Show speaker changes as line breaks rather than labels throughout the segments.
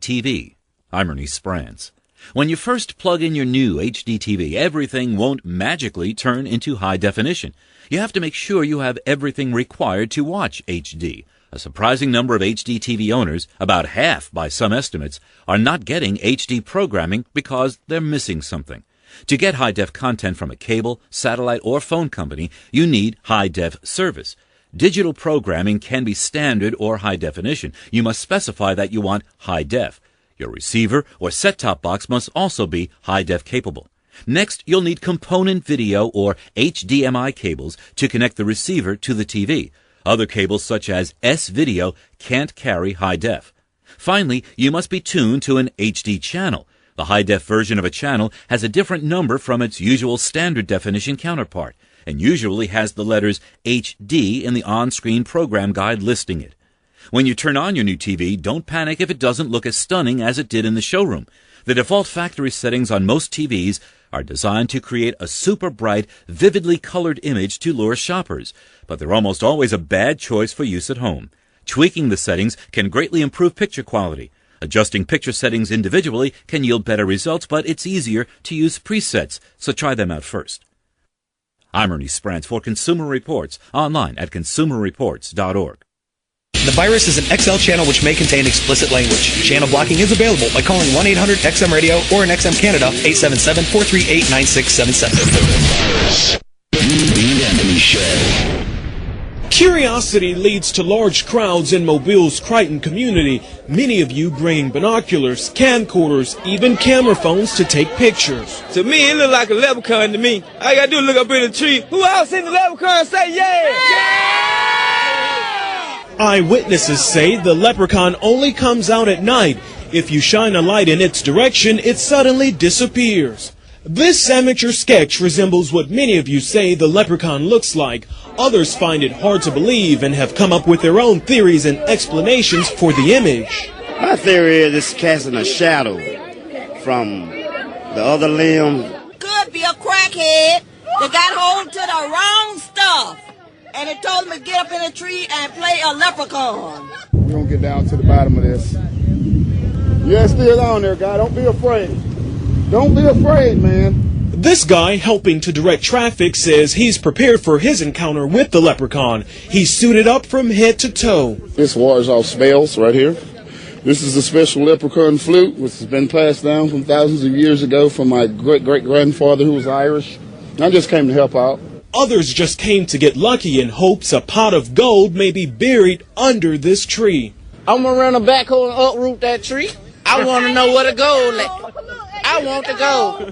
TV. I'm Ernie Sprance. When you first plug in your new HD TV, everything won't magically turn into high definition. You have to make sure you have everything required to watch HD. A surprising number of HD TV owners, about half by some estimates, are not getting HD programming because they're missing something. To get high-def content from a cable, satellite, or phone company, you need high-def service. Digital programming can be standard or high definition. You must specify that you want high def. Your receiver or set-top box must also be high def capable. Next, you'll need component video or HDMI cables to connect the receiver to the TV. Other cables such as S-Video can't carry high def. Finally, you must be tuned to an HD channel. The high-def version of a channel has a different number from its usual standard definition counterpart, and usually has the letters HD in the on-screen program guide listing it. When you turn on your new TV, don't panic if it doesn't look as stunning as it did in the showroom. The default factory settings on most TVs are designed to create a super bright, vividly colored image to lure shoppers, but they're almost always a bad choice for use at home. Tweaking the settings can greatly improve picture quality. Adjusting picture settings individually can yield better results, but it's easier to use presets, so try them out first. I'm Ernie Sprance for Consumer Reports, online at consumerreports.org.
The virus is an XL channel which may contain explicit language. Channel blocking is available by calling 1-800-XM-RADIO or in XM Canada, 877-438-9677.
The Anthony Show.
Curiosity leads to large crowds in Mobile's Crichton community, many of you bringing binoculars, camcorders, even camera phones to take pictures.
To me, it look like a leprechaun to me. All I gotta do is look up in the tree. Who else seen the leprechaun and say, yeah?
Eyewitnesses say the leprechaun only comes out at night. If you shine a light in its direction, it suddenly disappears. This amateur sketch resembles what many of you say the leprechaun looks like. Others find it hard to believe and have come up with their own theories and explanations for the image.
My theory is it's casting a shadow from the other limb.
Could be a crackhead that got hold to the wrong stuff, and it told him to get up in a tree and play a leprechaun.
We're going to get down to the bottom of this. Yeah, it's still on there, guy. Don't be afraid. Don't be afraid, man.
This guy helping to direct traffic says he's prepared for his encounter with the leprechaun. He's suited up from head to toe.
This wars off spells right here. This is a special leprechaun flute, which has been passed down from thousands of years ago from my great-great-grandfather who was Irish. I just came to help out.
Others just came to get lucky in hopes a pot of gold may be buried under this tree.
I'm going to run a backhoe and uproot that tree. I want to know where the gold at. I want the gold.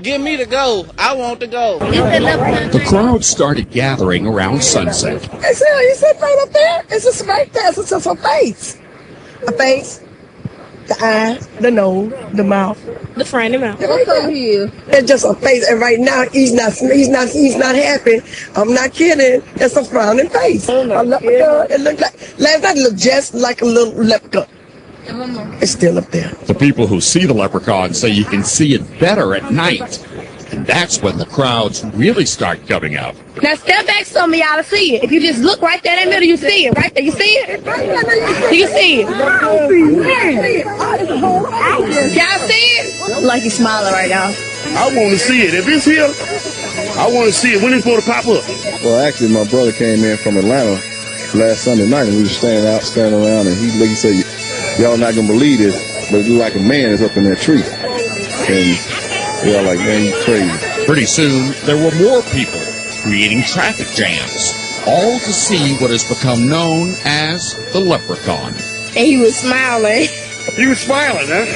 Give me the gold. I want the gold.
The crowd started gathering around sunset.
It's right up there. It's just right there. It's just a face. A face. The eyes, the nose, the mouth, the front and mouth. It's just a face, and right now he's not happy. I'm not kidding. It's a frowning face. A leprechaun. It looked like last night. It looked just like a little leprechaun. It's still up there.
The people who see the leprechaun say you can see it better at night. And that's when the crowds really start coming out.
Now step back so me y'all to see it. If you just look right there in the middle, you see it. Right there, you see it? You see it. Y'all see it? Like he's smiling right now.
I want to see it. If it's here, I want to see it. When it's going to pop up? Well, actually, my brother came in from Atlanta last Sunday night, and we were standing around, and he said, y'all not going to believe this, but it looked like a man is up in that tree. And we all like, man, you crazy.
Pretty soon, there were more people creating traffic jams, all to see what has become known as the leprechaun.
And he was smiling.
He was smiling, huh?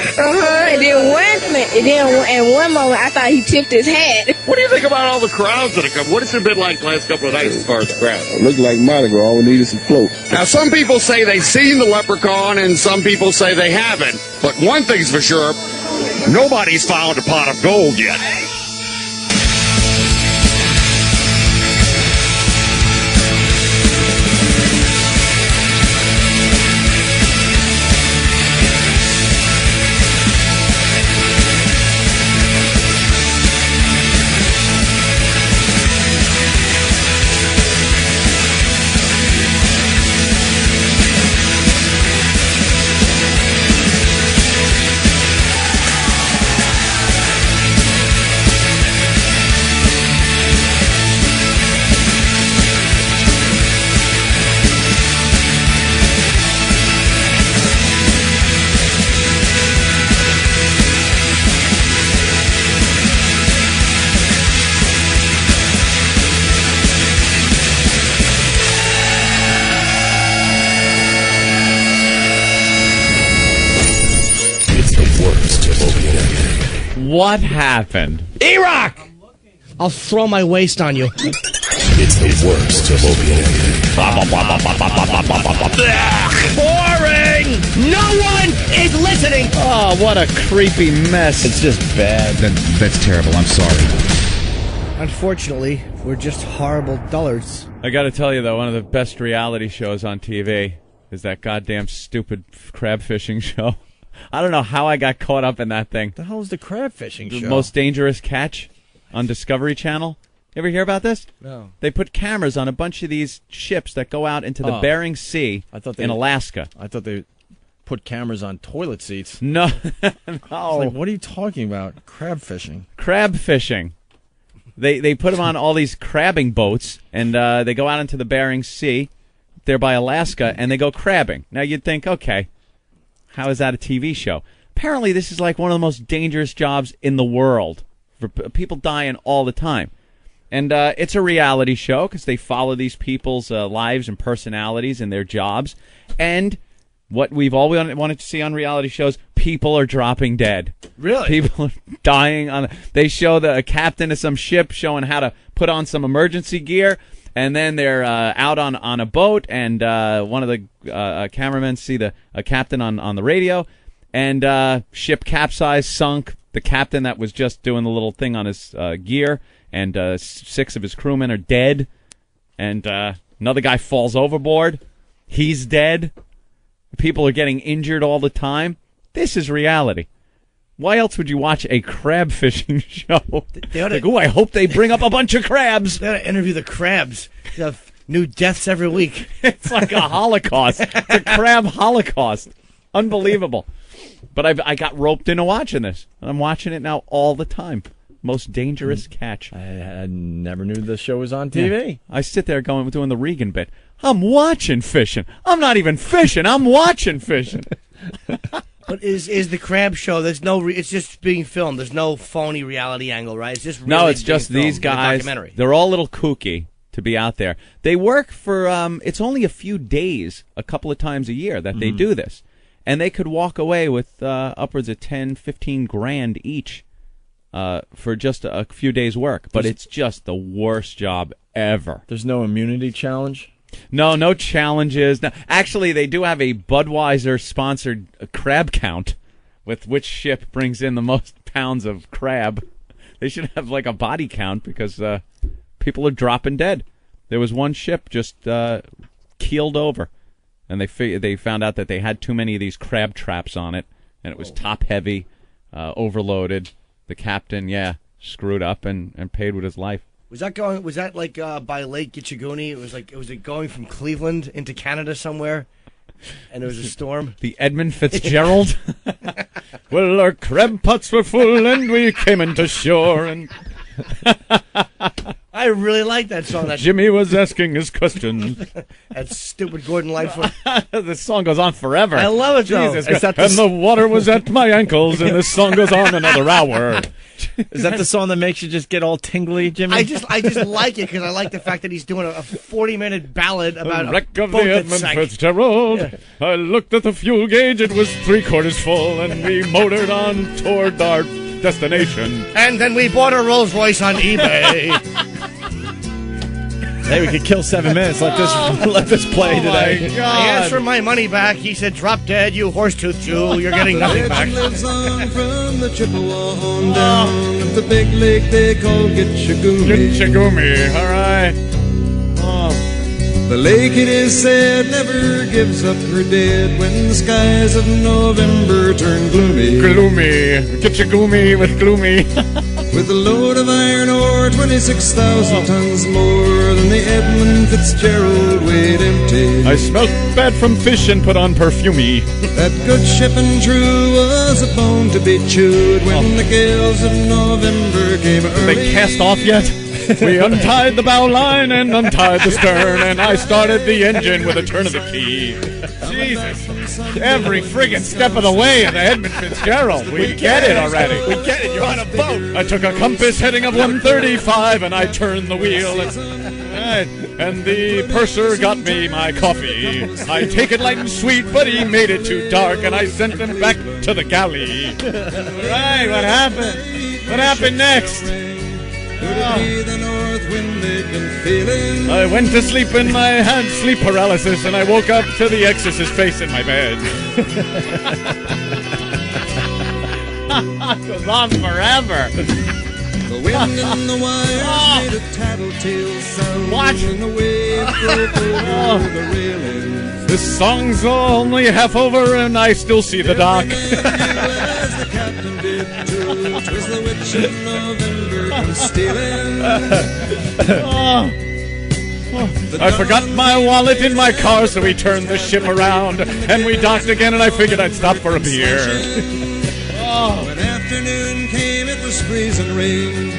And then in one moment, I thought he tipped his hat.
What do you think about all the crowds that have come? What has it been like the last couple of nights as far as the crowd?
It looked like Mardi Gras. All we need is some float.
Now, some people say they've seen the leprechaun, and some people say they haven't. But one thing's for sure, nobody's found a pot of gold yet.
What happened?
E-Rock! I'll throw my waist on you.
It's the worst of
Boring! No one is listening!
Oh, what a creepy mess. It's just bad.
That's terrible. I'm sorry.
Unfortunately, we're just horrible dullards.
I gotta tell you, though, one of the best reality shows on TV is that goddamn stupid crab fishing show. I don't know how I got caught up in that thing.
The hell is the crab fishing show?
The Most Dangerous Catch on Discovery Channel. You ever hear about this?
No.
They put cameras on a bunch of these ships that go out into the Bering Sea in Alaska.
I thought they put cameras on toilet seats.
No.
No. Like, what are you talking about? Crab fishing.
Crab fishing. They put them on all these crabbing boats, and they go out into the Bering Sea, there by Alaska, and they go crabbing. Now you'd think, okay, how is that a TV show? Apparently this is like one of the most dangerous jobs in the world. For people dying all the time. And it's a reality show because they follow these people's lives and personalities and their jobs. And what we've all wanted to see on reality shows, people are dropping dead.
Really?
People are dying. They show a captain of some ship showing how to put on some emergency gear. And then they're out on a boat, and one of the cameramen see a captain on the radio. And ship capsized, sunk. The captain that was just doing the little thing on his gear, and 6 of his crewmen are dead, and another guy falls overboard. He's dead. People are getting injured all the time. This is reality. Why else would you watch a crab fishing show? I hope they bring up a bunch of crabs.
They ought to interview the crabs. They have new deaths every week.
It's like a holocaust. It's a crab holocaust. Unbelievable. But I got roped into watching this, and I'm watching it now all the time. Most Dangerous Catch.
I never knew the show was on TV.
Yeah. I sit there doing the Regan bit. I'm watching fishing. I'm not even fishing. I'm watching fishing.
But is the crab show? There's no. It's just being filmed. There's no phony reality angle, right? It's just really
no. It's just
being
these
filmed,
guys.
documentary.
They're all a little kooky to be out there. They work for. It's only a few days, a couple of times a year that they do this. And they could walk away with upwards of 10, 15 grand each for just a few days' work. But it's just the worst job ever.
There's no immunity challenge?
No challenges. No, actually, they do have a Budweiser-sponsored crab count with which ship brings in the most pounds of crab. They should have like a body count because people are dropping dead. There was one ship just keeled over. And they found out that they had too many of these crab traps on it, and it was top heavy, overloaded. The captain, screwed up and paid with his life.
Was that like by Lake Gitchaguni? Was it going from Cleveland into Canada somewhere? And it was a storm.
The Edmund Fitzgerald. Well, our crab pots were full, and we came into shore, and
I really like that song.
Jimmy was asking his questions.
That stupid Gordon Lightfoot.
This song goes on forever.
I love it, though.
Jesus, and the water was at my ankles, and this song goes on another hour.
Is that the song that makes you just get all tingly, Jimmy?
I just like it because I like the fact that he's doing a 40-minute ballad about
the wreck of
boat
the
that
Edmund
sank.
Fitzgerald.
Yeah.
I looked at the fuel gauge; it was 3/4 full, and we motored on toward our destination.
And then we bought a Rolls Royce on eBay.
Hey, we could kill 7 minutes. Let this play today.
I asked for my money back. He said, "Drop dead, you horse-toothed Jew. You're getting nothing back."
Lives on from the Chippewa on down of the big lake they call Gitchagumi.
Gitchagumi, all right.
The lake, it is said, never gives up her dead when the skies of November turn gloomy.
Gloomy. Gitchagumi with gloomy.
With a load of iron ore, 26,000 tons more than the Edmund Fitzgerald weighed empty.
I smelt bad from fish and put on perfumey.
That good ship and true was a bone to be chewed when the gales of November came early.
They cast off yet? We untied the bow line and untied the stern, and I started the engine with a turn of the key. Jesus. Every friggin' step of the way in the Edmund Fitzgerald. We get it already.
We get it. You're on a boat.
I took a compass heading of 135, and I turned the wheel. And and the purser got me my coffee. I take it light and sweet, but he made it too dark, and I sent him back to the galley. Right, what happened? What happened next? I went to sleep and I had sleep paralysis, and I woke up to the Exorcist face in my bed. Goes on forever.
The wind and the wires made a tattletale sound.
What?
And the wave broke over the railing.
This song's only half over, and I still see the dock.
As the captain did too. 'Twas the witch of November come stealing.
I forgot my wallet in my car, so we turned the ship around, and we docked again, and I figured I'd stop for a beer.
When afternoon came, it was freezing rain.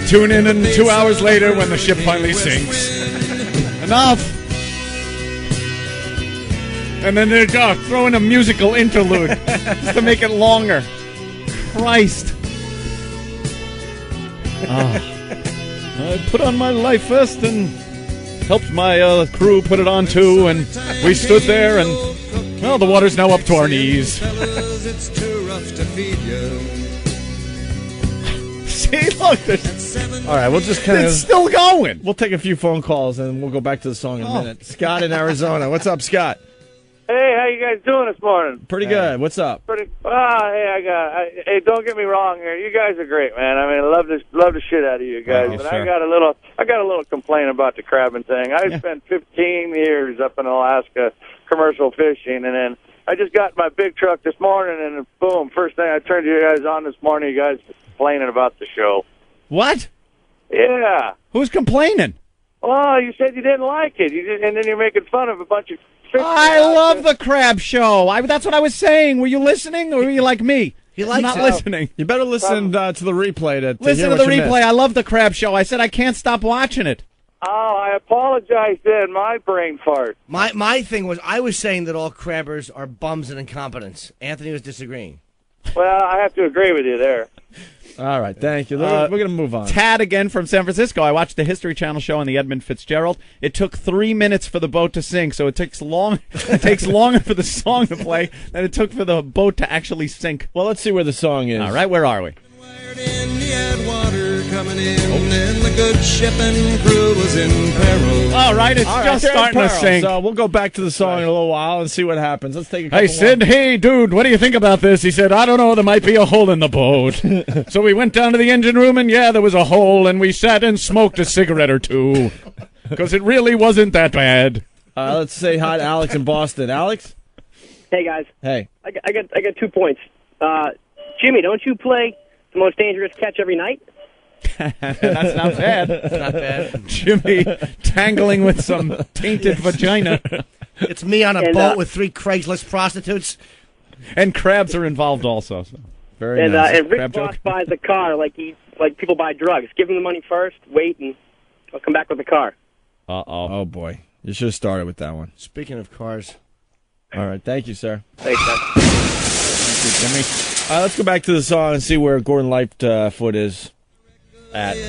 Tune in 2 hours later when the ship finally sinks. Enough! And then they're throwing a musical interlude just to make it longer. Christ. I put on my life vest and helped my crew put it on too, and we stood there, and well, the water's now up to our knees.
It's too rough to feed you.
See, look,
all right, we'll just kind of...
It's still going.
We'll take a few phone calls, and we'll go back to the song in a minute. Scott in Arizona. What's up, Scott?
Hey, how you guys doing this morning?
Pretty good. What's up?
Hey, hey, don't get me wrong here. You guys are great, man. I mean, I love the shit out of you guys.
Yes,
but
sir.
I got a little complaint about the crabbing thing. I spent 15 years up in Alaska commercial fishing, and then I just got my big truck this morning, and boom, first thing I turned you guys on this morning, you guys complaining about the show.
What?
Yeah.
Who's complaining?
Oh, you said you didn't like it, and then you're making fun of a bunch of.
I love the crab show. That's what I was saying. Were you listening, or were you like me?
He likes
not
it.
listening.
You better listen to the replay to
Listen
hear
to
what
the
you
replay.
missed.
I love the crab show. I said I can't stop watching it.
Oh, I apologize then. My brain fart.
My thing was, I was saying that all crabbers are bums and incompetents. Anthony was disagreeing.
Well, I have to agree with you there.
All right, thank you. We're going to move on.
Tad again from San Francisco. I watched the History Channel show on the Edmund Fitzgerald. It took 3 minutes for the boat to sink, so it takes longer for the song to play than it took for the boat to actually sink.
Well, let's see where the song is.
All right, where are we?
He had water coming in, and the good ship and crew was in peril.
All right, it's
All right,
just
they're in
starting to
peril,
sink.
So we'll go back to the song in a little while and see what happens. Let's take a couple
Hey, Sid, hey, dude, what do you think about this? He said, I don't know, there might be a hole in the boat. So we went down to the engine room, and yeah, there was a hole, and we sat and smoked a cigarette or two. Because it really wasn't that bad.
Let's say hi to Alex in Boston. Alex?
Hey, guys.
Hey.
I got 2 points. Jimmy, don't you play The Most Dangerous Catch every night?
That's not bad.
Not bad.
Jimmy tangling with some tainted vagina.
It's me on a boat with 3 Craigslist prostitutes.
And crabs are involved also. So. Very
And
nice.
and Rick
Crab
Ross
joke.
buys a car like people buy drugs. Give him the money first, wait, and I'll come back with the car.
Uh-oh.
Oh, boy. You should have started with that one.
Speaking of cars.
All right, thank you, sir.
Thanks, guys.
Thank you, Jimmy. Let's go back to the song and see where Gordon Lightfoot is at.
Uh-oh.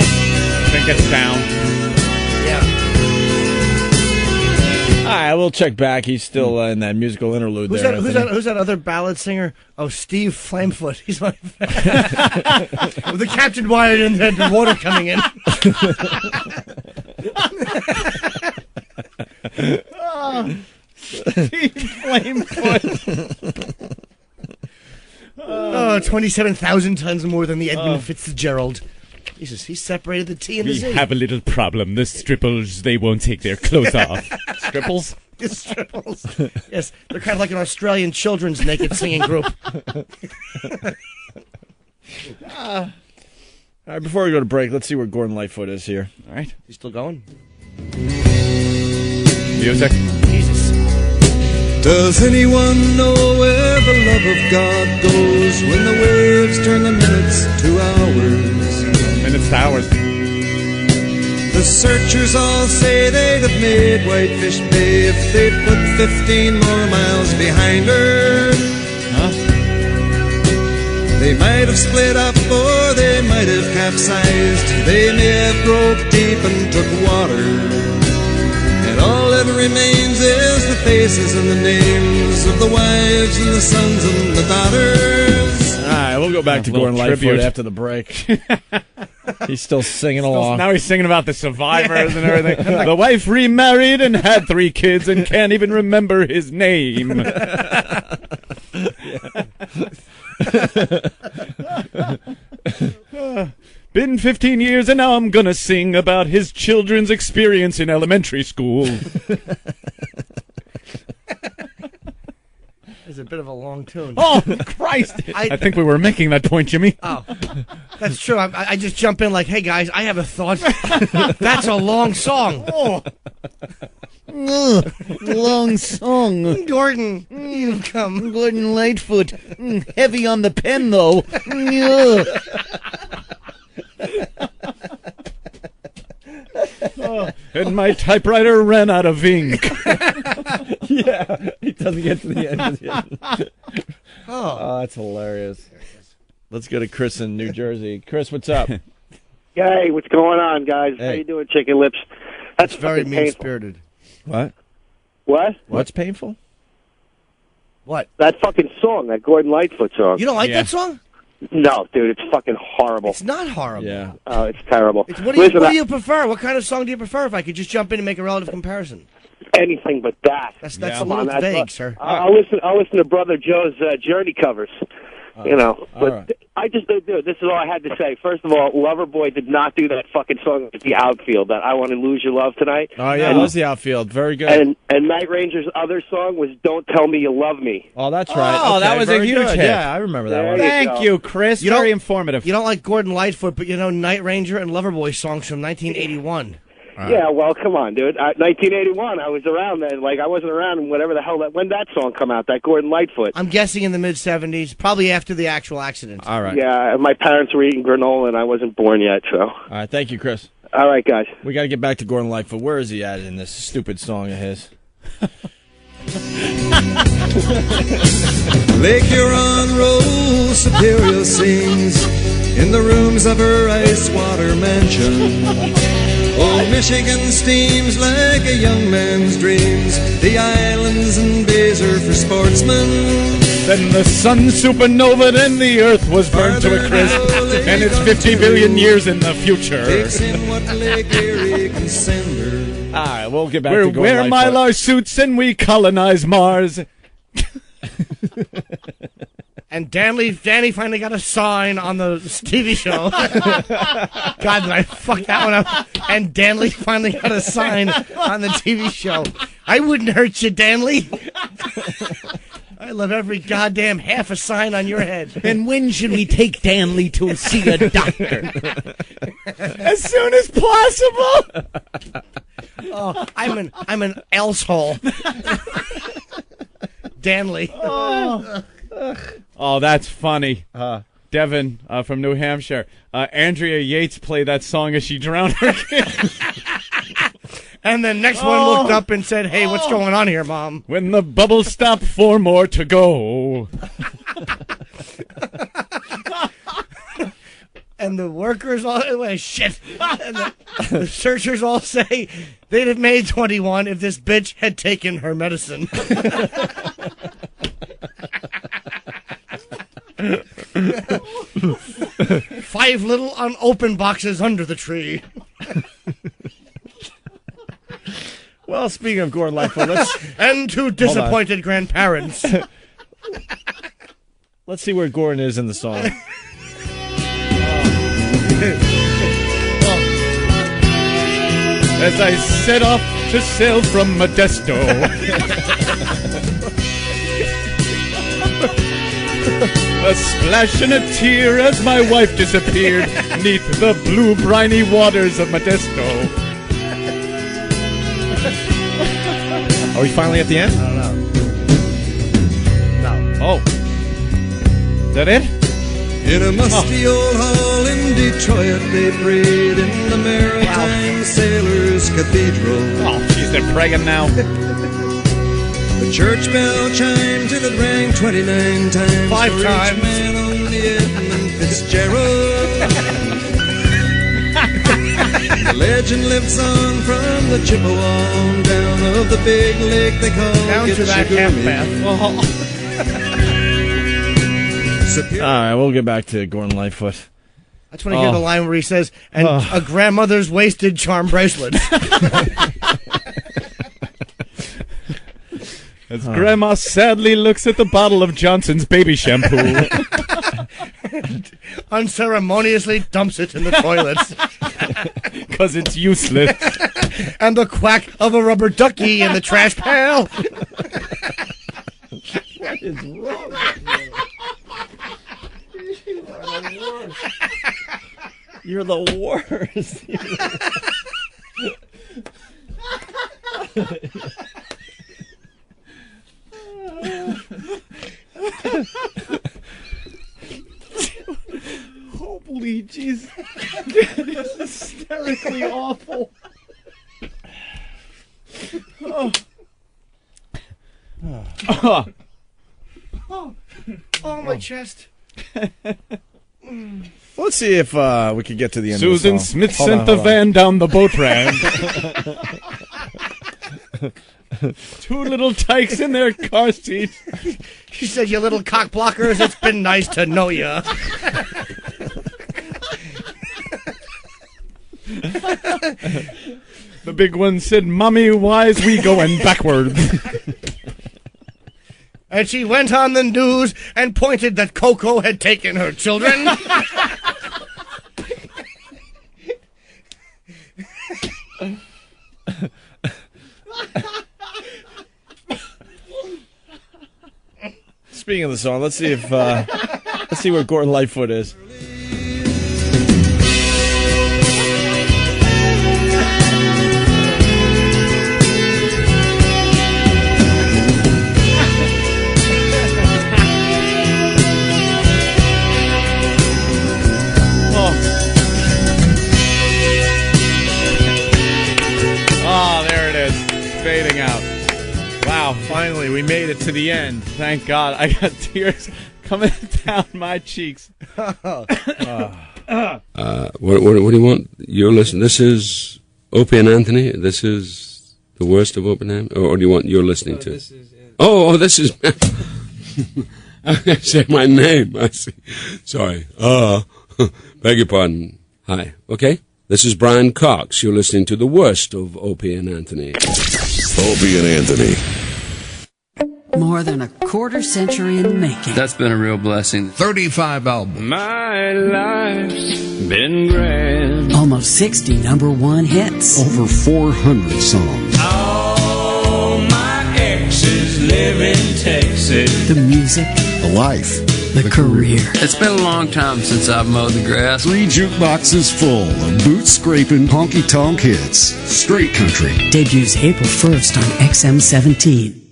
I think it's down.
Yeah.
All right, we'll check back. He's still in that musical interlude
Who's
there.
who's that other ballad singer? Oh, Steve Flamefoot. He's my with the captain wired and the water coming in.
Steve Flamefoot.
27,000 tons more than the Edmund Fitzgerald. Jesus, he separated the T and the
We
Z.
have a little problem. The stripples, they won't take their clothes off. Stripples?
The Stripples. Yes, they're kind of like an Australian children's naked singing group.
All right, before we go to break, let's see where Gordon Lightfoot is here.
All right.
He's still going?
Music.
Jesus.
Does anyone know where the love of God goes when the waves turn the minutes to hours?
Minutes to hours.
The searchers all say they'd have made Whitefish Bay if they'd put 15 more miles behind her.
Huh?
They might have split up or they might have capsized. They may have broke deep and took water. And all that remains is the faces and the names of the wives and the sons and the daughters.
All right, we'll go back to Gordon Lightfoot
tribute.
after the break. He's still singing along.
Now he's singing about the survivors and everything. The wife remarried and had 3 kids and can't even remember his name. Been 15 years and now I'm gonna sing about his children's experience in elementary school.
It's a bit of a long tune.
Oh, Christ! I think we were making that point, Jimmy.
Oh, that's true. I just jump in like, hey, guys, I have a thought. That's a long song. Oh.
Long song.
Gordon, you come.
Gordon Lightfoot. Heavy on the pen, though. And my typewriter ran out of ink.
Yeah, he doesn't get to the end of it. Oh, that's hilarious. Let's go to Chris in New Jersey. Chris, what's up?
Hey, what's going on, guys? How you doing, Chicken Lips? That's
very
fucking painful.
mean-spirited.
What?
What?
What's painful?
What?
That fucking song, that Gordon Lightfoot song.
You don't like that song?
No, dude, it's fucking horrible.
It's not horrible.
Yeah.
Oh, it's terrible.
What do you prefer? What kind of song do you prefer? If I could just jump in and make a relative comparison.
Anything but that.
That's a little vague, sir.
I'll listen to Brother Joe's Journey covers. You know, but
right.
I just don't do it. This is all I had to say. First of all, Loverboy did not do that fucking song at the outfield. That I Want to Lose Your Love Tonight.
Oh yeah, it was the outfield. Very good.
And Night Ranger's other song was Don't Tell Me You Love Me.
Oh, that's right.
Oh,
okay,
that was a
very
huge
good.
hit.
Yeah, I remember that one.
Thank you, Chris. Very informative.
You don't like Gordon Lightfoot, but you know Night Ranger and Loverboy songs from 1981.
Yeah, well, come on, dude. 1981, I was around then. Like, I wasn't around whatever the hell when that song come out, that Gordon Lightfoot.
I'm guessing in the mid-'70s, probably after the actual accident.
All right.
Yeah, and my parents were eating granola, and I wasn't born yet, so.
All right, thank you, Chris.
All right, guys.
We got to get back to Gordon Lightfoot. Where is he at in this stupid song of his?
Lake Huron Rose Superior sings in the rooms of her ice water mansion. Old Michigan steams like a young man's dreams. The islands and bays are for sportsmen.
Then the sun supernovaed and the earth was burned to a crisp. And it's 50 billion years in the future.
Takes in what Lake Erie can send her.
All right, we'll get back
We
to Gordon
wear
Lightfoot.
Mylar suits and we colonize Mars.
And Danny finally got a sign on the TV show. God, did I fuck that one up? And Danley finally got a sign on the TV show. I wouldn't hurt you, Danley. I love every goddamn half a sign on your head.
And when should we take Danley to see a doctor? As soon as possible.
Oh, I'm an else hole. Danley.
Oh, that's funny. Devin from New Hampshire. Andrea Yates played that song as she drowned her kid.
And the next one looked up and said, hey, what's going on here, Mom?
When the bubbles stop, 4 more to go.
And the workers all shit. And the searchers all say they'd have made 21 if this bitch had taken her medicine. 5 little unopened boxes under the tree.
Well, speaking of Gordon Lightfoot,
and 2 disappointed grandparents.
Let's see where Gordon is in the song.
As I set off to sail from Modesto. A splash and a tear as my wife disappeared neath the blue briny waters of Modesto.
Are we finally at the end?
No.
Oh. Is that it?
In a musty old hall in Detroit, they prayed in the Maritime Sailors Cathedral.
Oh, jeez, they're pregging now.
The church bell chimed till it rang 29 times.
5
for
times.
Each man on the Edmund Fitzgerald. The legend lives on from the Chippewa on down of the big lake they call
Down to that half bath.
All right, we'll get back to Gordon Lightfoot.
I just want to hear the line where he says, and a grandmother's wasted charm bracelet.
As Grandma sadly looks at the bottle of Johnson's baby shampoo.
Unceremoniously dumps it in the toilet.
Because it's useless.
And the quack of a rubber ducky in the trash pail.
What is wrong with you? You're the worst.
Holy jeez. That is hysterically awful.
Oh, my chest.
Let's see if we could get to the end
Susan
of the song.
Smith sent the van down the boat ramp. Two little tykes in their car seat.
She said, you little cock blockers, it's been nice to know ya.
The big one said, Mommy, why's we going backwards?
And she went on the news and pointed that Coco had taken her children.
Speaking of the song, let's see if let's see where Gordon Lightfoot is.
Fading out. Wow, finally we made it to the end. Thank God. I got tears coming down my cheeks.
What do you want? You're listening. This is Opie and Anthony. This is the worst of Oppenheimer? Or do you want you're listening to? This is this is... I say my name. I see. Sorry. Beg your pardon. Hi. Okay. This is Brian Cox. You're listening to the worst of Opie and Anthony.
Opie and Anthony.
More than a quarter century in the making.
That's been a real blessing.
35 albums.
My life's been grand.
Almost 60 #1 hits.
Over 400 songs.
All my exes live in Texas.
The music.
The life.
The career.
It's been a long time since I've mowed the grass.
3 jukeboxes full of boot-scraping, honky-tonk hits. Straight country.
Debuts April 1st on XM17.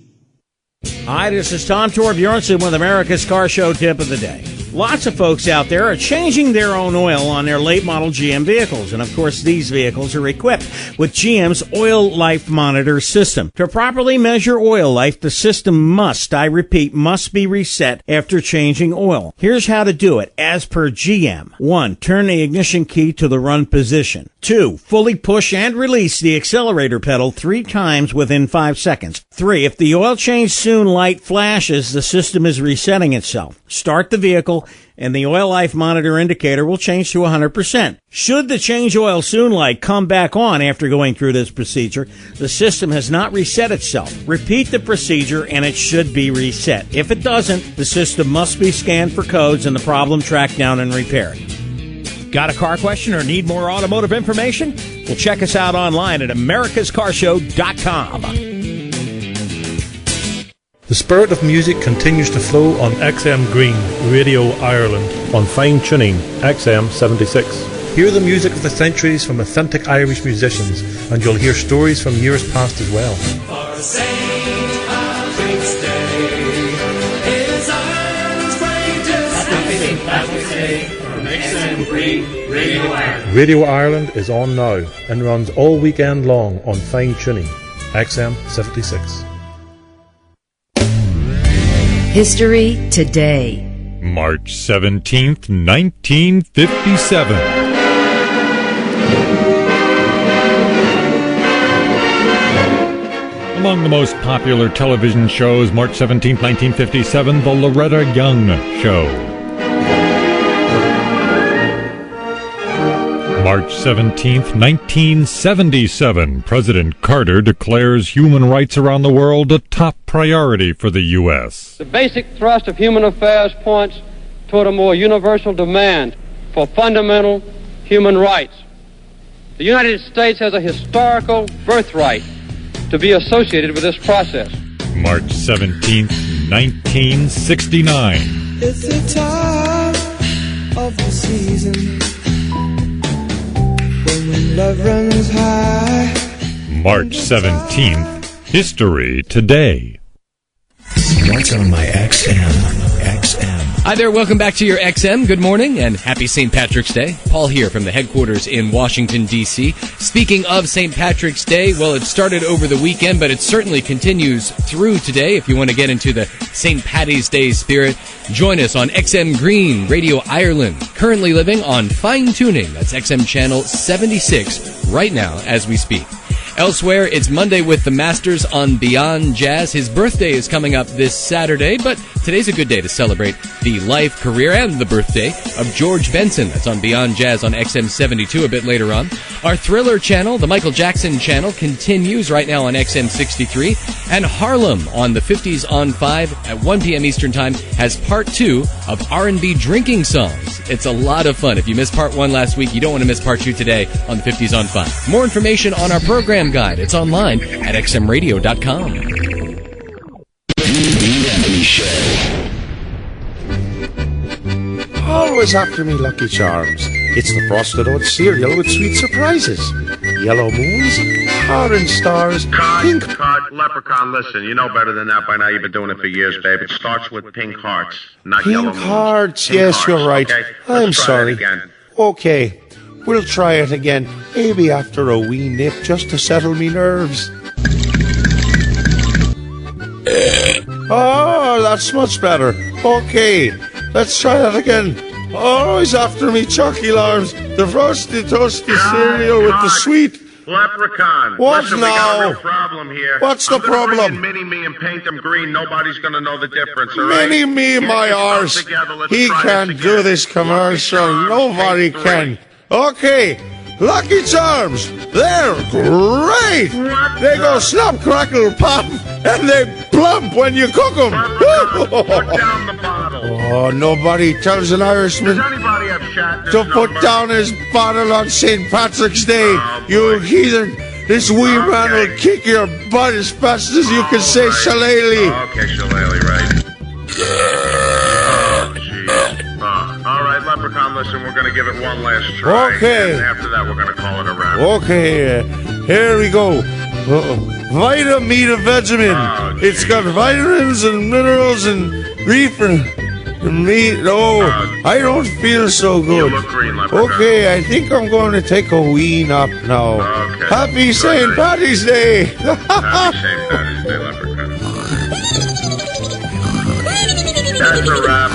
Hi, this is Tom Torbjornsen with America's Car Show Tip of the Day. Lots of folks out there are changing their own oil on their late model GM vehicles. And of course, these vehicles are equipped with GM's Oil Life Monitor system. To properly measure oil life, the system must be reset after changing oil. Here's how to do it as per GM. 1. Turn the ignition key to the run position. 2. Fully push and release the accelerator pedal 3 times within 5 seconds. 3. If the oil change soon light flashes, the system is resetting itself. Start the vehicle and the oil life monitor indicator will change to 100%. Should the change oil soon light come back on after going through this procedure, the system has not reset itself. Repeat the procedure and it should be reset. If it doesn't, the system must be scanned for codes and the problem tracked down and repaired. Got a car question or need more automotive information? Well, check us out online at americascarshow.com.
The spirit of music continues to flow on XM Green, Radio Ireland, on fine tuning, XM 76. Hear the music of the centuries from authentic Irish musicians, and you'll hear stories from years past as well.
For St. Patrick's Day is Ireland's greatest Happy St. Patrick's Day from XM Green, Radio Ireland.
Radio Ireland is on now and runs all weekend long on fine tuning, XM 76.
History Today.
March 17th, 1957. Among the most popular television shows, March 17th, 1957, The Loretta Young Show. March 17th, 1977, President Carter declares human rights around the world a top priority for the U.S.
The basic thrust of human affairs points toward a more universal demand for fundamental human rights. The United States has a historical birthright to be associated with this process.
March 17th, 1969.
It's the time of the season when love runs high.
March 17th, History Today.
What's on my XM?
Hi there, welcome back to your XM. Good morning and happy St. Patrick's Day. Paul here from the headquarters in Washington, D.C. Speaking of St. Patrick's Day, well, it started over the weekend, but it certainly continues through today. If you want to get into the St. Paddy's Day spirit, join us on XM Green, Radio Ireland, currently living on Fine Tuning. That's XM Channel 76 right now as we speak. Elsewhere, it's Monday with the Masters on Beyond Jazz. His birthday is coming up this Saturday, but today's a good day to celebrate the life, career, and the birthday of George Benson. That's on Beyond Jazz on XM 72 a bit later on. Our Thriller channel, the Michael Jackson channel, continues right now on XM 63. And Harlem on the 50s on 5 at 1 p.m. Eastern Time has part 2 of R&B drinking songs. It's a lot of fun. If you missed part 1 last week, you don't want to miss part 2 today on the 50s on 5. More information on our program guide. It's online at xmradio.com.
Always after me, Lucky Charms. It's the frosted oat cereal with sweet surprises. Yellow moons, orange stars, pink...
Leprechaun, listen, you know better than that by now. You've been doing it for years, babe. It starts with pink hearts, not yellow
Pink
moons.
hearts,
Pink
yes,
hearts,
you're right.
okay?
I'm
Let's try
sorry.
it again.
Okay, we'll try it again. Maybe after a wee nip just to settle me nerves. Oh, that's much better. Okay, let's try that again. Always after me, Chucky Alarms. The frosty toasty cereal with the sweet...
Leprechaun.
What
Listen,
now?
We got a real problem here.
What's the
I'm gonna bring
problem?
in Mini-Me and paint them green. Nobody's going to know the difference, all right?
Mini-Me,
Get
my
yourself
arse.
together. Let's
He
try
can't
this
do
again.
this commercial.
Lucky Charms,
Nobody
paint
can.
green.
Okay, Lucky Charms. They're great. They go snap, crackle, pop, and they plump when you cook them.
Put down the bottle.
Oh, nobody tells an Irishman
Does anybody have shot?
to put down his bottle on St. Patrick's Day. You heathen. This wee man will kick your butt as fast as you can say shillelagh.
Okay, shillelagh, right. Oh, jeez. All right, Leprechaun, listen, we're going to give it one last try.
Okay.
And after that, we're going to call it a wrap.
Okay, here we go. Vitameat Vegemin. It's got vitamins and minerals and beef and meat. Oh, I don't feel so good. Okay, I think I'm going to take a wee nap now. Happy St. Paddy's Day.
Happy St. Paddy's Day, Leprechaun. That's a wrap.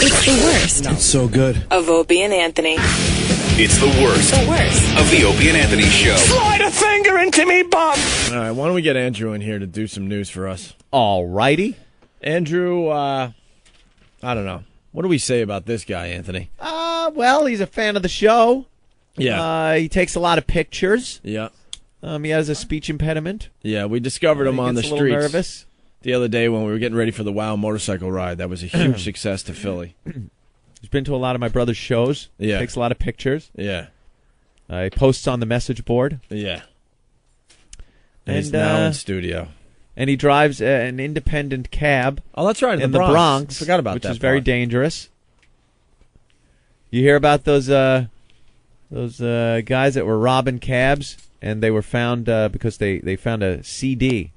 It's the worst
It's so good.
of Opie and Anthony.
It's the worst of the Opie and Anthony Show.
Slide a finger into me, Bob. All right, why don't we get Andrew in here to do some news for us?
All righty.
Andrew, I don't know. What do we say about this guy, Anthony?
Well, he's a fan of the show.
Yeah.
He takes a lot of pictures.
Yeah.
He has a speech impediment.
Yeah, we discovered him
He
on the
gets a
streets.
little nervous.
The other day when we were getting ready for the WOW motorcycle ride. That was a huge success to Philly.
He's been to a lot of my brother's shows.
Yeah.
Takes a lot of pictures.
Yeah.
He posts on the message board.
Yeah. And he's now in studio.
And he drives an independent cab.
Oh, that's right,
in
the
the Bronx.
I forgot about
which
that
is very
part.
dangerous. You hear about those guys that were robbing cabs, and they were found because they found a CD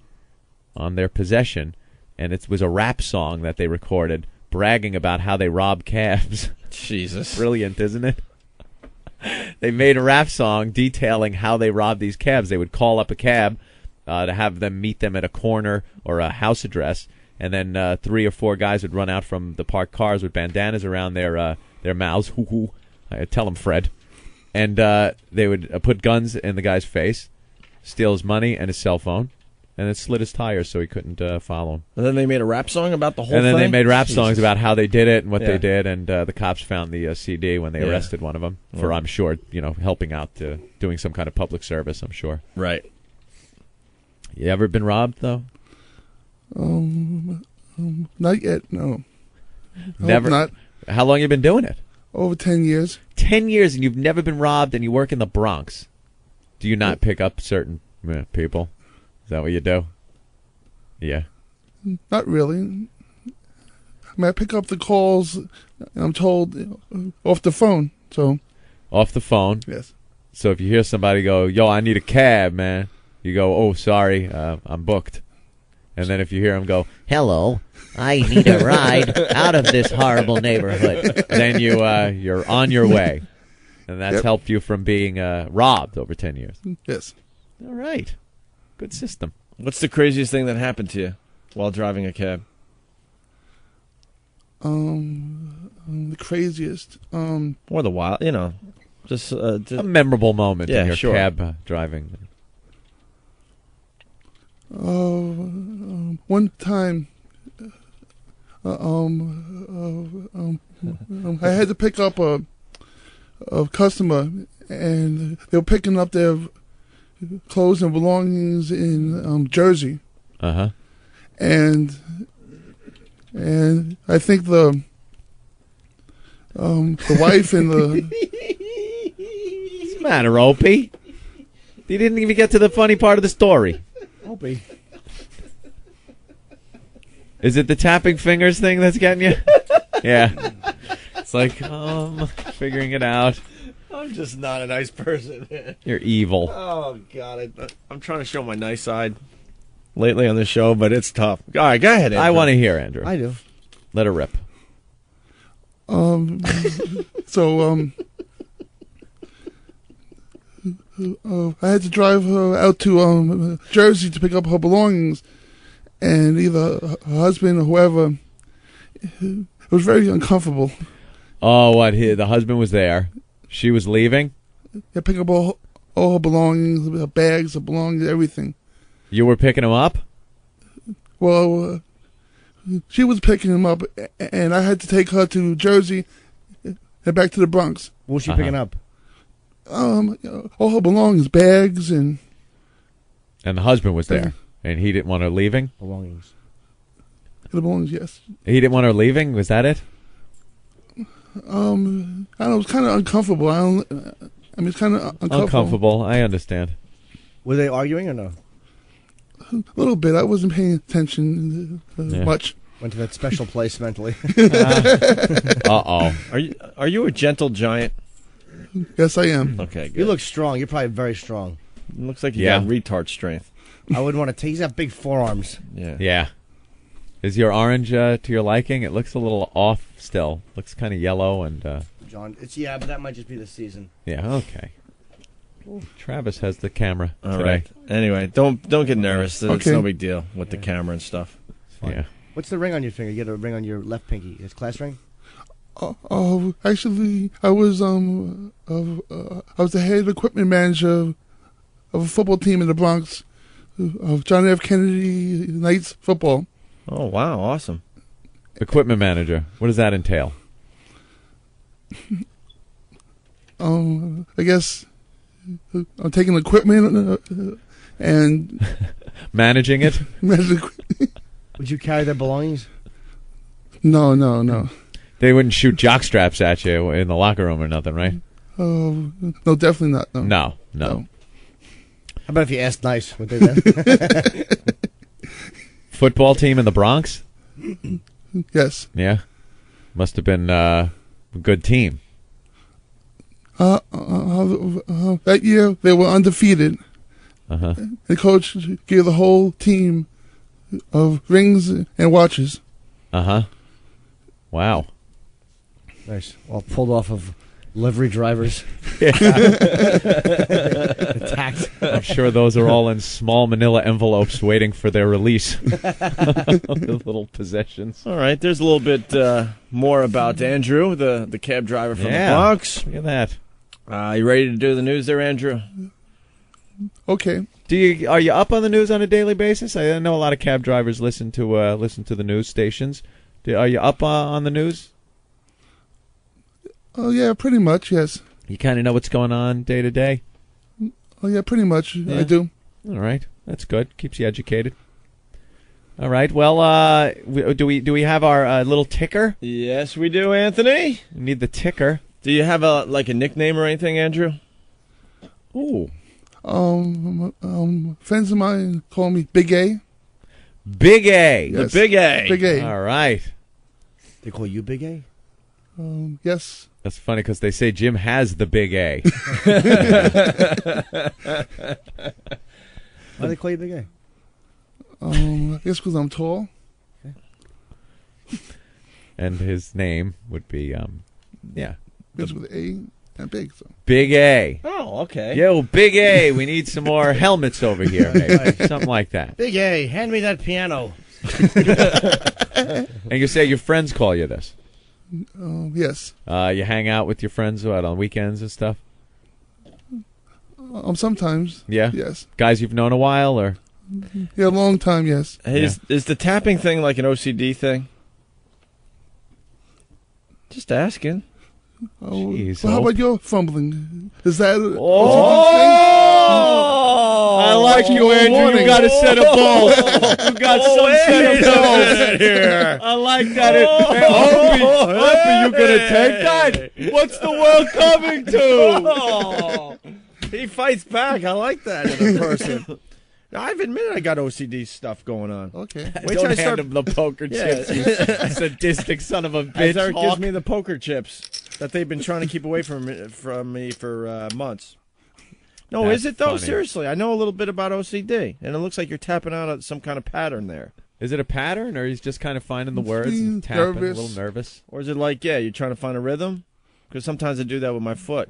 on their possession, and it was a rap song that they recorded bragging about how they rob cabs.
Jesus.
Brilliant, isn't it? They made a rap song detailing how they robbed these cabs. They would call up a cab, to have them meet them at a corner or a house address, and then 3 or 4 guys would run out from the parked cars with bandanas around their mouths. Hoo-hoo. I tell them, Fred. And they would put guns in the guy's face, steal his money and his cell phone, and then slit his tires so he couldn't follow him.
And then they made a rap song about the whole thing?
And then they made rap songs
Jesus.
about how they did it and what
Yeah.
they did, and the cops found the CD when they
Yeah.
arrested one of them for, I'm sure, helping out, doing some kind of public service, I'm sure.
Right.
You ever been robbed, though?
Not yet, no.
Never?
Not.
How long you been doing it?
Over 10 years.
10 years, and you've never been robbed, and you work in the Bronx. Do you not pick up certain people? Is that what you do? Yeah.
Not really. I mean, I pick up the calls, and I'm told off the phone, so.
Off the phone?
Yes.
So if you hear somebody go, yo, I need a cab, man, you go, oh, sorry, I'm booked. And then if you hear them go, hello, I need a ride out of this horrible neighborhood, then you're on your way. And that's helped you from being robbed over 10 years.
Yes.
All right. Good system.
What's the craziest thing that happened to you while driving a cab?
The craziest.
Or the wild, just
a memorable moment in your
sure.
cab driving.
One time, I had to pick up a customer, and they were picking up their clothes and belongings in Jersey.
Uh-huh.
And I think the wife and the
What's the matter, Opie? You didn't even get to the funny part of the story.
Opie.
Is it the tapping fingers thing that's getting you? Yeah. It's like, figuring it out.
I'm just not a nice person.
You're evil.
Oh, God. I'm trying to show my nice side lately on the show, but it's tough. All right, go ahead, Andrew.
I want to hear, Andrew.
I do.
Let her rip.
I had to drive her out to Jersey to pick up her belongings, and either her husband or whoever, it was very uncomfortable.
Oh, what? The husband was there. She was leaving?
Yeah, pick up all her belongings, her bags, her belongings, everything.
You were picking him up?
Well, she was picking him up, and I had to take her to Jersey and back to the Bronx.
What was she picking up?
All her belongings, bags, and
the husband was there, and he didn't want her leaving?
Belongings.
The belongings, yes.
He didn't want her leaving? Was that it?
I don't know, it was kind of uncomfortable. It's kind of uncomfortable.
Uncomfortable, I understand.
Were they arguing or no?
A little bit. I wasn't paying attention much.
Went to that special place mentally.
Uh-oh.
Are you a gentle giant?
Yes, I am.
Okay, good.
You look strong. You're probably very strong.
It looks like you got retard strength.
I wouldn't want to take. He's got big forearms.
Yeah.
Yeah. Is your orange to your liking? It looks a little off still. Looks kind of yellow and...
John, but that might just be the season.
Yeah, okay. Travis has the camera
All
today.
right. Anyway, don't get nervous. It's
Okay.
no big deal with the camera and stuff.
Yeah.
What's the ring on your finger? You get a ring on your left pinky. It's class ring?
Actually, I was the head equipment manager of a football team in the Bronx, of John F. Kennedy Knights football.
Oh, wow. Awesome.
Equipment manager. What does that entail?
I guess I'm taking equipment and
managing it.
Would you carry their belongings?
No.
They wouldn't shoot jock straps at you in the locker room or nothing, right?
No, definitely not.
No.
How about if you asked nice? Would they then?
Football team in the Bronx?
Yes.
Yeah. Must have been a good team.
That year they were undefeated.
Uh-huh.
The coach gave the whole team of rings and watches.
Uh-huh. Wow.
Nice. All pulled off of livery drivers. Attacked.
I'm sure those are all in small manila envelopes waiting for their release. The little possessions.
All right, there's a little bit more about Andrew, the cab driver from the Bronx.
Look at that.
You ready to do the news there, Andrew?
Okay.
Are you up on the news on a daily basis? I know a lot of cab drivers listen to the news stations. Are you up on the news?
Oh, yeah, pretty much, yes.
You kind of know what's going on day to day?
Oh, yeah, pretty much.
Yeah.
I do.
All right. That's good. Keeps you educated. All right. Well, do we have our little ticker?
Yes, we do, Anthony.
We need the ticker.
Do you have a nickname or anything, Andrew?
Ooh.
Friends of mine call me Big A.
Big A.
Yes.
The Big A.
Big A.
All right.
They call you Big A?
Yes.
That's funny because they say Jim has the Big A.
Why do they call you Big A?
I guess because I'm tall.
And his name would be,
It's with A and big. So.
Big A.
Oh, okay.
Yo, Big A, we need some more helmets over here, maybe. Something like that.
Big A, hand me that piano.
And you say your friends call you this?
Yes.
You hang out with your friends on weekends and stuff?
Sometimes.
Yeah?
Yes.
Guys you've known a while, or?
Yeah, a long time, yes.
Hey, is the tapping thing like an OCD thing? Just asking.
Jeez,
well, how about your fumbling? Is that an
I like you, Andrew. You got a set of balls. You got some set of balls
here.
I like that. Opie, you gonna take that? What's the world coming to?
He fights back. I like that in a person. I've admitted I got OCD stuff going on.
Okay.
Wait
Don't hand him the poker chips, you sadistic son of a bitch.
Eric gives me the poker chips that they've been trying to keep away from me for months. No,
That's
is it though?
funny.
Seriously, I know a little bit about OCD, and it looks like you're tapping out some kind of pattern there.
Is it a pattern, or he's just kind of finding the words
being
and tapping,
nervous.
a little nervous?
Or is it like, you're trying to find a rhythm? Because sometimes I do that with my foot.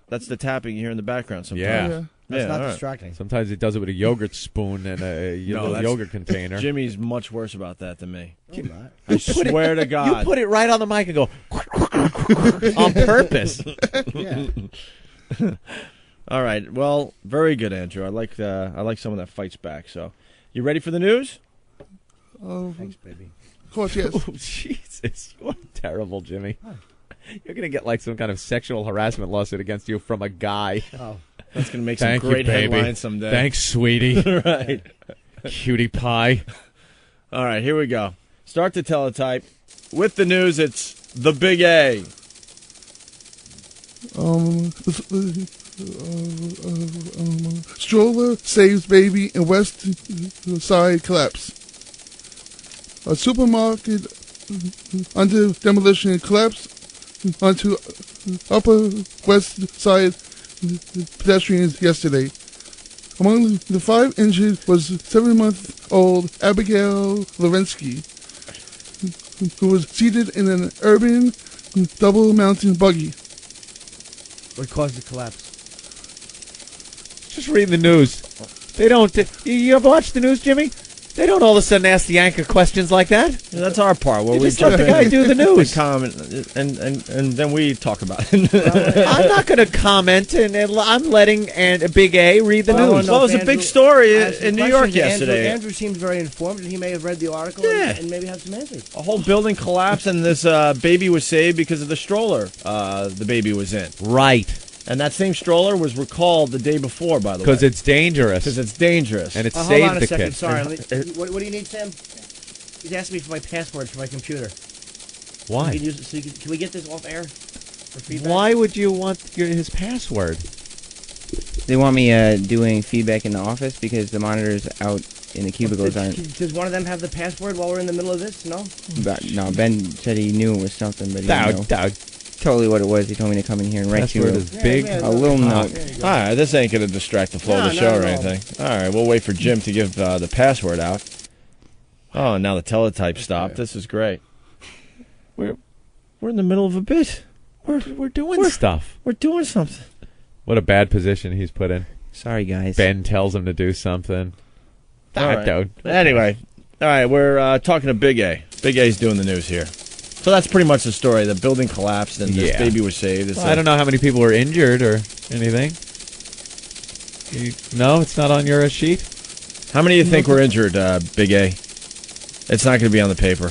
That's the tapping you hear in the background sometimes.
Yeah.
That's not
all right.
distracting.
Sometimes he does it with a yogurt spoon and a little yogurt container.
Jimmy's much worse about that than me.
No,
I swear to God.
You put it right on the mic and go on purpose.
Yeah.
All right. Well, very good, Andrew. I like someone that fights back. So, you ready for the news?
Thanks, baby.
Of course, yes.
Oh, Jesus. You're terrible, Jimmy. You're going to get like some kind of sexual harassment lawsuit against you from a guy.
Oh.
That's going to make some
Thank
great
you, baby.
headlines someday.
Thanks, sweetie.
Right.
Cutie pie.
All right, here we go. Start the teletype. With the news, it's the Big A.
Stroller saves baby in West Side collapse. A supermarket under demolition collapsed onto Upper West Side pedestrians yesterday. Among the 5 injured was 7-month-old Abigail Levensky, who was seated in an urban double-mountain buggy.
What caused the collapse?
Just read the news. They don't. You ever watch the news, Jimmy? They don't all of a sudden ask the anchor questions like that.
Yeah, that's our part. Where
You
we
just let
jump
the guy
in
do the news.
and comment, and then we talk about it.
I'm not going to comment, and I'm letting Big A read the news.
Well, it was a big story in New York yesterday.
Andrew seems very informed, and he may have read the article and maybe have some answers.
A whole building collapsed, and this baby was saved because of the stroller the baby was in.
Right.
And that same stroller was recalled the day before, by the way.
Because it's dangerous.
Because it's dangerous.
And it
Hold
saved
on a
the
second.
kid.
Sorry. What do you need, Sam? He's asking me for my password for my computer.
Why?
Can we get this off air for feedback?
Why would you want his password?
They want me doing feedback in the office because the monitors out in the cubicles aren't.
Does one of them have the password while we're in the middle of this? No?
No, Ben said he knew it was something, but he didn't know totally what it was. He told me to come in here and write you
Password is big.
a little note.
All right, this ain't going to distract the flow of the show or anything. All right, we'll wait for Jim to give the password out. Oh, now the teletype stopped. This is great. We're in the middle of a bit.
We're doing stuff.
We're doing something.
What a bad position he's put in.
Sorry, guys.
Ben tells him to do something.
All right.
Don't.
Anyway, all right, we're talking to Big A. Big A's doing the news here. So that's pretty much the story. The building collapsed and this baby was saved.
Well, I don't know how many people were injured or anything. No, it's not on your sheet?
How many do you think were injured, Big A? It's not going to be on the paper.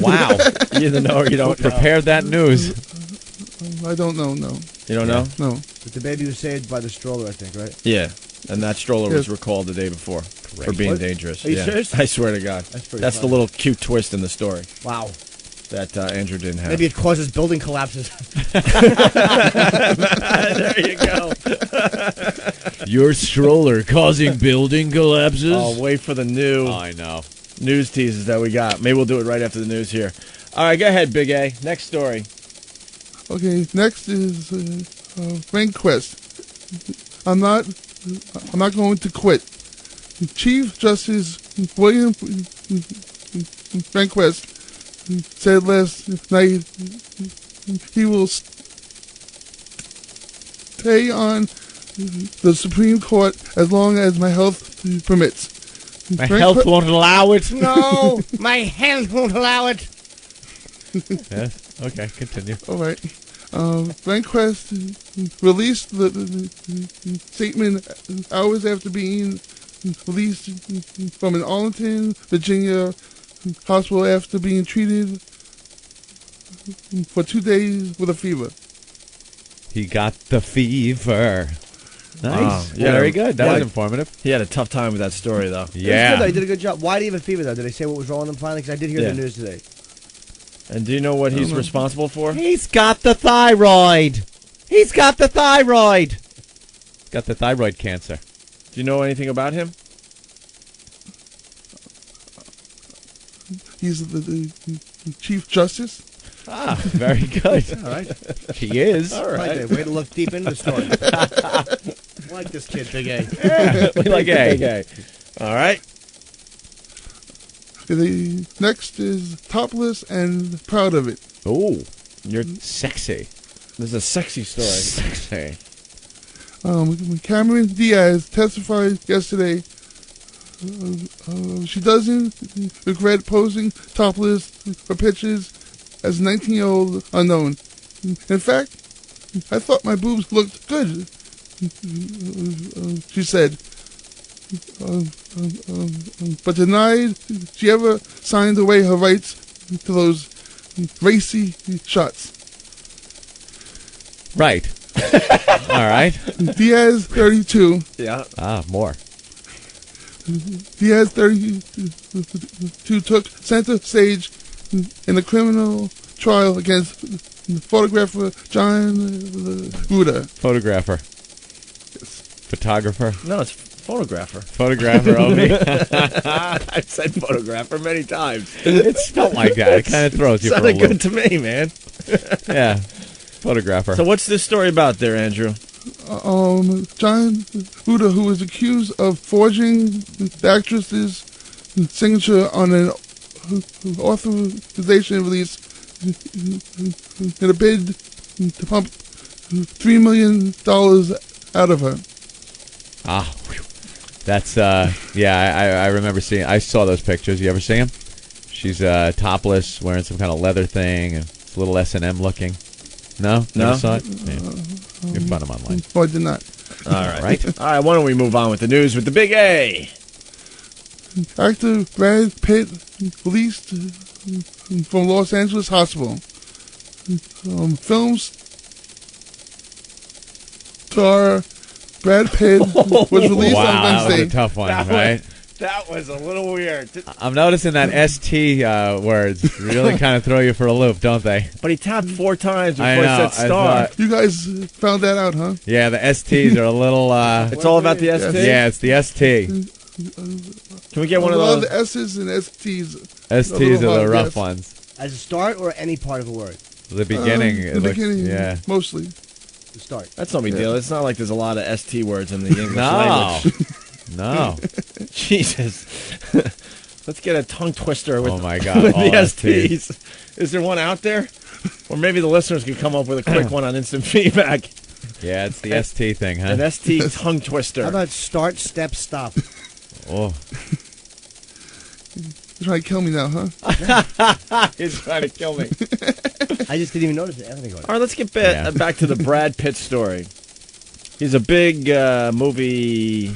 Wow.
You either know or you don't know.
Prepared that news.
I don't know, no.
You don't know?
No.
But the baby was saved by the stroller, I think, right?
Yeah. And that stroller was
Yes.
recalled the day before for
Great.
being
What?
dangerous.
Are you
Yeah.
serious?
I swear to God.
That's pretty
That's the
funny.
little cute twist in the story
Wow.
that Andrew didn't have.
Maybe it causes building collapses.
There you go.
Your stroller causing building collapses?
Oh, wait for the new
I know.
news teases that we got. Maybe we'll do it right after the news here. All right, go ahead, Big A. Next story.
Okay, next is Frank Quest. I'm not going to quit. Chief Justice William Frank Quest said last night he will stay on the Supreme Court as long as my health permits.
My health won't allow it.
No, my health won't allow it.
Yes. Okay, continue.
All right. Frank Quest released the statement hours after being released from an Arlington, Virginia hospital after being treated for 2 days with a fever.
He got the fever. Nice.
Yeah,
Very good. That was informative.
He had a tough time with that story, though.
It was good, though. He did a good job. Why did he have a fever, though? Did they say what was wrong with him finally? Because I did hear
Yeah.
the news today.
And do you know what he's responsible for?
He's got the thyroid. He's got the thyroid. Got the thyroid cancer.
Do you know anything about him?
He's the Chief Justice.
Ah, very good.
All right.
He is.
All right.
Way to look deep into the story. I like this kid, Big A.
Yeah, we like A.
Big A. All right.
The next is Topless and Proud of It.
Oh, you're sexy.
This is a sexy story.
Sexy.
Cameron Diaz testified yesterday. She doesn't regret posing topless for pictures as a 19-year-old unknown. In fact, I thought my boobs looked good, she said. But denied she ever signed away her rights to those racy shots.
Right. All right.
Diaz, 32.
Yeah.
Ah, more.
Diaz, 32, took center stage in the criminal trial against photographer John Ruda.
Photographer. Photographer.
No, it's photographer.
Photographer, Obi.
I've said photographer many times.
It's spelled like that. It kind of throws you for a
Sounded
loop.
good to me, man.
Yeah. Photographer.
So what's this story about there, Andrew?
John Ruda, who was accused of forging the actress's signature on an authorization release in a bid to pump $3 million out of her.
Ah, whew. That's, yeah, I remember seeing, I saw those pictures. You ever see them? She's topless, wearing some kind of leather thing, and it's a little S&M looking. No?
No.
Never saw it? Yeah. You can find them online.
Oh, I did not.
All right. All right, why don't we move on with the news with the Big A?
Actor Brad Pitt released from Los Angeles hospital. Film star Brad Pitt was released on
Wow, that
Wednesday.
was a tough one, right?
That was a little weird.
I'm noticing that ST words really kind of throw you for a loop, don't they?
But he tapped 4 times before
I
he
know,
said star.
You guys found that out, huh?
Yeah, the STs are a little...
It's all about the ST?
Yeah, it's the ST.
Can we get one of
A lot
those?
of the S's and STs.
STs are the rough
yes.
ones.
As a start or any part of a word?
The beginning.
The
it looks-
beginning,
yeah.
mostly.
The start.
That's no big deal. It's not like there's a lot of ST words in the English
No.
language.
No.
Jesus. Let's get a tongue twister with,
Oh my God,
with the
all
STs. Is there one out there? Or maybe the listeners could come up with a quick one on instant feedback.
Yeah, it's the ST thing, huh?
An ST tongue twister.
How about start, step, stop?
Oh.
You're trying to kill me now, huh?
He's trying to kill me.
I just didn't even notice it. Everything going.
All right, let's get back to the Brad Pitt story. He's a big movie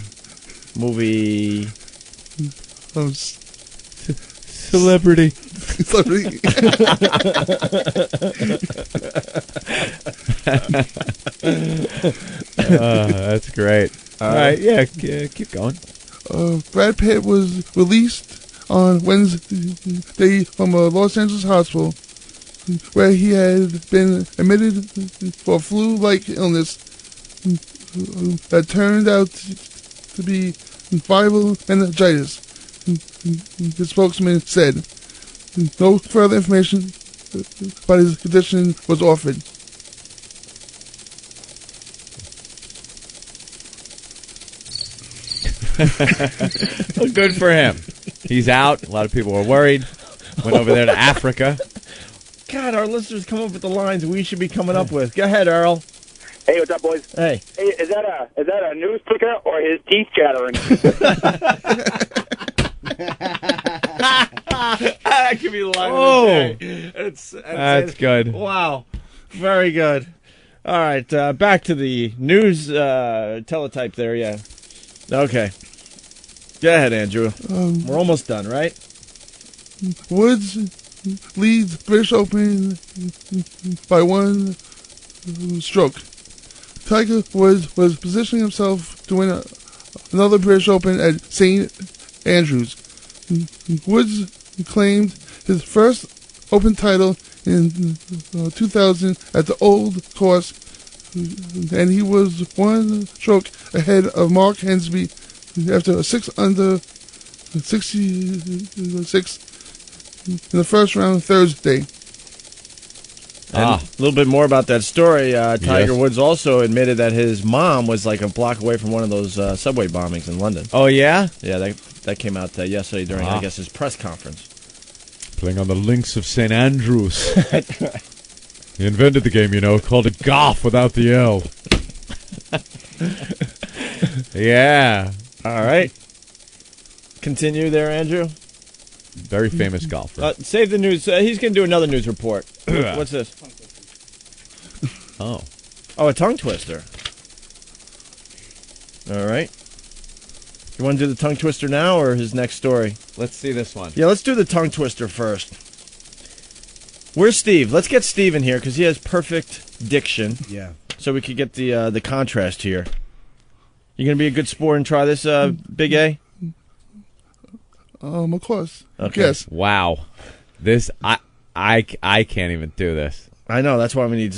celebrity.
Celebrity.
That's great. All right, yeah, keep going.
Brad Pitt was released on Wednesday from a Los Angeles hospital where he had been admitted for a flu-like illness that turned out to be viral meningitis. The spokesman said no further information about his condition was offered.
Well, good for him. He's out. A lot of people were worried. Went over there to Africa.
God, our listeners come up with the lines we should be coming up with. Go ahead, Earl.
Hey, what's up, boys?
Hey.
Hey, is that a news ticker or his teeth chattering?
That could be the line
Oh.
of the day.
That's good.
Wow. Very good. All right, back to the news teletype there, yeah. Okay. Go ahead, Andrew. We're almost done, right?
Woods leads British Open by one stroke. Tiger Woods was positioning himself to win another British Open at St. Andrews. Woods claimed his first Open title in 2000 at the Old Course, and he was one stroke ahead of Mark Hensby after a 6-under 66 in the first round Thursday.
And a little bit more about that story. Tiger Woods also admitted that his mom was like a block away from one of those subway bombings in London.
Oh, yeah?
Yeah, that came out yesterday during, I guess, his press conference.
Playing on the links of St. Andrews. He invented the game, called it golf without the L.
Yeah.
All right. Continue there, Andrew.
Very famous golfer.
Save the news. He's going to do another news report. What's this?
Oh,
a tongue twister. All right. You want to do the tongue twister now or his next story?
Let's see this one.
Yeah, let's do the tongue twister first. Where's Steve? Let's get Steve in here because he has perfect diction.
Yeah.
So we could get the contrast here. You going to be a good sport and try this, Big A?
Of course.
Okay.
Yes.
wow. This I can't even do this.
I know. That's why we need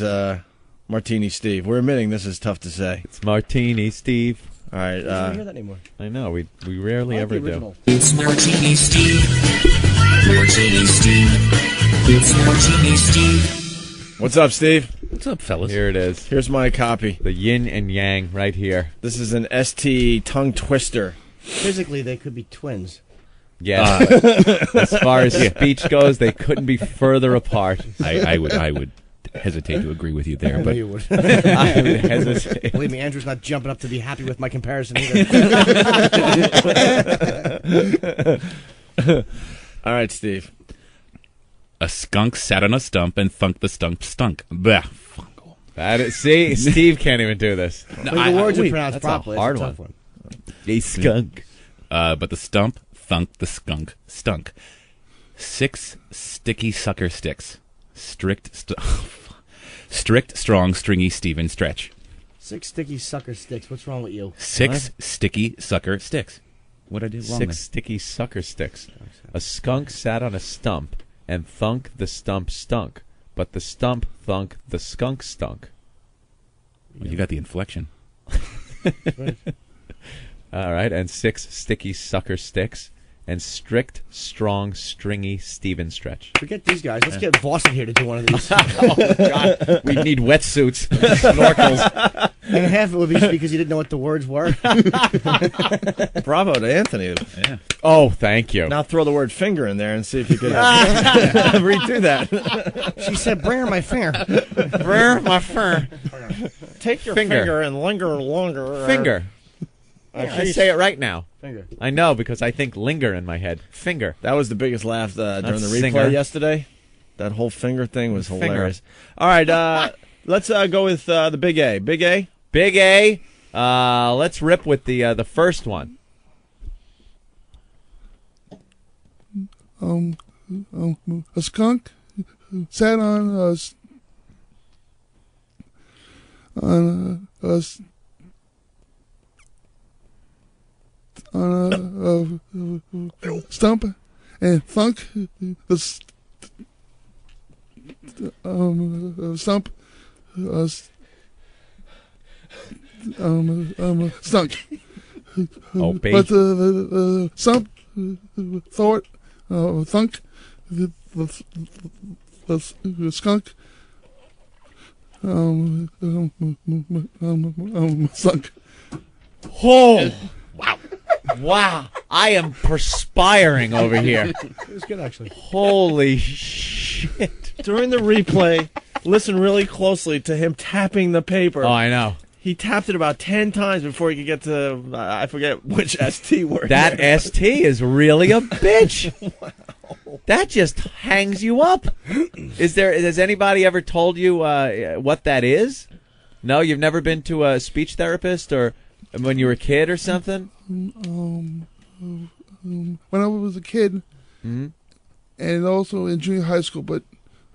Martini Steve. We're admitting this is tough to say.
It's Martini Steve.
All right.
I don't hear that anymore.
I know. We rarely ever do.
It's Martini Steve. Martini Steve. It's Martini Steve.
What's up, Steve?
What's up, fellas?
Here it is.
Here's my copy.
The yin and yang right here.
This is an ST tongue twister.
Physically, they could be twins.
Yeah. As far as speech goes, they couldn't be further apart.
I would hesitate to agree with you there,
I know
but
you would.
I would hesitate.
Believe me, Andrew's not jumping up to be happy with my comparison either.
All right, Steve.
a skunk sat on a stump and thunk the stump stunk. Blech.
That is, see, Steve can't even do this.
No,
the words are pronounced
that's
properly.
a hard
It's a
one.
tough one.
A skunk. But the stump thunk the skunk stunk. 6 sticky sucker sticks. Strict, strong, stringy Steven stretch.
6 sticky sucker sticks. What's wrong with you?
6 sticky sucker sticks. What did I do wrong?
6 sticky sucker sticks. A skunk sat on a stump and thunk the stump stunk, but the stump thunk the skunk stunk.
Well, you got the inflection.
All right, and 6 sticky sucker sticks. and strict, strong, stringy Steven Stretch.
Forget these guys. Let's get Boston here to do one of these.
Oh, God. We need wetsuits, snorkels.
And half it would be because you didn't know what the words were.
Bravo to Anthony.
Yeah.
Oh, thank you.
Now throw the word finger in there and see if you could redo that.
She said, bring her my finger.
Bring her my finger.
Take your finger and linger longer.
Finger. I say it right now.
Finger.
I know because I think linger in my head. Finger.
That was the biggest laugh during the replay
singer.
yesterday. That whole finger thing was hilarious. All right, let's go with the Big A. Big A?
Big A. Let's rip with the first one.
A skunk sat on a stump and thunk the stump stunk.
Oh, baby.
But the stump thought thunk the skunk sunk.
Oh, wow. Wow. I am perspiring over here.
It was good, actually.
Holy shit.
During the replay, listen really closely to him tapping the paper.
Oh, I know.
He tapped it about 10 times before he could get to, I forget which ST word.
That ST is really a bitch. Wow. That just hangs you up. Has anybody ever told you what that is? No, you've never been to a speech therapist or when you were a kid or something?
When I was a kid,
Mm-hmm.
and also in junior high school, but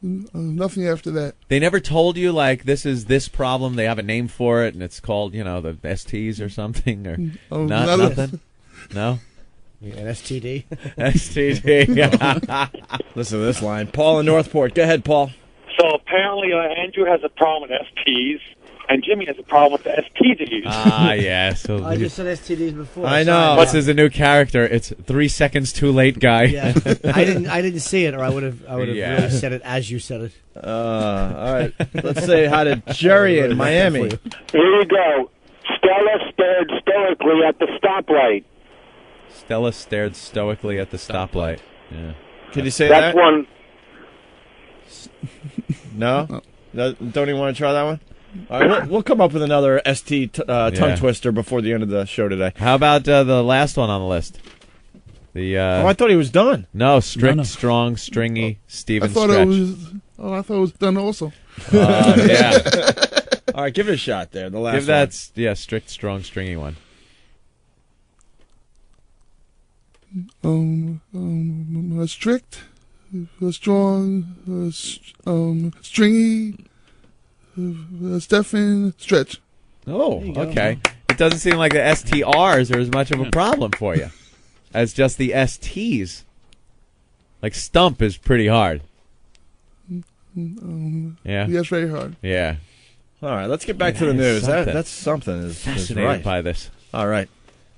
nothing after that.
They never told you, like, this is this problem, they have a name for it, and it's called, the STs or something? Or nothing? No?
Yeah, an STD.
STD.
Listen to this line. Paul in Northport. Go ahead, Paul.
So apparently Andrew has a problem with STs, and Jimmy has a problem with the STDs.
Ah, yeah. So
I just said STDs before.
I know. This is a new character. It's 3 seconds too late, guy.
Yeah. I didn't see it, or I would have really said it as you said it.
All right. Let's say hi to Jerry in Miami.
Here we go. Stella stared stoically at the stoplight.
Stella stared stoically at the stoplight. Yeah.
Can you say
That's
that?
one.
No? Don't even want to try that one? All right, we'll come up with another ST tongue twister before the end of the show today.
How about the last one on the list?
I thought he was done.
No, strict, strong, stringy, Steven Stretch.
I thought it was done also.
Yeah.
All right, give it a shot there. The last
Give that, strict, strong, stringy one.
Strict, strong, stringy, Stephen Stretch.
Oh, okay. It doesn't seem like the STRs are as much of a problem for you as just the STs. Like stump is pretty hard. Yeah.
Yes, very hard.
Yeah.
All right, let's get back to the news. That's something. Is
fascinated
right.
by this.
All right.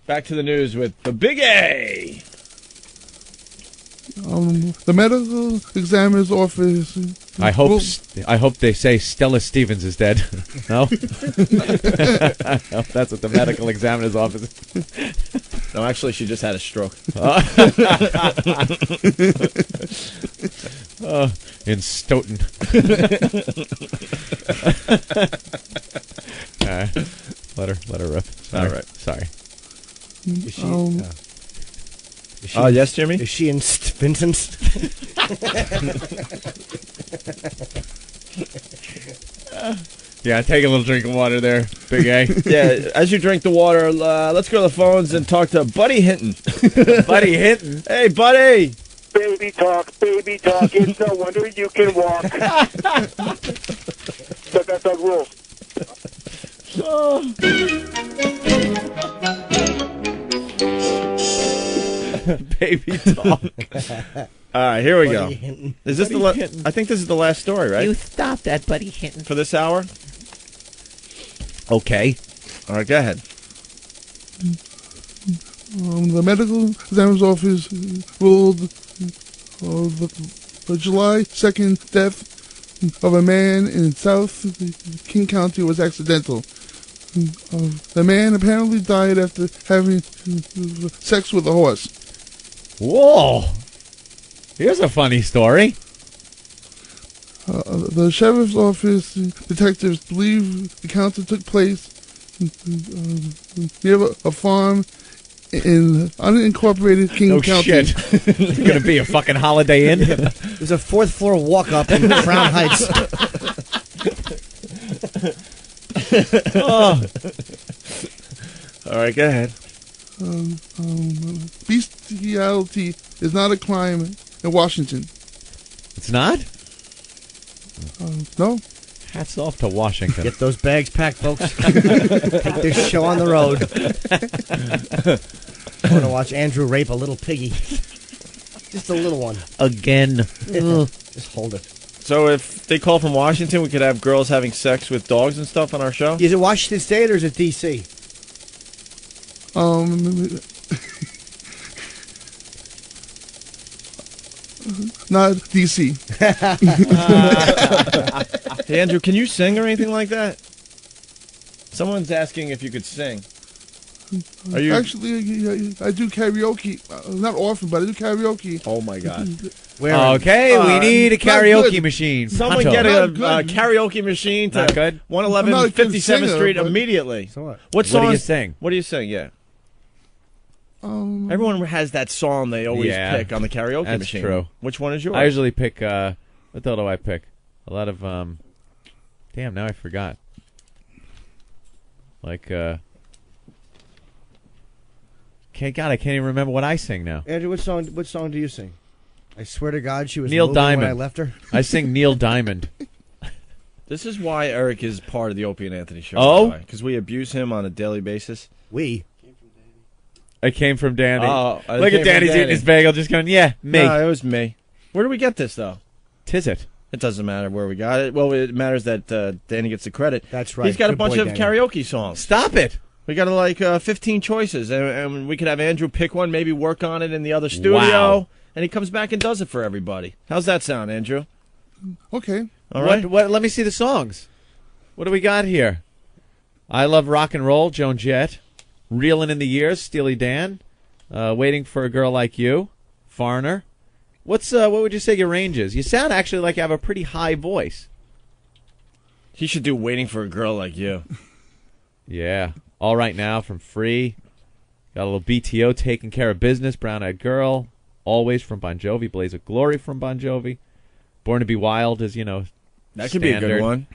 Back to the news with the Big A.
The medical examiner's office.
I hope they say Stella Stevens is dead. No? That's what the medical examiner's office is.
No, actually, she just had a stroke.
In Stoughton. Let her rip. Sorry.
All right.
Sorry.
Is she,
yes, Jimmy?
Is she in Vincent's?
Yeah, take a little drink of water there, Big A.
Yeah, as you drink the water, let's go to the phones and talk to Buddy Hinton.
Buddy Hinton?
Hey, Buddy.
Baby talk, it's no wonder you can walk. That's our rule.
Baby talk.
All right, here we go.
Buddy Hinton.
Is this I think this is the last story, right?
You stop that, Buddy Hinton.
For this hour?
Okay.
All right, go ahead.
The medical examiner's office ruled the July 2nd death of a man in South King County was accidental. The man apparently died after having sex with a horse.
Whoa! Here's a funny story.
The sheriff's office detectives believe the encounter took place near a farm in unincorporated King County.
Shit. It's going to be a fucking Holiday Inn.
There's a fourth floor walk up in Crown Heights.
Oh. All right, go ahead.
Bestiality is not a crime in Washington.
It's not?
No.
Hats off to Washington.
Get those bags packed, folks. Take this show on the road. I want to watch Andrew rape a little piggy. Just a little one.
Again.
Just hold it.
So if they call from Washington, we could have girls having sex with dogs and stuff on our show?
Is it Washington State or is it D.C.?
Not D.C.
Hey, Andrew, can you sing or anything like that? Someone's asking if you could sing. Are you
Actually, I do karaoke. Not often, but I do karaoke.
Oh my God!
Okay, we need a karaoke machine.
Someone
Hunter.
get a karaoke machine to
Not good?
111 57th Street immediately.
So what?
What song?
What do you sing?
What do you sing? Yeah. Everyone has that song they always pick on the karaoke
that's
machine.
True.
Which one is yours?
I usually pick. What the hell do I pick? A lot of. Damn, now I forgot. Like. I can't even remember what I sing now.
Andrew, what song do you sing? I swear to God, she was
Neil
moving
Diamond.
when I left her.
I sing Neil Diamond.
This is why Eric is part of the Opie and Anthony show.
Oh?
Because we abuse him on a daily basis.
It came from Danny.
Oh,
look at Danny's eating his bagel, just going, yeah, me.
No, it was me. Where do we get this, though?
Tis it.
It doesn't matter where we got it. Well, it matters that Danny gets the credit.
That's right.
He's got a
Good
bunch
boy,
of
Danny.
karaoke songs.
Stop it.
We got like 15 choices, and we could have Andrew pick one, maybe work on it in the other studio,
Wow.
and he comes back and does it for everybody. How's that sound, Andrew?
Okay.
All right.
What, let me see the songs. What do we got here? I Love Rock and Roll, Joan Jett. Reelin' in the Years, Steely Dan. Waiting for a Girl Like You, Foreigner. What would you say your range is? You sound actually like you have a pretty high voice.
He should do Waiting for a Girl Like You.
Yeah. All Right Now from Free. Got a little BTO, Taking Care of Business, Brown Eyed Girl. Always from Bon Jovi. Blaze of Glory from Bon Jovi. Born to Be Wild is,
That could be a good
standard.
one.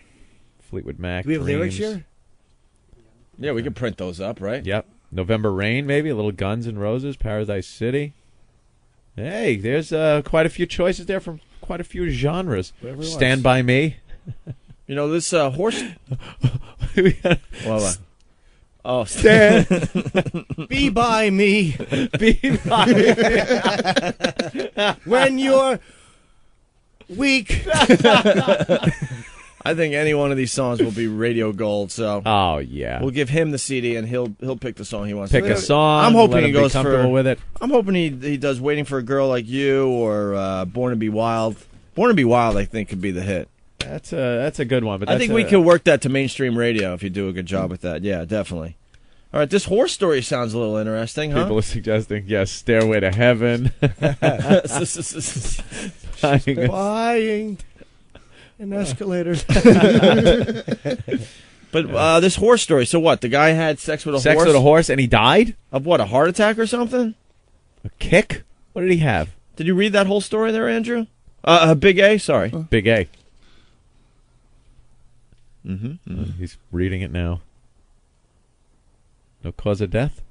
Fleetwood Mac.
Do we have lyrics
Dreams.
here?
Yeah, we could print those up, right?
Yep. November Rain, maybe. A little Guns N' Roses, Paradise City. Hey, there's quite a few choices there from quite a few genres.
Whatever he
Stand
wants.
By Me.
You know, this horse... Well, oh,
Stand.
Be by me.
Be by me.
When you're weak.
I think any one of these songs will be radio gold, so...
Oh, yeah.
We'll give him the CD, and he'll pick the song he wants.
Pick a song.
I'm hoping
let
he
him be
goes
comfortable
for.
with it.
I'm hoping he does "Waiting for a Girl Like You" or "Born to Be Wild." "Born to Be Wild," I think, could be the hit.
That's a good one. But
I think we could work that to mainstream radio if you do a good job with that. Yeah, definitely. All right, this horse story sounds a little interesting, huh?
People are suggesting, yes, Stairway to Heaven.
Buying an escalator.
But this horse story. So what? The guy had sex with a horse.
Sex with a horse, and he died?
Of what? A heart attack or something?
A kick? What did he have?
Did you read that whole story there, Andrew? Big A. Sorry.
Big A.
Mm-hmm.
He's reading it now. No cause of death?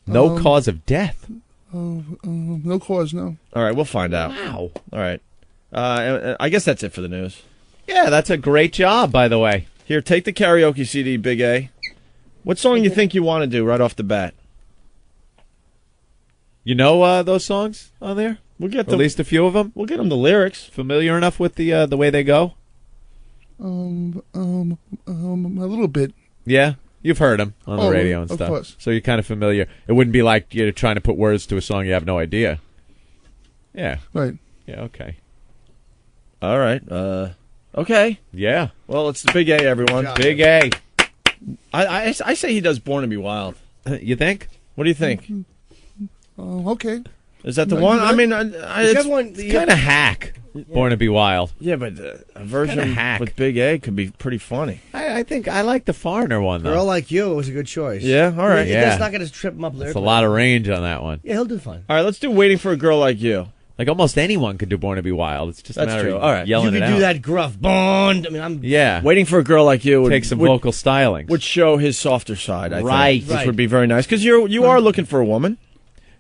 No cause of death?
No cause, no.
All right, we'll find out.
Wow.
All right. I guess that's it for the news.
Yeah, that's a great job, by the way.
Here, take the karaoke CD, Big A. What song you think you want to do right off the bat?
You know those songs on there?
We'll get
at least a few of them.
We'll get them the lyrics.
Familiar enough with the way they go?
A little bit.
Yeah. You've heard him on the
Oh,
radio and
of
stuff.
course.
So you're kind of familiar. It wouldn't be like you're trying to put words to a song you have no idea. Yeah.
Right.
Yeah, okay.
All right. Okay.
Yeah.
Well, it's the Big A, everyone.
Big A.
I say he does Born to Be Wild.
You think?
What do you think?
Okay.
Is that the one? I mean,
it's kind of hack. Born to Be Wild.
Yeah, but a version
Kinda hack.
with Big A could be pretty funny.
I think I like the Foreigner one, though.
Girl Like You was a good choice.
Yeah, all right.
It's not going to trip him up there.
It's a lot of range on that one.
Yeah, he'll do fine.
All right, let's do Waiting for a Girl Like You.
Like almost anyone could do Born to Be Wild. It's just a
That's
matter
true.
of
All right.
yelling
You
it
could
out.
do that gruff Bond. I mean, I'm
Yeah.
Waiting for a Girl Like You would
Take some
would-
vocal styling.
would show his softer side, I
Right.
think, which would be very nice because you are looking for a woman.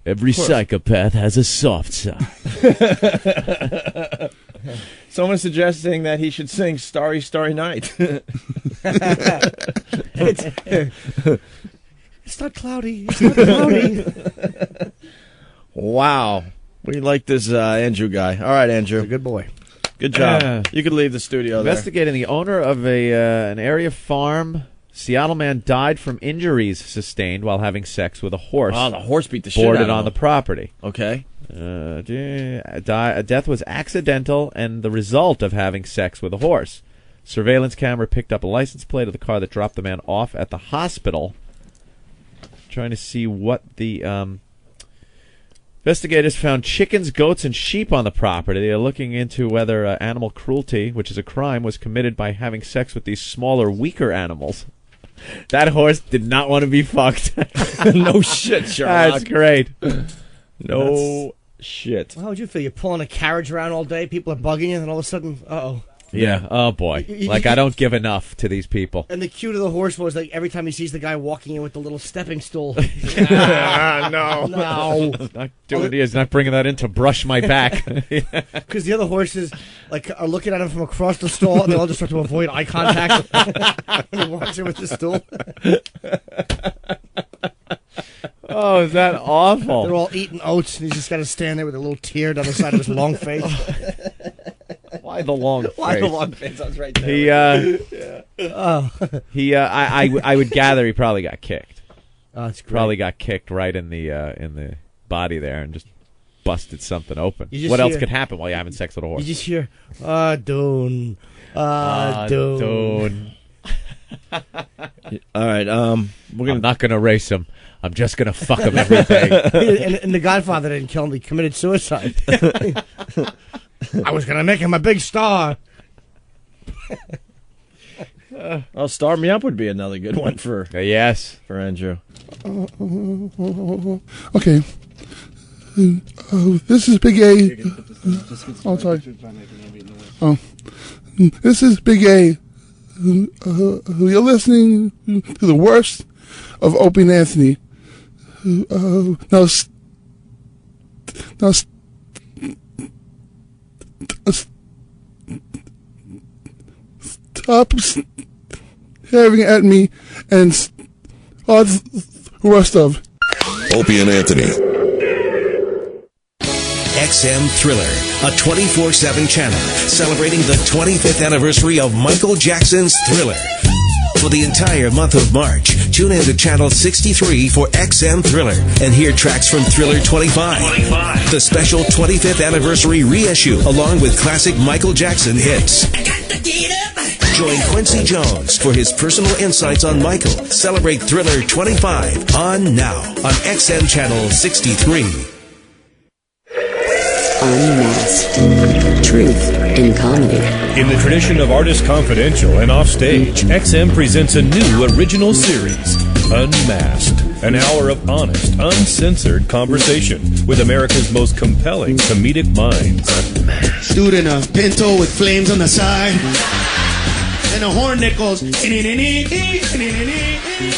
Every psychopath has a soft side.
Someone suggesting that he should sing Starry, Starry Night.
It's not cloudy. It's not cloudy.
Wow. We like this Andrew guy. All right, Andrew.
He's a good boy.
Good job. You could leave the studio there.
Investigating the owner of an area farm. Seattle man died from injuries sustained while having sex with a horse.
Oh, the horse beat the shit out
boarded
of
on
him.
the property.
Okay.
Death was accidental and the result of having sex with a horse. Surveillance camera picked up a license plate of the car that dropped the man off at the hospital. Trying to see what the investigators found chickens, goats, and sheep on the property. They are looking into whether animal cruelty, which is a crime, was committed by having sex with these smaller, weaker animals. That horse did not want to be fucked.
No shit, Sherlock.
That's great.
No shit.
How would you feel? You're pulling a carriage around all day, people are bugging you, and all of a sudden, uh-oh.
Yeah. Oh, boy. Like, I don't give enough to these people.
And the cue to the horse was like every time he sees the guy walking in with the little stepping stool.
No.
No.
Not doing it. He's not bringing that in to brush my back.
Because the other horses like are looking at him from across the stall, and they all just start to avoid eye contact when he walks in with the stool.
Oh, is that awful?
They're all eating oats, and he's just got to stand there with a little tear down the side of his long face.
Why the long face?
Why the long face? I was right there.
I would gather he probably got kicked.
Oh, that's great.
Probably got kicked right in the body there and just busted something open.
You just
What else
hear-
could happen while you're having sex with a horse?
You just hear, Doon.
Doon.
All right.
I'm not going to race him. I'm just going to fuck him everything.
and the Godfather didn't kill him. He committed suicide. I was going to make him a big star.
Well, Star Me Up would be another good one for
yes
for Andrew.
Okay. This is Big A. Oh, sorry. Oh, this is Big A. You're listening to the worst of Opie and Anthony. Now stop staring at me and start the rest of.
Opie and Anthony.
XM Thriller, a 24/7 channel celebrating the 25th anniversary of Michael Jackson's Thriller. For the entire month of March, tune in to channel 63 for XM Thriller and hear tracks from Thriller 25, the special 25th anniversary reissue along with classic Michael Jackson hits. Join Quincy Jones for his personal insights on Michael. Celebrate Thriller 25 on now on XM channel 63.
Unmasked. Truth in comedy.
In the tradition of Artist Confidential and Offstage, XM presents a new original series, Unmasked. An hour of honest, uncensored conversation with America's most compelling comedic minds.
Dude in a Pinto with flames on the side. And a horn that goes.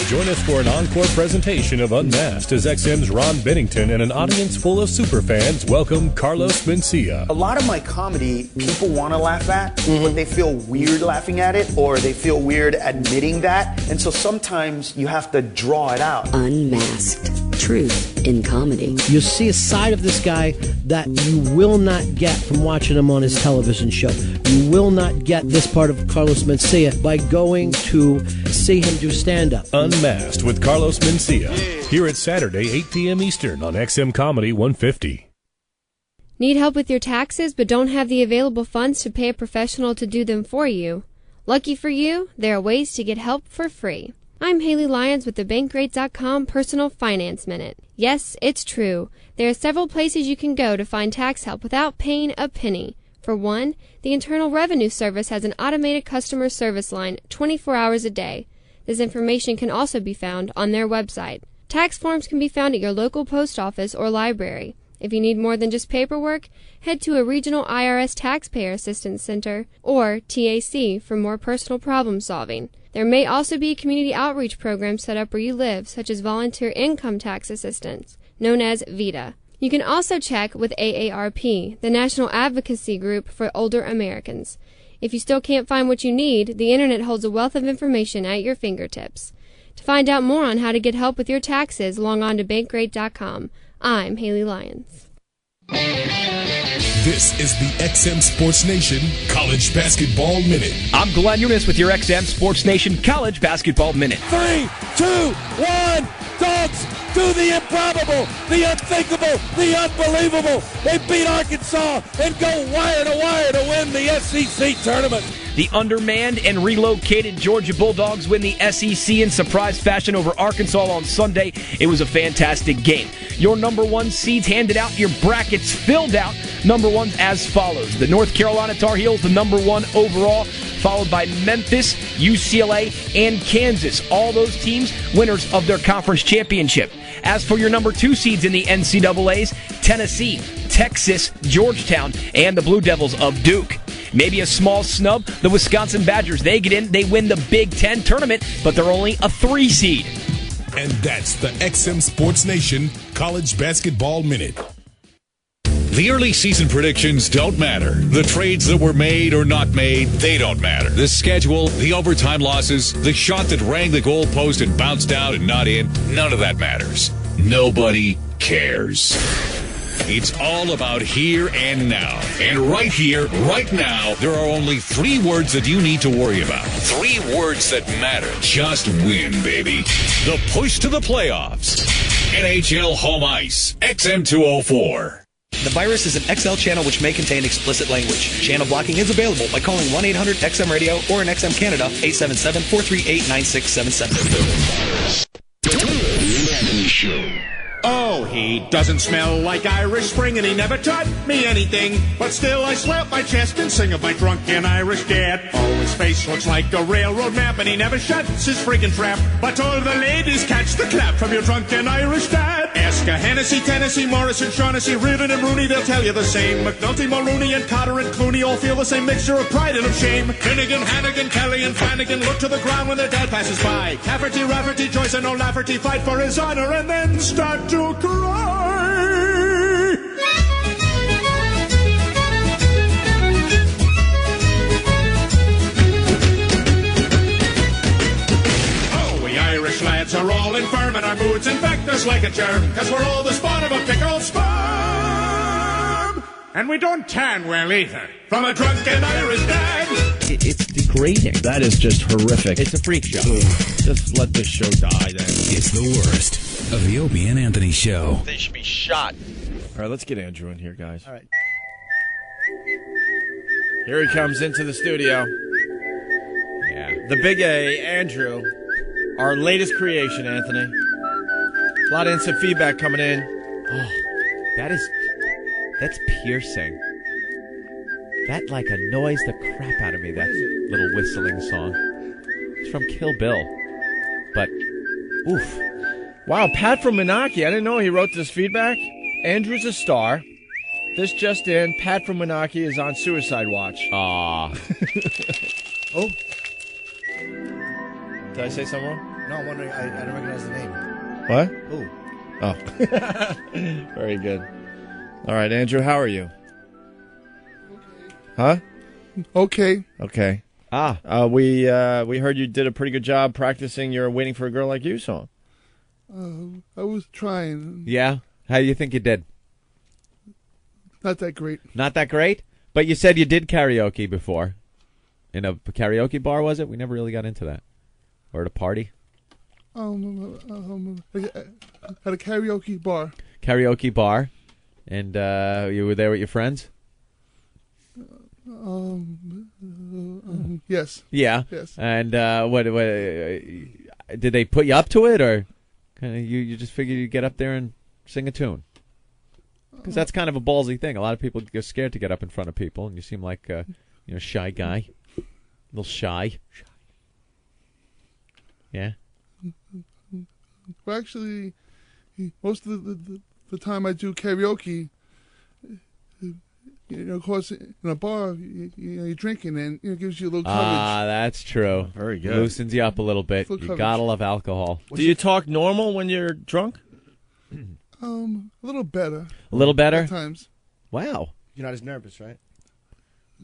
Join us for an encore presentation of Unmasked as XM's Ron Bennington and an audience full of superfans welcome Carlos Mencia.
A lot of my comedy, people want to laugh at, but they feel weird laughing at it, or they feel weird admitting that. And so sometimes you have to draw it out.
Unmasked. Truth in comedy.
You'll see a side of this guy that you will not get from watching him on his television show. You will not get this part of Carlos Mencia by going to see him do stand-up.
Unmasked with Carlos Mencia. Here at Saturday, 8 p.m. Eastern on XM Comedy 150.
Need help with your taxes but don't have the available funds to pay a professional to do them for you? Lucky for you, there are ways to get help for free. I'm Haley Lyons with the Bankrate.com Personal Finance Minute. Yes, it's true. There are several places you can go to find tax help without paying a penny. For one, the Internal Revenue Service has an automated customer service line 24 hours a day. This information can also be found on their website. Tax forms can be found at your local post office or library. If you need more than just paperwork, head to a regional IRS Taxpayer Assistance Center, or TAC, for more personal problem solving. There may also be a community outreach program set up where you live, such as Volunteer Income Tax Assistance, known as VITA. You can also check with AARP, the National Advocacy Group for Older Americans. If you still can't find what you need, the Internet holds a wealth of information at your fingertips. To find out more on how to get help with your taxes, log on to Bankrate.com. I'm Haley Lyons.
This is the XM Sports Nation College Basketball Minute.
I'm Glenn Eunice with your XM Sports Nation College Basketball Minute.
3, 2, 1, Dogs do the improbable, the unthinkable, the unbelievable. They beat Arkansas and go wire to win the SEC tournament.
The undermanned and relocated Georgia Bulldogs win the SEC in surprise fashion over Arkansas on Sunday. It was a fantastic game. Your number one seeds handed out, your brackets filled out. Number ones as follows. The North Carolina Tar Heels, the number one overall, followed by Memphis, UCLA, and Kansas. All those teams winners of their conference championship. As for your number two seeds in the NCAAs, Tennessee, Texas, Georgetown, and the Blue Devils of Duke. Maybe a small snub, the Wisconsin Badgers. They get in, they win the Big Ten tournament, but they're only a 3 seed.
And that's the XM Sports Nation College Basketball Minute.
The early season predictions don't matter. The trades that were made or not made, they don't matter. The schedule, the overtime losses, the shot that rang the goalpost and bounced out and not in, none of that matters. Nobody cares. It's all about here and now. And right here, right now, there are only 3 words that you need to worry about. 3 words that matter. Just win, baby. The push to the playoffs. NHL Home Ice. XM204.
The virus is an XL channel which may contain explicit language. Channel blocking is available by calling 1-800-XM-RADIO or in XM Canada, 877-438-9677.
Oh, he doesn't smell like Irish Spring and he never taught me anything. But still I slap my chest and sing of my drunken Irish dad. Oh, his face looks like a railroad map and he never shuts his friggin' trap. But all the ladies catch the clap from your drunken Irish dad. Ask a Hennessy, Tennessee, Morrison, Shaughnessy, Reardon and Rooney, they'll tell you the same. McNulty, Mulrooney and Cotter and Clooney all feel the same mixture of pride and of shame. Finnegan, Hannigan, Kelly and Flanagan look to the ground when their dad passes by. Cafferty, Rafferty, Joyce and O'Lafferty fight for his honor and then start to cry. Oh, we Irish lads are all infirm and our moods infect us like a germ, 'cause we're all the spawn of a pickled sperm. And we don't tan well either, from a drunken Irish dad.
It's degrading. That is just horrific. It's a freak show. Just let this show die then.
It's the worst of the Opie and Anthony Show.
They should be shot. All right, let's get Andrew in here, guys.
All right.
Here he comes into the studio. Yeah. The Big A, Andrew. Our latest creation, Anthony. A lot of instant feedback coming in.
Oh, that's piercing. That like annoys the crap out of me, that little whistling song. It's from Kill Bill. But, oof.
Wow, Pat from Menaki. I didn't know he wrote this feedback. Andrew's a star. This just in, Pat from Menaki is on suicide watch.
Aw.
Oh.
Did I say something wrong?
No, I'm wondering. I don't recognize the name.
What?
Ooh.
Oh. Very good. All right, Andrew, how are you? Huh?
Okay.
Okay. We heard you did a pretty good job practicing your "Waiting for a Girl Like You" song.
I was trying.
Yeah? How do you think you did?
Not that great.
Not that great? But you said you did karaoke before. In a karaoke bar, was it? We never really got into that. Or at a party?
At a karaoke bar.
Karaoke bar. And you were there with your friends?
Yes.
Yeah.
Yes.
And what did they put you up to it, or kind of you just figured you'd get up there and sing a tune? Because that's kind of a ballsy thing. A lot of people get scared to get up in front of people, and you seem like a shy guy, a little shy. Yeah.
Well, actually, most of the time I do karaoke. Of course, in a bar, you're drinking, and it gives you a little coverage.
Ah, that's true.
Very good.
Loosens you up a little bit.
Full
You
coverage.
gotta love alcohol.
Do you talk normal when you're drunk?
A little better.
A little better?
At times.
Wow.
You're not as nervous, right?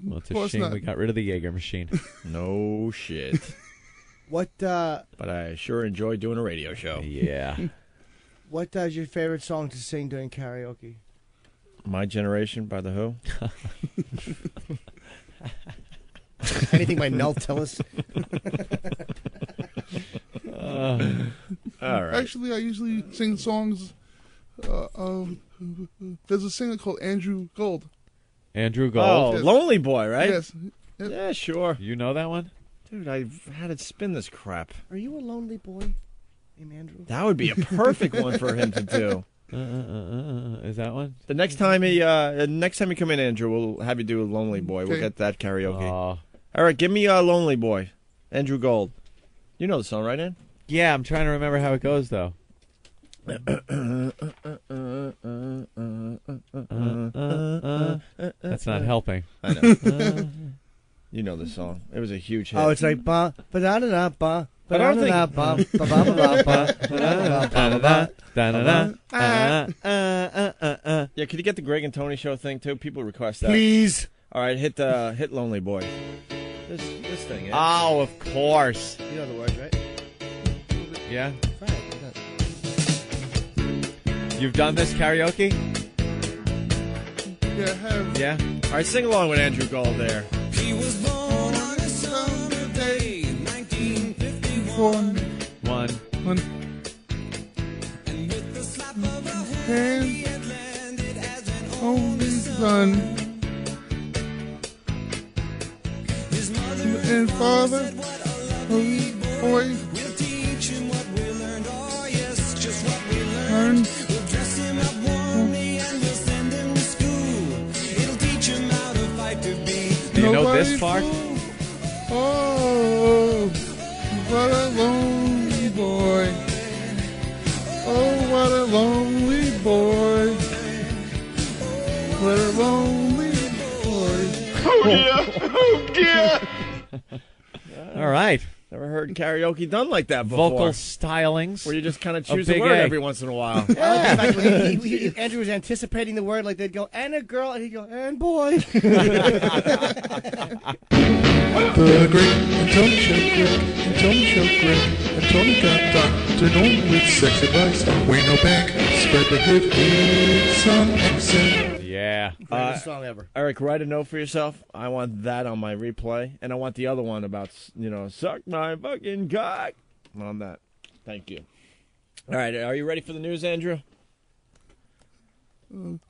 Well, it's
Of
a
course
shame
not.
we got rid of the Jaeger machine.
No shit.
What
But I sure enjoy doing a radio show.
Yeah.
What is your favorite song to sing during karaoke?
My Generation by The Who.
Anything by Nell Tillis?
All right.
Actually, I usually sing songs. There's a singer called Andrew Gold.
Andrew Gold.
Oh, Lonely Boy, right?
Yes.
Yeah, sure.
You know that one?
Dude, I've had it spin this crap.
Are you a lonely boy, named Andrew?
That would be a perfect one for him to do.
Is that one?
The next time you come in, Andrew, we'll have you do a Lonely Boy. We'll
Okay.
get that karaoke.
Oh.
All right, give me a Lonely Boy, Andrew Gold. You know the song, right, Ann?
Yeah, I'm trying to remember how it goes, though. That's not helping.
I know. You know the song. It was a huge hit.
Oh, it's like ba ba da da da ba.
But I don't think- Yeah, could you get the Greg and Tony show thing too? People request that.
Please.
All right, hit Lonely Boy. This thing. Yeah.
Oh, of course.
You know the words, right?
Yeah. You've done this karaoke?
Yeah, I have.
Yeah.
All right, sing along with Andrew Gold there.
He was born on a summer day in 1954.
One.
And with the slap of a hand, he had landed as an only son. His mother and father, boy, will teach him what we learned. Oh, yes, just what we learned. We'll dress him up warmly and we'll send him to school. It'll teach him how to fight to be.
Do you know this part?
Oh, what a lonely boy. Oh, what a lonely boy. What a lonely boy.
Oh, dear. Oh, dear.
All right.
Never heard karaoke done like that before.
Vocal stylings.
Where you just kind of
A
choose a
big
word
A.
every once in a while.
I like the fact that Andrew was anticipating the word, like they'd go, and a girl, and he'd go, and boy.
The Greg and Tony Show, Greg and Tony Show, Greg and Tony got Dr. Norm with sex advice. We know bank, spread the hit, it's on XM.
Yeah.
Greatest song ever.
Eric, write a note for yourself. I want that on my replay, and I want the other one about, suck my fucking cock on that. Thank you. All right, are you ready for the news, Andrew?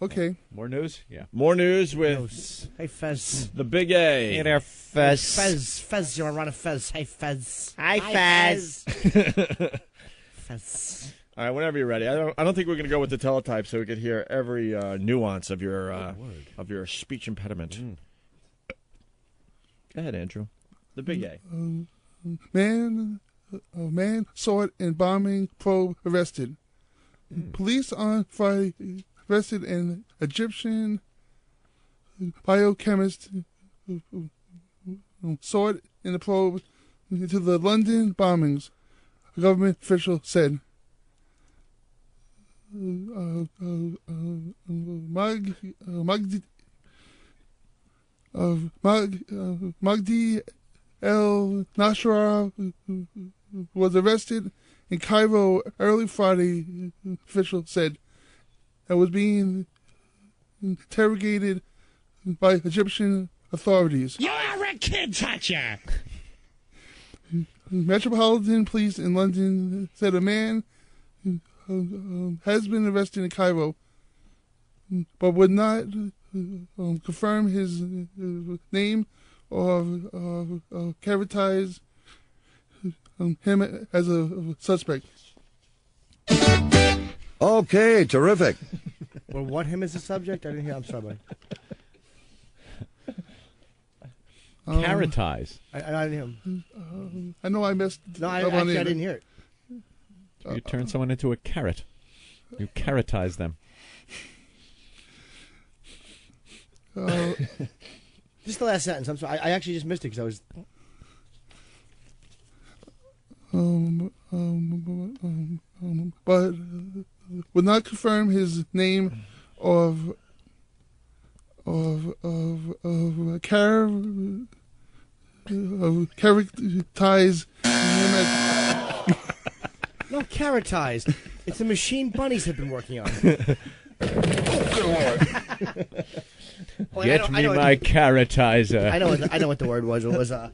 Okay.
More news? Yeah.
More news with
Hey, Fez.
the Big A.
Hey there, Fez.
Fez, you want to run a Fez? Hey, Fez.
Hi, Fez.
Fez.
All right, whenever you're ready. I don't think we're going to go with the teletype so we could hear every nuance of your speech impediment. Go ahead, Andrew. The Big A.
Man saw it in bombing probe arrested. Police on Friday arrested an Egyptian biochemist saw it in the probe to the London bombings, a government official said. Magdi El Nashra was arrested in Cairo early Friday, official said, that was being interrogated by Egyptian authorities.
You're a kid toucher!
Metropolitan Police in London said a man has been arrested in Cairo, but would not confirm his name or characterize him as a suspect.
Okay, terrific.
Or what him as a subject? I didn't hear. I'm sorry, buddy.
Characterize.
I didn't hear him.
I know I missed.
No, I didn't hear it.
You turn someone into a carrot. You carrotize them.
Just the last sentence. I'm sorry. I actually just missed it because I was.
But would not confirm his name of characterize him as.
No, carrotized. It's a machine bunnies have been working on.
Get me my carrotizer.
I know what the word was. It was
God.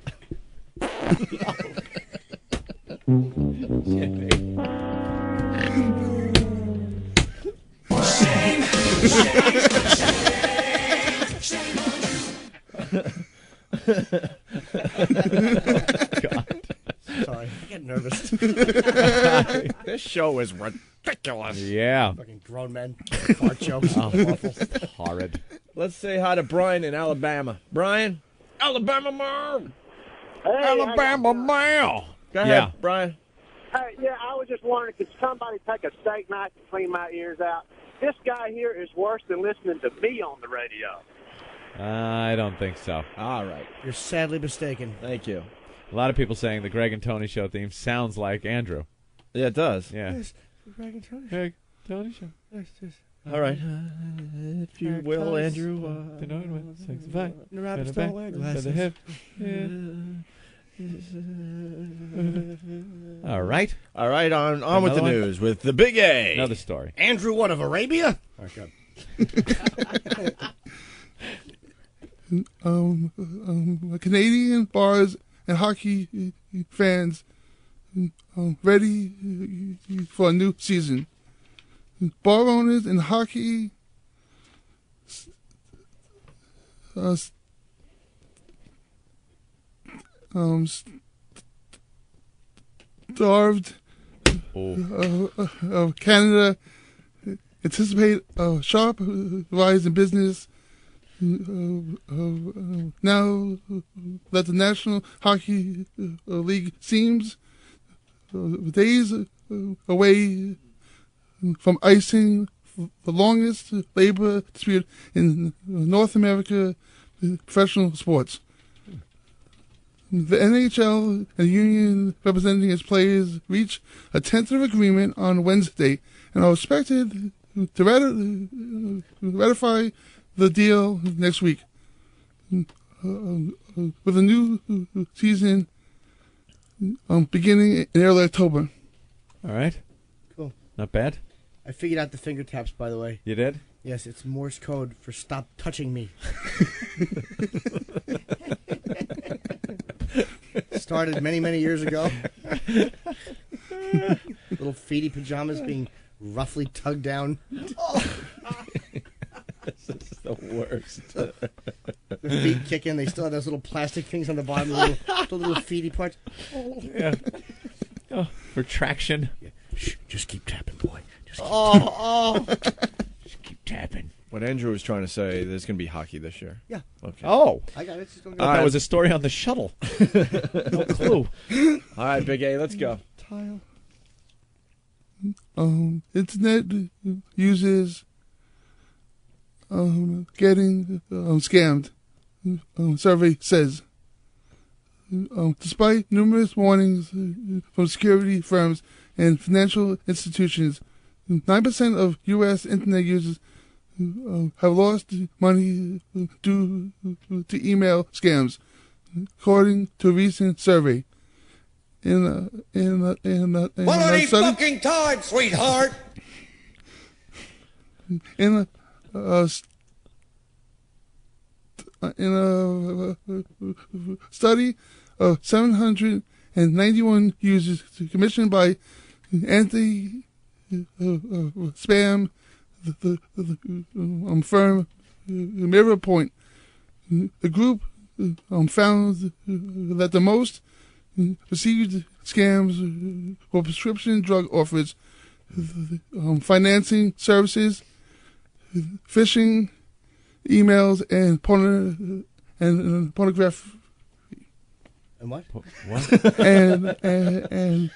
Sorry, I get nervous.
This show is ridiculous.
Yeah.
Fucking grown men. Fart jokes.
Oh,
Awful.
horrid.
Let's say hi to Brian in Alabama. Brian? Alabama man!
Hey,
Alabama man! Go ahead,
Yeah.
Brian.
Hey, yeah, I was just wondering, could somebody take a steak knife and clean my ears out? This guy here is worse than listening to me on the radio.
I don't think so.
All right.
You're sadly mistaken.
Thank you.
A lot of people saying the Greg and Tony Show theme sounds like Andrew.
Yeah, it does.
Yeah.
Yes, Greg and Tony.
Greg, Tony Show.
Yes, yes.
All right. If you will, Andrew.
The rabbits don't wear glasses.
All right.
All right, on with the
one?
news with the Big A.
Another story.
Andrew, what, of Arabia?
Okay.
Canadian bars and hockey fans ready for a new season. Bar owners and hockey starved of Canada anticipate a sharp rise in business now that the National Hockey League seems days away from icing the longest labor dispute in North America professional sports. The NHL and the union representing its players reached a tentative agreement on Wednesday and are expected to ratify the deal next week. With a new season beginning in early October.
All right.
Cool.
Not bad.
I figured out the finger taps, by the way.
You did?
Yes, it's Morse code for stop touching me. Started many, many years ago. Little feety pajamas being roughly tugged down.
This is the worst.
The feet kick in. They still have those little plastic things on the bottom, the little feety parts.
Yeah. Oh, for traction.
Yeah. Shh, just keep tapping, boy. Just keep
tapping.
Just keep tapping.
What Andrew was trying to say, there's going to be hockey this year.
Yeah.
Okay.
Oh.
I got it. It's just going
that was a story on the shuttle. No clue.
All right, Big A, let's go.
Tile.
Internet users getting scammed. Survey says. Despite numerous warnings from security firms and financial institutions, 9% of U.S. internet users have lost money due to email scams, according to a recent survey.
One of these fucking times, sweetheart.
In a study of 791 users commissioned by anti-spam firm Mirror Point, the group found that the most received scams were prescription drug offers, financing services, phishing emails, and pornography.
And what?
What? and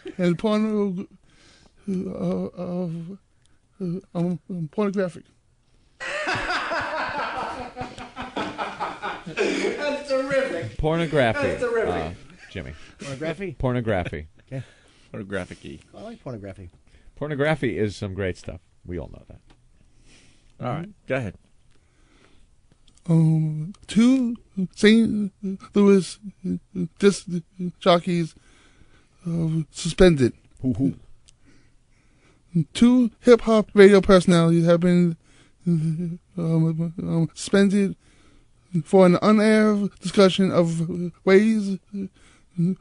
pornographic.
That's terrific.
Pornography.
That's terrific.
Jimmy.
Pornography?
Pornography.
Okay.
Pornographic-y.
I like pornography.
Pornography is some great stuff. We all know that.
All right, go ahead.
2 St. Louis disc jockeys suspended. 2 hip-hop radio personalities have been suspended for an on-air discussion of ways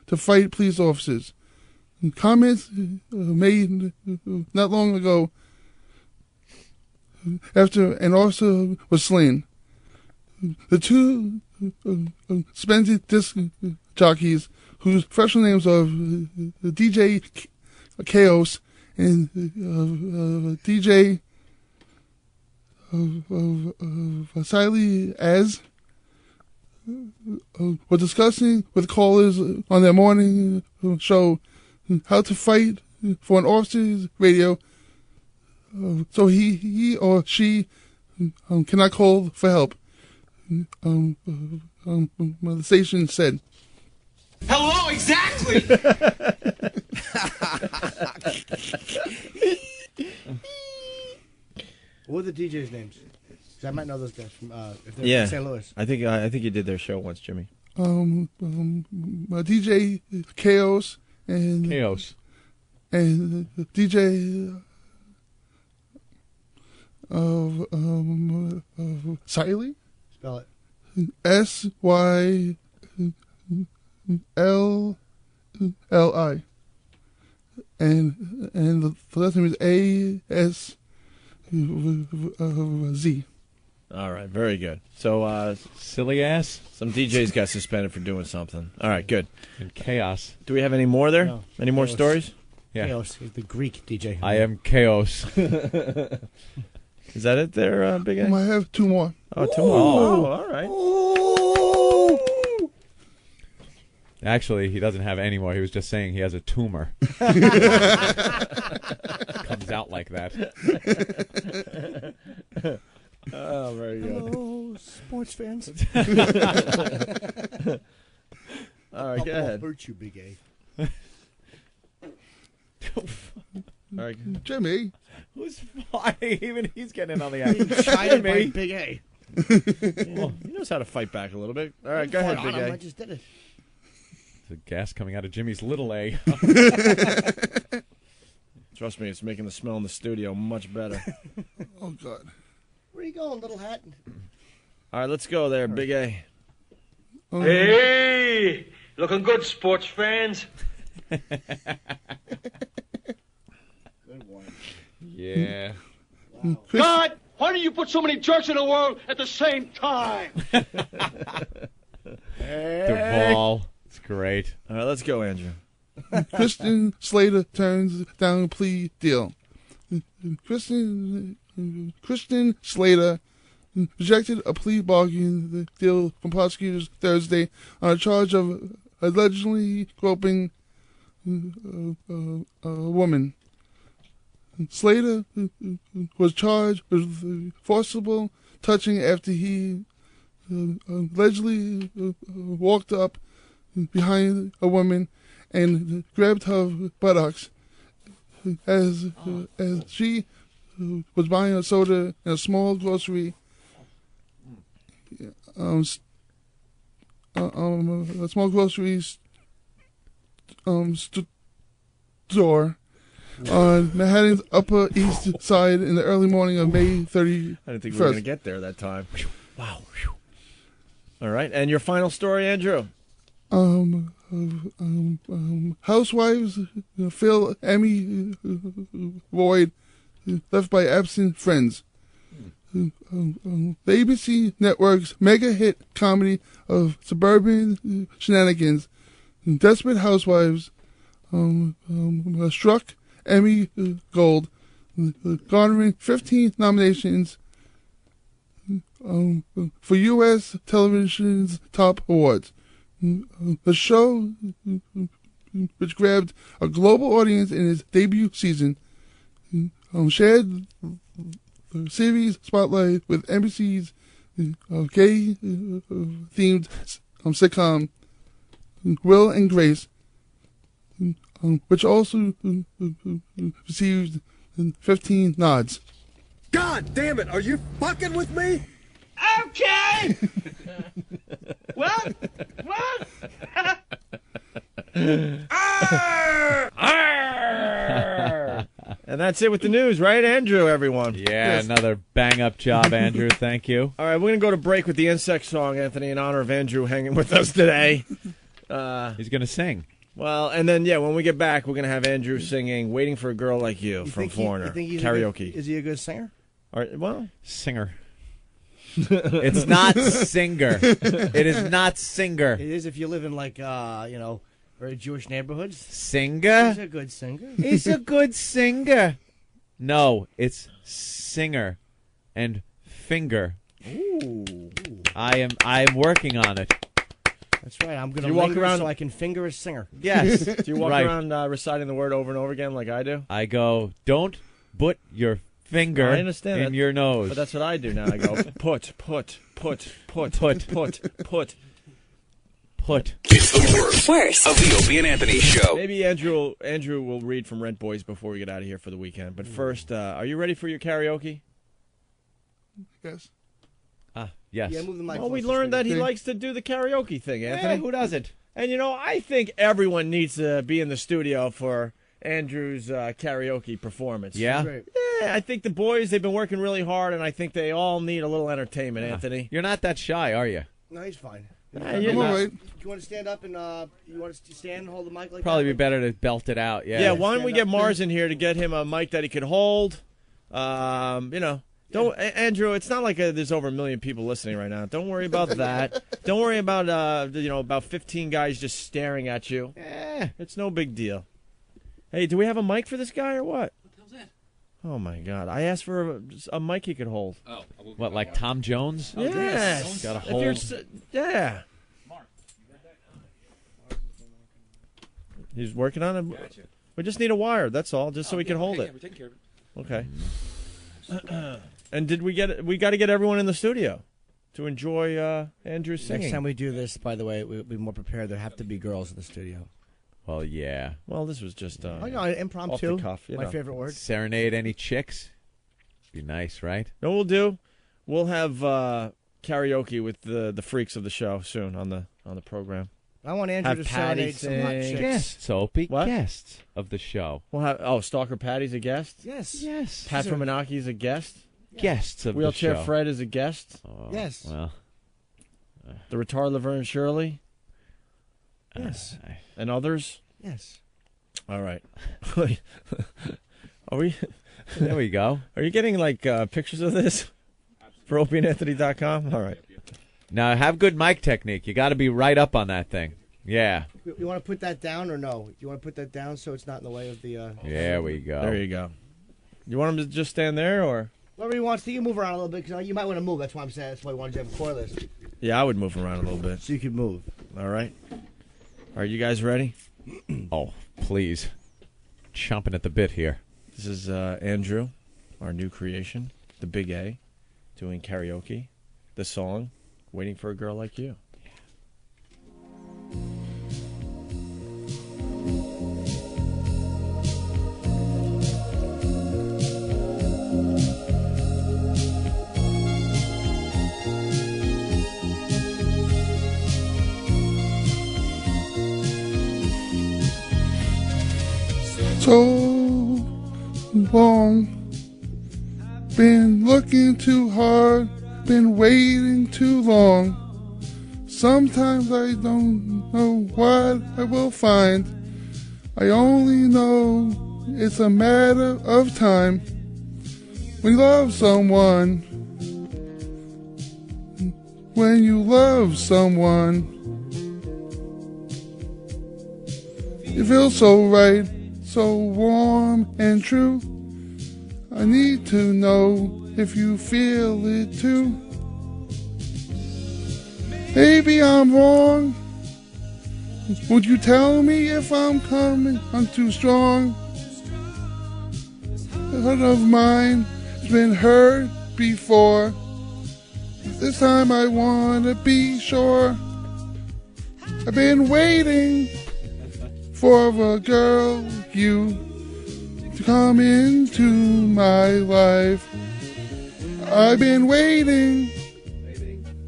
to fight police officers. Comments made not long ago after an officer was slain. The 2 suspended disc jockeys, whose professional names are DJ Chaos and DJ Siley Az, were discussing with callers on their morning show how to fight for an officer's radio so he or she cannot call for help. The station said.
Hello, exactly.
What were the DJs' names? 'Cause I might know those guys from if they're
Yeah,
from St. Louis.
I think you did their show once, Jimmy.
DJ Chaos and DJ Siley.
Spell it.
SYLLI. And the last name is ASZ.
All right, very good. So,
silly ass.
Some DJs got suspended for doing something. All right, good.
And chaos.
Do we have any more there?
No.
Any more
Chaos.
stories?
Yeah.
Chaos. He's the Greek DJ.
I am chaos.
Is that it there, Big A?
I have 2 more.
Oh, 2 more. Oh, all right.
Actually, he doesn't have any more. He was just saying he has a tumor. Comes out like that.
Oh, very good.
Hello, sports fans.
All right, go ahead.
I'll hurt you, Big A.
All right,
Jimmy.
Who's fighting? Even he's getting in on the action.
Chided by Big A.
Well, he knows how to fight back a little bit. All right, go ahead, Big
I
A.
just did it.
The gas coming out of Jimmy's little A.
Trust me, it's making the smell in the studio much better.
Oh, God.
Where are you going, little hat?
All right, let's go there, Big A.
Hey, looking good, sports fans.
Good one.
Yeah.
Wow.
God, why do you put so many jerks in the world at the same time?
Duvall. It's great.
All right, let's go, Andrew.
Christian Slater turns down plea deal. Christian Slater rejected a plea bargain deal from prosecutors Thursday on a charge of allegedly groping a woman. Slater was charged with forcible touching after he allegedly walked up behind a woman and grabbed her buttocks as she was buying a soda in a small grocery store on Manhattan's Upper East Side in the early morning of May 31st.
I didn't think we were going to get there that time. Wow. All right. And your final story, Andrew?
Housewives fill Emmy void left by absent friends. The ABC Network's mega hit comedy of suburban shenanigans, Desperate Housewives, struck Emmy Gold, garnering 15 nominations for U.S. television's top awards. The show, which grabbed a global audience in its debut season, shared the series spotlight with NBC's gay-themed sitcom Will and Grace, which also received 15 nods.
God damn it, are you fucking with me?
Okay!
What?
And that's it with the news, right, Andrew, everyone?
Yeah, another bang-up job, Andrew. Thank you.
All right, we're going to go to break with the insect song, Anthony, in honor of Andrew hanging with us today.
He's going to sing.
Well, and then, when we get back, we're going to have Andrew singing Waiting for a Girl Like You from Foreigner. Karaoke.
Is he a good singer?
All right, well,
singer. It's not singer. It is not singer.
It is if you live in, very Jewish neighborhoods.
Singer?
He's a good singer.
He's a good singer. No, it's singer and finger.
Ooh.
I am working on it.
That's right. I'm going
you
to
walk
linger
around
so I can finger a singer.
Yes.
Do you walk
Right.
around reciting the word over and over again like I do?
I go, don't put your finger
I understand
in your nose.
But that's what I do now. I go, put.
It's the worst of the Opie and Anthony Show.
Maybe Andrew will read from Rent Boys before we get out of here for the weekend. But first, are you ready for your karaoke?
Yes.
Yes.
Yeah, move the mic
Well, we
closer,
learned that he
sweetie.
likes to do the karaoke thing, Anthony.
who doesn't?
And, I think everyone needs to be in the studio for Andrew's karaoke performance.
Yeah?
Yeah, I think the boys, they've been working really hard, and I think they all need a little entertainment, Anthony.
You're not that shy, are you?
No, he's fine.
you're
I'm all
not-
right.
Do you want to stand up and you want to stand and hold the mic like
Probably be
that?
better to belt it out. Yeah.
Yeah, why don't we
Stand
get
up.
Mars in here to get him a mic that he could hold? Don't Andrew. It's not like there's over 1 million people listening right now. Don't worry about that. Don't worry about about 15 guys just staring at you. It's no big deal. Hey, do we have a mic for this guy or what?
What the hell's that?
Oh my God! I asked for a mic he could hold.
Oh,
What, like Tom Jones?
Yes.
Got to
If you're
hold.
yeah. He's working on it.
Gotcha.
We just need a wire. That's all, just so we can hold
We're
it.
taking care of it.
Okay. And did we get? We got to get everyone in the studio to enjoy Andrew's singing.
Next time we do this, by the way, we'll be more prepared. There have to be girls in the studio.
Well, yeah.
Well, this was just
impromptu.
off the cuff.
My favorite word.
Serenade any chicks? Be nice, right?
No, we'll do. We'll have karaoke with the freaks of the show soon on the program.
I want Andrew
Have
to
Patty
serenade some hot
sing.
chicks.
Guests, Opie.
What?
Guests of the show.
We'll have Stalker Patty's a guest.
Yes.
Yes.
Pat from Menaki is a guest.
Guests of
Wheelchair
the show.
Fred is a guest.
Oh,
Yes.
Well.
The retard Laverne Shirley
Yes.
and others.
Yes.
All right. Are we?
There we go.
Are you getting pictures of this for opieandanthony.com? All right.
Now, have good mic technique. You got to be right up on that thing. Yeah.
You want to put that down or no? You want to put that down so it's not in the way of the...
There we go.
There you go. You want him to just stand there, or?
Whatever he wants to. You can move around a little bit, because you might want to move. That's why I'm saying. That's why I wanted you to have a cordless.
Yeah, I would move around a little bit.
So you could move.
All right. Are you guys ready?
Oh, please. Chomping at the bit here.
This is Andrew, our new creation, the Big A, doing karaoke. The song, Waiting for a Girl Like You.
so long. Been looking too hard, been waiting too long. Sometimes I don't know what I will find. I only know it's a matter of time. When you love someone, when you love someone, it feels so right, so warm and true. I need to know if you feel it too. Maybe I'm wrong. Would you tell me if I'm too strong? The heart of mine has been hurt before. This time I wanna be sure. I've been waiting for a girl like you to come into my life. I've been waiting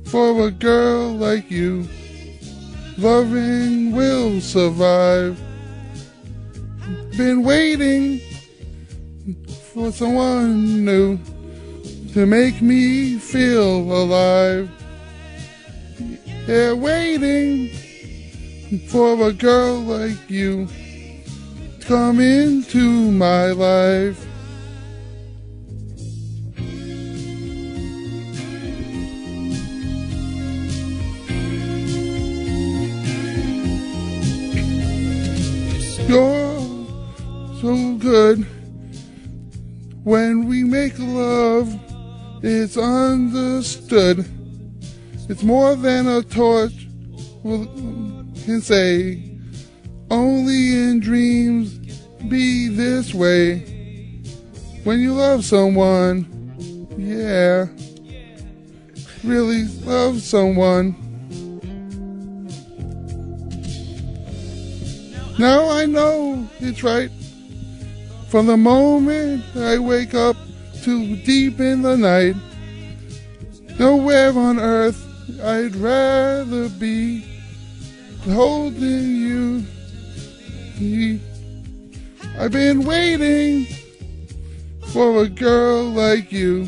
for a girl like you. Loving will survive. Been waiting for someone new to make me feel alive. Yeah, waiting for a girl like you to come into my life. You're so good. When we make love, it's understood. It's more than a torch can say. Only in dreams be this way. When you love someone, yeah, really love someone. Now I know it's right. From the moment I wake up to deep in the night, nowhere on earth I'd rather be holding you. I've been waiting for a girl like you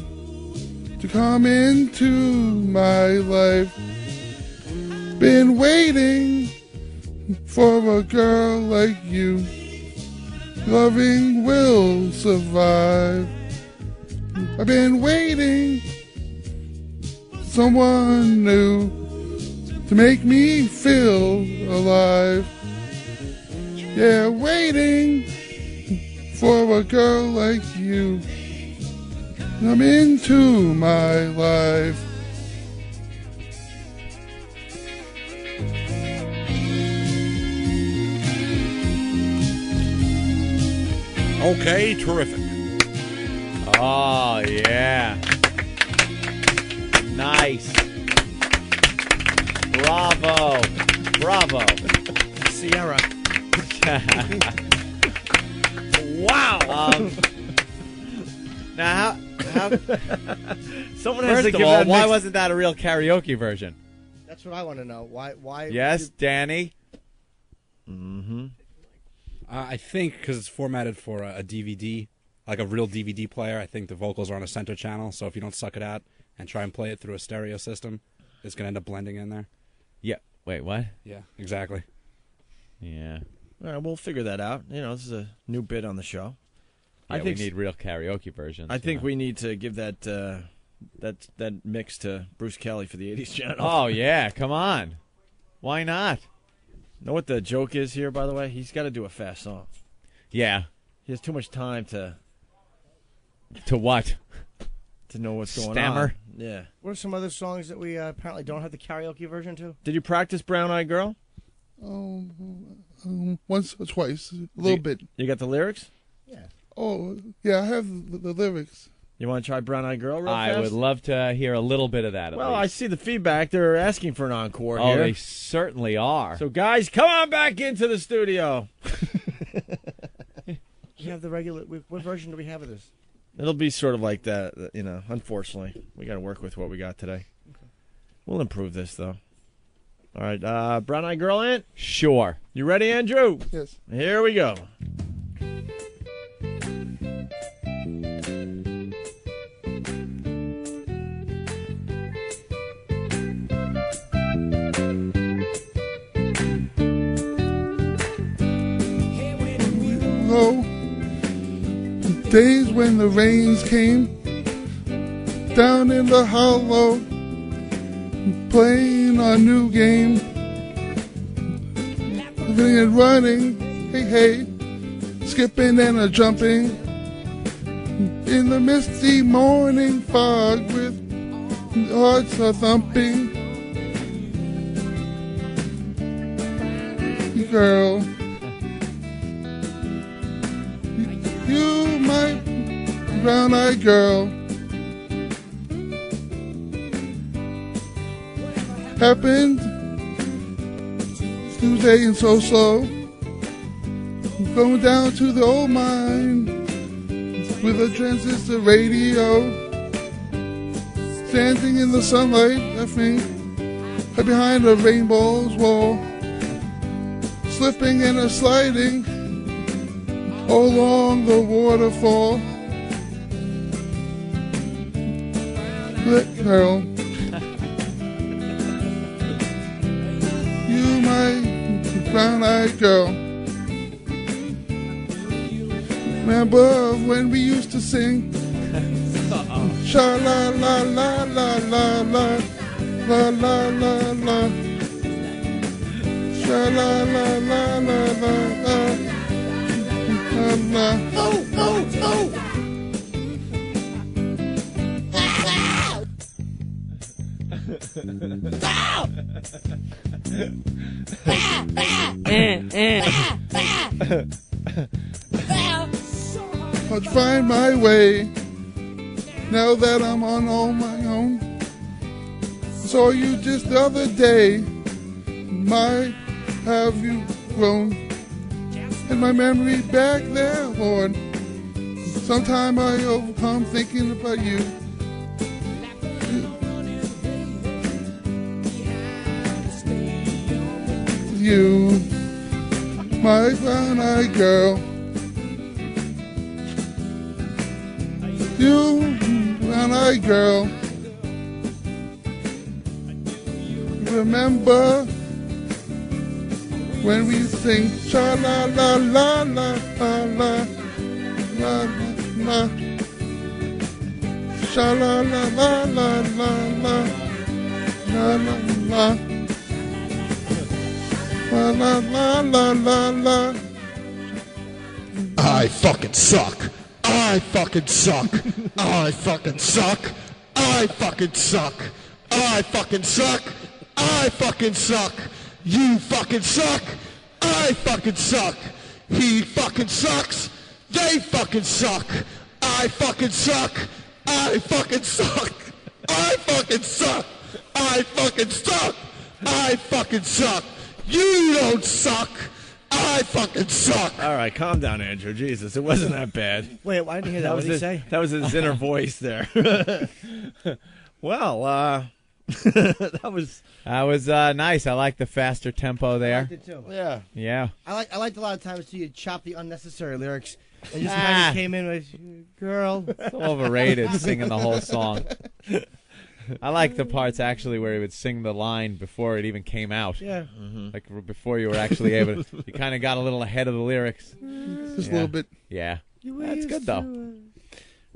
to come into my life. Been waiting for a girl like you. Loving will survive. I've been waiting for someone new to make me feel alive. Yeah, waiting for a girl like you. Come into my life.
Okay, terrific.
Oh, yeah. Nice. Bravo. Bravo.
Sierra. Wow.
Now, how
Someone has
first
to
of
give
all,
that
why
mix-
wasn't that a real karaoke version?
That's what I want to know. Why?
Yes, Danny.
Mm-hmm. I think because it's formatted for a DVD, like a real DVD player, I think the vocals are on a center channel, so if you don't suck it out and try and play it through a stereo system, it's going to end up blending in there.
Yeah. Wait, what?
Yeah, exactly.
Yeah.
All right, we'll figure that out. You know, this is a new bit on the show.
Yeah, we need real karaoke versions.
I think we need to give that that mix to Bruce Kelly for the 80s channel.
Oh, yeah, come on. Why not?
Know what the joke is here, by the way? He's got to do a fast song.
Yeah.
He has too much time to...
To what?
To know what's going
Stammer?
on. Yeah.
What are some other songs that we apparently don't have the karaoke version to?
Did you practice Brown Eyed Girl?
Once or twice, a little bit.
You got the lyrics?
Yeah.
Oh, yeah, I have the lyrics.
You want to try Brown Eyed Girl real
I
fast?
would love to hear a little bit of that. At
Well,
least.
I see the feedback. They're asking for an encore
Oh,
here.
they certainly are.
So, guys, come on back into the studio.
We have the regular. What version do we have of this?
It'll be sort of like that, you know, unfortunately. We got to work with what we got today. Okay. We'll improve this, though. All right, Brown Eyed Girl, Ant?
Sure.
You ready, Andrew?
Yes.
Here we go.
Days when the rains came down in the hollow, playing a new game, living and running, hey, hey, skipping and a jumping in the misty morning fog with hearts a thumping. Girl, you my brown-eyed girl, happened Tuesday and so going down to the old mine with a transistor radio, standing in the sunlight, laughing right behind a rainbow's wall, slipping and a sliding along the waterfall. Girl, you my brown-eyed girl. Remember when we used to sing? Sha la la la la la la la la la la. Sha la la la la la la la. Oh oh oh. I'll find my way now that I'm on my own. Saw you just the other day. My, have you grown? In my memory back there, Lord. Sometime I overcome thinking about you. You, my brown-eyed girl. You, brown-eyed girl. Remember when we sing cha la la la la la la la, cha la la la la la la la la. La la la la la la.
I fucking suck. I fucking suck. I fucking suck. I fucking suck. I fucking suck. I fucking suck. You fucking suck. I fucking suck. He fucking sucks. They fucking suck. I fucking suck. I fucking suck. I fucking suck. I fucking suck. I fucking suck. You don't suck. I fucking suck.
All right, calm down, Andrew. Jesus, it wasn't that bad.
Wait, I didn't hear that. What did he say?
That was his inner voice there. Well, that was
nice. I like the faster tempo there.
I liked it too.
Yeah.
Yeah.
I liked a lot of times too. You chop the unnecessary lyrics and just kind of came in with "girl."
It's overrated singing the whole song. I like the parts actually where he would sing the line before it even came out.
Yeah.
Mm-hmm.
Like before you were actually able to. You kind of got a little ahead of the lyrics.
Just a little bit.
Yeah. That's good though.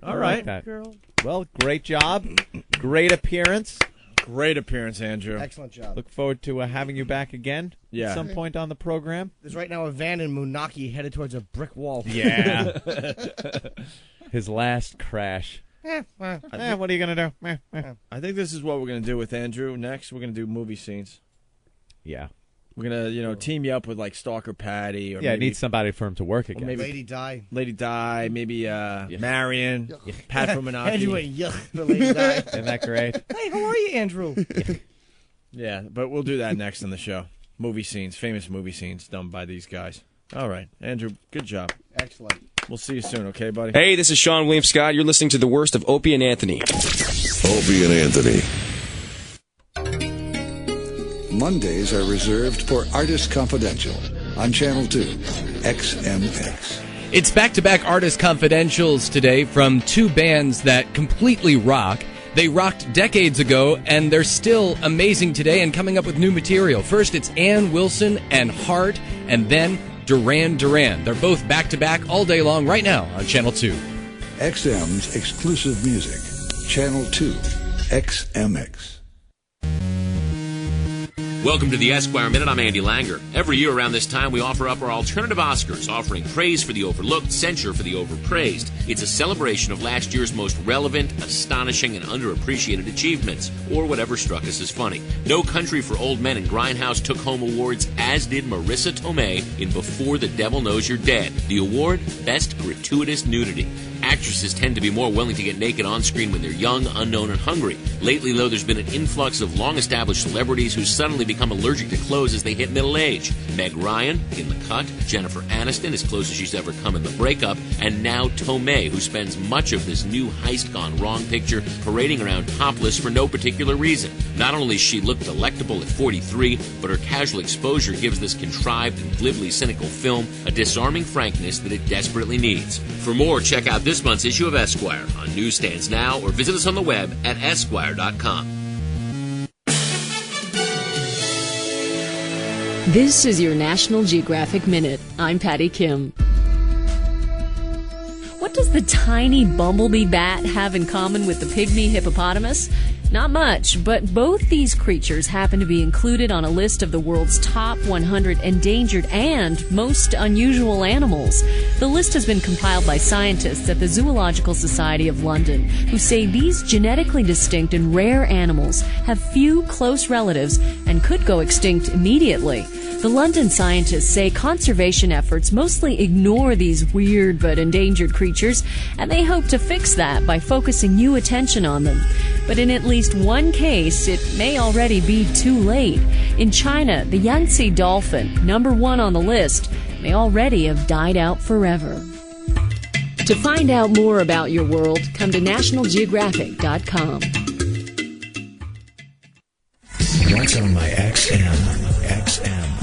All right.
Like that. Girl. Well, great job. Great appearance.
Great appearance, Andrew.
Excellent job.
Look forward to having you back again at some point on the program.
There's right now a van in Moonachie headed towards a brick wall.
Yeah. His last crash. What are you going to do?
I think this is what we're going to do with Andrew. Next, we're going to do movie scenes.
Yeah.
We're going to, team you up with, like, Stalker Patty. Or
I need somebody for him to work again.
Maybe Lady Di.
Maybe Marion. Pat from Moonachie.
Andrew went, yuck, for Lady Di.
Isn't that great?
Hey, how are you, Andrew?
Yeah, but we'll do that next in the show. Movie scenes, famous movie scenes done by these guys. All right, Andrew, good job.
Excellent.
We'll see you soon, okay, buddy?
Hey, this is Sean William Scott. You're listening to the worst of Opie and Anthony.
Opie and Anthony. Mondays are reserved for Artist Confidential on Channel 2, XMX.
It's back-to-back Artist Confidentials today from two bands that completely rock. They rocked decades ago, and they're still amazing today and coming up with new material. First, it's Ann Wilson and Heart, and then Duran Duran. They're both back-to-back all day long right now on Channel 2.
XM's exclusive music. Channel 2, XMX.
Welcome to the Esquire Minute. I'm Andy Langer. Every year around this time, we offer up our alternative Oscars, offering praise for the overlooked, censure for the overpraised. It's a celebration of last year's most relevant, astonishing, and underappreciated achievements, or whatever struck us as funny. No Country for Old Men and Grindhouse took home awards, as did Marissa Tomei in Before the Devil Knows You're Dead. The award, Best Gratuitous Nudity. Actresses tend to be more willing to get naked on screen when they're young, unknown, and hungry. Lately, though, there's been an influx of long-established celebrities who suddenly become allergic to clothes as they hit middle age. Meg Ryan, in The Cut, Jennifer Aniston, as close as she's ever come in The Breakup, and now Tomei, who spends much of this new heist gone wrong picture parading around topless for no particular reason. Not only does she look delectable at 43, but her casual exposure gives this contrived and glibly cynical film a disarming frankness that it desperately needs. For more, check out this month's issue of Esquire on newsstands now or visit us on the web at esquire.com.
This is your National Geographic Minute. I'm Patty Kim. What does the tiny bumblebee bat have in common with the pygmy hippopotamus? Not much, but both these creatures happen to be included on a list of the world's top 100 endangered and most unusual animals. The list has been compiled by scientists at the Zoological Society of London, who say these genetically distinct and rare animals have few close relatives and could go extinct immediately. The London scientists say conservation efforts mostly ignore these weird but endangered creatures, and they hope to fix that by focusing new attention on them. But in at least one case, it may already be too late. In China, the Yangtze dolphin, number one on the list, may already have died out forever. To find out more about your world, come to nationalgeographic.com.
What's on my XM?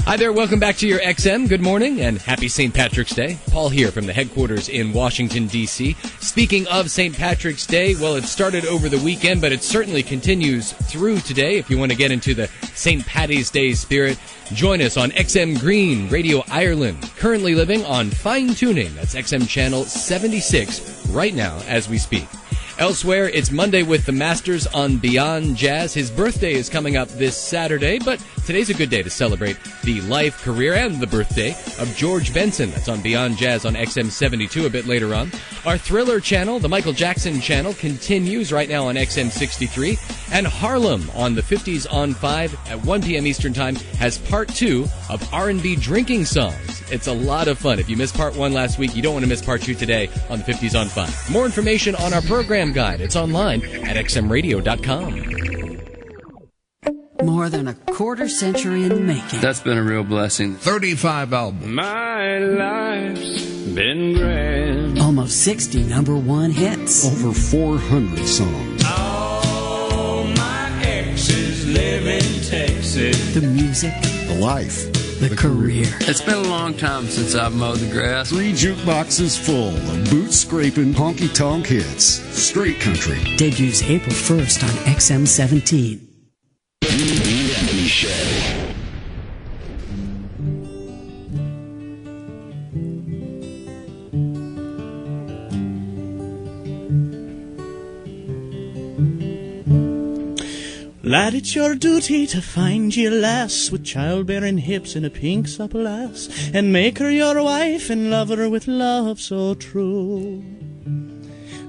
Hi there, welcome back to your XM. Good morning and happy St. Patrick's Day. Paul here from the headquarters in Washington, D.C. Speaking of St. Patrick's Day, well, it started over the weekend, but it certainly continues through today. If you want to get into the St. Paddy's Day spirit, join us on XM Green, Radio Ireland, currently living on Fine Tuning. That's XM Channel 76 right now as we speak. Elsewhere, it's Monday with the Masters on Beyond Jazz. His birthday is coming up this Saturday, but today's a good day to celebrate the life, career, and the birthday of George Benson. That's on Beyond Jazz on XM 72 a bit later on. Our Thriller channel, the Michael Jackson channel, continues right now on XM 63. And Harlem on the 50s on 5 at 1 p.m. Eastern Time has part 2 of R&B drinking songs. It's a lot of fun. If you missed part 1 last week, you don't want to miss part 2 today on the 50s on 5. More information on our program guide. It's online at xmradio.com.
More than a quarter century in the making.
That's been a real blessing.
35 albums.
My life's been grand.
Almost 60 number one hits.
Over 400 songs.
All my exes live in Texas.
The music.
The life.
The career.
It's been a long time since I've mowed the grass.
3 jukeboxes full of boot-scraping, honky-tonk hits. Straight country.
Debuts April 1st on XM 17.
Lad, it's your duty to find ye a lass with childbearing hips and a pink supple ass, and make her your wife and love her with love so true.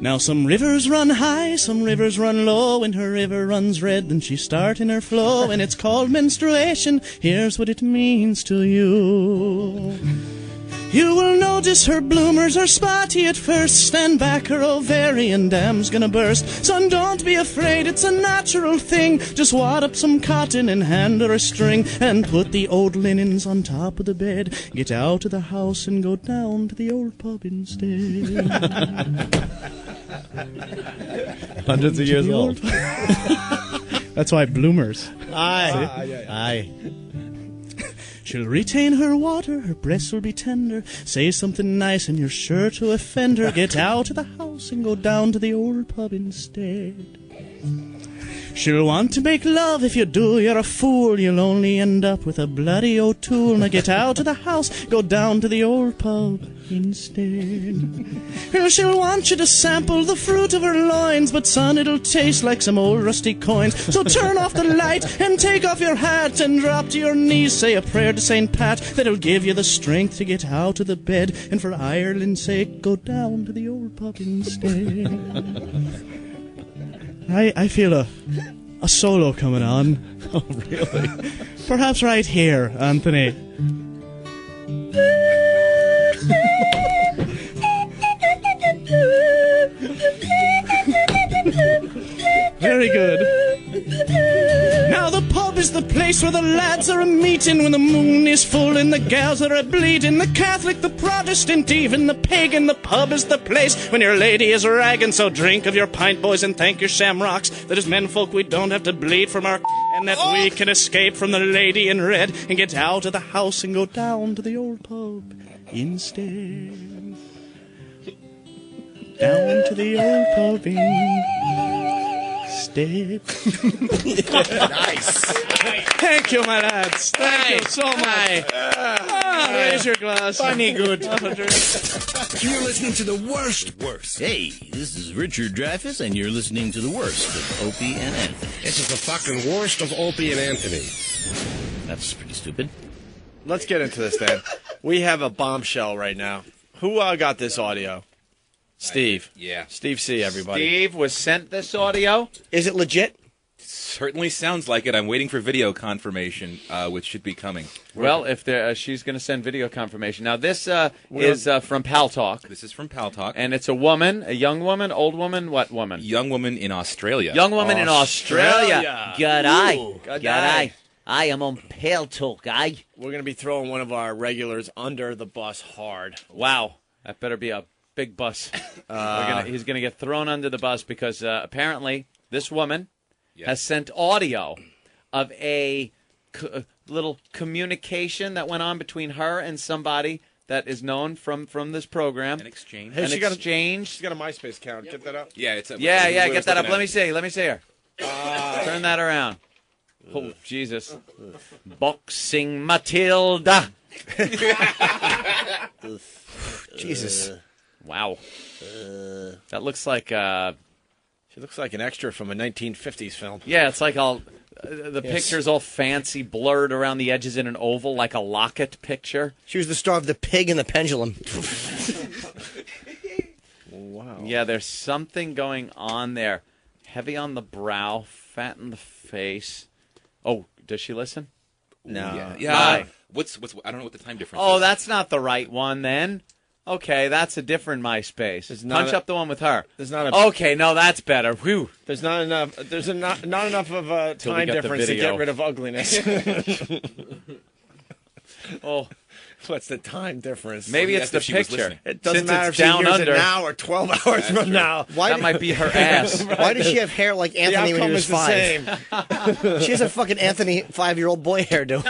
Now some rivers run high, some rivers run low. When her river runs red, then she's starting her flow, and it's called menstruation. Here's what it means to you. You will notice her bloomers are spotty at first. Stand back, her ovarian dam's gonna burst. Son, don't be afraid, it's a natural thing. Just wad up some cotton and hand her a string, and put the old linens on top of the bed. Get out of the house and go down to the old pub instead.
Hundreds of years old.
That's why bloomers. Aye. She'll retain her water, her breasts will be tender. Say something nice and you're sure to offend her. Get out of the house and go down to the old pub instead. She'll want to make love. If you do, you're a fool. You'll only end up with a bloody O'Toole. Now get out of the house, go down to the old pub instead. Well, she'll want you to sample the fruit of her loins, but son, it'll taste like some old rusty coins. So turn off the light and take off your hat and drop to your knees, say a prayer to St. Pat that'll give you the strength to get out of the bed, and for Ireland's sake go down to the old pub instead. I feel a solo coming on.
Oh, really?
Perhaps right here, Anthony. Very good. Now the pub is the place where the lads are a-meeting, when the moon is full and the gals are a-bleeding. The Catholic, the Protestant, even the pagan. The pub is the place when your lady is ragging. So drink of your pint, boys, and thank your shamrocks that as menfolk we don't have to bleed from our and that we can escape from the lady in red and get out of the house and go down to the old pub instead. Down to the old pub instead.
Nice.
Thank you, my lads. Thank you so much. Raise your glass.
Funny good.
You're listening to the worst. Hey, this is Richard Dreyfuss, and you're listening to the worst of Opie and Anthony.
This is the fucking worst of Opie and Anthony.
That's pretty stupid.
Let's get into this then. We have a bombshell right now. Who got this audio? Steve.
Yeah.
Steve C, everybody.
Steve was sent this audio.
Is it legit?
Certainly sounds like it. I'm waiting for confirmation, which should be coming.
Well, if she's going to send video confirmation. Now, this is from Pal Talk.
This is from Pal Talk.
And it's a woman, a young woman, old woman, what woman?
Young woman in Australia.
Young woman in Australia.
G'day.
G'day.
G'day. I am on Pal Talk, eh?
We're going to be throwing one of our regulars under the bus hard.
Wow. That better be a big bus. He's going to get thrown under the bus because apparently this woman has sent audio of a little communication that went on between her and somebody that is known from this program.
An exchange.
An exchange.
She's got a MySpace account. Get that up.
Yeah, it's
get that up. Let me see her. Turn that around. Oh, Jesus. Boxing Matilda.
Jesus.
Wow. That looks like...
She looks like an extra from a 1950s film.
Yeah, it's like the picture's all fancy, blurred around the edges in an oval, like a Locket picture.
She was the star of The Pig and the Pendulum.
Wow.
Yeah, there's something going on there. Heavy on the brow, fat in the face. Oh, does she listen?
No.
Yeah. What's I don't know what the time difference is.
Oh, that's not the right one then. Okay, that's a different MySpace. Punch up the one with her.
There's not a.
Okay, no, that's better. Whew.
There's not enough. There's not enough of a time difference to get rid of ugliness.
Oh,
what's the time difference?
Maybe it's the picture.
It doesn't
Since
matter
it's
if she
down
hears
under.
it now or 12 hours from now.
That might be her ass.
Why does she have hair like Anthony when he was 5? She has a fucking Anthony 5-year-old boy hairdo.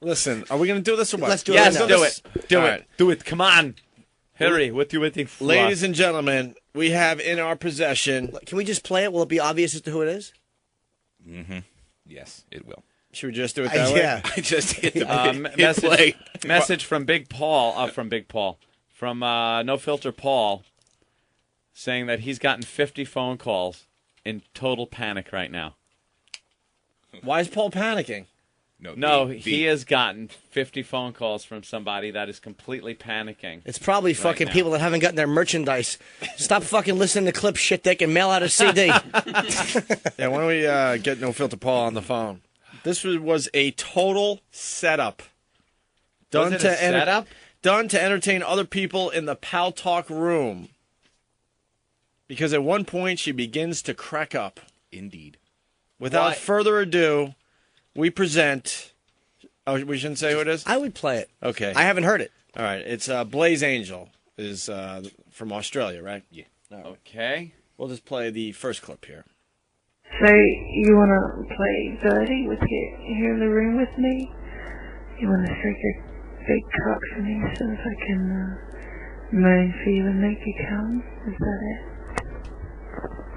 Listen, are we going to do this or what?
Let's do
yes,
it. Right
do
now.
it. Do
All
it.
right.
Do it. Come on. Hurry. With you.
Ladies and gentlemen, we have in our possession.
Can we just play it? Will it be obvious as to who it is?
Mm-hmm. Yes, it will.
Should we just do it that way?
Yeah.
I just hit the
play. Message from Big Paul. From No Filter Paul, saying that he's gotten 50 phone calls in total panic right now.
Why is Paul panicking?
No, he has gotten 50 phone calls from somebody that is completely panicking.
It's probably fucking people that haven't gotten their merchandise. Stop fucking listening to clip shit dick and mail out a CD.
Yeah, why don't we get No Filter Paul on the phone? This was a total setup.
Was it a setup?
Done to entertain other people in the Pal Talk room. Because at one point she begins to crack up.
Indeed.
Without further ado, we present... Oh, we shouldn't say who it is?
I would play it.
Okay.
I haven't heard it.
All right. It's Blaze Angel is from Australia, right?
Yeah.
Right.
Okay.
We'll just play the first clip here.
So, you want to play dirty with here in the room with me? You want to stick your big cock for me so that I can moan for you and make you come? Is that it?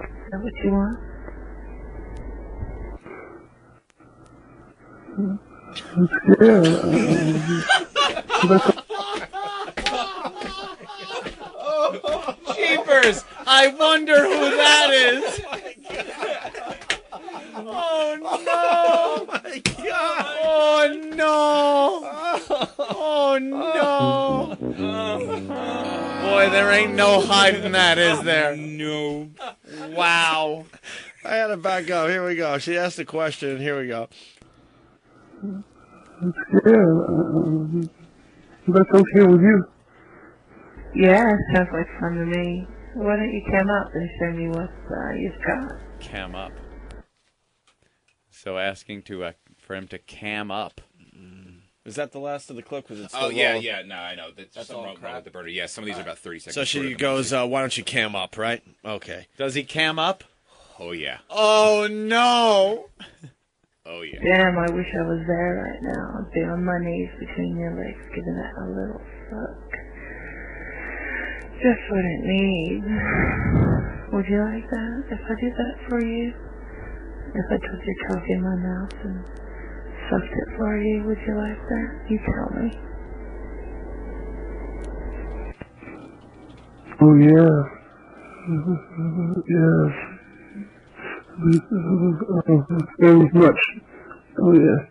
Is that what you want?
Jeepers! I wonder who that is. Oh no! Oh my God! Oh no! Oh no! Boy, there ain't no hiding that, is there?
No.
Wow.
I had to back up. Here we go. She asked a question. Here we go.
That's okay with you? Yeah, sounds like fun to me. Why don't you come up and show me what you've got?
Cam up. So asking for him to cam up.
Is that the last of the clip? Because it's
Oh,
still
yeah,
long?
yeah. No, I know. That's something wrong with the birder. Yeah, some of these are about 30 seconds.
So she goes, why don't you cam up, right? Okay.
Does he cam up?
Oh, yeah.
Oh, no.
Oh, yeah.
Damn, I wish I was there right now. I'd be on my knees between your legs, giving it a little suck. Just what it needs. Would you like that? If I did that for you? If I took your coffee in my mouth and sucked it for you, would you like that? You tell me.
Oh, yeah. Yes. Very much. Oh, yeah.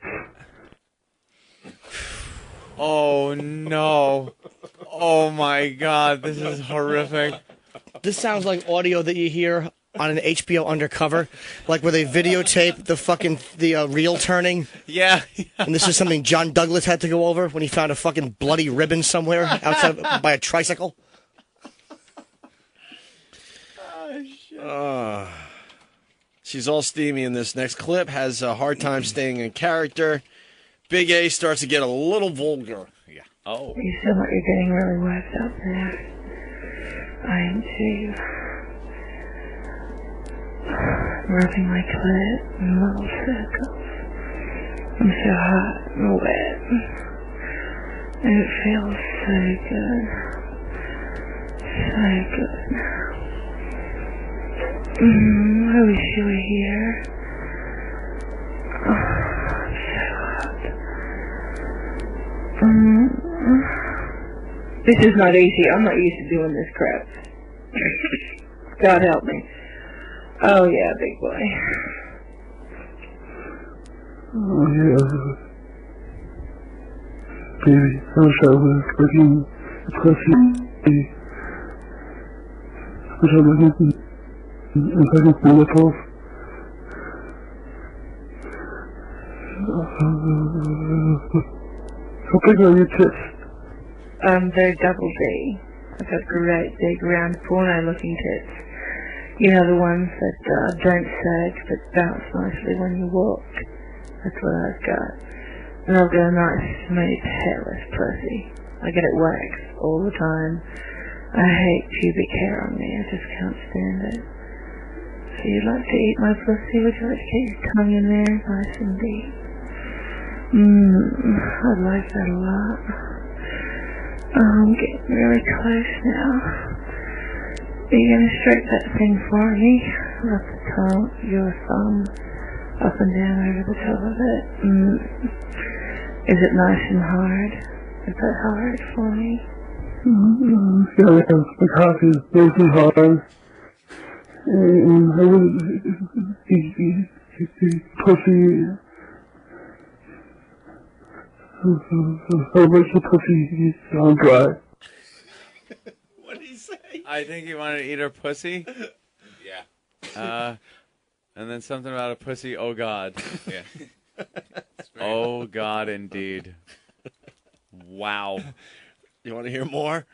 Oh, no. Oh, my God. This is horrific.
This sounds like audio that you hear on an HBO Undercover, like where they videotape the reel turning.
Yeah.
And this is something John Douglas had to go over when he found a fucking bloody ribbon somewhere outside by a tricycle.
She's all steamy in this next clip, has a hard time staying in character. Big A starts to get a little vulgar.
Yeah. Oh.
You sound like you're getting really worked up there. I am too. Rubbing my clit in little circles. I'm so hot and wet. And it feels so good. So good. I wish you were here. Oh, I'm so hot. This is not easy. I'm not used to doing this crap. God help me. Oh yeah, big boy.
Oh, yeah. Baby, I wish I was looking pussy. I wish I was looking and fucking nipples. How big are your tits?
They're double D. I've got great big round porno-looking tits. You know, the ones that don't sag but bounce nicely when you walk. That's what I've got. And I've got a nice, smooth, hairless pussy. I get it waxed all the time. I hate pubic hair on me. I just can't stand it. So you'd like to eat my pussy? Would you like to get your tongue in there nice and deep? I'd like that a lot. I'm getting really close now. Are you going to stroke that thing for me? Rub the tongue, your thumb, up and down over the top of it. Is it nice and hard? Is that hard for me?
Yeah, the coffee is very hard. And I would pussy. How much the pussy is dry?
What did he say? I think he wanted to eat her pussy.
Yeah.
And then something about a pussy. Oh God.
Yeah.
Oh God, indeed. Wow.
You want to hear more?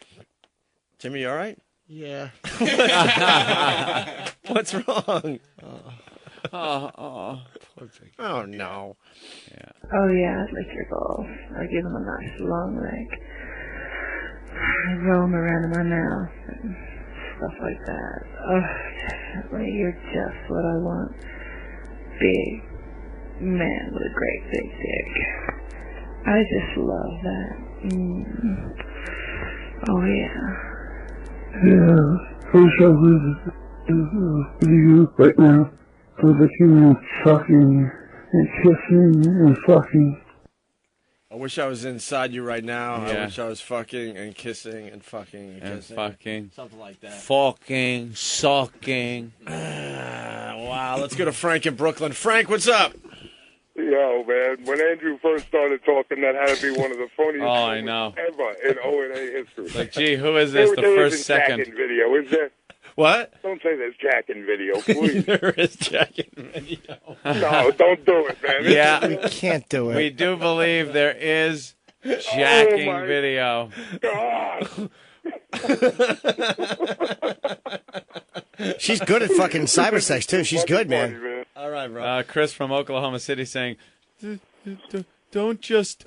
Jimmy, you all right?
Yeah.
What's wrong?
Oh
no.
Yeah.
Oh yeah, I'd lick your balls. I'd give them a nice long leg. I'd roll them around in my mouth and stuff like that. Oh, definitely, you're just what I want. Big man with a great big dick. I just love that. Oh yeah.
Yeah, I wish I was with you right now, so that you were talking and kissing and fucking.
I wish I was inside you right now.
Yeah.
I wish I was fucking and kissing and fucking and kissing.
fucking.
Something like that.
Fucking, sucking.
Wow, let's go to Frank in Brooklyn. Frank, what's up?
Yo, man, when Andrew first started talking, that had to be one of the funniest
Oh, I
things
know.
ever in O&A history.
Like, gee, who is this? The
There
first
isn't
second.
Jack in video, is there?
What?
Don't say there's Jack in video, please.
There is Jack in video.
No, don't do it, man.
Yeah.
We can't do it.
We do believe there is jacking
my
video.
God.
She's good at fucking cybersex, too. She's good, man.
All right, bro.
Chris from Oklahoma City saying, don't just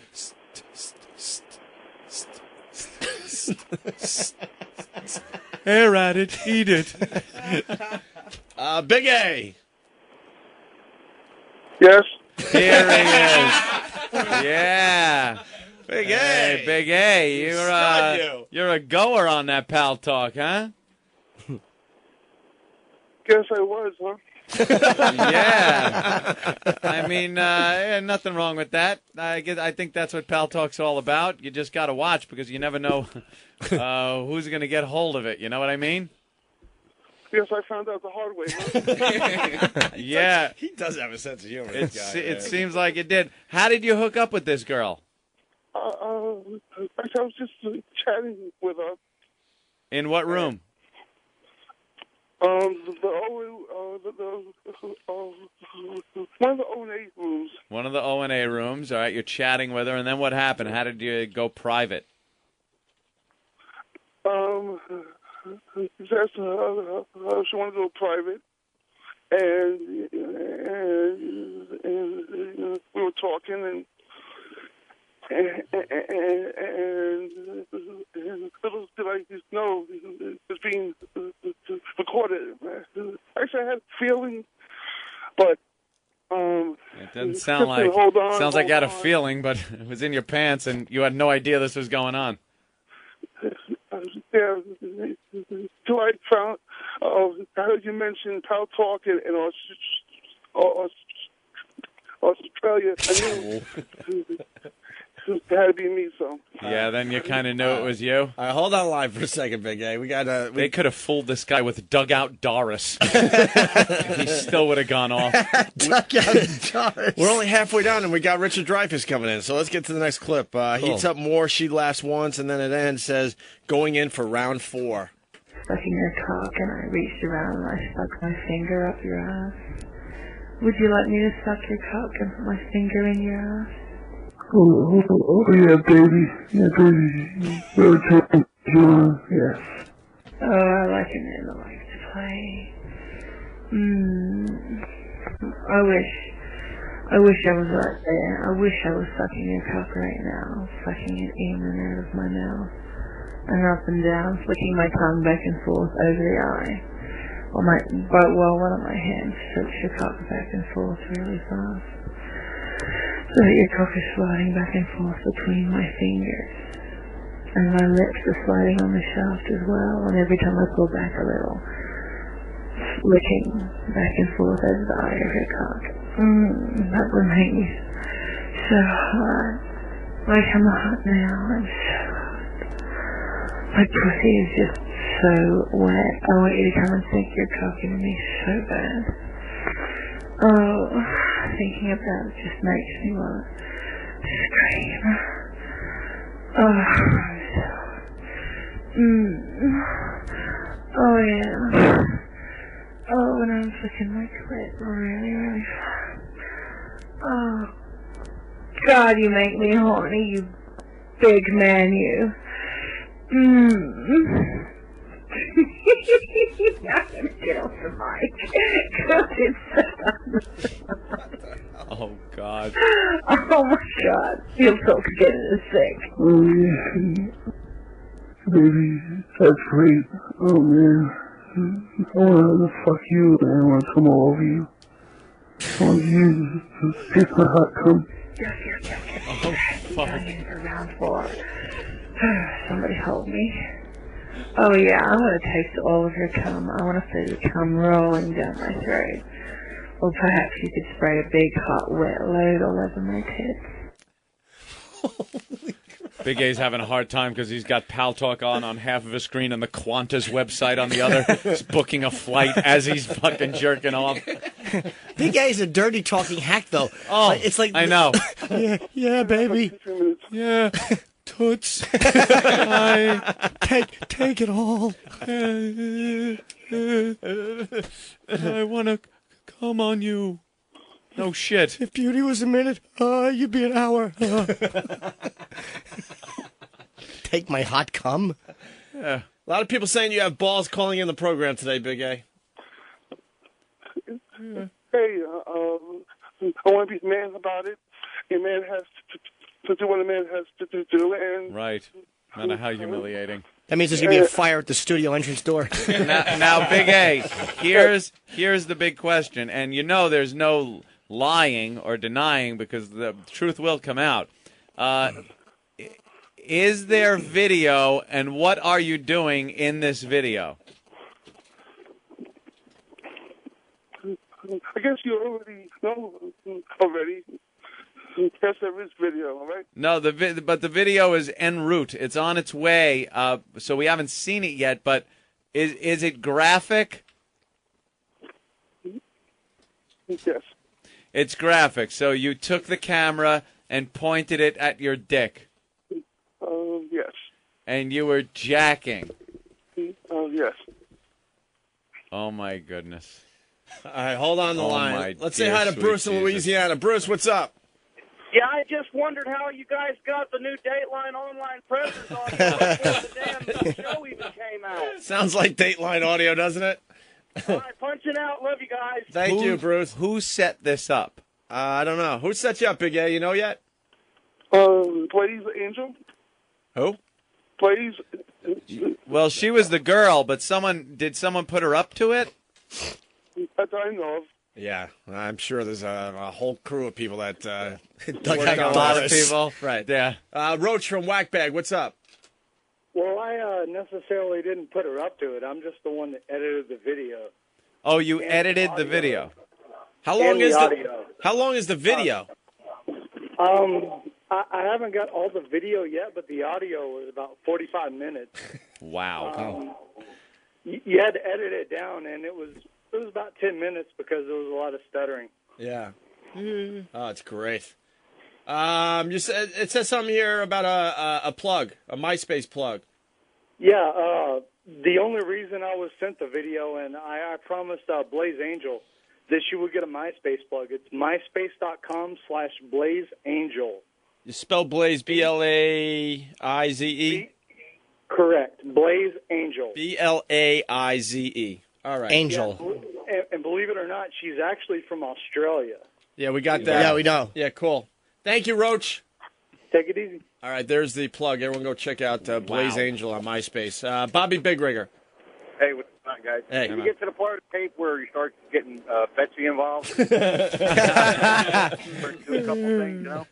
stare at it, eat it.
Big A.
Yes?
Here he is. Yeah.
Big
Hey,
A.
Big A,
Stud
you're a goer on that Pal Talk, huh?
Guess I was, huh?
Yeah. I mean, nothing wrong with that. I think that's what Pal Talk's all about. You just got to watch because you never know who's going to get hold of it. You know what I mean?
Yes, I found out the hard way. Huh?
Yeah.
He does have a sense of humor.
It
this guy, man.
seems like it did. How did you hook up with this girl?
I was just chatting with her.
In what room?
One of the O&A rooms.
One of the O&A rooms. All right, you're chatting with her, and then what happened? How did you go private?
That's she wanted to go private, and we were talking, and little did I just know it's being recorded. Actually, I had a feeling, but
It doesn't sound like. Sounds like you had a feeling, but it was in your pants, and you had no idea this was going on.
Yeah, till I found. I heard you mention Pal Talk in Australia. I knew it had to be me, so.
Yeah, then you kind of knew it was you.
All right, hold on line for a second, Big A. We got
They could have fooled this guy with Dugout Doris. He still would have gone off.
We're only halfway down, and we got Richard Dreyfuss coming in. So let's get to the next clip. Heats up more. She laughs once, and then at the end says, "Going in for round 4."
Sucking your cock, and I reached around and I stuck my finger up your ass. Would you like me to suck your cock and put my finger in your ass?
Oh, yeah, baby. Yeah, baby. Your turn, John. Yes.
Oh, I like a man that likes to play. I wish I was right there. I wish I was sucking your cock right now. Sucking it in and out of my mouth. And up and down, flicking my tongue back and forth over the eye. While one of my hands strokes your cock back and forth really fast. So that your cock is sliding back and forth between my fingers. And my lips are sliding on the shaft as well, and every time I pull back a little, flicking back and forth over the eye of your cock. That would make me so hot. Like I'm hot now, I'm so hot. My pussy is just so wet. I want you to come and stick your cock into me so bad. Oh, thinking about it just makes me want to scream. Oh, oh yeah. Oh, and I'm flicking my clit really, really fast. Oh, God, you make me horny, you big man, you. I'm gonna get off the mic. God, it's
Oh, God.
Oh, my God. You'll talk again in a sec.
Oh, yeah. Baby, that's great. Oh, man. I want to fuck you, man. I want to come all over you. I want you to taste my hot cum.
Yes.
Oh, fuck.
Going in for round 4. Somebody hold me. Oh, yeah, I want to taste all of your cum. I want to feel your cum rolling down my throat. Or perhaps you could spray a big, hot, wet load all over my tits.
Big A's having a hard time because he's got Pal Talk on half of his screen and the Qantas website on the other. He's booking a flight as he's fucking jerking off.
Big A's a dirty talking hack, though.
Oh,
it's like
I know.
yeah, baby.
Yeah, toots.
Take it all.
I want to come on you. No shit.
If beauty was a minute, you'd be an hour. Take my hot cum.
Yeah. A lot of people saying you have balls calling in the program today, Big A.
Hey, I want to be a man about it. A man has to do what a man has to do. And
Right. No matter how humiliating.
That means there's going to be a fire at the studio entrance door.
Now, Big A, here's the big question, and you know there's no lying or denying because the truth will come out. Is there video, and what are you doing in this video?
I guess you already know already. Yes, there is video, all right?
No, but the video is en route. It's on its way, so we haven't seen it yet, but is it graphic?
Yes.
It's graphic. So you took the camera and pointed it at your dick.
Yes.
And you were jacking.
Yes.
Oh, my goodness.
All right, hold on the
Oh,
line.
my
Let's say
dear
hi to
sweet
Bruce in
Jesus.
Louisiana. Bruce, what's up?
Yeah, I just wondered how you guys got the new Dateline online presence on before the damn show even came out.
Sounds like Dateline audio, doesn't it?
All right, punching out. Love you guys.
Thank you, Bruce.
Who set this up?
I don't know. Who set you up, Big A? You know yet?
Blaze Angel.
Who?
Blaze.
Well, she was the girl, but did someone put her up to it?
That I know of.
Yeah, I'm sure there's a whole crew of people that
A lot of people.
Right.
Yeah.
Roach from Whackbag, what's up?
Well, I necessarily didn't put her up to it. I'm just the one that edited the video.
Oh, you edited the video.
How long
And
is
the
the
audio.
How long is the video?
I haven't got all the video yet, but the audio was about 45 minutes.
Wow.
You had to edit it down, and it was about 10 minutes because there was a lot of stuttering.
Yeah. Oh, it's great. You said it says something here about a plug, a MySpace plug.
Yeah, the only reason I was sent the video, and I promised Blaze Angel that she would get a MySpace plug. It's myspace.com/BlazeAngel.
You spell Blaze BLAIZE?
Correct. Blaze Angel.
BLAIZE. All right.
Angel. And believe it or not, she's actually from Australia.
Yeah, we got that.
Yeah, we know.
Yeah, cool. Thank you, Roach.
Take it easy.
All right, there's the plug. Everyone go check out Blaze Angel on MySpace. Bobby Big Rigger.
Hey, what's going on, guys?
Hey.
Can you get to the part of the tape where you start getting Betsy involved? Do a couple things, you know?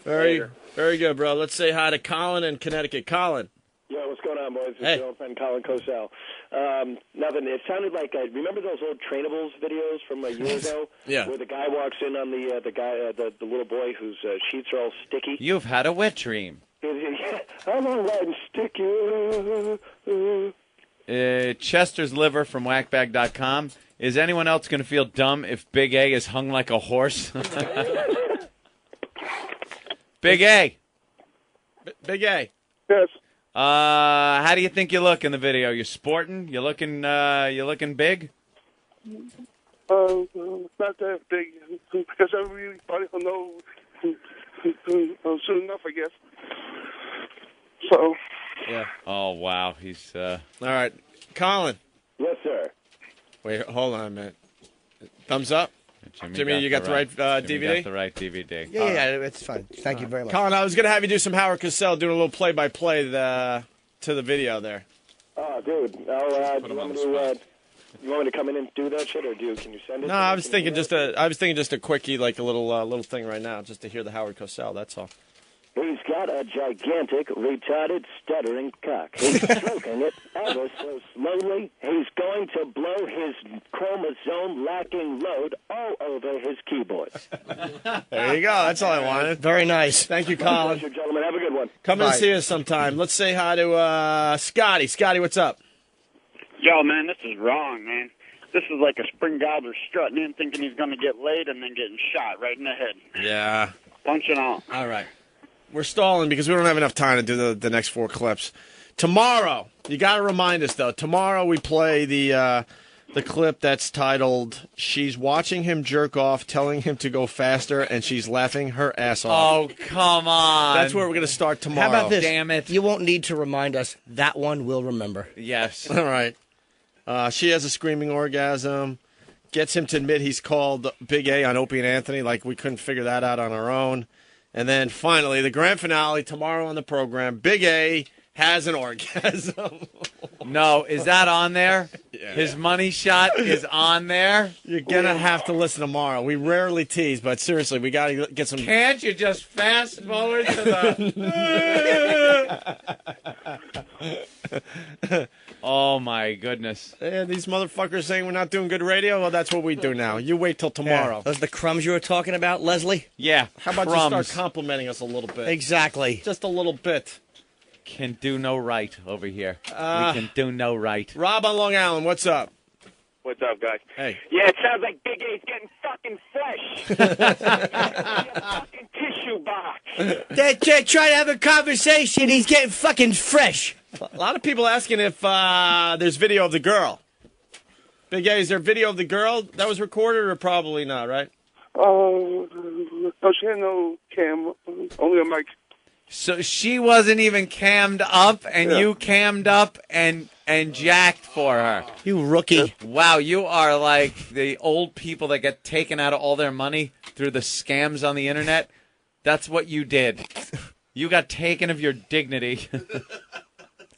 Very good, bro. Let's say hi to Colin in Connecticut. Colin.
Yo, what's going on, boys? It's
Hey.
your old friend Colin Cosell. Nothing. It sounded like remember those old Trainables videos from a year ago?
Yeah.
Where the guy walks in on the little boy whose sheets are all sticky.
You've had a wet dream.
I'm all riding sticky.
Chester's Liver from whackbag.com. Is anyone else going to feel dumb if Big A is hung like a horse? Big A.
Big A.
Yes.
How do you think you look in the video? You sporting? You looking big?
Not that big, because everybody will know soon enough, I guess. So.
Yeah.
Oh wow, he's.
All right, Colin.
Yes, sir.
Wait, hold on a minute. Thumbs up. Jimmy, you got the right DVD?
Jimmy got the right DVD.
Yeah, it's fine. Thank you very much.
Colin, I was going to have you do some Howard Cosell doing a little play-by-play to the video there.
Oh, dude. You want me to come in and do that shit, or can you send it?
No, I was thinking just a quickie, like a little thing right now, just to hear the Howard Cosell. That's all.
He's got a gigantic, retarded, stuttering cock. He's stroking it ever so slowly. He's going to blow his chromosome-lacking load all over his keyboard.
There you go. That's all I wanted.
Very nice.
Thank you,
My
Colin.
pleasure, gentlemen. Have a good one.
Come and see us sometime. Let's say hi to Scotty. Scotty, what's up?
Yo, man, this is wrong, man. This is like a spring gobbler strutting in, thinking he's going to get laid, and then getting shot right in the head.
Yeah.
Punching out.
All right. We're stalling because we don't have enough time to do the next 4 clips. Tomorrow, you got to remind us, though. Tomorrow we play the clip that's titled, "She's watching him jerk off, telling him to go faster, and she's laughing her ass off."
Oh, come on.
That's where we're going to start tomorrow.
How about this?
Damn it.
You won't need to remind us. That one we'll remember.
Yes.
All right. She has a screaming orgasm. Gets him to admit he's called Big A on Opie and Anthony, like we couldn't figure that out on our own. And then finally, the grand finale tomorrow on the program, Big A has an orgasm.
No, is that on there?
Yeah.
His money shot is on there?
You're going to have to listen tomorrow. We rarely tease, but seriously, we got to get some...
Can't you just fast forward to the... Oh, my goodness.
Yeah, these motherfuckers saying we're not doing good radio? Well, that's what we do now. You wait till tomorrow.
Yeah. Those the crumbs you were talking about, Leslie?
Yeah,
How about
crumbs.
you start complimenting us a little bit?
Exactly.
Just a little bit.
Can do no right over here. We can do no right.
Rob on Long Island, what's up?
What's up, guys?
Hey.
Yeah, it sounds like Big A's getting fucking fresh. Fucking tissue box.
They're trying to have a conversation. He's getting fucking fresh.
A lot of people asking if there's video of the girl. Big A, is there video of the girl that was recorded or probably not, right?
No, she had no cam, only a mic.
So she wasn't even cammed up, and
Yeah.
you cammed up and jacked for her.
You rookie.
Wow, you are like the old people that get taken out of all their money through the scams on the internet. That's what you did. You got taken of your dignity.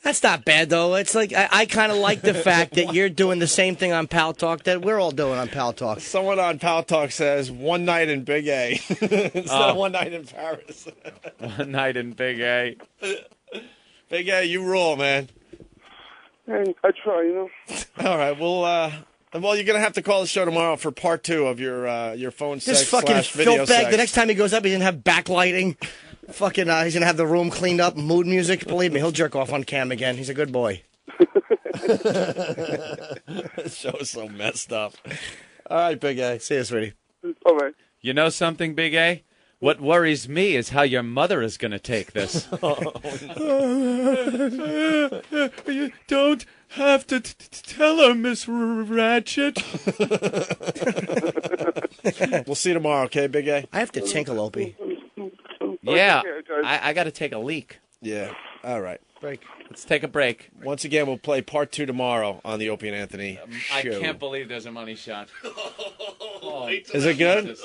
That's not bad, though. It's like I kind of like the fact that you're doing the same thing on Pal Talk that we're all doing on Pal Talk.
Someone on Pal Talk says one night in Big A instead of one night in Paris.
One night in Big A.
Big A, you rule, man.
And I try, you know.
All right, well, you're gonna have to call the show tomorrow for part 2 of your phone
This
sex
fucking
/ video
filth bag.
sex.
The next time he goes up, he's gonna have backlighting. Fucking, he's gonna have the room cleaned up, mood music. Believe me, he'll jerk off on cam again. He's a good boy.
This show is so messed up. All right, Big A.
See you, sweetie.
All right.
You know something, Big A? What worries me is how your mother is going to take this. You don't have to tell her, Miss Ratchet.
We'll see you tomorrow, okay, Big A?
I have to tinkle, Opie.
Yeah, I got to take a leak.
Yeah. All right.
Break.
Let's take a break.
Once again, we'll play part 2 tomorlow on the Opie and Anthony show.
I can't believe there's a money shot.
Is it good?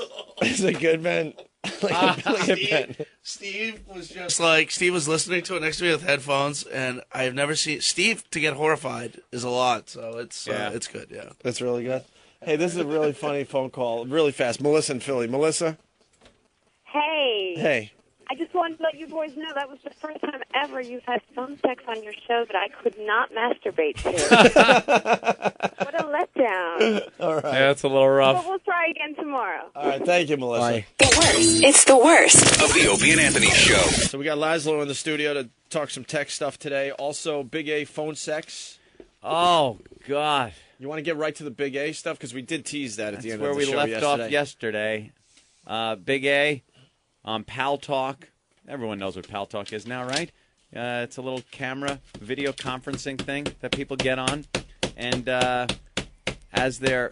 Is it good, man? Look at Ben.
Steve was just like, Steve was listening to it next to me with headphones, and I've never seen Steve to get horrified is a lot, so it's good, yeah.
That's really good. Hey, this is a really funny phone call, really fast. Melissa in Philly. Melissa?
Hey.
Hey.
I just wanted to let you boys know that was the first time ever you've had phone sex on your show that I could not masturbate to. What a letdown.
All right.
Yeah, that's a little rough.
But we'll try again tomorrow.
All right, thank you, Melissa.
The worst. It's the worst
of the Opie and Anthony Show.
So we got Laszlo in the studio to talk some tech stuff today. Also, Big A phone sex.
Oh, God.
You want to get right to the Big A stuff? Because we did tease that at the end
where
of the
we
show
left
yesterday.
off yesterday. Big A on Pal Talk. Everyone knows what Pal Talk is now, right? It's a little camera video conferencing thing that people get on, and as they're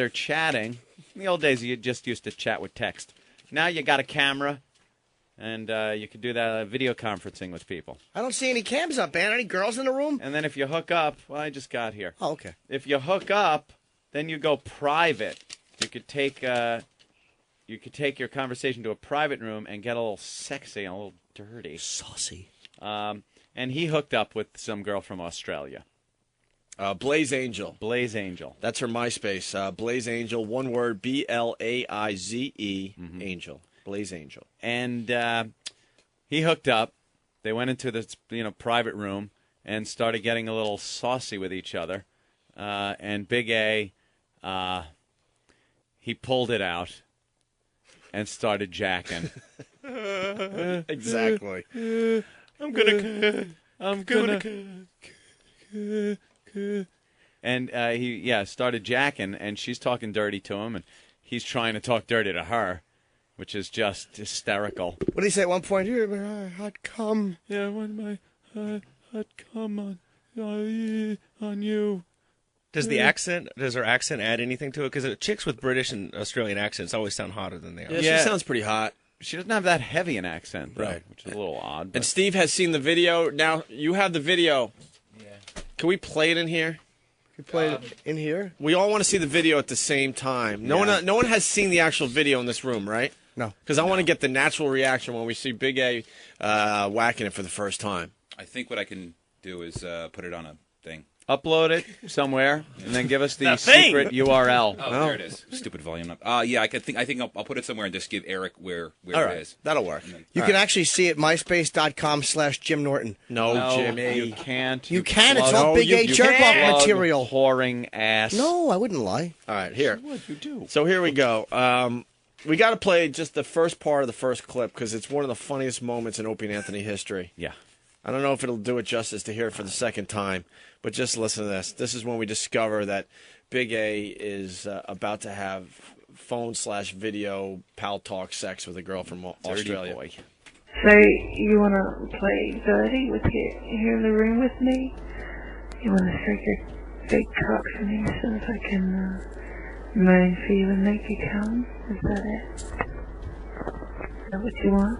chatting, in the old days you just used to chat with text. Now you got a camera, and you can do that video conferencing with people.
I don't see any cams up, man. Any girls in the room?
And then if you hook up, well, I just got here.
Oh, okay.
If you hook up, then you go private. You could take your conversation to a private room and get a little sexy and a little dirty.
Saucy.
And he hooked up with some girl from Australia.
Blaze Angel.
Blaze Angel.
That's her MySpace. Blaze Angel, one word, Blaize, Angel. Blaze Angel.
And he hooked up. They went into this, private room and started getting a little saucy with each other. And Big A, he pulled it out and started jacking.
Exactly.
I'm gonna. And he started jacking, and she's talking dirty to him, and he's trying to talk dirty to her, which is just hysterical.
What did he say at one point? Here, my hot cum.
Yeah, I want my hot cum on you.
Does the accent? Does her accent add anything to it? Because chicks with British and Australian accents always sound hotter than they are.
Yeah, she sounds pretty hot.
She doesn't have that heavy an accent, though,
Right.
which is a little odd.
And Steve has seen the video. Now, you have the video.
Yeah.
Can we play it in here?
Can we play it in here?
We all want to see the video at the same time. No one has seen the actual video in this room, right?
No.
Because I want to get the natural reaction when we see Big A whacking it for the first time.
I think what I can do is put it on a thing.
Upload it somewhere, and then give us the
That thing!
secret URL.
Oh, there it is. Stupid volume. Yeah, I think I'll put it somewhere and just give Eric where
All
it
right.
is.
That'll work.
You can actually see it myspace.com/Jim Norton.
No, Jimmy.
You can't.
You can. It's all Big A jerk-off material.
Whoring ass.
No, I wouldn't lie.
All right, here.
What you do?
So here we go. We got to play just the first part of the first clip because it's one of the funniest moments in Opie and Anthony history.
Yeah.
I don't know if it'll do it justice to hear it for the second time, but just listen to this. This is when we discover that Big A is about to have phone/video pal talk sex with a girl from Australia.
Boy.
So, you want to play dirty with here in the room with me? You want to stick your big cock to me so that I can moan for you and make you come? Is that it? Is that what you want?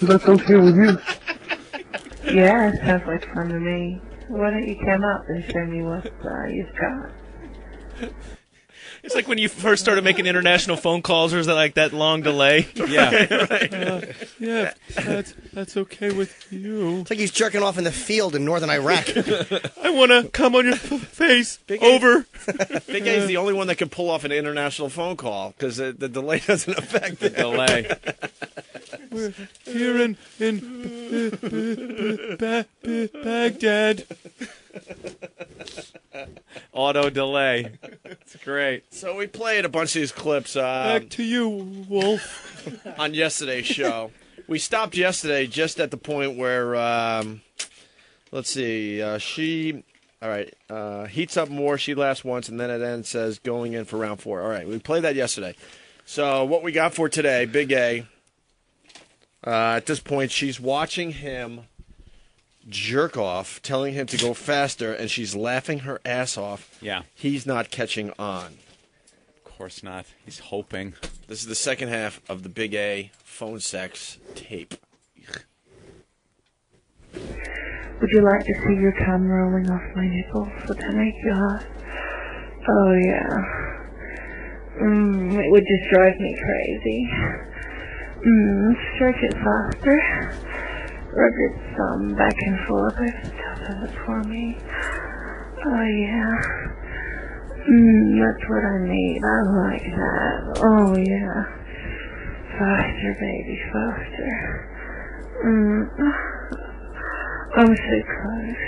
That's okay with you.
Yeah, it sounds like fun to me. Why don't you come up and show me what you've got?
It's like when you first started making international phone calls, or is that like that long delay?
Yeah.
Right.
Yeah, that's okay with you.
It's like he's jerking off in the field in northern Iraq.
I want to come on your face.
Big
Over.
Big A is the only one that can pull off an international phone call because the delay doesn't affect
the delay.
We're here in Baghdad.
Auto delay. It's great.
So we played a bunch of these clips.
Back to you, Wolf.
On yesterday's show. We stopped yesterday just at the point where, let's see, she, all right, heats up more, she laughs once, and then it ends, says going in for round 4. All right, we played that yesterday. So what we got for today, Big A, at this point, she's watching him jerk off, telling him to go faster, and she's laughing her ass off.
Yeah.
He's not catching on.
Of course not. He's hoping.
This is the second half of the Big A phone sex tape.
Would you like to see your cum rolling off my nipples? Would that make you hot? Oh, yeah. It would just drive me crazy. Stroke it faster. Rub your thumb back and forth over the top of it for me. Oh, yeah. That's what I need. I like that. Oh, yeah. Faster, baby, faster. I'm so close.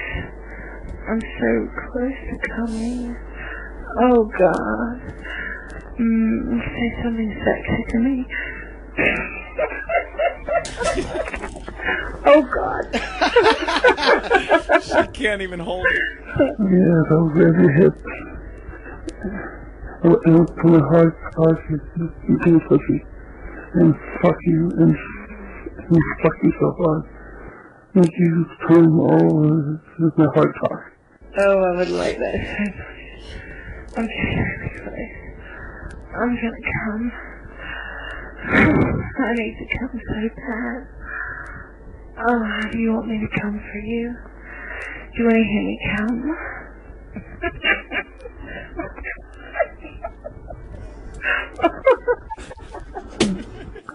I'm so close to coming. Oh, God. Say something sexy to me. Oh, God.
She can't even hold it.
Yes, I'll grab your hips. I'll put my hard into your pussy and fuck you and fuck you so hard. Make you turn all over with my hard talk.
Oh, I would like that so much. I'm really close. I'm gonna come. I need to come so bad. Oh, how do you want me to come for you? Do you want to hear me come?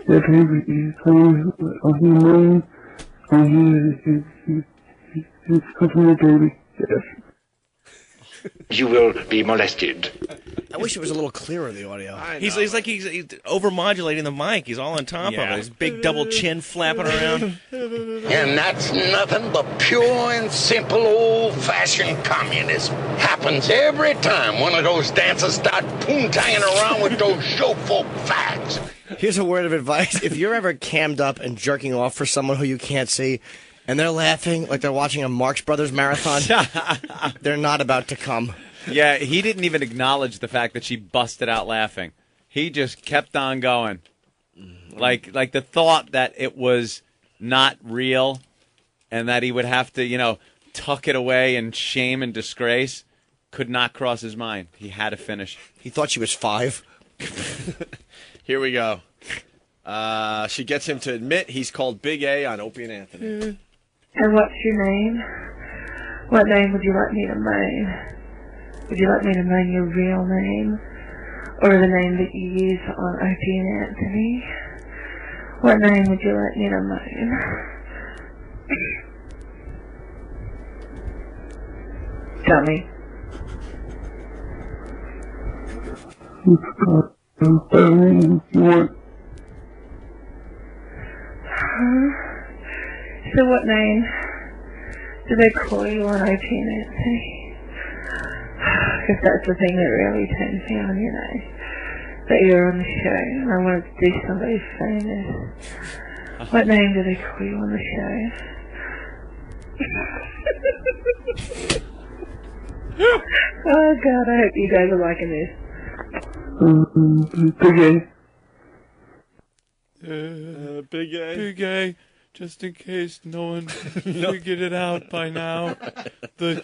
Yeah, baby, I'll hear mine. I'll hear it's come from your baby. Yes.
You will be molested.
I wish it was a little clearer, the audio.
He's overmodulating the mic. He's all on top of it. His big double chin flapping around.
And that's nothing but pure and simple old-fashioned communism. Happens every time one of those dancers start poontanging around with those showfolk fags.
Here's a word of advice. If you're ever cammed up and jerking off for someone who you can't see, and they're laughing like they're watching a Marx Brothers marathon, they're not about to come.
Yeah, he didn't even acknowledge the fact that she busted out laughing. He just kept on going. Like the thought that it was not real and that he would have to, tuck it away in shame and disgrace could not cross his mind. He had to finish.
He thought she was 5.
Here we go. She gets him to admit he's called Big A on Opie and Anthony.
And what's your name? What name would you like me to main? Would you like me to main your real name? Or the name that you use on Opie and Anthony? What name would you like me to main? Tell me. So what name do they call you on Opie and Anthony? Because that's the thing that really turns me on, that you're on the show and I wanted to do somebody famous. What name do they call you on the show? Oh God, I hope you guys are liking this.
Big A. Big A. Just in case no one figured it out by now. The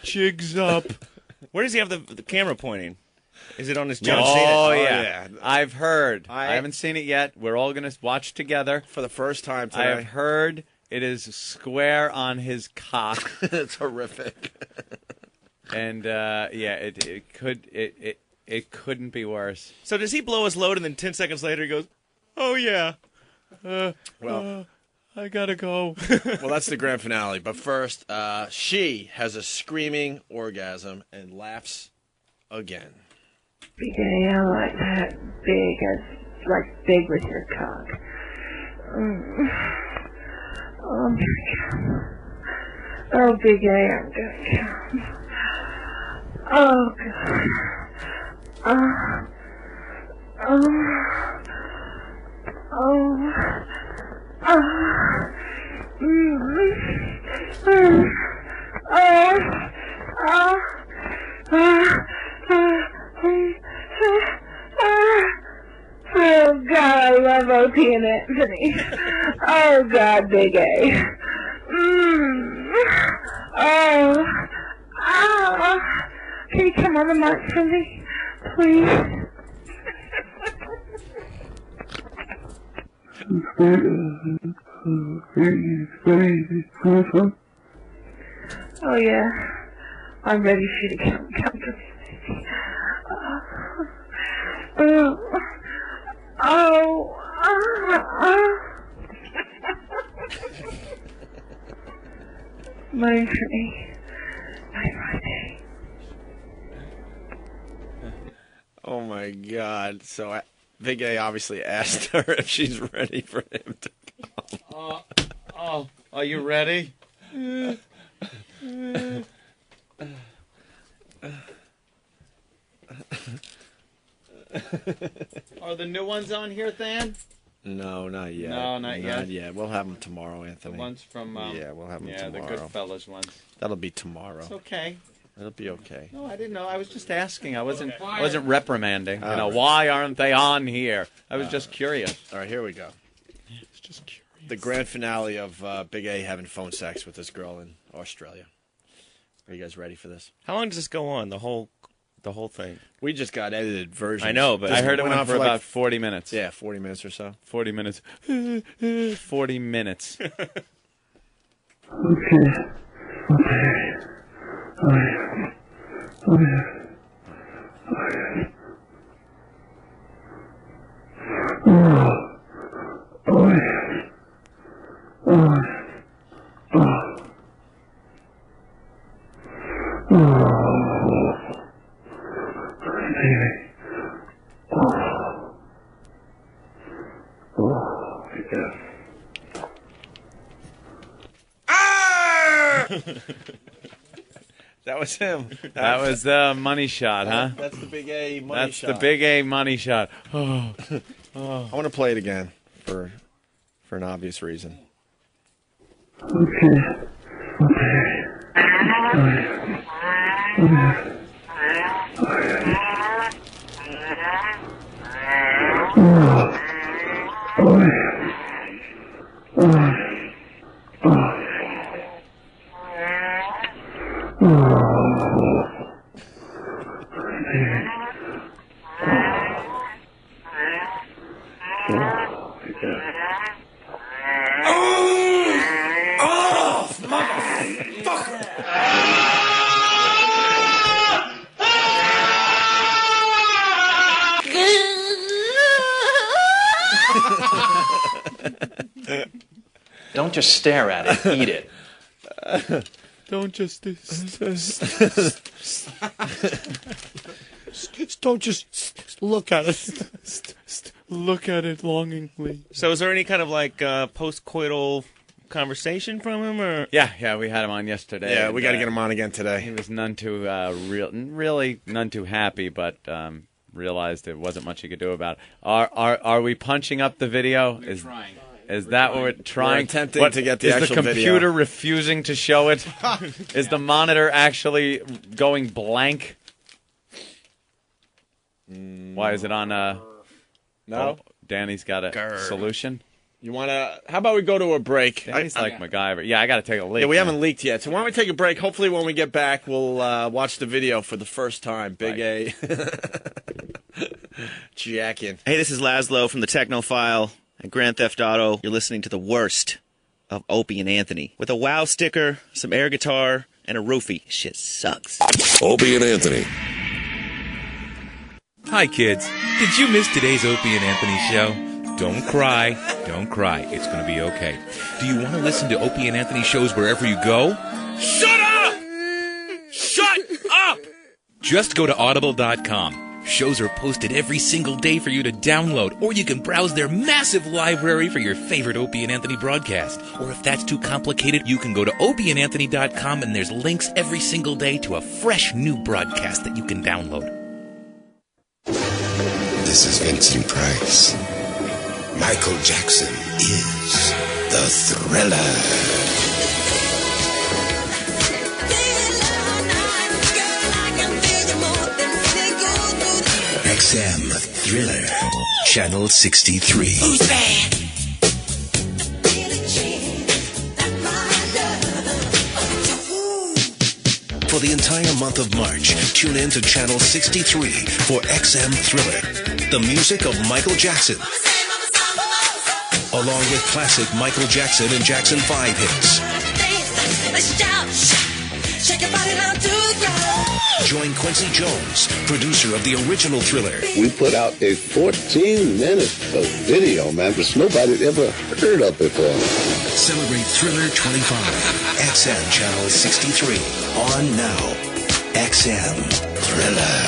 jig's up.
Where does he have the camera pointing? Is it on his John
Oh,
Cena?
yeah. I've heard. I haven't seen it yet. We're all going to watch together.
For the first time today.
I've heard it is square on his cock.
It's horrific.
And, it couldn't be worse.
So does he blow his load and then 10 seconds later he goes, oh, yeah.
I gotta go.
Well, that's the grand finale. But first, she has a screaming orgasm and laughs again.
Big A, I like that. Big as, like big with your cock. Oh, I'm gonna come. Oh, Big A, I'm gonna come. Oh, God. Oh God, I love Opie and Anthony. Oh God, Big A. Can you come on the mic for me, please? Oh yeah, I'm ready for you to come to me. Moan for me. Moan right there.
Oh my God! So Big A obviously asked her if she's ready for him to come.
Are you ready? Are the new ones on here, Than?
No, not yet.
No, not yet?
Not yet. We'll have them tomorrow, Anthony.
The ones from...
yeah, we'll have them tomorrow.
The Goodfellas ones.
That'll be tomorrow.
It's okay.
It'll be okay.
No, I didn't know. I was just asking. I wasn't reprimanding. Why aren't they on here? I was just curious.
All right, here we go.
It's just curious.
The grand finale of Big A having phone sex with this girl in Australia. Are you guys ready for this?
How long does this go on? The whole thing?
We just got edited versions.
I know, but
I heard it went for about 40 minutes.
Yeah, 40 minutes or so.
40 minutes. 40 minutes.
Okay.
That was him.
That was the money shot, huh?
That's the big A money shot.
That's the big A money shot.
I want to play it again for an obvious reason.
Don't just stare at it. Eat it.
Don't just
Don't just look at it.
Look at it longingly.
So is there any kind of like post-coital conversation from him, or?
Yeah, we had him on yesterday.
Yeah, we got to get him on again today.
He was none too really none too happy, but realized there wasn't much he could do about it. Are we punching up the video? Is that what we're trying?
We're attempting to get the actual
video. Is the computer
video.
refusing to show it? Is the monitor actually going blank? Why is it on?
No.
Oh, Danny's got a solution.
You want to? How about we go to a break?
Danny's like MacGyver. Yeah, I got to take a leak.
Yeah, we haven't leaked yet. So why don't we take a break? Hopefully, when we get back, we'll watch the video for the first time. Big A. Jackin'.
Hey, this is Laszlo from the Technophile and Grand Theft Auto. You're listening to the worst of Opie and Anthony with a WoW sticker, some air guitar, and a roofie. Shit sucks.
Opie and Anthony.
Hi, kids. Did you miss today's Opie and Anthony show? Don't cry. Don't cry. It's going to be okay. Do you want to listen to Opie and Anthony shows wherever you go? Shut up! Shut up! Just go to audible.com. Shows are posted every single day for you to download, or you can browse their massive library for your favorite Opie and Anthony broadcast. Or if that's too complicated, you can go to opieandanthony.com and there's links every single day to a fresh new broadcast that you can download.
This is Vincent Price. Michael Jackson is the Thriller. XM Thriller, Channel 63. Who's bad? For the entire month of March, tune in to Channel 63 for XM Thriller, the music of Michael Jackson, along with classic Michael Jackson and Jackson 5 hits. Join Quincy Jones, producer of the original Thriller.
We put out a 14-minute video, man, which nobody had ever heard of before.
Celebrate Thriller 25. XM Channel 63. On now. XM Thriller.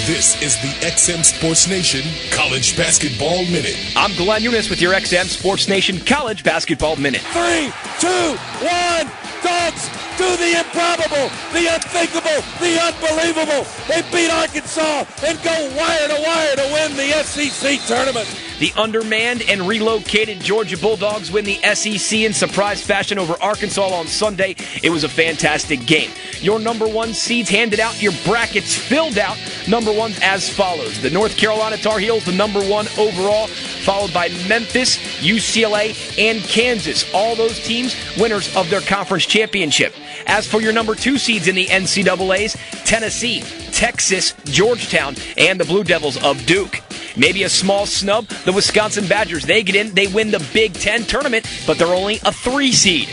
This is the XM Sports Nation College Basketball Minute.
I'm Glenn Eunice with your XM Sports Nation College Basketball Minute.
3, 2, 1, Dogs do the improbable, the unthinkable, the unbelievable. They beat Arkansas and go wire to wire to win the SEC tournament.
The undermanned and relocated Georgia Bulldogs win the SEC in surprise fashion over Arkansas on Sunday. It was a fantastic game. Your number one seeds handed out, your brackets filled out. Number ones as follows. The North Carolina Tar Heels, the number one overall, followed by Memphis, UCLA, and Kansas. All those teams winners of their conference championship. As for your number two seeds in the NCAAs, Tennessee, Texas, Georgetown, and the Blue Devils of Duke. Maybe a small snub, the Wisconsin Badgers. They get in, they win the Big Ten tournament, but they're only a 3 seed.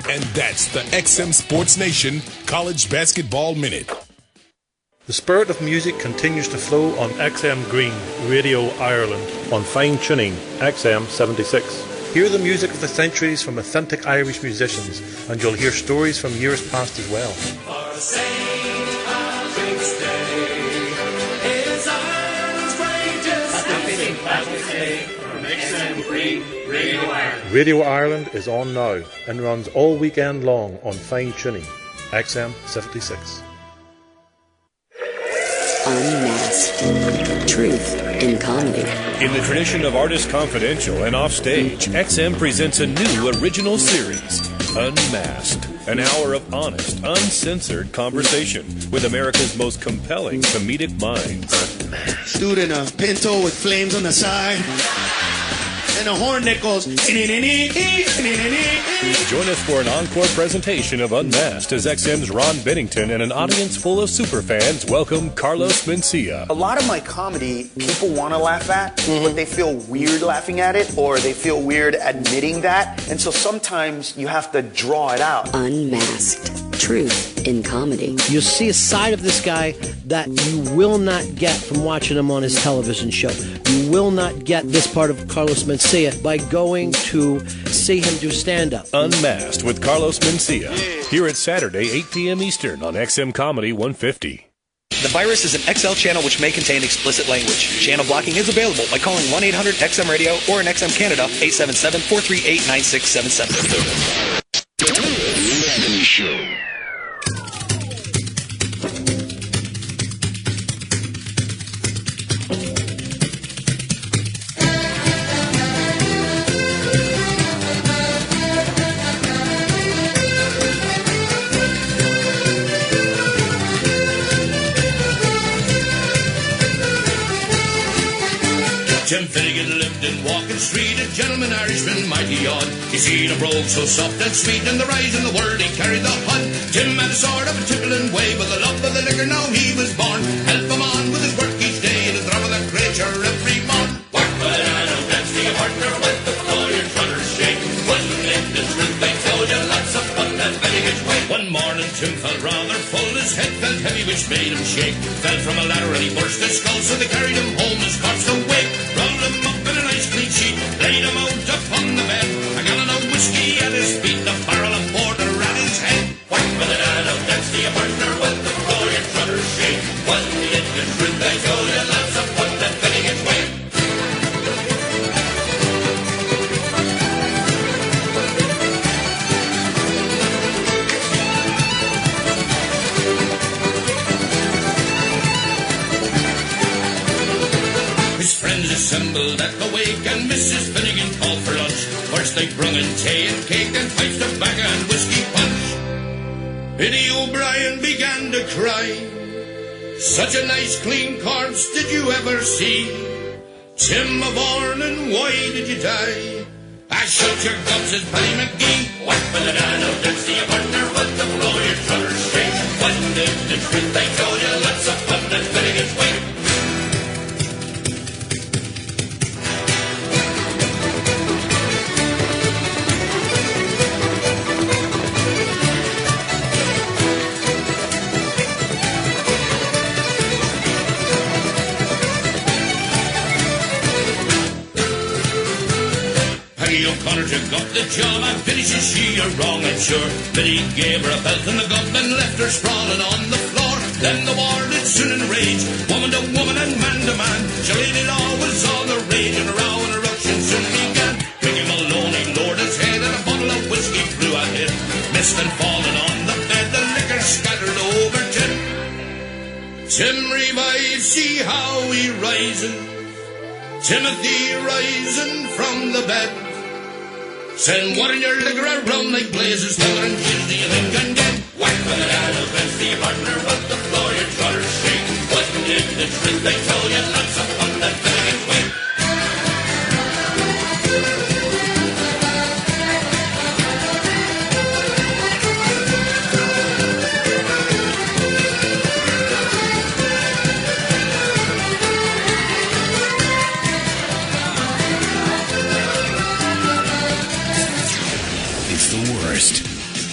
And that's the XM Sports Nation College Basketball Minute.
The spirit of music continues to flow on XM Green, Radio Ireland, on fine tuning, XM 76. Hear the music of the centuries from authentic Irish musicians, and you'll hear stories from years past as well.
For St. Patrick's Day is Ireland's greatest Happy St. Patrick's Day from XM3 Radio Ireland.
Radio Ireland is on now and runs all weekend long on fine tuning. XM 76.
Unmasked. Truth in comedy.
In the tradition of Artist Confidential and Offstage, XM presents a new original series, Unmasked. An hour of honest, uncensored conversation with America's most compelling comedic minds.
Stood in a Pinto with flames on the side. And a horn that goes.
Join us for an encore presentation of Unmasked as XM's Ron Bennington and an audience full of superfans welcome Carlos Mencia.
A lot of my comedy, people want to laugh at, but they feel weird laughing at it, or they feel weird admitting that. And so sometimes you have to draw it out.
Unmasked. Truth in comedy.
You'll see a side of this guy that you will not get from watching him on his television show. You will not get this part of Carlos Mencia by going to see him do stand-up.
Unmasked with Carlos Mencia. Here at Saturday, 8 p.m. Eastern on XM Comedy 150.
The virus is an XL channel which may contain explicit language. Channel blocking is available by calling 1-800-XM-RADIO or in XM Canada, 877-438-9677.
Show.
Jim Finnegan lived in Walking Street, a gentleman Irishman, mighty odd. He seen a brogue so soft and sweet, and the rise in the world he carried the hod. Jim had a sort of a tickling way, but the love of the liquor now he was born. Help him on with his work each day, and his drum of the creature every morn. Work for the man who dance to your partner with the floor your trotters shake. Wasn't it the truth they told you, lots of fun that betting his way. One morning Jim felt rather full, his head felt heavy which made him shake. Fell from a ladder and he burst his skull, so they carried him home, his corpse awake. Rolled him up in a nice clean sheet, laid him out upon the bed. A gallon of whiskey at his feet, a barrel of porter at his head. Whack with an ad of dance to your partner with the floor your trotters shake. Wasn't it the truth they told you, lots of fun that betting its way. Friends assembled at the wake, and Mrs. Finnegan called for lunch. First they brung in tea and cake, and pipes, tobacco and whiskey punch. Biddy O'Brien began to cry. Such a nice clean corpse did you ever see? Tim of Ornan, why did you die? I shut your guts, says Paddy McGee. What for the man who dance to your partner with the blow your trotters straight? Wasn't it the truth they told you? Lots of fun that's betting its way. O'Connor took up the job and finishes she a wrong and sure. Biddy gave her a belt in the gum and left her sprawling on the floor. Then the war did soon enrage, woman to woman and man to man. Shillelagh law was all the rage, and a row and a ruction soon began. Mickey Maloney lowered his head and a bottle of whiskey flew at him. Missed and fallen on the bed, the liquor scattered over Tim. Tim revives, see how he rises. Timothy rising from the bed. Send water in your liquor around like blazes. Tell her and kids, do you think I'm dead? Whack with an ad of Vince, the partner with the floor your trotters shake. Wasn't it the truth they told you? Lots of fun that betting its way.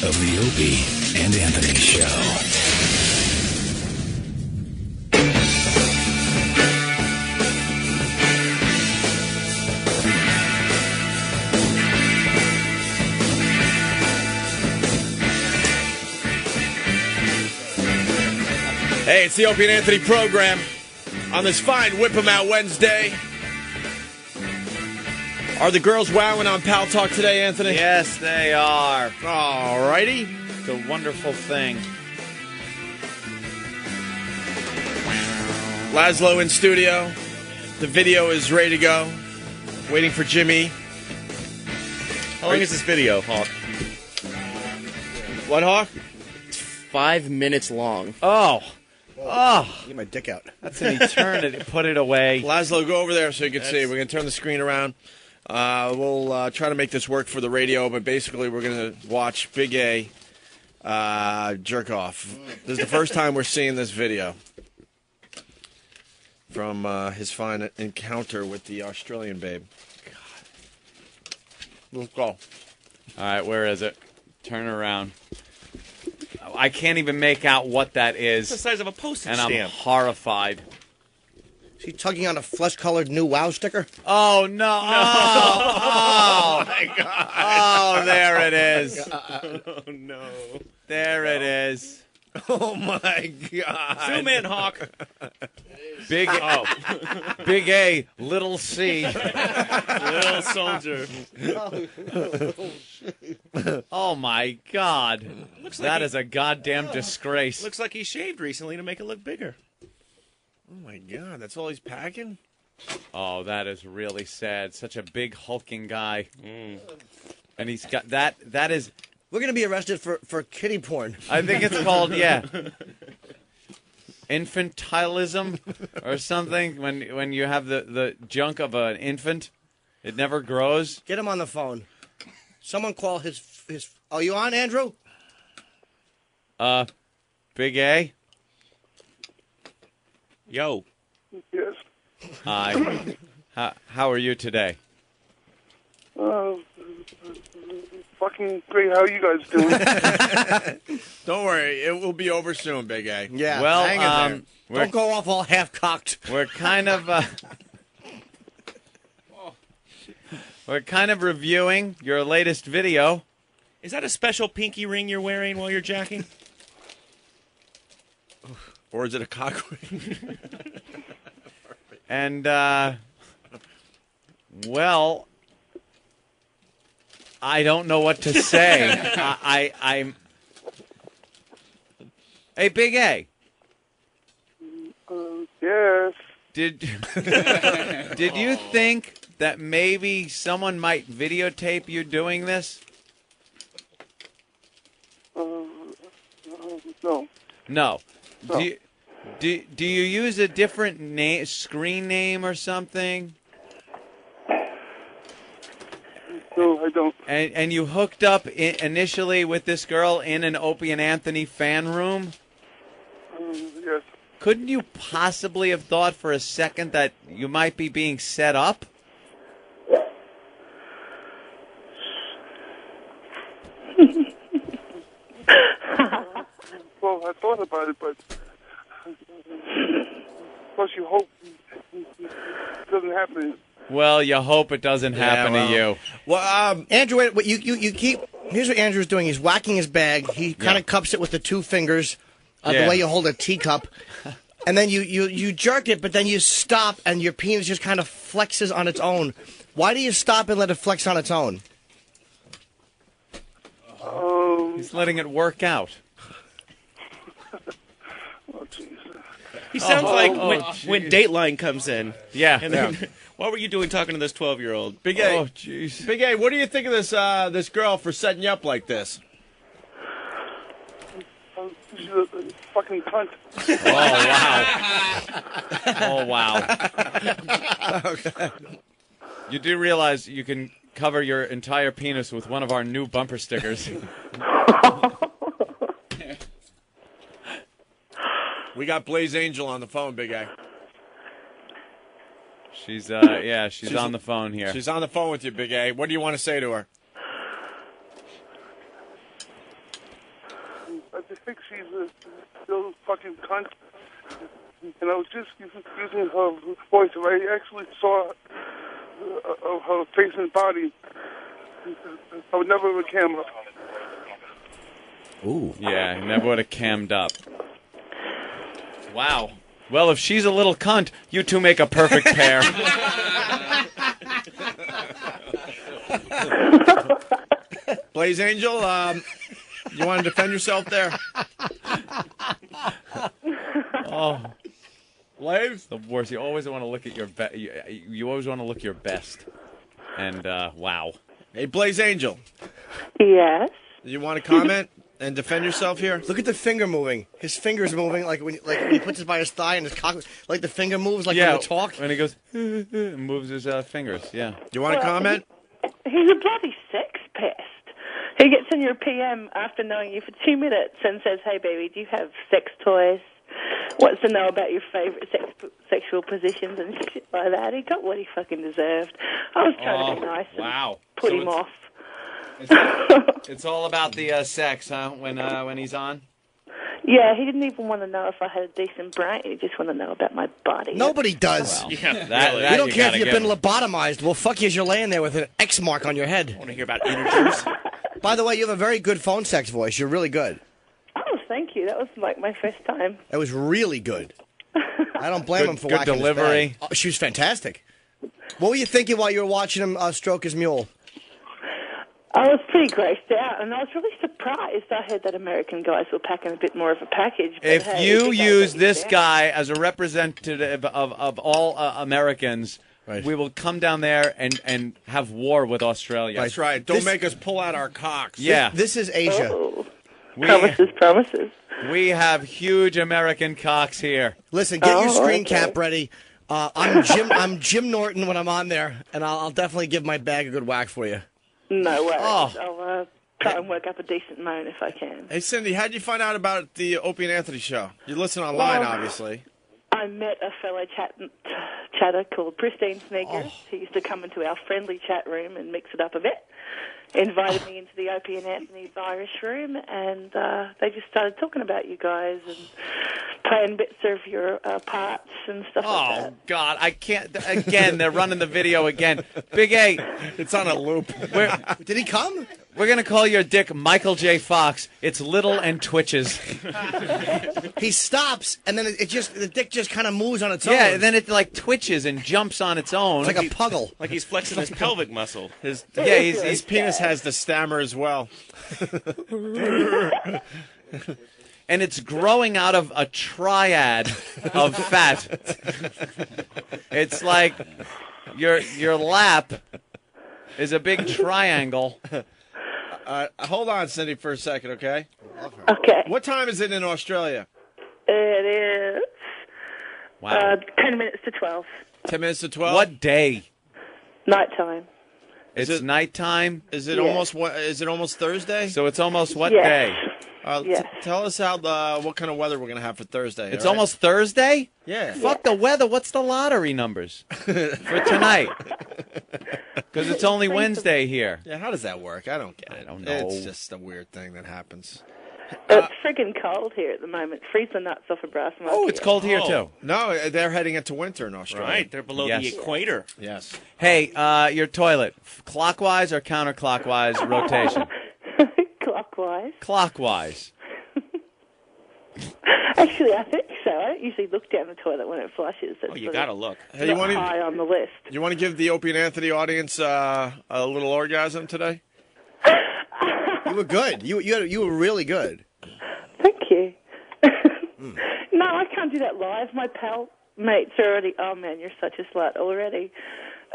Of the Opie and Anthony Show.
Hey, it's the Opie and Anthony program on this fine Whip 'em Out Wednesday. Are the girls wowing on Pal Talk today, Anthony?
Yes, they are.
All righty.
It's a wonderful thing.
Laszlo in studio. The video is ready to go. Waiting for Jimmy.
How long is this video, Hawk?
What, Hawk?
5 minutes long.
Oh.
Get my dick out.
That's an eternity. Put it away.
Laszlo, go over there so you can see. We're going to turn the screen around. We'll try to make this work for the radio, but basically we're going to watch Big A jerk off. This is the first time we're seeing this video from his fine encounter with the Australian babe. God. Let's go.
All right, where is it? Turn around. I can't even make out what that is.
It's the size of a postage
stamp. And I'm horrified.
Is he tugging on a flesh-colored new WoW sticker?
Oh, no. Oh, my God. Oh, there it is.
Oh, no.
There it is.
Oh, my God.
Zoom in, Hawk.
Big A, little C.
Little soldier.
Oh, my God. That
he-
is a goddamn disgrace.
Looks like he shaved recently to make it look bigger.
Oh, my God. That's all he's packing?
Oh, that is really sad. Such a big, hulking guy. And he's got that. That is...
We're going to be arrested for kiddie porn.
I think it's called, yeah, infantilism or something. When you have the junk of an infant, it never grows.
Get him on the phone. Someone call his. Are you on, Andrew?
Big A.
Yo.
Yes.
Hi. How are you today?
Fucking great. How are you guys doing?
Don't worry. It will be over soon, Big A.
Yeah.
Well,
hang in there. Don't go off all half-cocked.
We're kind of reviewing your latest video.
Is that a special pinky ring you're wearing while you're jacking?
Or is it a cock ring?
And, well, I don't know what to say. I'm. Hey, Big A.
Yes.
Did you think that maybe someone might videotape you doing this?
No.
No.
No.
Do you use a different screen name or something?
No, I don't.
And you hooked up initially with this girl in an Opie and Anthony fan room?
Yes.
Couldn't you possibly have thought for a second that you might be being set up?
Well, I thought about it, but plus you hope it doesn't happen.
Well, you hope it doesn't happen to you.
Well, Andrew, wait, you keep. Here's what Andrew's doing. He's whacking his bag. He kind of cups it with the two fingers, the way you hold a teacup, and then you jerk it, but then you stop, and your penis just kind of flexes on its own. Why do you stop and let it flex on its own?
He's letting it work out.
He sounds like when Dateline comes in.
Yeah.
And then, what were you doing talking to this 12-year-old?
Big A.
Oh, jeez.
Big A, what do you think of this girl for setting you up like this?
She's a fucking cunt.
Oh, wow.
Okay.
You do realize you can cover your entire penis with one of our new bumper stickers.
We got Blaze Angel on the phone, Big A.
She's on the phone here.
She's on the phone with you, Big A. What do you want to say to her?
I just think she's a still fucking cunt. And I was just using her voice. I actually saw her face and body. I would never have a camera.
Ooh. Yeah, he never would have cammed up. Wow. Well, if she's a little cunt, you two make a perfect pair.
Blaze Angel, you want to defend yourself there?
Oh, Blaze, the worst. You always want to look at your you always want to look your best. And wow.
Hey, Blaze Angel.
Yes.
You want to comment and defend yourself here?
Look at the finger moving. His finger's moving like when he puts it by his thigh and his cock, like the finger moves like when you talk.
When he goes, moves his fingers. Yeah.
You want to comment?
He's a bloody sex pest. He gets in your PM after knowing you for 2 minutes and says, "Hey, baby, do you have sex toys?" Wants to know about your favourite sexual positions and shit like that. He got what he fucking deserved. I was trying to be nice and put him off.
It's all about the sex, huh? When he's on.
Yeah, he didn't even want to know if I had a decent brain. He just wanted to know about my body.
Nobody does.
Well,
you don't care if you've been lobotomized. Well, fuck you as you're laying there with an X mark on your head. I
want to hear about integers.
By the way, you have a very good phone sex voice. You're really good.
Oh, thank you. That was like my first time.
That was really good. I don't blame him for
good
whacking
delivery.
his bag. Oh, she was fantastic. What were you thinking while you were watching him stroke his mule?
I was pretty grossed out, and I was really surprised. I heard that American guys were packing a bit more of a package. But
If
hey,
you
the guys
use
let me
this
down.
guy as a representative of all Americans, we will come down there and have war with Australia.
That's right. Don't make us pull out our cocks.
Yeah.
This is Asia.
Oh. Promises.
We have huge American cocks here.
Listen, get your screen cap ready. I'm Jim Norton when I'm on there, and I'll definitely give my bag a good whack for you.
No way.
Oh.
I'll try and work up a decent moan if I can.
Hey, Cindy, how did you find out about the Opie and Anthony show? You listen online,
Well,
obviously.
I met a fellow chatter called Pristine Sneakers. He used to come into our friendly chat room and mix it up a bit. Invited me into the Opie and Anthony Irish room, and they just started talking about you guys and playing bits of your parts and stuff like that.
Oh, God, I can't. Again, they're running the video again. Big A.
It's on a loop.
Did he come?
We're going to call your dick Michael J. Fox. It's little and twitches.
He stops, and then the dick just kind of moves on its own.
Yeah, and then it like twitches and jumps on its own.
It's like a puggle.
Like he's flexing his pelvic muscle.
His
his
penis has the stammer as well.
And it's growing out of a triad of fat. It's like your lap is a big triangle.
Hold on, Cindy, for a second, okay?
Okay.
What time is it in Australia?
It is
Wow.
10 minutes to 12.
10 minutes to 12?
What day?
Nighttime.
It's nighttime.
Is it
Yeah.
almost Thursday?
So it's almost what
Yes.
day?
Yes.
Tell us what kind of weather we're going to have for Thursday.
It's
all right?
almost Thursday?
Yeah.
Fuck the weather. What's the lottery numbers for tonight? Because it's only Wednesday here.
Yeah, how does that work? I don't get it.
I don't know.
It's just a weird thing that happens.
It's friggin' cold here at the moment. Freeze the nuts off a brass monkey.
Oh, it's cold here, too.
No, they're heading into winter in Australia.
Right, they're below the
Yes.
equator.
Yes.
Hey, your toilet, clockwise or counterclockwise rotation?
Clockwise.
Clockwise.
Actually, I think so. I don't usually look down the toilet when it flushes. It's
Oh, you
sort
gotta
of
look.
Hey, you
not
want
high on the list.
You want to give the Opie and Anthony audience a little orgasm today?
You were good. You were really good.
Thank you. No, I can't do that live. My pal mates are already. Oh man, you're such a slut already.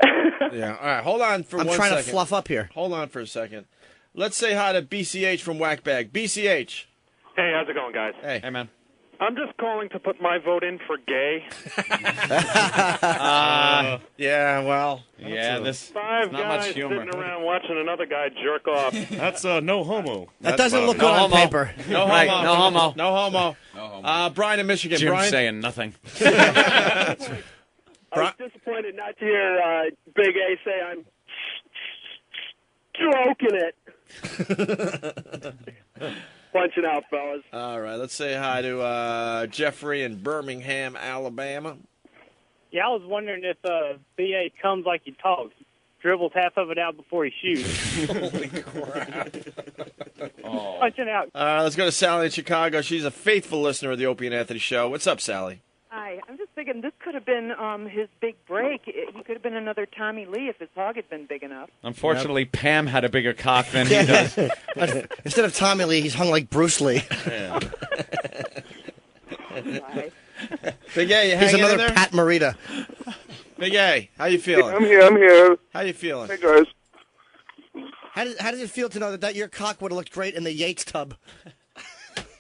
Yeah. All right. Hold on for
I'm
1
trying
second.
to fluff up here.
Hold on for a second. Let's say hi to BCH from Whackbag. BCH.
Hey, how's it going, guys?
Hey.
Hey, man.
I'm just calling to put my vote in for gay.
Yeah, well.
Yeah, this
Five
not
guys
much humor.
sitting around watching another guy jerk off.
That's no homo.
That doesn't look good on paper.
No homo.
Right, no homo.
No homo. Brian in Michigan.
Jim's
Brian.
saying nothing.
I was disappointed not to hear Big A say I'm stroking it. Punching out, fellas.
All right. Let's say hi to Jeffrey in Birmingham, Alabama.
Yeah, I was wondering if BA comes like he talks.
dribbles half of it out before he shoots.
Holy crap.
Punching out.
Let's go to Sally in Chicago. She's a faithful listener of the Opie and Anthony Show. What's up, Sally?
Hi. I'm just thinking this could have been his big break. He could have been another Tommy Lee if his hog had been big enough.
Unfortunately, Pam had a bigger cock than he does.
Instead of Tommy Lee, he's hung like Bruce Lee.
Yeah. Big A, you
He's
hanging in
another
there?
Pat Morita.
Big A, how you feeling?
I'm here.
How you feeling?
Hey, guys.
How does it feel to know that your cock would have looked great in the Yates tub?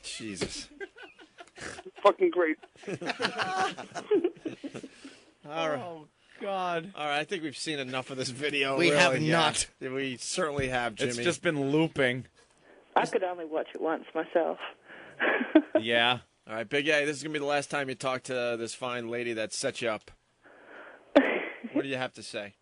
Jesus.
Fucking great.
All right.
Oh, God.
All right, I think we've seen enough of this video.
We
really.
have
Yeah.
not.
We certainly have, Jimmy.
It's just been looping.
I could only watch it once myself.
Yeah.
All right, Big A, this is going to be the last time you talk to this fine lady that set you up. What do you have to say?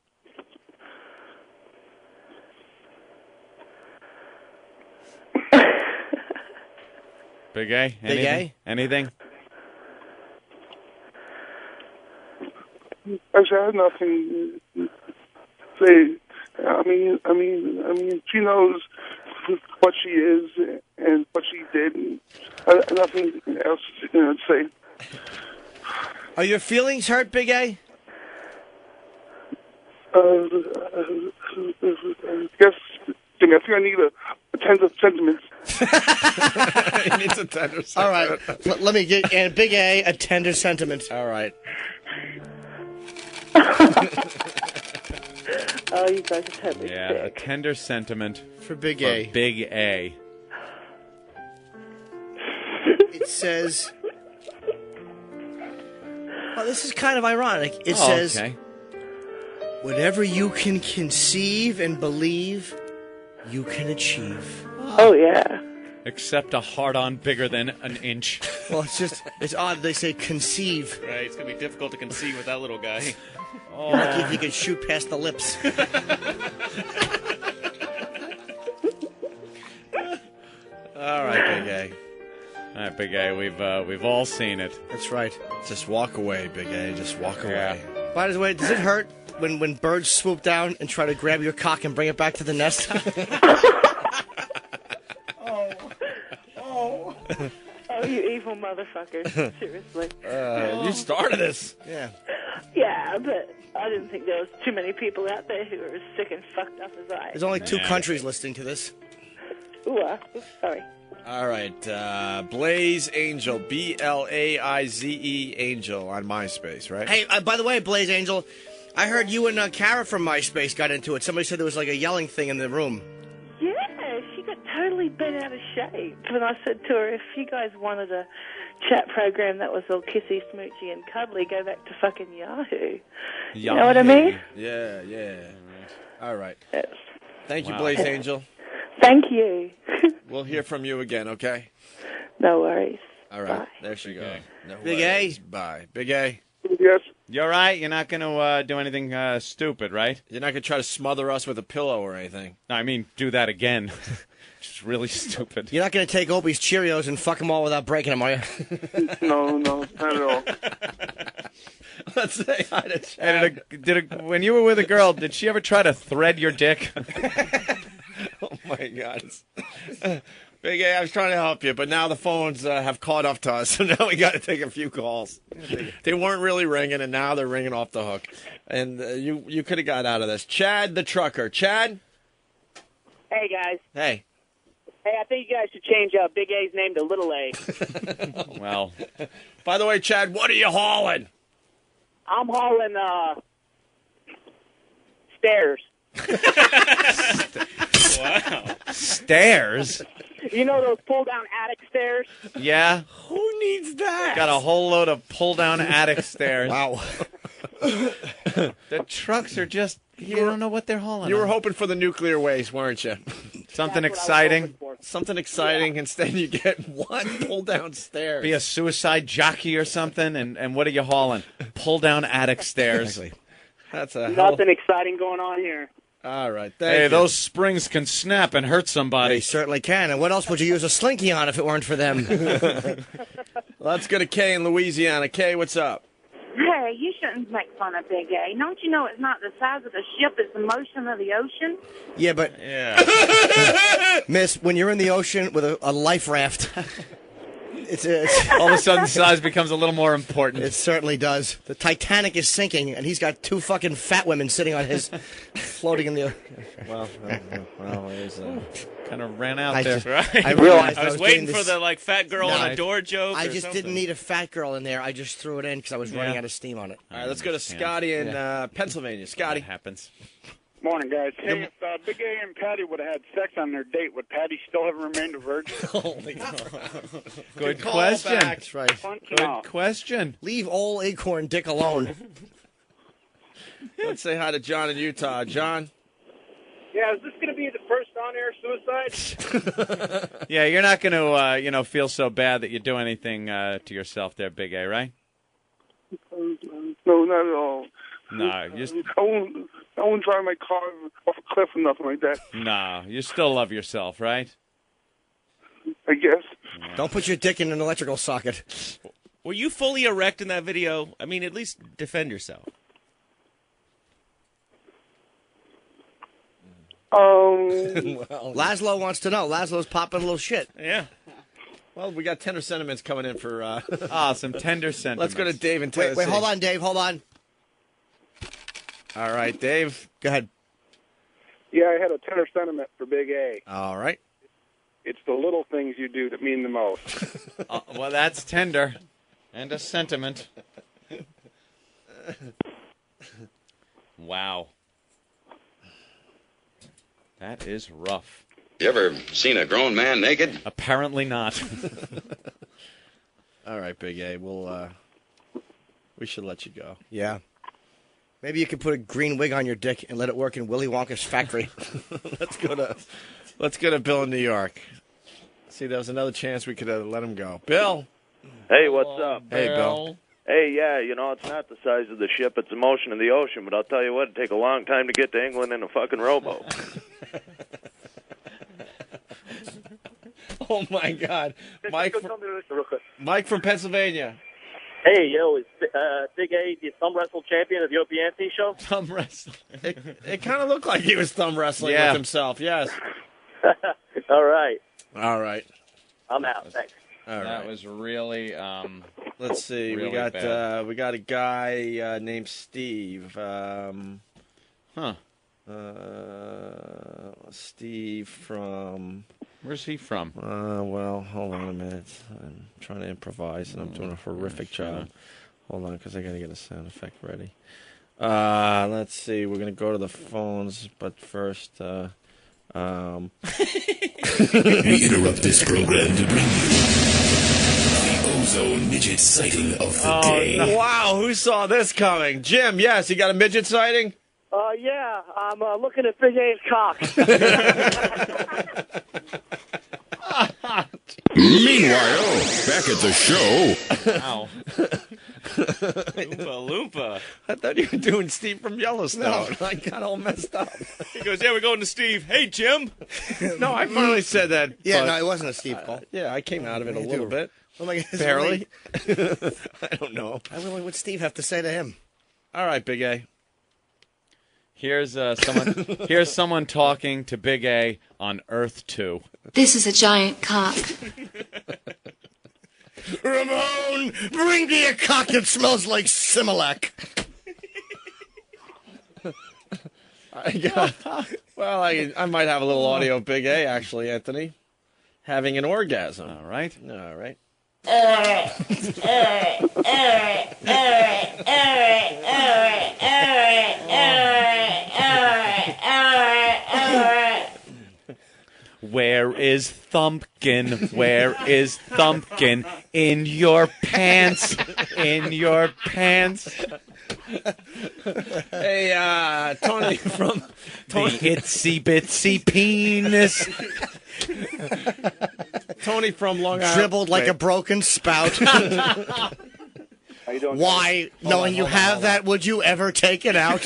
Big A? Anything? Anything?
Actually, I have nothing to say. I mean, she knows what she is and what she did. And nothing else to say.
Are your feelings hurt, Big A?
I guess, Jimmy, I think I need a tender sentiment.
He needs a tender sentiment.
All right. Let me get and Big A a tender sentiment.
All right.
Oh, you guys are totally
Yeah,
sick.
a tender sentiment
for Big A.
Big A.
It says, "Oh, this is kind of ironic." It says,
okay.
"Whatever you can conceive and believe, you can achieve."
Oh yeah.
Except a hard-on bigger than an inch.
Well, it's odd they say conceive.
Right, it's going to be difficult to conceive with that little guy.
Oh. Lucky if you could shoot past the lips.
All right, Big A.
All right, Big A, we've all seen it.
That's right.
Just walk away, Big A. Just walk away.
By the way, does it hurt when birds swoop down and try to grab your cock and bring it back to the nest?
Oh, you evil motherfuckers. Seriously.
You started this.
Yeah.
Yeah, but I didn't think there was too many people out there who were as sick and fucked up as I.
There's only 2 countries listening to this.
Ooh, oops, sorry.
All right, Blaze Angel, BLAIZE Angel on MySpace, right?
Hey, by the way, Blaze Angel, I heard you and Kara from MySpace got into it. Somebody said there was like a yelling thing in the room.
Yeah, she got totally bent out of shape. And I said to her, if you guys wanted a chat program that was all kissy, smoochy, and cuddly, go back to fucking Yahoo. You know what I mean?
Yeah, yeah. All right.
Yes.
Thank you,
Wow.
Blaze Angel.
Thank you.
We'll hear from you again, okay?
No worries.
All right.
Bye.
There she goes. No
Big
worries. Bye. Big A.
Yes.
You're right. You're not going to do anything stupid, right?
You're not going to try to smother us with a pillow or anything.
No, I mean, do that again. Just really stupid.
You're not going to take Opie's Cheerios and fuck them all without breaking them, are you?
No, not at all.
Let's say hi to
Hey,
Chad.
when you were with a girl, did she ever try to thread your dick?
Oh, my God. Big A, I was trying to help you, but now the phones have caught up to us, so now we got to take a few calls. They weren't really ringing, and now they're ringing off the hook. And you could have got out of this. Chad the trucker. Chad?
Hey, guys.
Hey.
Hey, I think you guys should change Big A's name to Little A.
Well.
By the way, Chad, what are you hauling?
I'm hauling stairs.
Wow. Stairs?
You know those pull-down attic stairs?
Yeah.
Who needs that?
Got a whole load of pull-down attic stairs.
Wow.
The trucks are just, you don't know what they're hauling.
You were
on.
hoping for the nuclear waste, weren't you?
Something exciting.
Something exciting. Instead, you get one pull-down stairs.
Be a suicide jockey or something, and what are you hauling? Pull-down attic stairs.
That's a
Nothing exciting going on here.
All right.
Hey,
you.
those springs can snap and hurt somebody.
They certainly can. And what else would you use a slinky on if it weren't for them?
Let's go to Kay in Louisiana. Kay, what's up?
Hey, you shouldn't make fun of Big A. Don't you know it's not the size of the ship, it's the motion of the ocean?
Yeah, but Miss, when you're in the ocean with a life raft, it's
all of a sudden size becomes a little more important.
It certainly does. The Titanic is sinking, and he's got two fucking fat women sitting on his, floating in the.
Well, it was.
Kind of ran out
I
there.
just-
Right?
I realized
I was
doing
waiting
this-
for the fat girl on a door joke.
I
or
just
something.
didn't need a fat girl in there. I just threw it in because I was running out of steam on it.
All right, let's go to Scotty in Pennsylvania. Scotty.
That happens.
Morning, guys. Hey, if Big A and Patty would have had sex on their date, would Patty still have remained a virgin?
Good
call
question.
back. That's right.
Good question.
Leave old Acorn Dick alone.
Let's say hi to John in Utah. John.
Yeah, is this going to be the first on-air suicide?
Yeah, you're not going to, feel so bad that you do anything to yourself there, Big A, right?
No, not at all.
No, you
I won't drive my car off a cliff or nothing like that.
no, you still love yourself, right?
I guess.
Don't put your dick in an electrical socket.
Were you fully erect in that video? I mean, at least defend yourself.
Laszlo wants to know. Laszlo's popping a little shit.
Yeah.
Well, we got tender sentiments coming in for.
Some tender sentiments.
Let's go to Dave in Tennessee.
Wait, hold on, Dave. Hold on.
All right, Dave.
Go ahead.
Yeah, I had a tender sentiment for Big A.
All right.
It's the little things you do that mean the most.
Well, that's tender. And a sentiment. Wow. That is rough.
You ever seen a grown man naked?
Apparently not.
All right, Big A. We should let you go.
Yeah. Maybe you could put a green wig on your dick and let it work in Willy Wonka's factory.
Let's go to Bill in New York. See, there was another chance we could have let him go. Bill.
Hey, what's up?
Hey, Bill.
Hey, yeah, it's not the size of the ship, it's the motion of the ocean, but I'll tell you what, it'd take a long time to get to England in a fucking rowboat.
Oh, my God. Mike from Pennsylvania.
Hey, yo, is Big A the thumb wrestle champion of the Opie Anthony show?
Thumb wrestle.
It kind of looked like he was thumb wrestling
Yeah.
with himself, yes.
All right.
All right.
I'm out. Thanks.
All
That
right.
was really.
Let's see.
really
we got
bad.
we got a guy named Steve. Steve from.
Where's he from?
Well, hold on a minute. I'm trying to improvise, and I'm doing a horrific job. Hold on, because I got to get a sound effect ready. Let's see. We're gonna go to the phones, but first.
We interrupt this program to bring you the ozone midget sighting of the day.
Wow, who saw this coming? Jim, yes, you got a midget sighting?
Yeah, I'm looking at Big A's cock.
Meanwhile, back at the show.
Ow. Loompa, Loompa.
I thought you were doing Steve from Yellowstone. I got all messed up.
He goes, yeah, we're going to Steve. Hey, Jim.
No, I finally said that.
Yeah,
but-
no, it wasn't a Steve call.
Yeah, I came out of it a little bit.
Oh my God,
Barely. I don't know.
What would Steve have to say to him?
All right, Big A.
Here's someone. Here's someone talking to Big A on Earth 2.
This is a giant cock.
Ramon, bring me a cock that smells like Similac.
Well, I might have a little audio of Big A, actually, Anthony. Having an orgasm.
All right.
All right.
Where is Thumpkin? Where is Thumpkin? In your pants. In your pants.
Hey, Tony from...
The itsy bitsy penis.
Tony from Long Island.
Dribbled like a broken spout.
How you doing?
Why, knowing you have that, would you ever take it out?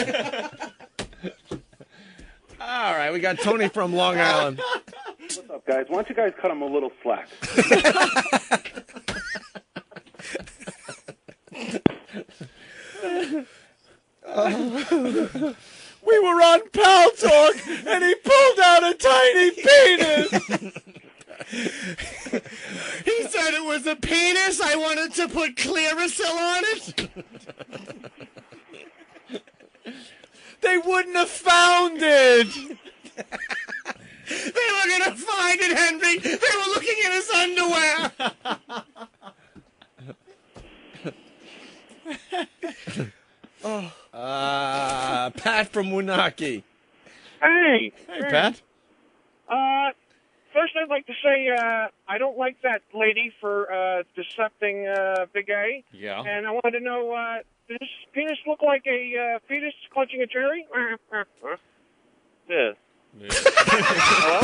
All right, we got Tony from Long Island.
What's up, guys? Why don't you guys cut him a little slack?
was a penis, I wanted to put Clearasil on it.
They wouldn't have found it.
They were going to find it, Henry. They were looking in his underwear.
Pat from Woonaki.
Hey.
Hey, Pat.
First I'd like to say I don't like that lady for decepting Big A.
Yeah.
And I wanted to know, does this penis look like a fetus clutching a cherry?
Yeah.
Hello?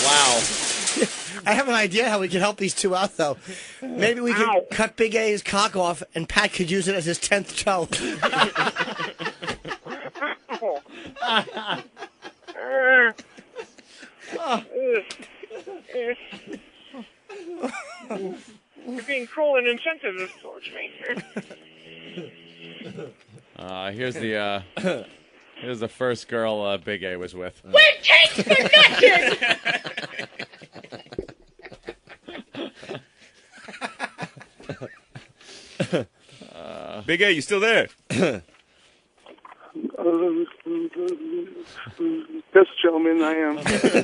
Wow.
I have an idea how we can help these two out, though. Maybe we could cut Big A's cock off, and Pat could use it as his 10th toe.
You're being cruel and insensitive towards me.
Here's the first girl Big A was with.
Where takes the nutting?
Big A, you still there?
Yes, gentlemen, I am.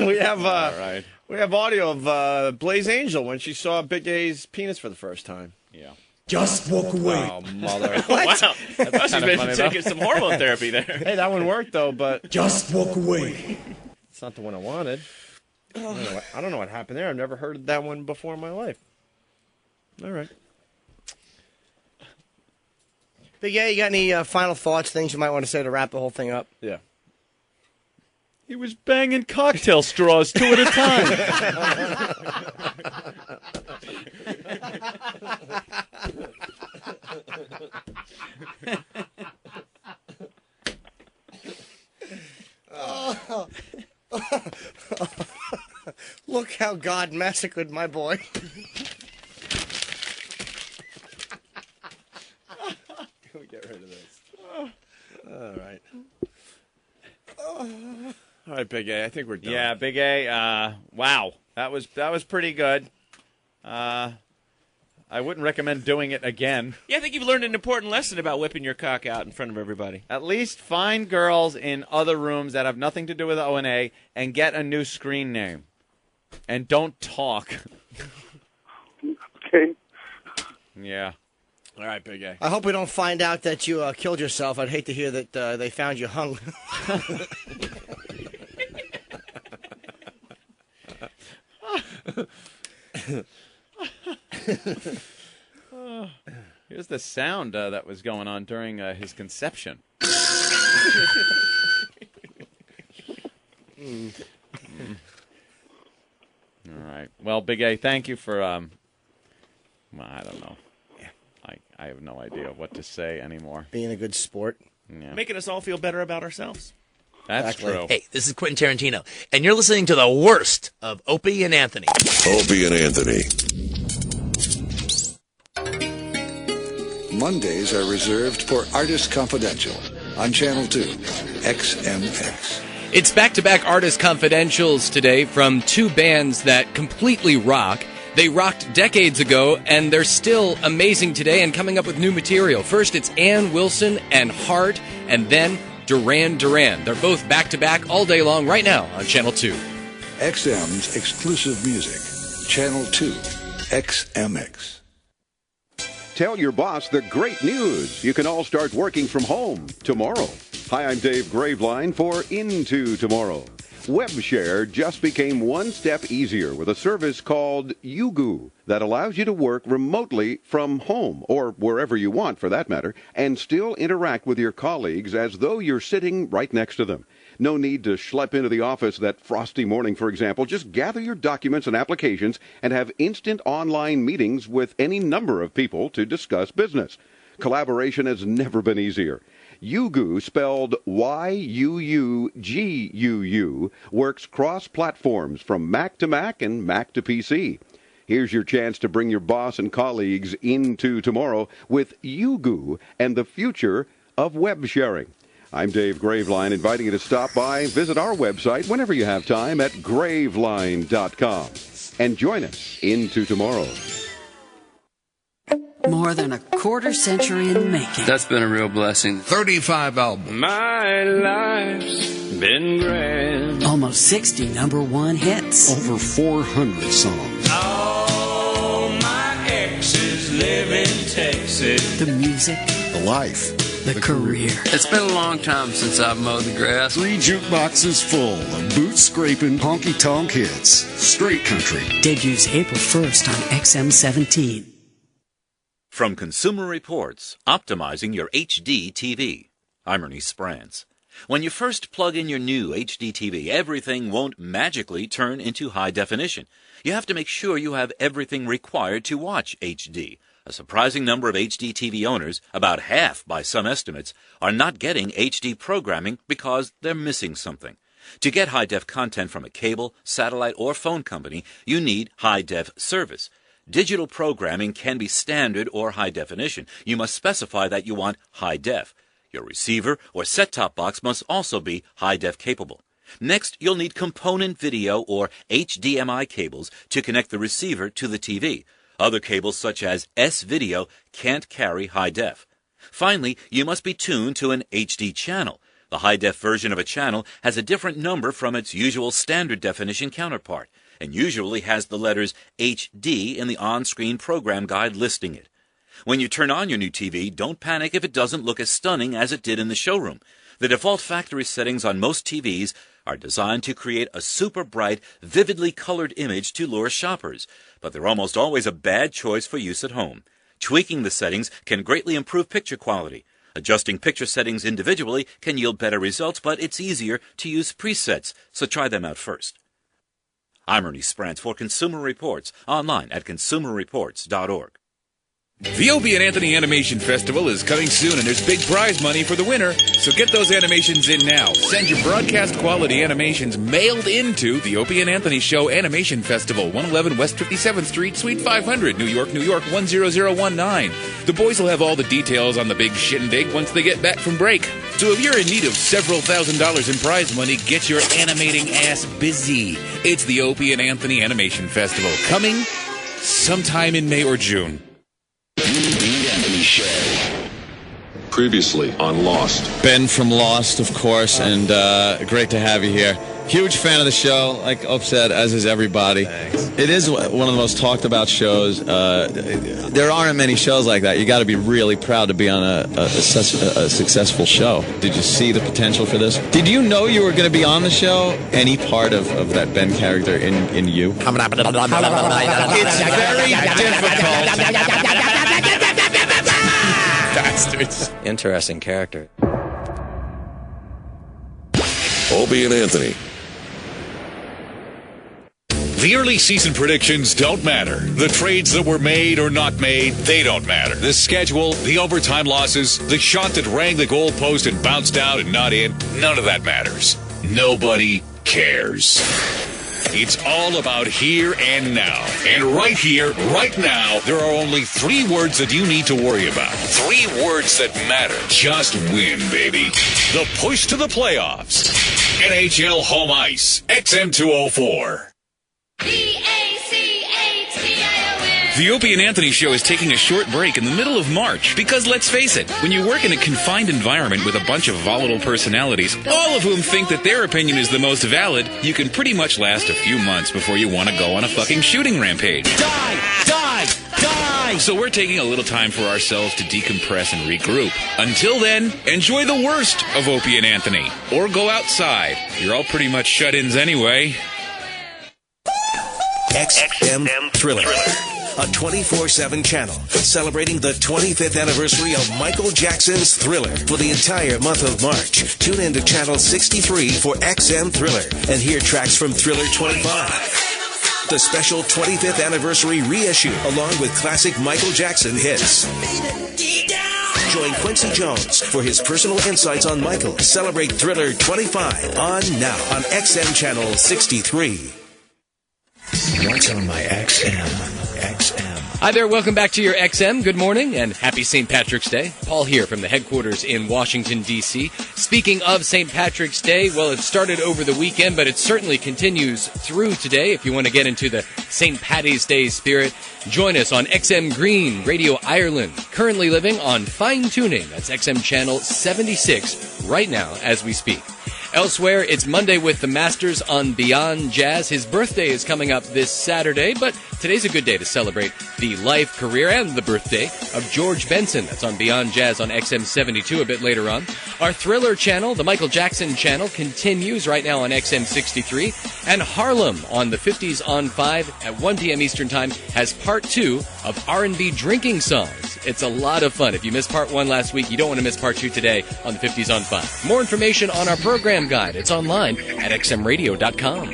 we have
All right.
we have audio of Blaze Angel when she saw Big A's penis for the first time.
Yeah.
Just walk away.
Oh, mother.
Wow. I thought she's
kinda
been
funny,
taking
though.
some hormone therapy there.
Hey, that one worked though, but
Just walk away.
it's not the one I wanted. I don't know what happened there. I've never heard that one before in my life. All right.
Big A, you got any final thoughts, things you might want to say to wrap the whole thing up?
Yeah.
He was banging cocktail straws 2 at a time.
Look how God massacred my boy.
Can we get rid of this? All right. All right, Big A. I think we're done.
Yeah, Big A. Wow, that was pretty good. I wouldn't recommend doing it again.
Yeah, I think you've learned an important lesson about whipping your cock out in front of everybody.
At least find girls in other rooms that have nothing to do with O&A and get a new screen name. And don't talk.
Okay.
Yeah.
All right, Big A.
I hope we don't find out that you killed yourself. I'd hate to hear that they found you hung.
Here's the sound that was going on during his conception. All right. Well, Big A, thank you for, well, I don't know. I have no idea what to say anymore.
Being a good sport.
Yeah.
Making us all feel better about ourselves.
That's true.
Hey, this is Quentin Tarantino, and you're listening to the worst of Opie and Anthony.
Opie and Anthony.
Mondays are reserved for Artist Confidential on Channel 2, XMX.
It's back-to-back Artist Confidentials today from two bands that completely rock. They rocked decades ago, and they're still amazing today and coming up with new material. First, it's Ann Wilson and Heart, and then Duran Duran. They're both back-to-back all day long right now on Channel 2.
XM's exclusive music, Channel 2, XMX.
Tell your boss the great news. You can all start working from home tomorrow. Hi, I'm Dave Graveline for Into Tomorrow. WebShare just became one step easier with a service called Yugu that allows you to work remotely from home, or wherever you want for that matter, and still interact with your colleagues as though you're sitting right next to them. No need to schlep into the office that frosty morning, for example. Just gather your documents and applications and have instant online meetings with any number of people to discuss business. Collaboration has never been easier. Yugu, spelled Y-U-U-G-U-U, works cross-platforms from Mac to Mac and Mac to PC. Here's your chance to bring your boss and colleagues into tomorrow with Yugu and the future of web sharing. I'm Dave Graveline, inviting you to stop by, visit our website whenever you have time at graveline.com, and join us into tomorrow.
More than a quarter century in the making.
That's been a real blessing.
35 albums.
My life's been grand.
Almost 60 number one hits.
Over 400 songs.
All my exes live in Texas.
The music.
The life.
The career.
It's been a long time since I've mowed the grass.
3 jukeboxes full of boot-scraping, honky-tonk hits. Straight country.
Debuts April 1st on XM17.
From Consumer Reports, optimizing your HD TV. I'm Ernie Sprance. When you first plug in your new HD TV, everything won't magically turn into high definition. You have to make sure you have everything required to watch HD. A surprising number of HD TV owners, about half by some estimates, are not getting HD programming because they're missing something. To get high-def content from a cable, satellite, or phone company, you need high-def service. Digital programming can be standard or high definition. You must specify that you want high def. Your receiver or set-top box must also be high def capable. Next, you'll need component video or HDMI cables to connect the receiver to the TV. Other cables such as S-Video can't carry high def. Finally, you must be tuned to an HD channel. The high def version of a channel has a different number from its usual standard definition counterpart, and usually has the letters HD in the on-screen program guide listing it. When you turn on your new TV, don't panic if it doesn't look as stunning as it did in the showroom. The default factory settings on most TVs are designed to create a super bright, vividly colored image to lure shoppers, but they're almost always a bad choice for use at home. Tweaking the settings can greatly improve picture quality. Adjusting picture settings individually can yield better results, but it's easier to use presets, so try them out first. I'm Ernie Sprance for Consumer Reports, online at consumerreports.org.
The Opie and Anthony Animation Festival is coming soon, and there's big prize money for the winner. So get those animations in now. Send your broadcast quality animations mailed into the Opie and Anthony Show Animation Festival, 111 West 57th Street, Suite 500, New York, 10019. The boys will have all the details on the big shindig once they get back from break. So if you're in need of several $1,000s in prize money, get your animating ass busy. It's the Opie and Anthony Animation Festival, coming sometime in May or June.
The Anthony Show. Previously on Lost.
Ben from Lost, of course, and great to have you here. Huge fan of the show, like Ope said, as is everybody. Thanks. It is one of the most talked about shows. There aren't many shows like that. You got to be really proud to be on a successful show. Did you see the potential for this? Did you know you were going to be on the show? Any part of that Ben character in you? It's very difficult. Bastards.
Interesting character.
Opie and Anthony.
The early season predictions don't matter. The trades that were made or not made, they don't matter. The schedule, the overtime losses, the shot that rang the goalpost and bounced out and not in, none of that matters. Nobody cares. It's all about here and now. And right here, right now, there are only 3 words that you need to worry about. 3 words that matter. Just win, baby. The push to the playoffs. NHL Home Ice. XM204.
The Opie and Anthony Show is taking a short break in the middle of March because, let's face it, when you work in a confined environment with a bunch of volatile personalities, all of whom think that their opinion is the most valid, you can pretty much last a few months before you want to go on a fucking shooting rampage. Die! So we're taking a little time for ourselves to decompress and regroup. Until then, enjoy the worst of Opie and Anthony. Or go outside. You're all pretty much shut-ins anyway.
XM Thriller. A 24/7 channel celebrating the 25th anniversary of Michael Jackson's Thriller for the entire month of March. Tune in to channel 63 for XM Thriller and hear tracks from Thriller 25. The special 25th anniversary reissue along with classic Michael Jackson hits. Join Quincy Jones for his personal insights on Michael. Celebrate Thriller 25 on now on XM channel 63.
What's on my XM? XM.
Hi there, welcome back to your XM. Good morning and happy St. Patrick's Day. Paul here from the headquarters in Washington, D.C. Speaking of St. Patrick's Day, well, it started over the weekend, but it certainly continues through today. If you want to get into the St. Patty's Day spirit, join us on XM Green, Radio Ireland, currently living on Fine Tuning. That's XM Channel 76 right now as we speak. Elsewhere, it's Monday with the Masters on Beyond Jazz. His birthday is coming up this Saturday, but today's a good day to celebrate the life, career, and the birthday of George Benson. That's on Beyond Jazz on XM 72 a bit later on. Our Thriller channel, the Michael Jackson channel, continues right now on XM 63. And Harlem on the 50s on 5 at 1 p.m. Eastern Time has part 2 of R&B drinking songs. It's a lot of fun. If you missed part 1 last week, you don't want to miss part 2 today on the 50s on 5. More information on our program guide. It's online at xmradio.com.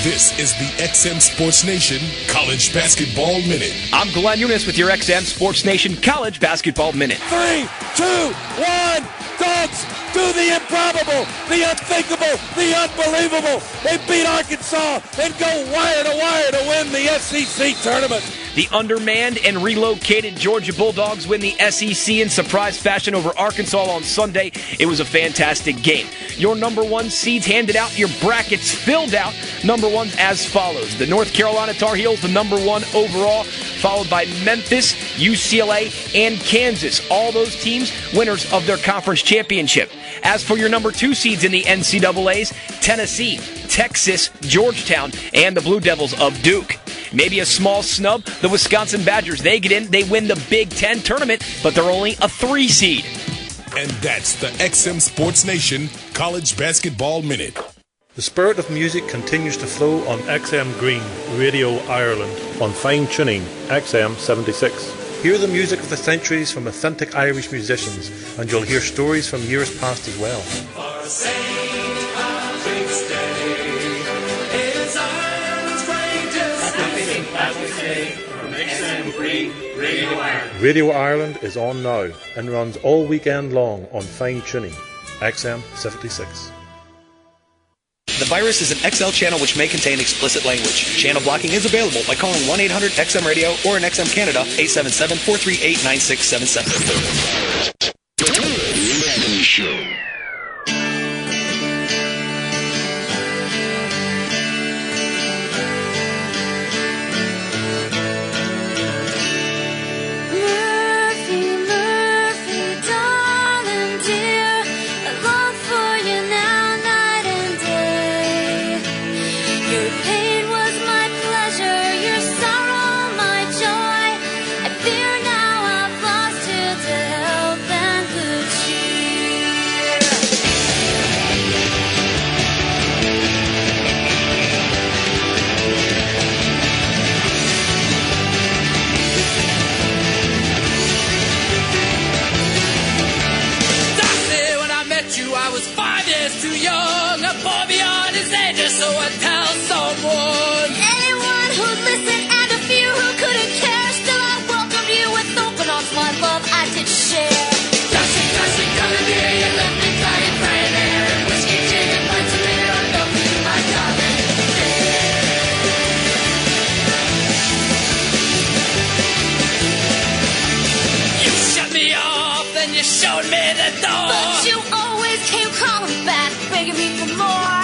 This is the XM Sports Nation College Basketball Minute.
I'm Glenn Eunice with your XM Sports Nation College Basketball Minute.
3, 2, 1, Dogs do the improbable, the unthinkable, the unbelievable. They beat Arkansas and go wire to wire to win the SEC tournament.
The undermanned and relocated Georgia Bulldogs win the SEC in surprise fashion over Arkansas on Sunday. It was a fantastic game. Your number 1 seeds handed out, your brackets filled out. Number 1s as follows. The North Carolina Tar Heels, the number 1 overall, followed by Memphis, UCLA, and Kansas. All those teams winners of their conference championship. As for your number 2 seeds in the NCAAs, Tennessee, Texas, Georgetown, and the Blue Devils of Duke. Maybe a small snub, the Wisconsin Badgers. They get in, they win the Big Ten tournament, but they're only a 3 seed.
And that's the XM Sports Nation College Basketball Minute.
The spirit of music continues to flow on XM Green, Radio Ireland, on Fine Tuning, XM 76. Hear the music of the centuries from authentic Irish musicians, and you'll hear stories from years past as well.
For St. Patrick's Day is Ireland's greatest day. St. Patrick's Day from XM Green, Radio Ireland.
Radio Ireland is on now and runs all weekend long on Fine Tuning, XM 76.
The virus is an XL channel which may contain explicit language. Channel blocking is available by calling 1-800-XM-RADIO or in XM Canada, 877-438-9677.
Show.
So I tell someone, anyone who'd listen and a few who couldn't care, still I welcomed you with open arms, my love I did share. Dusty, dusty, coming here, you left me dying, crying air, and whiskey, gin, and pints of beer, I love you, my darling. You shut me off, then you showed me the door, but you always came crawling back, begging me for more.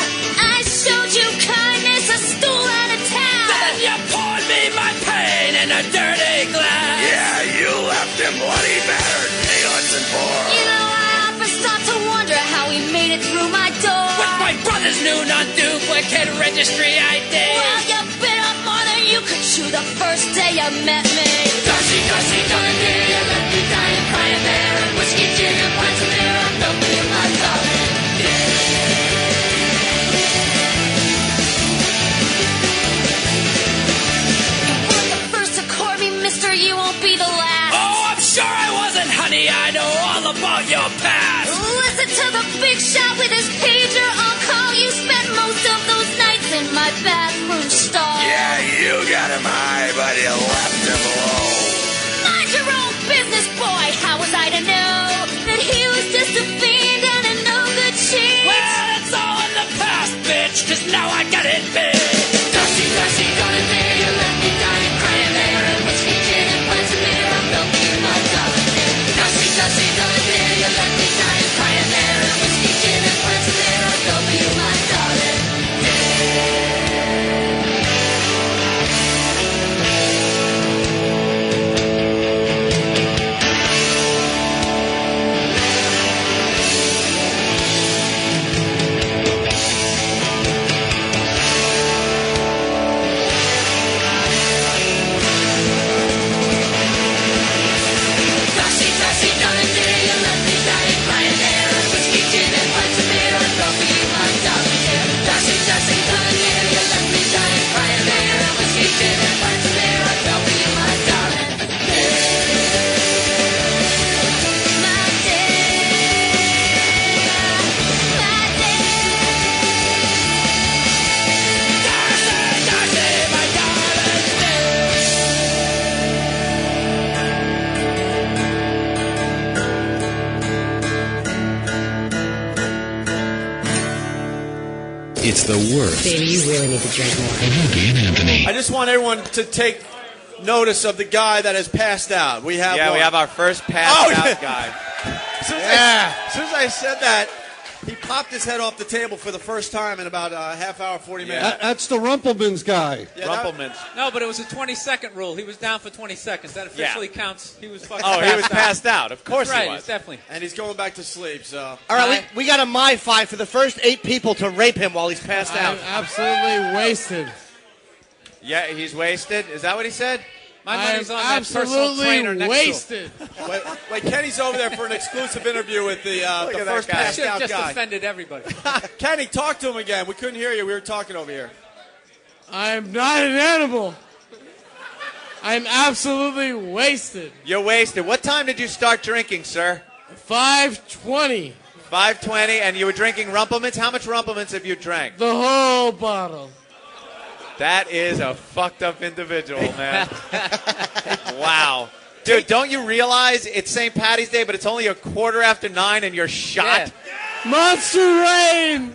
Showed you kindness, a stool and a towel. Then you poured me my pain in a dirty glass.
Yeah, you left him bloody battered, painless and poor.
You know, I often start to wonder how he made it through my door.
With my brother's new non-duplicate registry ID.
Well, you bit up more than you could chew the first day you met me. Dusty, dusty, coming here, you left me dying, crying there, and whiskey, gin, and pints of beer, I love you, my darling. Mister, you won't be the last.
Oh, I'm sure I wasn't, honey. I know all about your past.
Listen to the big shot with his pager on call. You spent most of those nights in my bathroom stall.
Yeah, you got him high, but you left him low.
Mind your own business, boy. How was I to know that he was just a fiend and a no-good cheat?
Well, it's all in the past, bitch, 'cause now I got it big.
Dusty, dusty, gonna be
the worst.
Baby, you really need to drink more.
Opie and Anthony.
I just want everyone to take notice of the guy that has passed out. We have
we have our first passed out guy.
As soon as I said that, he popped his head off the table for the first time in about a half hour, 40 minutes.
That's the Rumpelmans guy.
Yeah,
Rumpelmans.
No, but it was a 20-second rule. He was down for 20 seconds. That officially counts. He was fucking
he was passed out. Of course
That's
he
right,
was.
definitely.
And he's going back to sleep, so.
All right, we got a my five for the first 8 people to rape him while he's passed out.
I'm absolutely wasted.
Yeah, he's wasted. Is that what he said?
My money's on that personal
absolutely
trainer next
wasted.
Wait, Kenny's over there for an exclusive interview with the first passed out
just
guy.
offended everybody.
Kenny, talk to him again. We couldn't hear you. We were talking over here.
I'm not an animal. I'm absolutely wasted.
You're wasted. What time did you start drinking, sir?
5:20.
5:20, and you were drinking Rumpelmans? How much Rumpelmans have you drank?
The whole bottle.
That is a fucked up individual, man. Wow. Dude, don't you realize it's St. Patty's Day, but it's only 9:15 and you're shot?
Yeah. Monster Rain!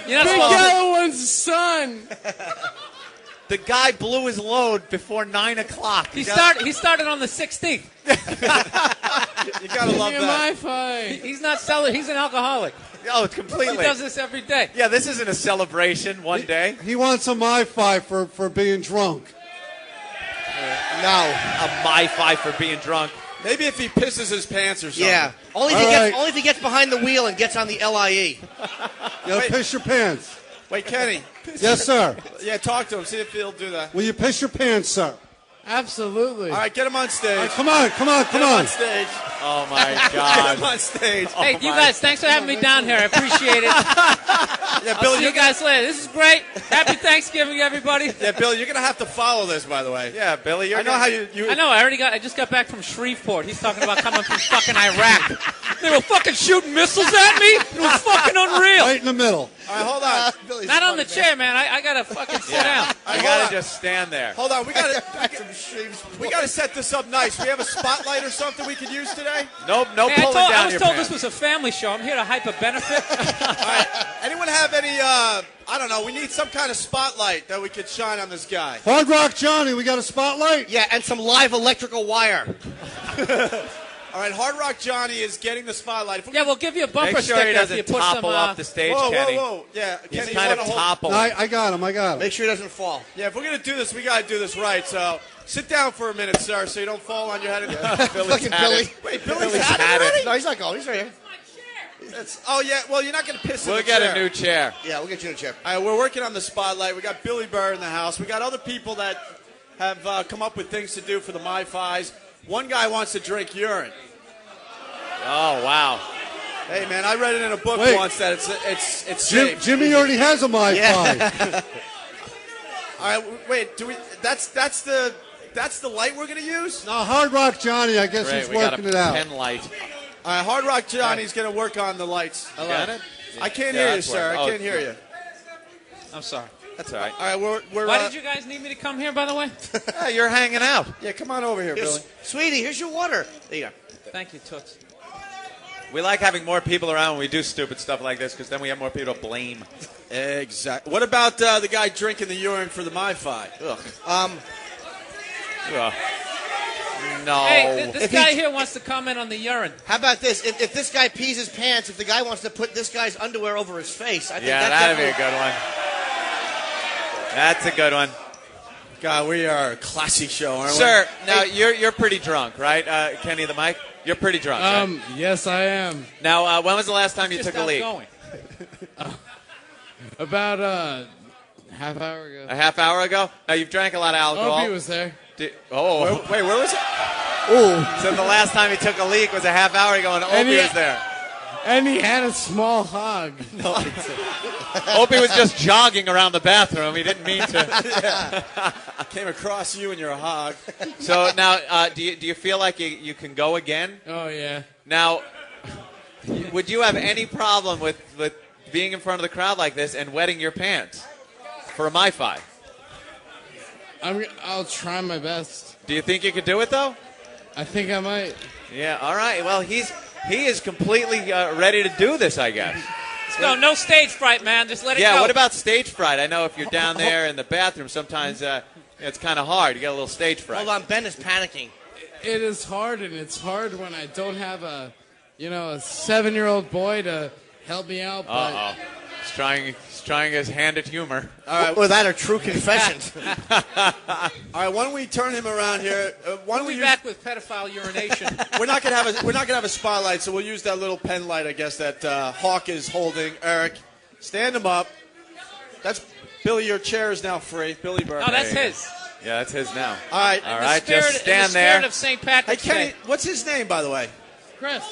You're not
Big
supposed to-
Yellow One's son!
The guy blew his load before 9 o'clock.
He started on the 16th.
You gotta love that.
He's not selling. He's an alcoholic.
Oh, completely.
He does this every day.
Yeah, this isn't a celebration one day.
He wants a my five for being drunk.
No.
A my five for being drunk.
Maybe if he pisses his pants or something.
Yeah. Only if he gets behind the wheel and gets on the LIE.
Piss your pants.
Wait, Kenny.
Yes, sir.
Yeah, talk to him. See if he'll do that.
Will you piss your pants, sir?
Absolutely.
All right, get him on stage.
Right, come on.
Get him on stage.
Oh, my
Get
God.
him on stage.
Hey, you guys, thanks for having me down here. I appreciate it.
Yeah, Billy,
I'll see you guys later. This is great. Happy Thanksgiving, everybody.
Yeah, Billy, you're going to have to follow this, by the way.
Yeah, Billy,
I know how you
I know. I just got back from Shreveport. He's talking about coming from fucking Iraq. They were fucking shooting missiles at me. It was fucking unreal.
Right in the middle.
All right, hold on.
Not on the chair, man. I gotta fucking sit down.
You got to just stand there.
Hold on. We got to set this up nice. We have a spotlight or something we could use today?
Nope, no
Hey,
pulling
I
down
was
your
told
pants.
this was a family show. I'm here to hype a benefit.
All right. Anyone have any, I don't know, we need some kind of spotlight that we could shine on this guy.
Hard Rock Johnny, we got a spotlight?
Yeah, and some live electrical wire.
All right, Hard Rock Johnny is getting the spotlight.
Yeah, we'll give you a bumper
Make sure
sticker
he
if you
doesn't
put
topple
some.
off the stage,
Whoa,
Kenny.
whoa. Yeah,
He's
Kenny,
kind
you
of
wanna hold-
toppling.
No, I got him.
Make sure he doesn't fall.
Yeah, if we're going to do this, we got to do this right. So sit down for a minute, sir, so you don't fall on your head.
Fucking Billy.
Wait, Billy's had it
had it.
already?
No, he's not going. He's right here.
Oh, yeah, well, you're not going to piss in
We'll
the
get
chair.
a new chair.
Yeah, we'll get you in a chair.
All right, we're working on the spotlight. We got Billy Burr in the house. We got other people that have come up with things to do for the MyFis. One guy wants to drink urine.
Oh, wow.
Hey, man, I read it in a book
Wait.
once that it's safe.
Jimmy already has a my five.
All right, wait, do we? That's the light we're gonna use.
Now, Hard Rock Johnny, I guess
Great,
he's
we got
working
a
it out.
pen light.
All right, Hard Rock Johnny's gonna work on the lights.
You got it?
I can't
Yeah,
hear you,
that's
sir.
working.
I
Oh,
can't hear you.
I'm sorry.
That's all right.
All right, we're.
Why did you guys need me to come here, by the way?
Yeah, you're hanging out.
Yeah, come on over here, Billy.
Sweetie, here's your water. There you go.
Thank you, Toots.
We like having more people around when we do stupid stuff like this because then we have more people to blame.
Exactly. What about the guy drinking the urine for the MyFi?
Ugh.
Um.
Ugh. No.
Hey, this guy here wants to comment on the urine.
How about this? If this guy pees his pants, if the guy wants to put this guy's underwear over his face, I think
Yeah,
that's
that'd be a good one. That's a good one.
God, we are a classy show, aren't
Sir,
we?
now you're pretty drunk, right? Kenny the mic? You're pretty drunk, right?
Yes, I am.
Now, when was the last time you
Just
took a leak?
outgoing.
About a half hour ago.
A half hour ago? Now, you've drank a lot of alcohol.
Opie was there.
Wait, where was it?
Oh.
So the last time he took a leak was a half hour ago, and
And
Opie
he-
was there.
And he had a small hog.
Opie was just jogging around the bathroom. He didn't mean to.
Came across you and you're a hog.
So now, do you feel like you can go again?
Oh, yeah.
Now, would you have any problem with being in front of the crowd like this and wetting your pants for a MyFi?
I'll try my best.
Do you think you could do it, though?
I think I might.
Yeah, all right. Well, he is completely ready to do this, I guess.
Let's go. No stage fright, man. Just let it go.
Yeah, what about stage fright? I know if you're down there in the bathroom, sometimes it's kind of hard. You get a little stage fright.
Hold on, Ben is panicking.
It is hard, and it's hard when I don't have a 7-year-old boy to help me out. But
Uh-oh. He's trying his hand at humor.
All right. Was that a true confession?
All right, why don't we turn him around here? Why don't
We'll
we
be back with pedophile urination.
We're not gonna have a spotlight, so we'll use that little pen light, I guess, that Hawk is holding. Eric, stand him up. That's Billy. Your chair is now free. Billy Burke.
No, that's his.
Yeah, that's his now.
All right.
All right,
Spirit,
just stand
in the spirit
there.
of St. Patrick's
Hey, Kenny,
Day.
what's his name, by the way?
Chris,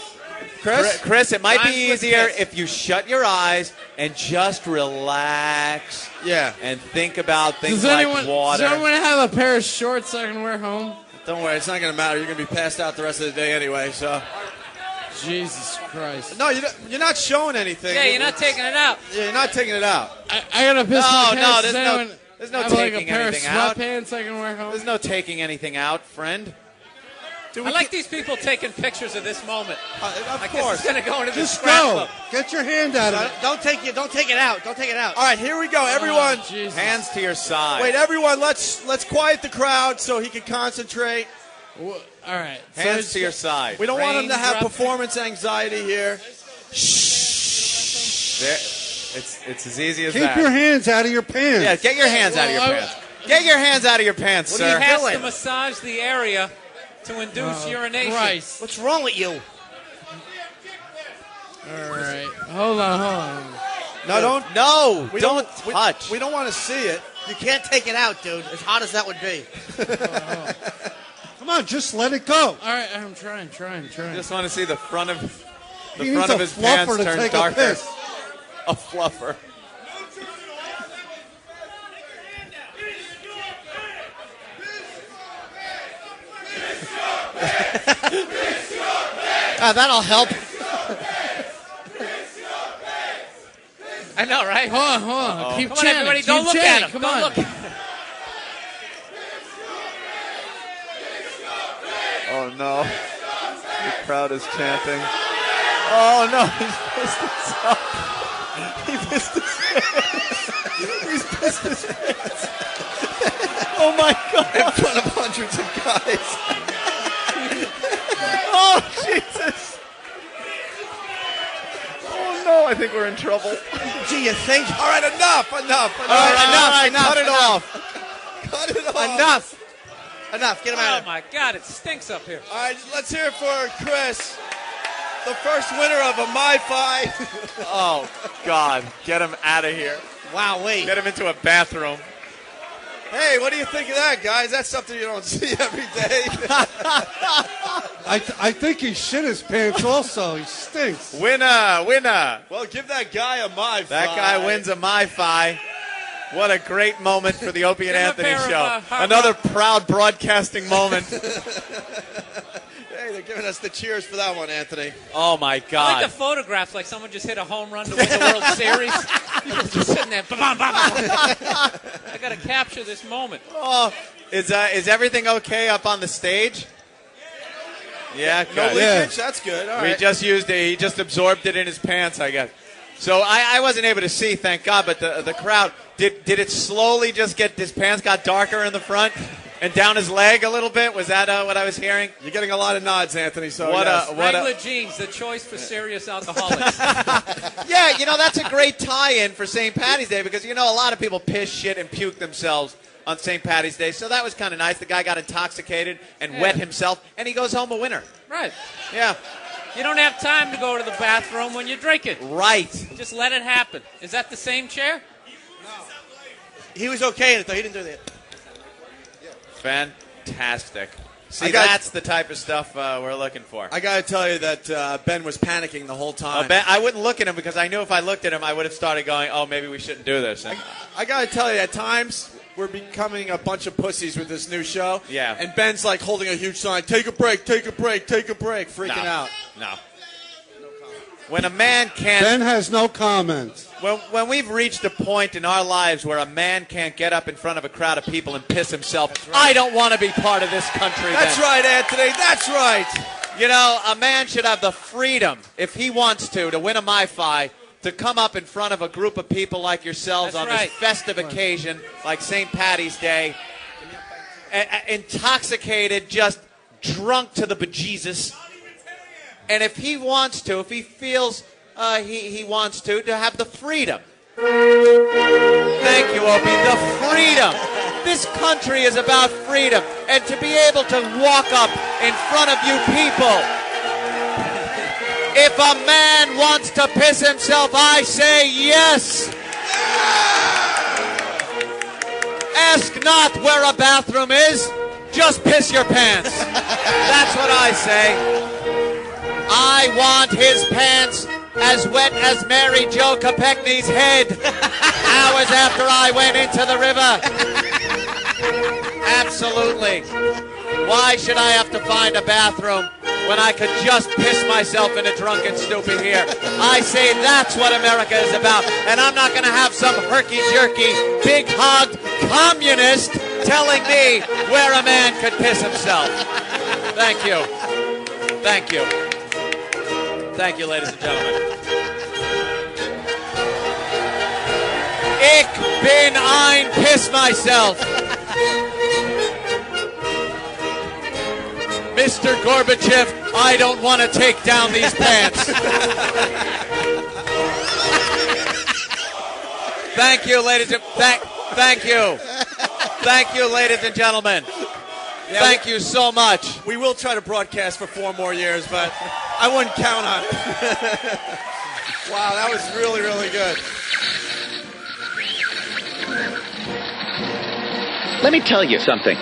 Chris, it might
Rhymes
be
with
easier
kiss.
if you shut your eyes and just relax.
Yeah.
And think about things
does
like
anyone
water.
have a pair of shorts I can wear home?
Don't worry, it's not going to matter. You're going to be passed out the rest of the day anyway. So.
Jesus Christ.
No, you're not showing anything.
Yeah, you're not taking it out.
Yeah, you're not taking it out.
I gotta piss my pants.
there's no
have like a
taking
pair of
anything out.
sweatpants I can wear home.
There's no taking anything out, friend.
I like these people taking pictures of this moment.
Of
Like
course.
this is going to go into the
Just
scrapbook.
go. Get your hand out of it.
Don't take it out. Don't take it out.
All right, here we go, everyone.
Jesus.
Hands to your side.
Wait, everyone, let's quiet the crowd so he can concentrate.
All right.
Hands to your side.
We don't want him to have
Raindrop.
performance anxiety here.
There, it's as easy as
Keep
that.
your hands out of your pants.
Yeah, get your hands out of your pants. Get your hands out of your pants,
He
sir.
has to massage the area to induce urination.
Christ.
What's wrong with you?
All right. Hold on.
No,
don't touch.
We don't want to see it.
You can't take it out, dude. As hot as that would be.
Come on, just let it go.
All right, I'm trying.
Just want to see the front of
He needs a
his
fluffer
pants
to
turn
take a
darker.
piss.
A fluffer.
That'll help.
I know, right?
Hold on. Keep
Come on,
chanting.
everybody.
Keep
Don't look at
chanting.
him.
Come
Don't
on.
look.
Oh no. The crowd is chanting. Oh no, he's pissed himself. He pissed his pants. He's pissed his pants. Oh my god.
In front of hundreds of guys.
Oh Jesus. Oh no, I think we're in trouble.
Gee, you think?
All right, enough.
All right, cut it off.
Cut it off.
Enough. Get him out
Oh
of
my God, it stinks up here.
All right, let's hear it for Chris, the first winner of a MyFi.
Oh God, get him out of here.
Wow, wait.
Get him into a bathroom.
Hey, what do you think of that, guys? That's something you don't see every day.
I think he shit his pants also. He stinks.
Winner.
Well, give that guy a MyFi.
That guy wins a MyFi. What a great moment for the Opie and
Give him a
Anthony
pair of,
show.
hard
Another proud broadcasting moment.
Hey, they're giving us the cheers for that one, Anthony.
Oh my
I like
God.
the photographs, like someone just hit a home run to win the World Series. People just sitting there. Ba-bam, ba-bam. I got to capture this moment.
Oh, is everything okay up on the stage? Yeah,
No
good.
leakage? That's good. All
We
right.
just used it. He just absorbed it in his pants, I guess. So I wasn't able to see, thank God, but the crowd, did it slowly just get, his pants got darker in the front and down his leg a little bit? Was that what I was hearing?
You're getting a lot of nods, Anthony. So
What
yes.
a-
Wrangler jeans, the choice for serious alcoholics.
Yeah, that's a great tie-in for St. Patty's Day because, a lot of people piss, shit, and puke themselves on St. Patty's Day. So that was kind of nice. The guy got intoxicated and wet himself, and he goes home a winner.
Right.
Yeah.
You don't have time to go to the bathroom when you're drinking.
Right.
Just let it happen. Is that the same chair?
He was okay in it, though. He didn't do that.
Fantastic. See,
got-
that's the type of stuff we're looking for.
I got to tell you that Ben was panicking the whole time.
I wouldn't look at him because I knew if I looked at him, I would have started going, oh, maybe we shouldn't do this. And
I got to tell you, at times, we're becoming a bunch of pussies with this new show.
Yeah.
And Ben's like holding a huge sign, take a break, freaking out.
No. When a man can't...
Ben has no comments.
When we've reached a point in our lives where a man can't get up in front of a crowd of people and piss himself, I don't want to be part of this country.
That's
then.
right, Anthony. That's right.
A man should have the freedom, if he wants to win a MyFi,
to come up in front of a group of people like yourselves on this festive occasion, like St. Patty's Day, intoxicated, just drunk to the bejesus. And if he wants to, if he feels he wants to have the freedom. Thank you, Opie. The freedom. This country is about freedom. And to be able to walk up in front of you people. If a man wants to piss himself, I say yes. Ask not where a bathroom is. Just piss your pants. That's what I say. I want his pants as wet as Mary Jo Kopechne's head hours after I went into the river. Absolutely. Why should I have to find a bathroom when I could just piss myself in a drunken stupid here? I say that's what America is about, and I'm not going to have some herky-jerky, big-hogged communist telling me where a man could piss himself. Thank you. Thank you. Thank you, ladies and gentlemen. Ich bin ein piss myself. Mr. Gorbachev, I don't want to take down these pants. Thank you, ladies and thank you. Thank you, ladies and gentlemen. Thank you so much.
We will try to broadcast for 4 more years, but I wouldn't count on it. Wow, that was really, really good.
Let me tell you something.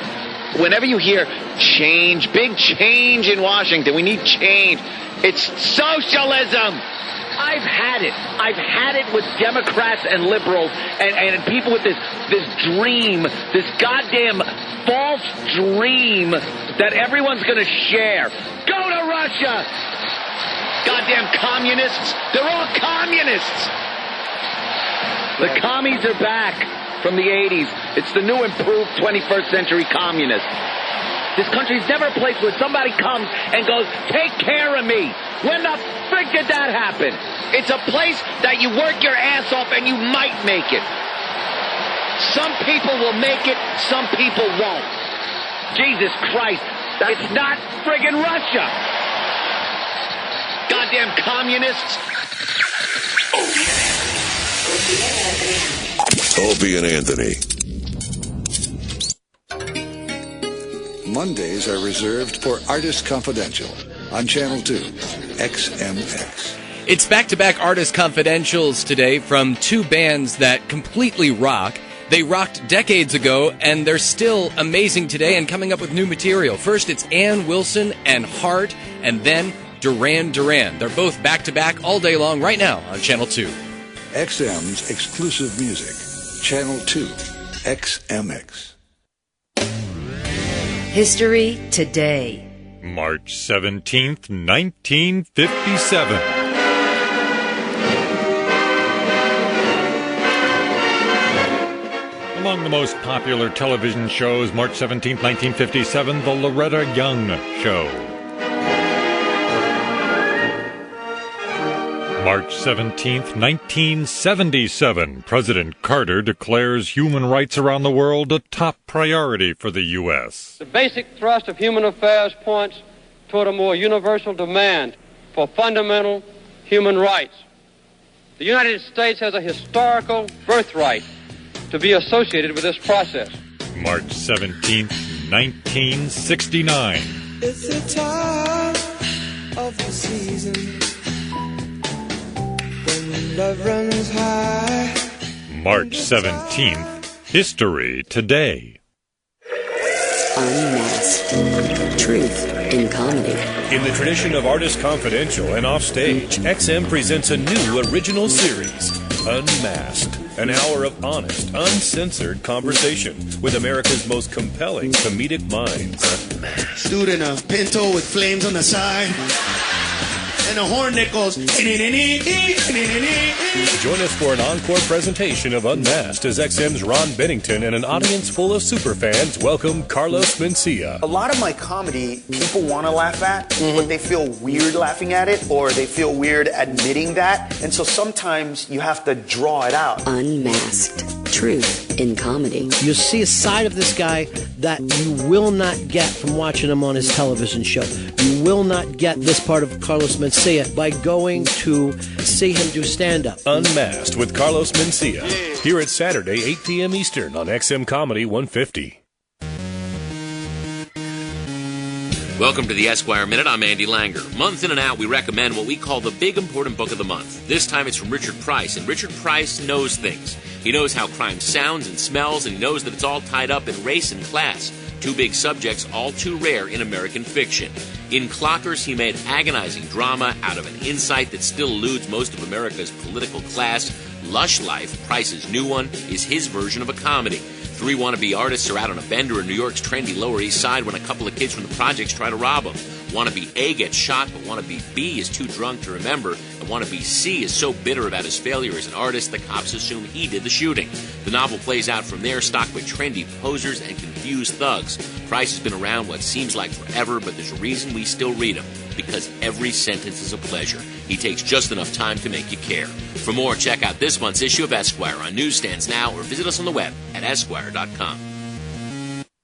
Whenever you hear change, big change in Washington, we need change. It's socialism. I've had it. I've had it with Democrats and liberals and people with this dream, this goddamn false dream that everyone's going to share. Go to Russia! Goddamn communists. They're all communists. The commies are back from the 80s. It's the new improved 21st century communist. This country's never a place where somebody comes and goes, take care of me. When the frick did that happen? It's a place that you work your ass off and you might make it. Some people will make it, some people won't. Jesus Christ, it's not friggin' Russia. Goddamn communists.
Opie and Anthony.
Mondays are reserved for Artist Confidential on Channel 2, XMX.
It's back-to-back Artist Confidentials today from two bands that completely rock. They rocked decades ago, and they're still amazing today and coming up with new material. First, it's Ann Wilson and Heart, and then Duran Duran. They're both back-to-back all day long right now on Channel 2.
XM's exclusive music, Channel 2, XMX.
History Today.
March 17th, 1957. Among the most popular television shows, March 17th, 1957, The Loretta Young Show. March 17th, 1977, President Carter declares human rights around the world a top priority for the U.S.
The basic thrust of human affairs points toward a more universal demand for fundamental human rights. The United States has a historical birthright to be associated with this process.
March 17th, 1969.
It's the time of the season when love runs high.
March 17th, History Today.
Unmasked. Truth in comedy.
In the tradition of Artist Confidential and Offstage, XM presents a new original series, Unmasked. An hour of honest, uncensored conversation with America's most compelling comedic minds.
Dude in a Pinto with flames on the side.
and a horn that goes.
Join us for an encore presentation of Unmasked as XM's Ron Bennington and an audience full of superfans welcome Carlos Mencia.
A lot of my comedy, people want to laugh at, but they feel weird laughing at it, or they feel weird admitting that. And so sometimes you have to draw it out.
Unmasked. Truth in comedy.
You see a side of this guy that you will not get from watching him on his television show. You will not get this part of Carlos Mencia by going to see him do stand-up.
Unmasked with Carlos Mencia. Here at Saturday, 8 p.m. Eastern on XM Comedy 150.
Welcome to the Esquire Minute. I'm Andy Langer. Month in and out, we recommend what we call the big important book of the month. This time it's from Richard Price, and Richard Price knows things. He knows how crime sounds and smells, and he knows that it's all tied up in race and class. Two big subjects, all too rare in American fiction. In Clockers, he made agonizing drama out of an insight that still eludes most of America's political class. Lush Life, Price's new one, is his version of a comedy. Three wannabe artists are out on a bender in New York's trendy Lower East Side when a couple of kids from the projects try to rob them. Wannabe A gets shot, but wannabe B is too drunk to remember, and wannabe C is so bitter about his failure as an artist, the cops assume he did the shooting. The novel plays out from there, stocked with trendy posers and confused thugs. Price has been around what seems like forever, but there's a reason we still read him, because every sentence is a pleasure. He takes just enough time to make you care. For more, check out this month's issue of Esquire on newsstands now, or visit us on the web at esquire.com.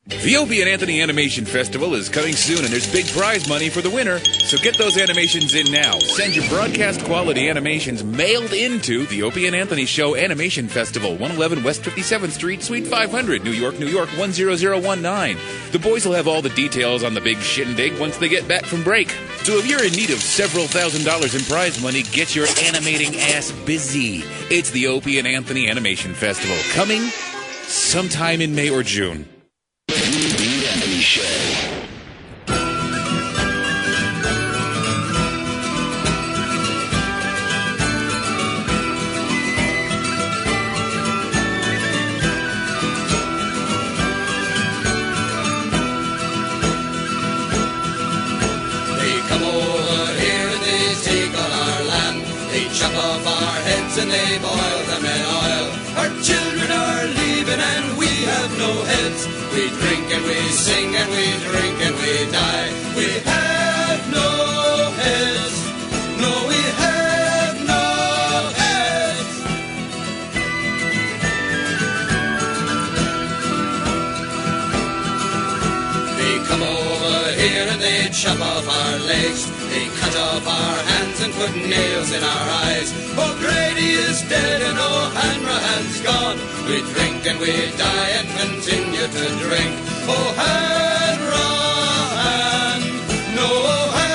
The Opie and Anthony Animation Festival is coming soon, and there's big prize money for the winner. So get those animations in now. Send your broadcast quality animations mailed into the Opie and Anthony Show Animation Festival, 111 West 57th Street, Suite 500, New York, New York, 10019. The boys will have all the details on the big shindig once they get back from break. So if you're in need of several $1,000s in prize money, get your animating ass busy. It's the Opie and Anthony Animation Festival, coming sometime in May or June.
The Anthony Show.
Chop off our heads and they boil them in oil. Our children are leaving and we have no heads. We drink and we sing and we drink and we die. We have no heads. No, we have no heads. They come over here and they chop off our legs. They cut off our hands and put nails in our eyes. O'Grady is dead and O'Hanrahan's gone. We drink and we die and continue to drink. O'Hanrahan, no O'Hanrahan.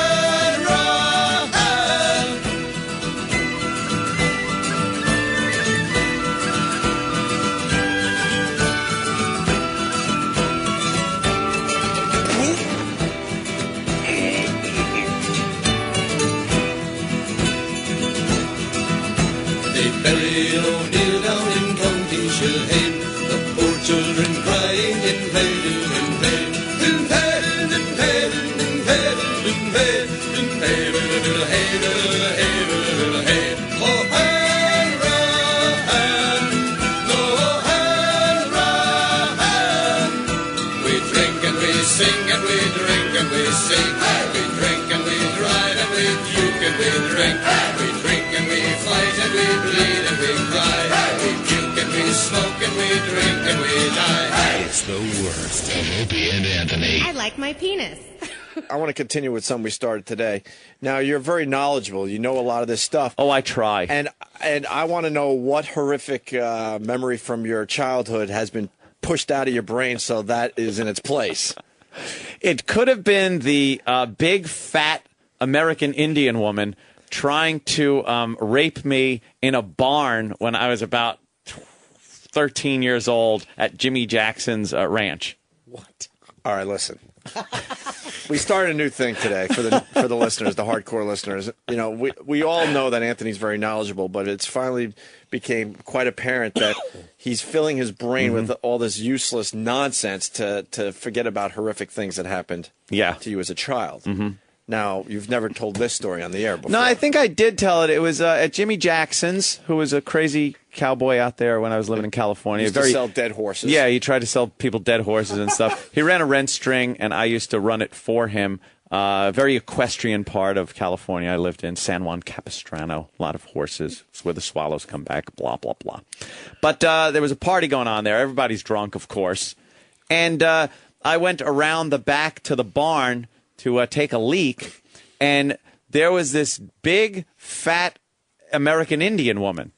Buried O'Neill down in County Shilhane. The poor children crying in pain, in pain, in pain, in pain, in pain, in pain, in pain, little hay, little hay, little hay. O'Hanrahan, no O'Hanrahan. We drink and we sing and we drink and we sing. We drink and we drive and we puke and we drink. We drink and we fight and we bleed and we cry. We puke and we smoke and we drink and we die.
It's the worst of Opie and Anthony.
I like my penis.
I want to continue with something we started today. Now, you're very knowledgeable. You know a lot of this stuff.
Oh, I try.
And I want to know what horrific memory from your childhood has been pushed out of your brain so that is in its place.
It could have been the big, fat American Indian woman trying to rape me in a barn when I was about 13 years old at Jimmy Jackson's ranch.
What? All right, listen. We started a new thing today for the listeners, the hardcore listeners. You know, we all know that Anthony's very knowledgeable, but it's finally became quite apparent that he's filling his brain with all this useless nonsense to forget about horrific things that happened to you as a child. Now, you've never told this story on the air before.
No, I think I did tell it. It was at Jimmy Jackson's, who was a crazy cowboy out there when I was living in California.
He used to sell dead horses.
Yeah, he tried to sell people dead horses and stuff. He ran a rent string, and I used to run it for him. Very equestrian part of California I lived in, San Juan Capistrano. A lot of horses. It's where the swallows come back, blah, blah, blah. But there was a party going on there. Everybody's drunk, of course. And I went around the back to the barn to take a leak, and there was this big, fat American Indian woman.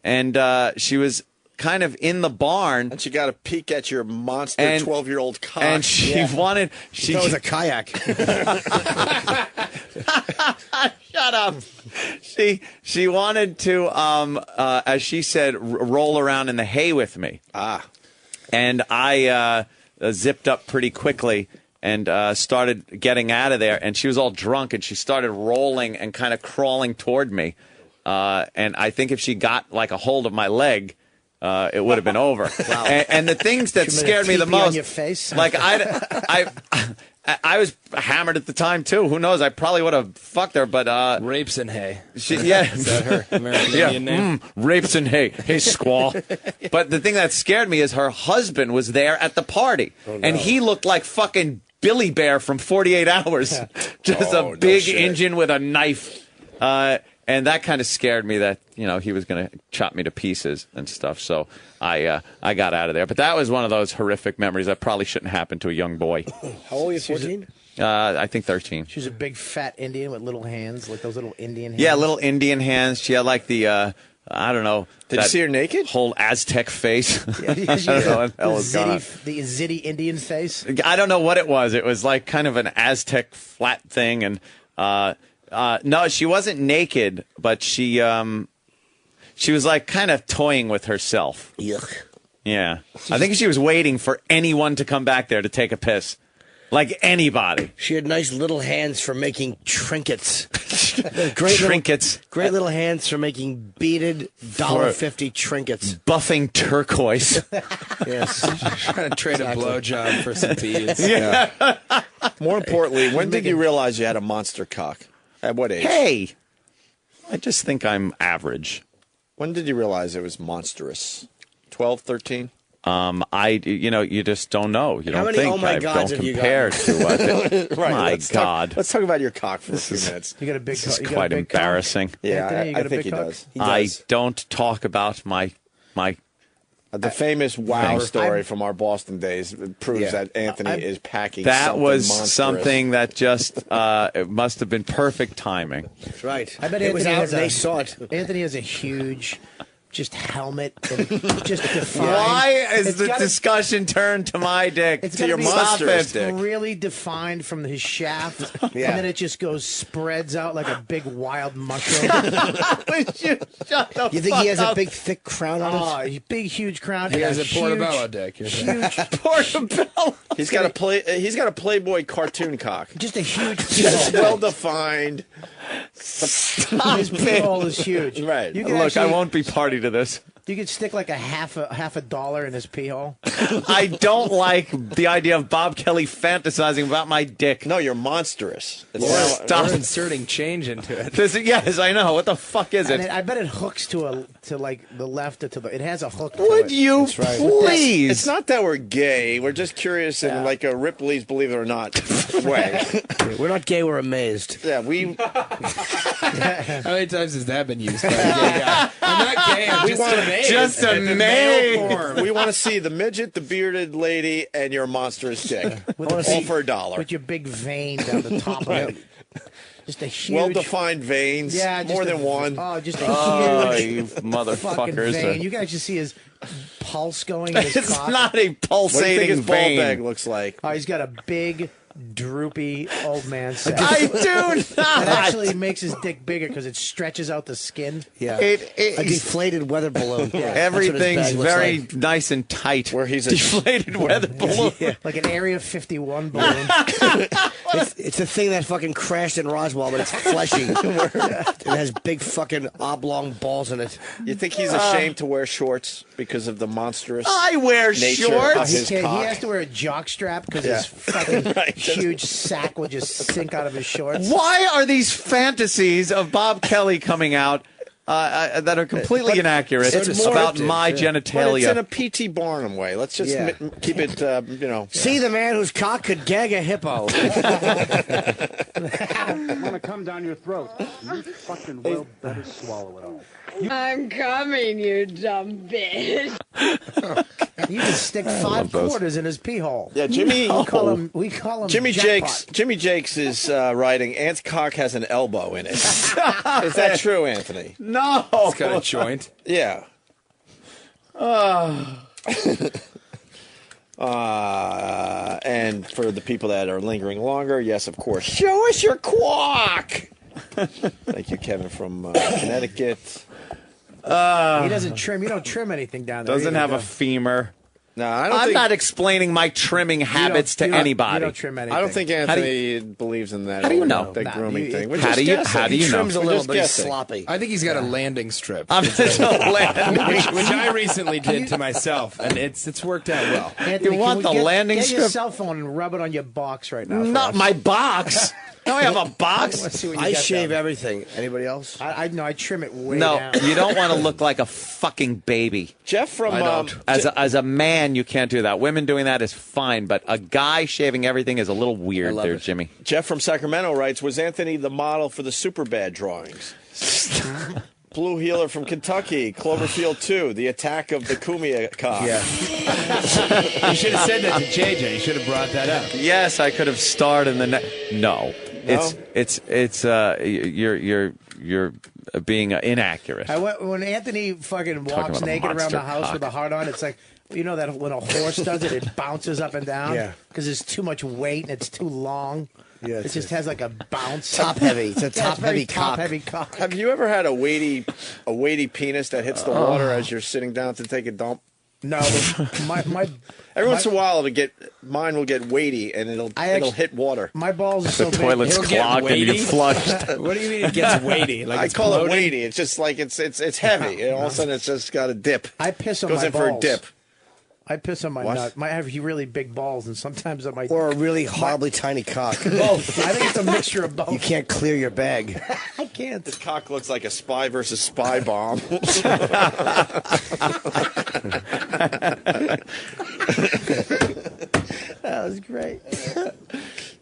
And she was kind of in the barn.
And she got a peek at your monster 12-year-old cock.
And she wanted...
That was a kayak.
Shut up. She wanted to, as she said, roll around in the hay with me. And I zipped up pretty quickly and started getting out of there. And she was all drunk, and she started rolling and kind of crawling toward me. And I think if she got like a hold of my leg, it would have been over.
Wow.
And the things that scared me the most,
on your face?
like I was hammered at the time too. Who knows? I probably would have fucked her, but
Rapes and Hay.
Is
that her American Indian name?
Rapes and Hay. Hey, squaw. But the thing that scared me is her husband was there at the party, and he looked like fucking Billy Bear from 48 Hours, just a big engine with a knife. And that kind of scared me that, he was going to chop me to pieces and stuff. So I got out of there. But that was one of those horrific memories that probably shouldn't happen to a young boy.
How old are you, 14?
I think 13.
She was a big fat Indian with little hands, like those little Indian hands.
Yeah, little Indian hands. She had like the, I don't know.
Did you see her naked?
Whole Aztec face.
Yeah,
I don't know what the hell was going on.
The Ziti Indian face.
I don't know what it was. It was like kind of an Aztec flat thing. And no, she wasn't naked, but she was like kind of toying with herself.
Yuck.
Yeah. I think she was waiting for anyone to come back there to take a piss. Like anybody.
She had nice little hands for making trinkets.
Trinkets.
Great little hands for making beaded $1.50 trinkets.
Buffing turquoise.
Yes.
Trying to trade a blowjob for some beads.
Yeah.
More importantly, when did you realize you had a monster cock? At what age?
Hey, I just think I'm average.
When did you realize it was monstrous? 12, 13?
You just don't know. You
How
don't
many
think.
oh my
I
gods
don't
have you
compare to what.
Right,
My
let's
God.
Let's talk about your cock for a few minutes.
You got a big
This is
you got a
quite
big cock?
embarrassing.
Yeah,
Anthony, you got
I
a
think
big
he
cock?
does.
I don't talk about my
The famous wow
Thing.
story from our Boston days proves that Anthony is packing
That
something
was
monstrous.
something that just it must have been perfect timing.
That's right.
I bet
it was
Anthony
out
has
and they
a-
saw it.
Anthony has a huge, just helmet, and just defined.
Why is
It's
the
gotta-
discussion turned to my dick?
It's
to
gotta
your
be
monstrous dick.
really defined from his shaft,
Yeah.
and then it just spreads out like a big wild mushroom.
Would you shut the
You think
fuck
he has a
up?
big, thick crown on it?
Oh, big, huge crown.
He has a
huge-
portobello dick. You're saying.
Huge,
Portobello.
He's got a Playboy cartoon cock.
just a huge.
Just well defined.
His pinhole is huge.
Right.
You can
Look, I
actually-
won't be party to this.
You could stick like a half a dollar in his pee hole.
I don't like the idea of Bob Kelly fantasizing about my dick.
No, you're monstrous. It's
Or
now-
stop.
We're inserting change into it.
Yes, I know. What the fuck is
And
it?
I bet it hooks to like the left or to the. It has a hook. To
Would
it.
you
right.
please?
It's not that we're gay. We're just curious in like a Ripley's Believe It or Not way.
We're not gay, we're amazed.
Yeah, we
How many times has that been used by a gay guy? I'm not gay. I'm just amazed.
Just
at the
amazed.
male form.
we want to see the midget, the bearded lady, and your monstrous dick. All for $1.
With your big vein down the top of it. Just a huge.
Well-defined veins.
Yeah, just
more
a-
than one.
Oh, just a
Oh,
huge
you
fucking
motherfuckers.
vein. You can actually see his pulse going in his
It's
cock.
not a
What do you think
pulsating
his ball
vein.
bag looks like?
Oh, he's got a big, droopy old man sack.
I do
It
not.
actually makes his dick bigger because it stretches out the skin.
Yeah.
It is.
A deflated weather balloon. Yeah,
Everything's
that's what his bag looks
very
like.
nice and tight.
Where he's a
deflated weather balloon.
Like an Area 51 balloon.
It's the thing that fucking crashed in Roswell, but it's fleshy. It has big fucking oblong balls in it.
You think he's ashamed to wear shorts because of the monstrous
I wear
nature
shorts.
of his
He
cock?
has to wear a jock strap because
Yeah.
his fucking huge sack will just sink out of his shorts.
Why are these fantasies of Bob Kelly coming out that are completely inaccurate about my genitalia?
But it's in a P.T. Barnum way. Let's just keep it,
See the man whose cock could gag a hippo.
I'm gonna come down your throat. You fucking well better swallow it all.
I'm coming, you dumb bitch.
You can stick 5 quarters in his pee hole.
Yeah, Jimmy.
We call him
Jimmy
jackpot.
Jakes. Jimmy Jakes is writing. Ant's cock has an elbow in it. Is that true, Anthony?
No.
It's got a joint.
Yeah. And for the people that are lingering longer, yes, of course. Show us your quack. Thank you, Kevin from Connecticut.
He doesn't trim. You don't trim anything down there.
Doesn't have a femur.
No, I don't.
I'm
think,
not explaining my trimming habits to anybody.
You don't trim anything.
I don't think Anthony believes in that.
How do you know?
That grooming thing.
How do you know?
He trims a little, but he's sloppy.
I think he's got a landing strip.
Which
I recently did to myself, and it's worked out well.
Anthony,
You want the landing
get
strip?
your cell phone and rub it on your box right now.
Not my box. Now I have a box.
Let's see what you
I
got
shave
down.
everything. Anybody else?
I know. I trim it way
No,
down.
you don't want to look like a fucking baby.
Jeff from
As a man, you can't do that. Women doing that is fine, but a guy shaving everything is a little weird there, Jimmy.
Jeff from Sacramento writes, was Anthony the model for the Superbad drawings? Blue Healer from Kentucky, Cloverfield 2, The Attack of the Kumia Cock.
Yeah. You should have said that to JJ. You should have brought that up.
Yes, I could have starred in the No. It's you're being inaccurate.
When Anthony fucking walks
about a
naked around
monster
the house
cock.
with a heart on, it's like, you know that when a horse does it, it bounces up and down?
Yeah.
Because there's too much weight and it's too long.
Yeah,
it just has like a bounce.
Top heavy. It's a top heavy cock.
Top heavy cock.
Have you ever had a weighty penis that hits the water as you're sitting down to take a dump?
No, my
every once in a while mine will get weighty and it'll hit water.
My balls are so
The
big.
toilet's clogged and you flushed.
What do you mean it gets weighty? Like
I
it's
call
bloated?
it weighty. It's just like it's heavy. And all of a sudden it's just got a dip.
I piss on
Goes
my
in
balls.
for a dip.
I piss on my
What?
nut. I have really big balls, and sometimes I might.
Or a really horribly tiny cock.
Both. I think it's a mixture of both.
You can't clear your bag.
I can't.
This cock looks like a spy versus spy bomb.
That was great.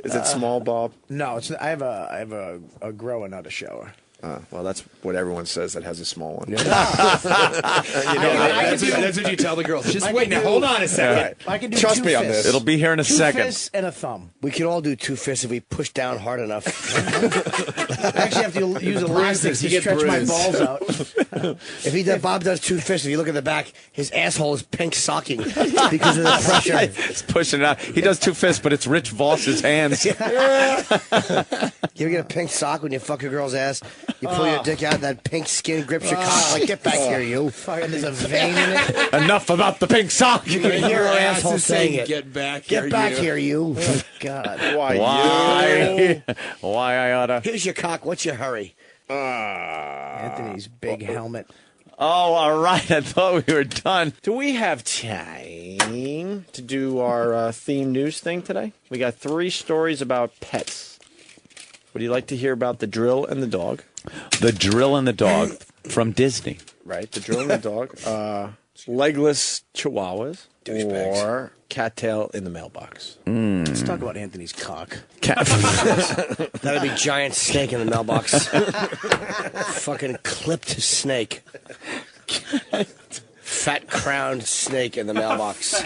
Is it small, Bob?
No, it's. I have a grower, not a shower.
Well, that's what everyone says that has a small one.
That's what you tell the girls. Just wait now. Hold on a second.
I can do
Trust
two
me on
fists.
this.
It'll be here in a
Two
second.
fists and a thumb.
We could all do 2 fists if we push down hard enough.
I actually have to use elastics
You
to
get
stretch my
bruised.
balls out.
If Bob does 2 fists, if you look at the back, his asshole is pink socking because of the pressure.
He's pushing it out. He does 2 fists, but it's Rich Voss's hands.
You ever get a pink sock when you fuck a girl's ass? You pull your dick out, that pink skin grips your cock. Like, get back here, you.
Fucking, there's a vein in it.
Enough about the pink sock.
You can hear her
ass
asshole
is
saying
saying,
it.
"Get back
Get
here,
back
you."
here, you. Oh, God.
Why? Why I oughta?
Here's your cock. What's your hurry?
Anthony's big helmet.
Oh, all right. I thought we were done.
Do we have time to do our theme news thing today? We got 3 stories about pets. Would you like to hear about the drill and the dog?
The Drill and the Dog from Disney.
Right, the drill and the dog. Legless chihuahuas or cattail in the mailbox.
Let's talk about Anthony's cock.
That'd be giant snake in the mailbox. Fucking clipped snake. Fat crowned snake in the mailbox.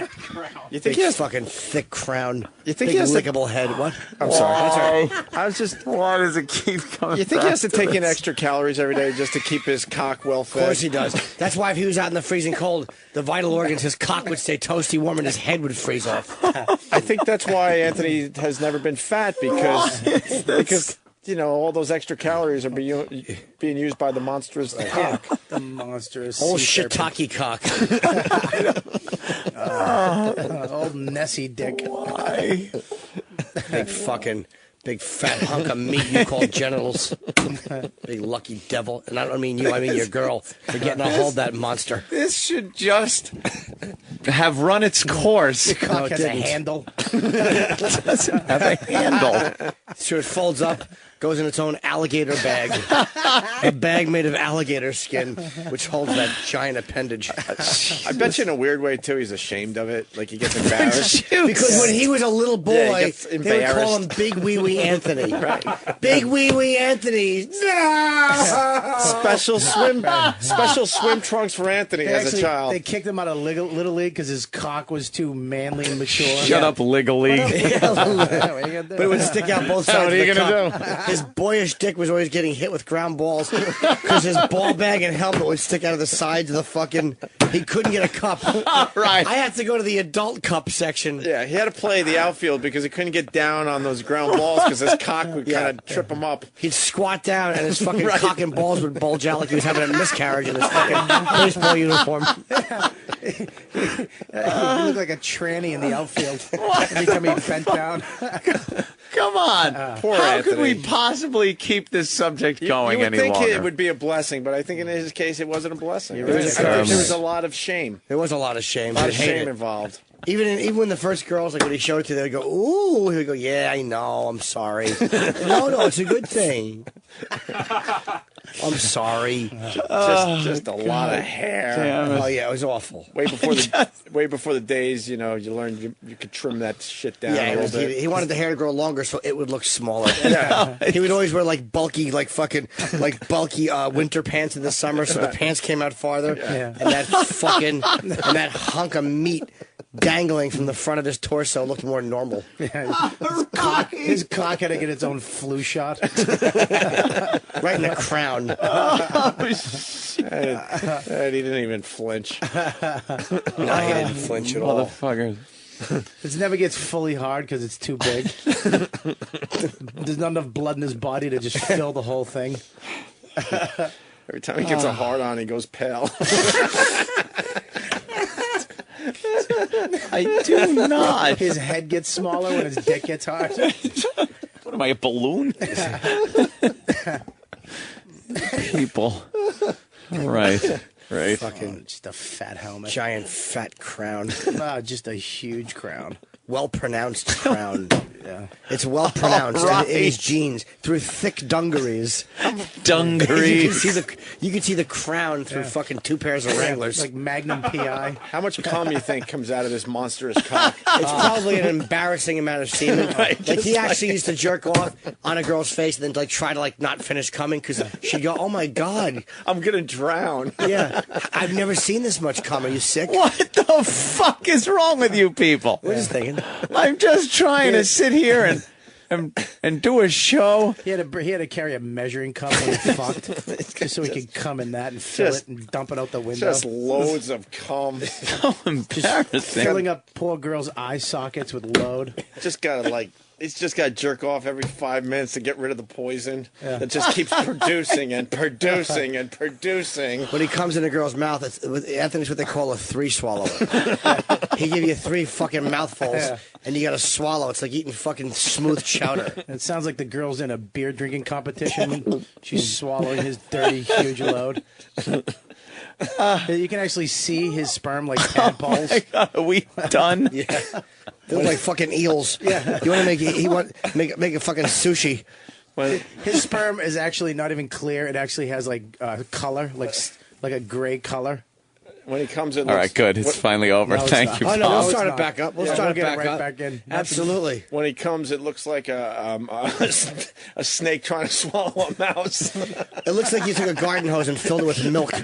You think
Big
he has
fucking thick crown.
You think
big
he has to-
lickable head? What?
I'm sorry.
That's all right.
I was just.
Why does it keep coming?
You think he
back
has to take in
this?
extra calories every day just to keep his cock well fed?
Of course he does. That's why if he was out in the freezing cold, the vital organs, his cock would stay toasty warm and his head would freeze off.
I think that's why Anthony has never been fat because all those extra calories are being used by the monstrous cock.
The monstrous.
Old
sea serpent.
shiitake cock.
Old Nessie dick.
Why? Big fucking Big fat hunk of meat you call genitals. Big lucky devil. And I don't mean you, I mean your girl for getting to hold that monster.
This should just have run its course.
Your cock has a handle.
It doesn't have a handle.
So it folds up, goes in its own alligator bag. A bag made of alligator skin, which holds that giant appendage.
I bet you in a weird way, too, he's ashamed of it. Like, he gets embarrassed.
Because when he was a little boy,
Yeah, he gets
they would call him
embarrassed.
Big Wee Wee Anthony. Big Wee Wee Anthony. No!
Special swim trunks for Anthony as a child.
They kicked him out of Little League because his cock was too manly and mature.
Shut up, Legal League.
But it would stick out both sides.
What are you
of the
gonna
cup. His boyish dick was always getting hit with ground balls because his ball bag and helmet would stick out of the sides of the fucking. He couldn't get a cup.
Right.
I had to go to the adult cup section.
Yeah, he had to play the outfield because he couldn't get down on those ground balls because his cock would kind of trip him up.
He'd squat down and his fucking cock and balls would bulge out like he was having a miscarriage in his fucking baseball uniform.
He looked like a tranny in the outfield every time he bent down.
Come on.
Poor
How
Anthony.
could we possibly keep this subject going
you would
any
think
longer?
it would be a blessing, but I think in his case it wasn't a blessing.
was a
I think
curse.
there was a lot of shame.
There was a lot of shame.
A lot
I'd
of
hate
shame
it.
involved.
Even when the first girls, like when he showed it to them, they'd go, ooh. He would go, yeah, I know, I'm sorry. No, it's a good thing. I'm sorry.
Just a lot of hair.
Damn it.
Oh, yeah, it was awful.
Way before the days, you learned you could trim that shit down
Yeah,
a little bit.
he wanted the hair to grow longer so it would look smaller. He would always wear like bulky winter pants in the summer so the pants came out farther. And that hunk of meat dangling from the front of his torso looked more normal.
His cock had to get its own flu shot.
Right in the crown.
And he didn't even flinch.
No, he didn't flinch at all.
Motherfuckers.
It never gets fully hard because it's too big. There's not enough blood in his body to just fill the whole thing.
Every time he gets a hard on, he goes pale.
I do not.
His head gets smaller when his dick gets hard.
What am I, a balloon? People. Right.
Fucking just a fat helmet.
Giant fat crown.
Just a huge crown.
Well pronounced crown.
Yeah.
It's well pronounced
All
in his genes through thick dungarees.
Dungarees.
You can see the crown through fucking two pairs of Wranglers.
Like Magnum PI.
How much cum you think comes out of this monstrous cock?
It's probably an embarrassing amount of semen. Like he actually used to jerk off on a girl's face and then like try to like not finish coming because she'd go, "Oh my god,
I'm gonna drown."
Yeah, I've never seen this much cum. Are you sick?
What the fuck is wrong with you people?
We're just thinking.
I'm just trying to sit here and do a show.
He had to carry a measuring cup when he fucked, just so he could come in that and fill it and dump it out the window.
Just loads of cum.
So embarrassing.
Filling up poor girls' eye sockets with load.
He's just got to jerk off every 5 minutes to get rid of the poison that just keeps producing and producing and producing.
When he comes in a girl's mouth, Anthony's what they call a 3-swallow. He give you 3 fucking mouthfuls, and you got to swallow. It's like eating fucking smooth chowder.
It sounds like the girl's in a beer drinking competition. She's swallowing his dirty, huge load. You can actually see his sperm like tadpoles.
Oh my God, are we done?
Yeah. They look like fucking eels.
Yeah.
You want to make a fucking sushi.
His sperm is actually not even clear. It actually has like color, like a gray color.
When he comes in,
All right, good. It's finally over. Thank you.
Oh no,
Paul.
we'll start it back up. We'll start it back up. Absolutely.
When he comes, it looks like a snake trying to swallow a mouse.
It looks like you took a garden hose and filled it with milk.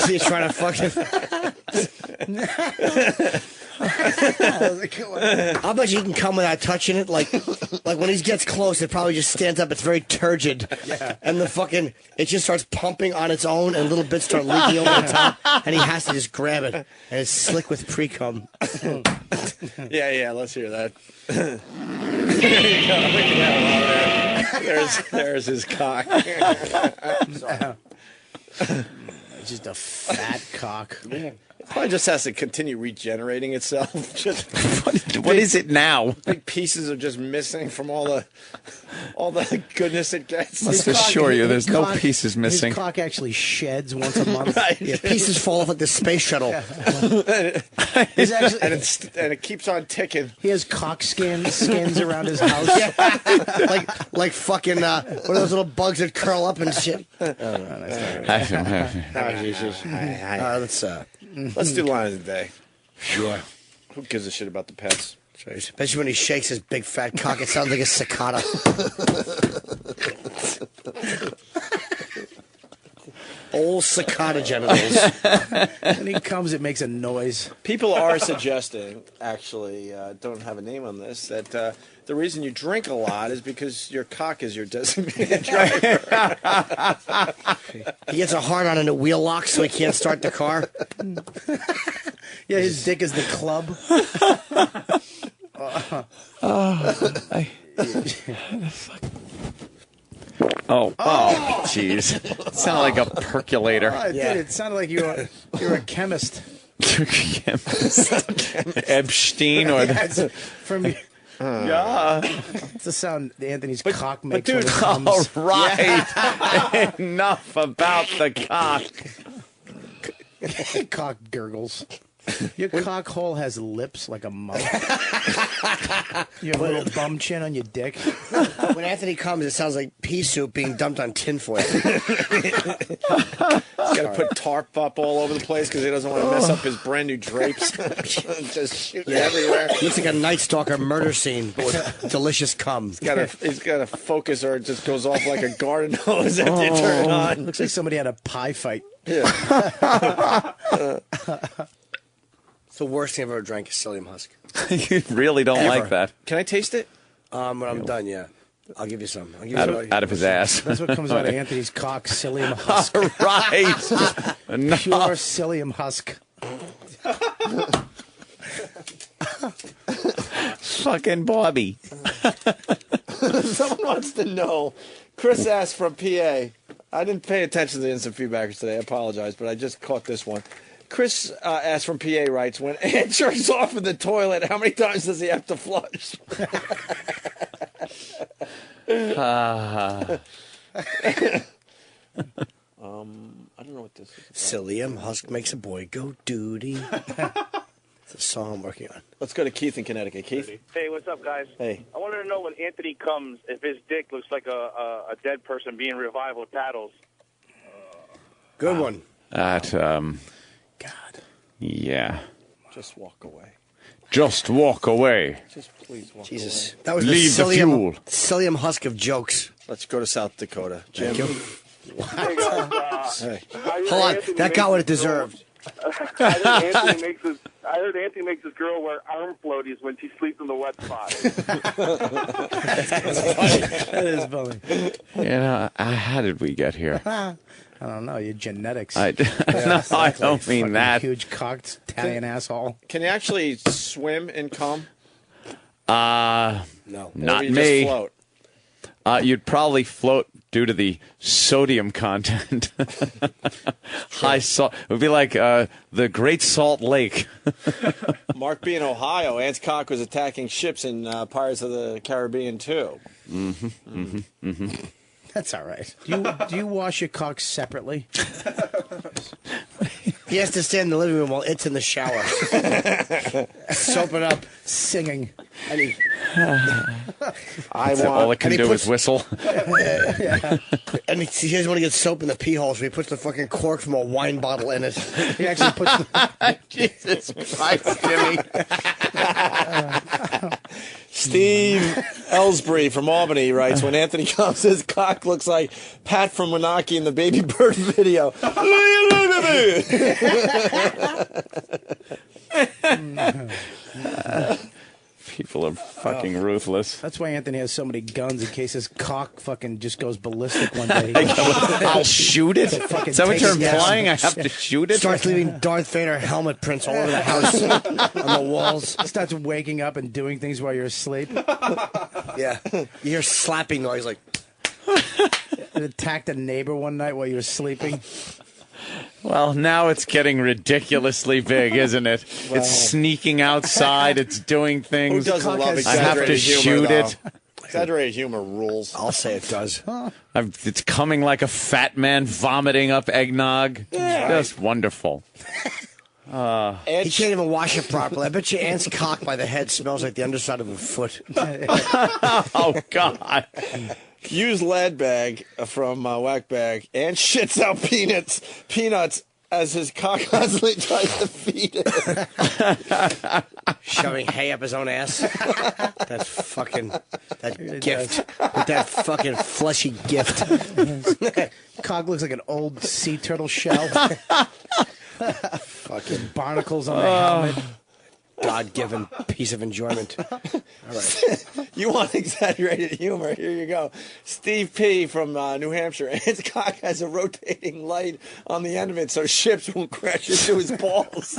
He's trying to fucking. I'll bet you can come without touching it. Like when he gets close, it probably just stands up. It's very turgid, and it just starts pumping on its own, and little bits start leaking over the top, and he has to just grab it, and it's slick with pre-cum.
Yeah, let's hear that. There you go. Look at that. There's his cock.
Just a fat cock.
Probably just has to continue regenerating itself. Just
What is it now?
big pieces are just missing from all the goodness it gets.
Must assure you, there's no
cock-
pieces missing.
His cock actually sheds once a month.
Yeah, pieces fall off like the space shuttle.
He's actually,
and it keeps on ticking.
he has cock skins around his house.
like fucking one of those little bugs that curl up and shit.
Let's do line of the day. Sure. Who gives a shit about the pets?
Especially when he shakes his big fat cock, it sounds like a cicada. Old cicada genitals.
When he comes, it makes a noise.
People are suggesting, actually, don't have a name on this, that the reason you drink a lot is because your cock is your designated driver.
He gets a hard on and it wheel locks so he can't start the car.
Yeah, his dick is the club.
Oh, jeez. Sound like a percolator.
Oh, it did. It sounded like you were a chemist.
Epstein or
Yeah, from
yeah.
It's the sound Anthony's cock makes.
Dude,
when it
all
comes.
right. Enough about the cock.
Cock gurgles. Your cock hole has lips like a mouth. You have a little bum chin on your dick.
When Anthony comes, it sounds like pea soup being dumped on tinfoil.
He's got to put tarp up all over the place because he doesn't want to mess up his brand new drapes. Just shooting everywhere.
Looks like a Night Stalker murder scene, but with delicious cum.
He's got a focus, or it just goes off like a garden hose after you turn it on.
Looks like somebody had a pie fight.
Yeah.
It's the worst thing I've ever drank is psyllium husk.
You really don't like that.
Can I taste it?
When I'm done, yeah. I'll give you some. I'll give you
Out of his ass.
That's what comes out of Anthony's cock, psyllium husk.
Right. No.
Pure psyllium husk.
Fucking Bobby.
Someone wants to know. Chris asked from PA. I didn't pay attention to the instant feedbackers today. I apologize, but I just caught this one. Chris asked from PA, writes, when Ant jerks off in the toilet, how many times does he have to flush? I don't know what this is about.
Psyllium husk makes a boy go duty. It's a song I'm working on.
Let's go to Keith in Connecticut. Keith?
Hey, what's up, guys?
Hey.
I wanted to know when Anthony comes, if his dick looks like a dead person being revived with paddles.
Good one.
That, yeah.
Just walk away.
Just walk away.
Just please walk
Jesus.
away.
That was
Leave
the
the fuel.
psyllium husk of jokes.
Let's go to South Dakota. Jim?
Thank you.
Hey, guys,
Hey.
Hold on. That got what it deserved.
I heard Anthony makes his girl wear arm floaties when she sleeps in the wet spot.
That is funny.
You know, how did we get here?
I don't know. Your genetics.
No, I don't mean
Fucking
that.
Huge cocked Italian asshole.
Can you actually swim and come?
No.
Not
or you
me.
Just float?
You'd probably float due to the sodium content. High salt. It would be like the Great Salt Lake.
Mark B. in Ohio, Ant's cock was attacking ships in Pirates of the Caribbean too.
That's all right. Do you wash your cock separately?
He has to stand in the living room while it's in the shower. Soaping up.
Singing.
And he,
All it can do is whistle.
and he doesn't want to get soap in the pee hole, so he puts the fucking cork from a wine bottle in it.
He actually puts the...
Jesus Christ, Jimmy.
Steve Ellsbury from Albany writes, when Anthony comes, his cock looks like Pat from Moonachie in the Baby Bird video.
People are fucking ruthless.
That's why Anthony has so many guns, in case his cock fucking just goes ballistic one day.
I'll shoot it. Is that what you're implying? I have to shoot it?
Starts leaving Darth Vader helmet prints all over the house on the walls.
Starts waking up and doing things while you're asleep.
Yeah. You hear slapping noise like...
It attacked a neighbor one night while you were sleeping.
Well, now it's getting ridiculously big, isn't it?
Well,
it's sneaking outside. It's doing things.
Who doesn't love
I have to
exaggerated humor,
shoot
though?
it.
Exaggerated humor rules.
I'll say it does.
It's coming like a fat man vomiting up eggnog.
Yeah.
Just wonderful.
He can't even wash it properly. I bet you Ant's cock by the head smells like the underside of a foot.
Oh, God.
Use lead bag from Whack Bag and shits out peanuts as his cock constantly tries to feed it.
Shoving hay up his own ass. That gift. With that fucking fleshy gift.
Cock looks like an old sea turtle shell. Fucking barnacles on the helmet.
God-given piece of enjoyment. All right.
You want exaggerated humor? Here you go. Steve P. from New Hampshire. His cock has a rotating light on the end of it so ships won't crash into his balls.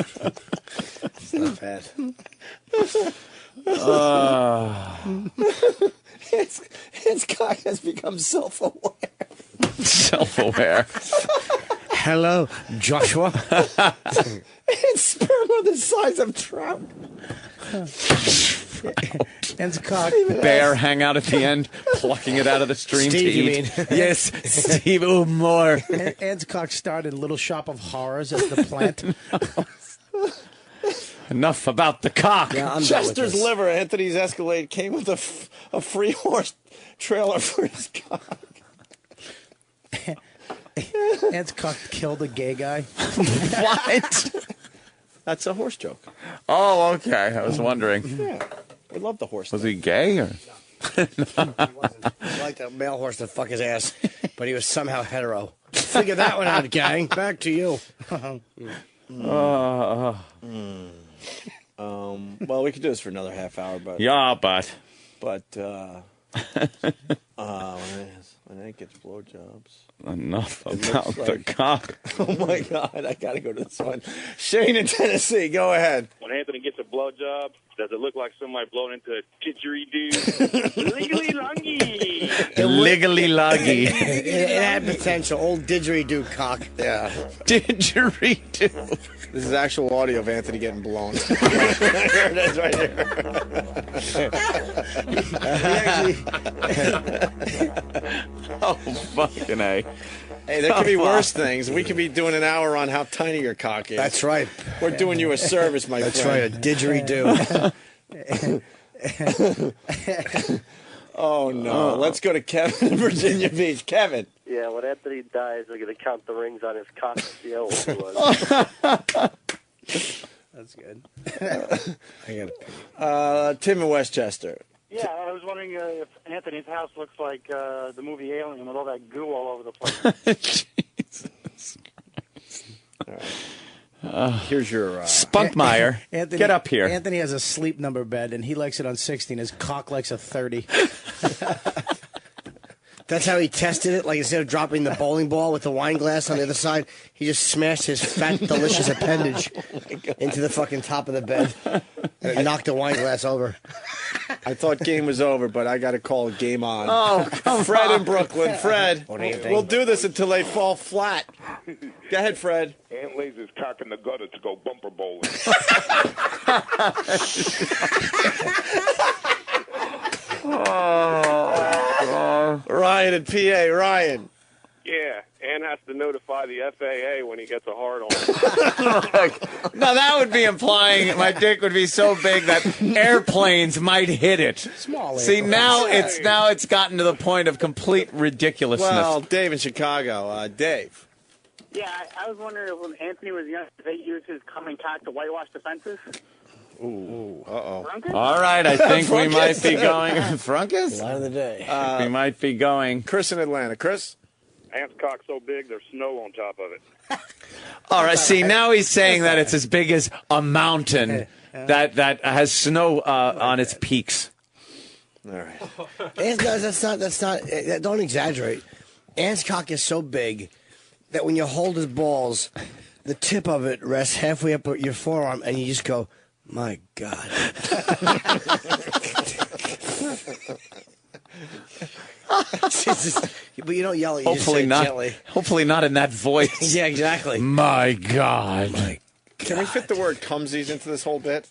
It's not bad.
His cock has become self-aware.
Self-aware.
Hello, Joshua.
It's sperm the size of trout.
Ant's cock.
Bear hang out at the end, plucking it out of the stream
Steve,
to
you
eat.
mean?
Yes, Steve Moore.
Ant's cock starred in Little Shop of Horrors as the plant.
Enough about the cock.
Yeah, I'm
Chester's liver, Anthony's Escalade, came with a free horse trailer for his cock.
Ant's cock killed a gay guy.
What?
That's a horse joke.
Oh, okay. I was wondering.
Yeah, we love the horse.
Was he gay or?
He liked a male horse to fuck his ass, but he was somehow hetero. Figure that one out, gang. Back to you.
Well, we could do this for another half hour, but
Yeah, but.
When Hank gets blowjobs.
Enough
It
about
looks
the
like-
cock.
Oh my God, I gotta go to this one. Shane in Tennessee, go ahead.
When Anthony gets a blowjob, does it look like somebody blowing into a didgeridoo? Legally longy.
Legally loggy.
It had potential. Old didgeridoo cock.
Yeah.
Didgeridoo.
This is actual audio of Anthony getting blown. Here it is right here.
Oh, fucking A.
Hey, there could be worse things. We could be doing an hour on how tiny your cock is.
That's right.
We're doing you a service, my
That's
friend.
right, a didgeridoo.
Oh, no. Let's go to Kevin in Virginia Beach. Kevin.
Yeah, when Anthony dies, we're going to count the rings on his cock and see how old he was.
That's good.
Tim in Westchester.
Yeah, I was wondering if Anthony's house looks like the movie Alien with all that goo all over the place.
Here's your
Spunkmeyer.
Anthony,
Get up here.
Anthony has a sleep number bed, and he likes it on 60, and his cock likes a 30.
That's how he tested it. Like, instead of dropping the bowling ball with the wine glass on the other side, he just smashed his fat, delicious appendage into the fucking top of the bed. And it knocked the wine glass over.
I thought game was over, but I got to call game on.
Oh, come
Fred
on.
in Brooklyn. Fred, we'll do this until they fall flat. Go ahead, Fred.
Ant lays his cock in the gutter to go bumper bowling.
Ryan in PA. Ryan.
Yeah, Ant has to notify the FAA when he gets a hard on.
Now that would be implying my dick would be so big that airplanes might hit it.
Small.
See,
airplanes.
now it's gotten to the point of complete ridiculousness.
Well, Dave in Chicago. Dave.
Yeah, I was wondering if when Anthony was young, if they used his coming cock to whitewash the fences.
Ooh. Uh-oh.
All right, I think we might be going. Frunkus?
Line of the day.
We might be going.
Chris in Atlanta. Chris?
Ant's cock's so big, there's snow on top of it.
All right, see, now he's saying that it's as big as a mountain that has snow on its peaks.
All right.
That's not. Don't exaggerate. Ant's cock is so big that when you hold his balls, the tip of it rests halfway up your forearm, and you just go, "My God." But you don't yell. You just
Hopefully
say it
not.
gently.
Hopefully not in that voice.
Yeah, exactly.
My God.
Can we fit the word cumsies into this whole bit?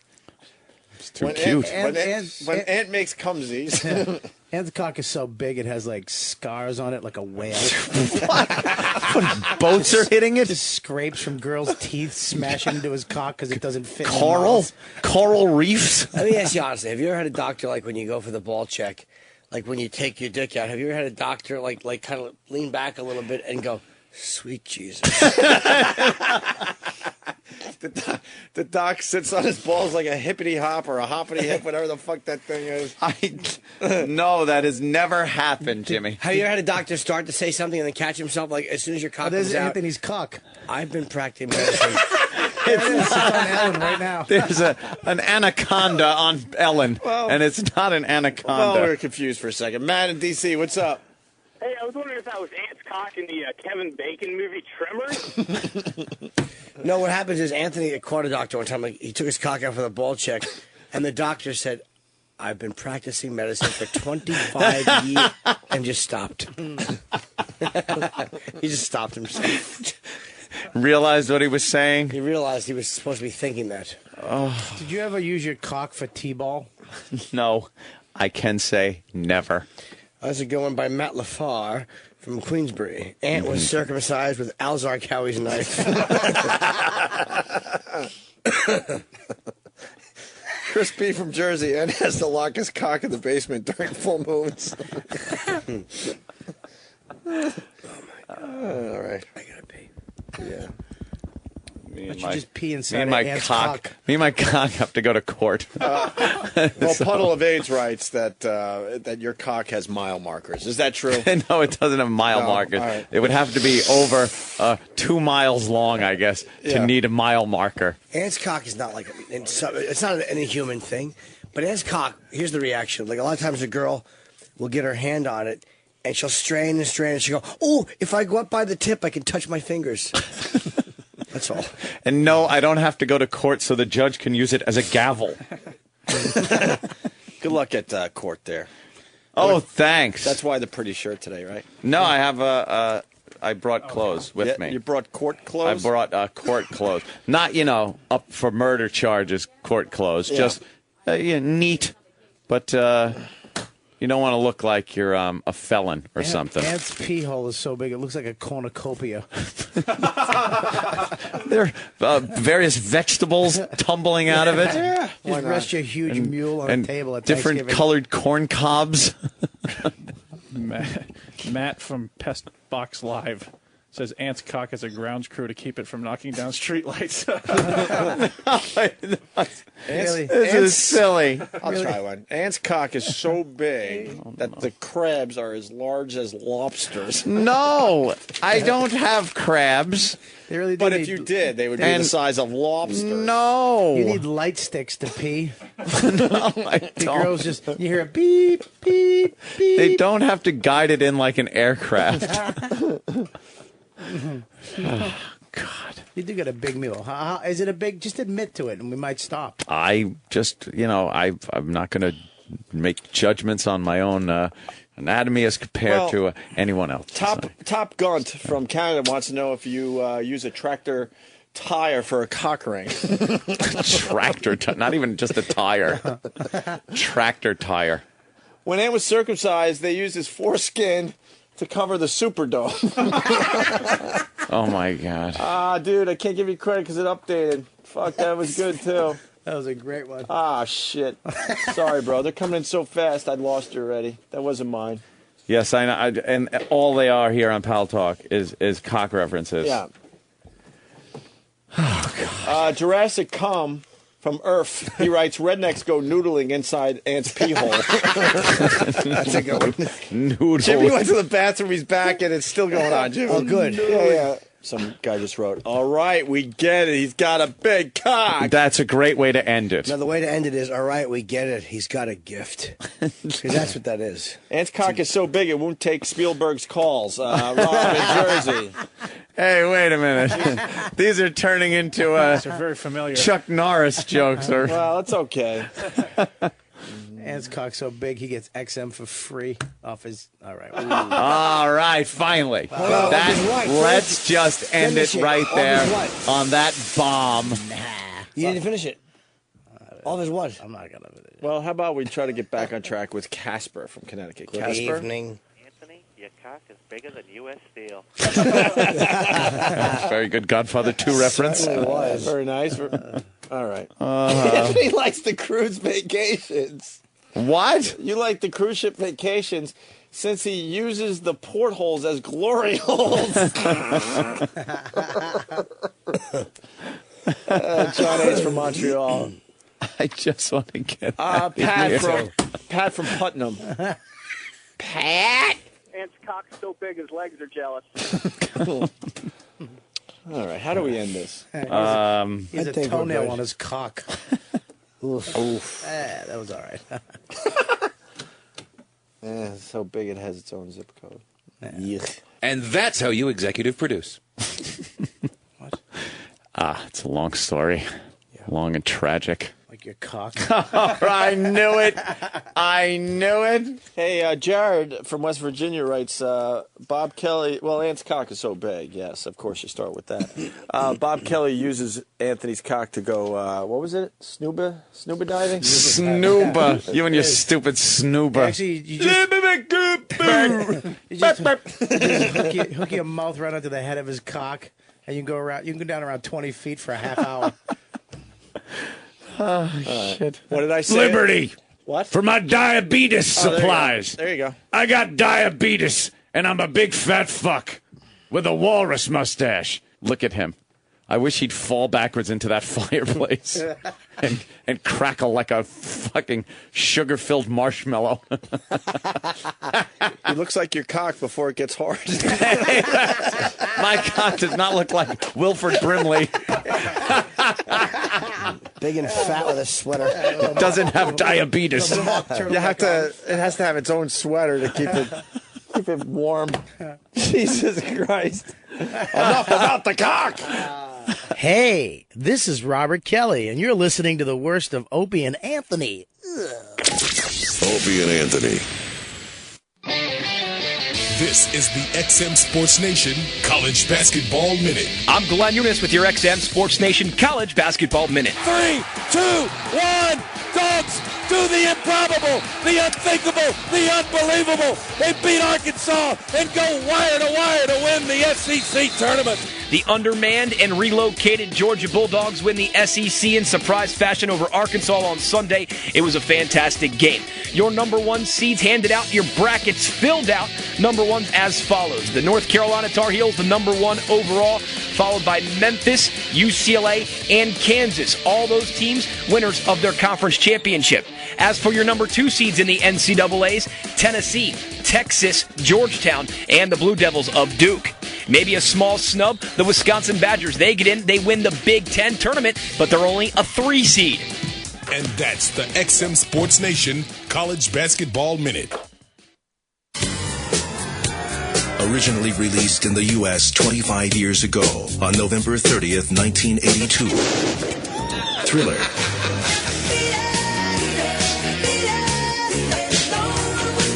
It's too cute.
When Ant makes cumsies.
Ant's cock is so big it has like scars on it like a whale.
Boats are hitting it?
Just scrapes from girls' teeth smashing into his cock because it doesn't fit.
Coral reefs?
Let me ask you honestly, have you ever had a doctor, like when you go for the ball check, like when you take your dick out, have you ever had a doctor like kind of lean back a little bit and go, sweet Jesus?
The doc sits on his balls like a hippity hop or a hoppity hip, whatever the fuck that thing is.
No, that has never happened, Jimmy.
Have you ever had a doctor start to say something and then catch himself like as soon as your cock
There's
comes out?
Anthony's cock.
I've been practicing medicine.
It's on Ellen right now.
There's an anaconda on Ellen, and it's not an anaconda.
Well, we were confused for a second. Matt in D.C., what's up?
Hey, I was wondering if that was Ant's cock in the Kevin Bacon movie Tremors.
No, what happens is Anthony caught a doctor one time. Like, he took his cock out for the ball check, and the doctor said, I've been practicing medicine for 25 years, and just stopped. He just stopped himself.
Realized what he was saying?
He realized he was supposed to be thinking that.
Oh.
Did you ever use your cock for T-ball?
No, I can say never.
How's it going by Matt LaFar from Queensbury? Ant was circumcised with Alzar Cowie's knife.
Chris B. from Jersey. Ant has to lock his cock in the basement during full moons. All right.
I gotta pee.
Yeah.
Why don't you just pee inside
me and my
Ant's
cock.
cock?
Me and my cock have to go to court.
Well, Puddle of AIDS writes that your cock has mile markers. Is that true?
No, it doesn't have mile
No,
markers.
all right.
It would have to be over 2 miles long, I guess,
Yeah.
to need a mile marker.
Ant's cock is not like it's not an inhuman thing, but Ant's cock. Here's the reaction. Like a lot of times, a girl will get her hand on it, and she'll strain and strain, and she'll go, "Oh, if I go up by the tip, I can touch my fingers." That's all.
And no, I don't have to go to court so the judge can use it as a gavel.
Good luck at court there.
Oh, thanks.
That's why the pretty shirt today, right?
No, I have I brought clothes with me.
You brought court clothes?
I brought court clothes. Not, up for murder charges, court clothes.
Yeah.
Just neat, but you don't want to look like you're a felon or something.
Ant's pee hole is so big it looks like a cornucopia.
There are various vegetables tumbling out of it.
Yeah. Just rest your huge mule on a table at
different
Thanksgiving.
colored corn cobs.
Matt from Pest Box Live says Ant's cock has a grounds crew to keep it from knocking down streetlights.
This is silly.
I'll try one. Ant's cock is so big that the crabs are as large as lobsters.
No, I don't have crabs.
They really do
But if
need-
you did, they would be the size of lobsters.
No.
You need light sticks to pee.
No, I
The
don't.
girls just, you hear a beep, beep, beep.
They don't have to guide it in like an aircraft.
Oh, God. You do get a big mule. Is it a big? Just admit to it, and we might stop.
I just, I'm not going to make judgments on my own anatomy as compared to anyone else.
Top Gunt from Canada wants to know if you use a tractor tire for a cock ring.
Tractor tire, not even just a tire. Tractor tire.
When Ant was circumcised, they used his foreskin to cover the Superdome.
Oh, my God.
Dude, I can't give you credit because it updated. Fuck, that was good, too.
That was a great one.
Shit. Sorry, bro. They're coming in so fast, I lost you already. That wasn't mine.
Yes, I know. And all they are here on Pal Talk is cock references.
Yeah. Jurassic Cum from Earth. He writes, rednecks go noodling inside Ant's pee hole. That's a good one.
Noodle.
Jimmy went to the bathroom. He's back, and it's still going on, Jimmy.
Oh, good.
Yeah. Some guy just wrote, all right, we get it. He's got a big cock.
That's a great way to end it.
Now, the way to end it is, all right, we get it. He's got a gift. 'Cause that's what that is.
Ant's cock is so big it won't take Spielberg's calls. Rob in Jersey.
Hey, wait a minute. These are turning into
These are very familiar.
Chuck Norris jokes.
Well, it's okay.
Ant's Ant's cock so big he gets XM for free off his. All right.
All right, finally.
Well,
Let's just end it right there on that bomb.
You didn't finish it. All of his what?
I'm not gonna.
Well, how about we try to get back on track with Casper from Connecticut?
Good
Casper?
evening.
Anthony, your cock is bigger than U.S. Steel.
Very good Godfather 2 reference.
Very nice. All right.
Anthony likes the cruise vacations.
What?
You like the cruise ship vacations since he uses the portholes as glory holes. John H. from Montreal.
I just want to get
Pat from Putnam.
Pat! Ant's cock's so big his legs are jealous.
All right, how do we end this?
He has a toenail on his cock.
Oof.
That was all right.
It's so big it has its own zip code.
And that's how you executive produce.
It's a long story. Long and tragic.
Like your cock.
I knew it. I knew it.
Hey, Jared from West Virginia writes, Bob Kelly, well, Ant's cock is so big. Yes, of course you start with that. Bob Kelly uses Anthony's cock to go, what was it? Snuba diving?
Snooba. You and your stupid snooba.
Actually, you just hook your mouth right onto the head of his cock, and you can go around. You can go down around 20 feet for a half hour.
Oh, shit.
What did I say?
Liberty.
What?
For my diabetes supplies.
There you go.
I got diabetes, and I'm a big fat fuck with a walrus mustache.
Look at him. I wish he'd fall backwards into that fireplace and crackle like a fucking sugar-filled marshmallow.
He looks like your cock before it gets hard.
My cock does not look like Wilford Brimley.
Big and fat with a sweater.
It doesn't have diabetes.
It has to have its own sweater to keep it warm. Jesus Christ. Enough about the cock.
Hey, this is Robert Kelly, and you're listening to the worst of Opie and Anthony.
Opie and Anthony.
This is the XM Sports Nation College Basketball Minute.
I'm Glenn Eunice with your XM Sports Nation College Basketball Minute.
3, 2, 1, Dogs do the improbable, the unthinkable, the unbelievable. They beat Arkansas and go wire to wire to win the SEC tournament.
The undermanned and relocated Georgia Bulldogs win the SEC in surprise fashion over Arkansas on Sunday. It was a fantastic game. Your number one seeds handed out, your brackets filled out. Number ones as follows. The North Carolina Tar Heels, the number one overall, followed by Memphis, UCLA, and Kansas. All those teams winners of their conference championship. As for your number two seeds in the NCAAs, Tennessee, Texas, Georgetown, and the Blue Devils of Duke. Maybe a small snub, the Wisconsin Badgers. They get in, they win the Big Ten tournament, but they're only a 3 seed.
And that's the XM Sports Nation College Basketball Minute.
Originally released in the U.S. 25 years ago on November 30th, 1982. Thriller.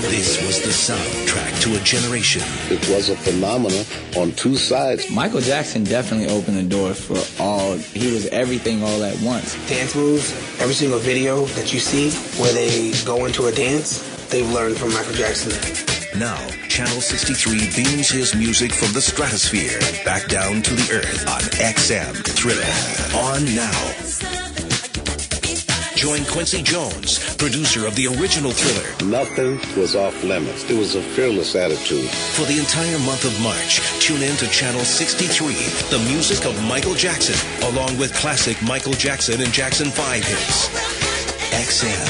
This was the soundtrack to a generation.
It was a phenomenon on two sides.
Michael Jackson definitely opened the door for all. He was everything all at once.
Dance moves, every single video that you see where they go into a dance, they've learned from Michael Jackson.
Now, Channel 63 beams his music from the stratosphere back down to the earth on XM Thriller. On now. Join Quincy Jones, producer of the original Thriller.
Nothing was off limits. It was a fearless attitude.
For the entire month of March, tune in to Channel 63, the music of Michael Jackson, along with classic Michael Jackson and Jackson 5 hits. XM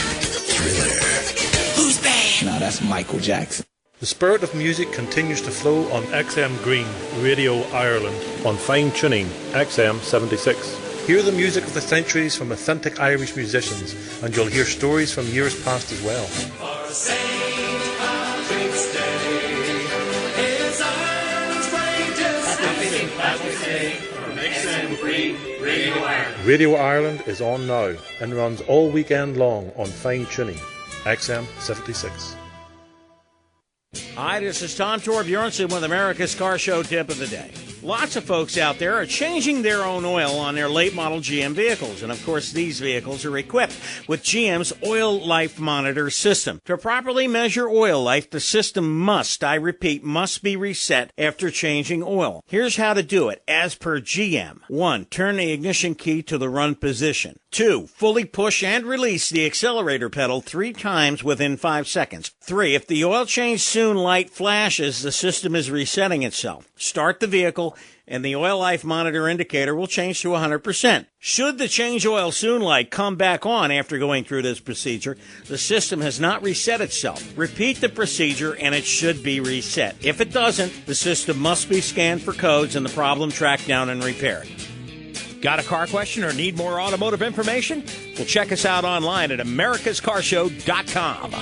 Thriller.
Who's bad? No, that's Michael Jackson.
The spirit of music continues to flow on XM Green, Radio Ireland, on fine tuning, XM 76. Hear the music of the centuries from authentic Irish musicians, and you'll hear stories from years past as well.
For St. Patrick's Day is Ireland's greatest. Happy St. Patrick's Day from XM Green, Radio Ireland.
Radio Ireland is on now and runs all weekend long on fine tuning. XM76.
Hi, this is Tom Torbjornsen with America's Car Show tip of the day. Lots of folks out there are changing their own oil on their late model GM vehicles. And of course, these vehicles are equipped with GM's Oil Life Monitor system. To properly measure oil life, the system must, I repeat, must be reset after changing oil. Here's how to do it as per GM. 1. Turn the ignition key to the run position. 2. Fully push and release the accelerator pedal 3 times within 5 seconds. 3. If the oil change soon light flashes, the system is resetting itself. Start the vehicle and the oil life monitor indicator will change to 100%. Should the change oil soon light come back on after going through this procedure, the system has not reset itself. Repeat the procedure and it should be reset. If it doesn't, the system must be scanned for codes and the problem tracked down and repaired. Got a car question or need more automotive information? Well, check us out online at americascarshow.com.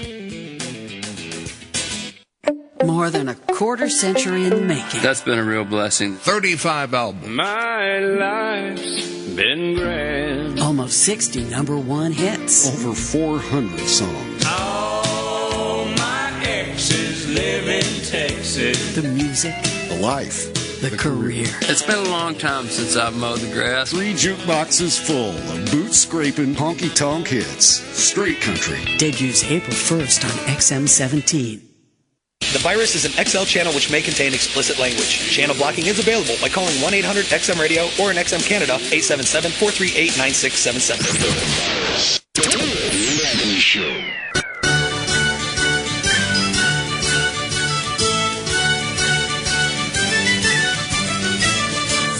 More than a quarter century in the making.
That's been a real blessing.
35 albums.
My life's been grand.
Almost 60 number one hits.
Over 400 songs.
All my exes live in Texas. The music.
The life.
The career.
It's been a long time since I've mowed the grass.
3 jukeboxes full of boot-scraping, honky-tonk hits. Straight country.
Debuts April 1st on XM17.
The virus is an XL channel which may contain explicit language. Channel blocking is available by calling 1-800-XM-RADIO or in XM Canada 877-438-9677.
The Anthony Show.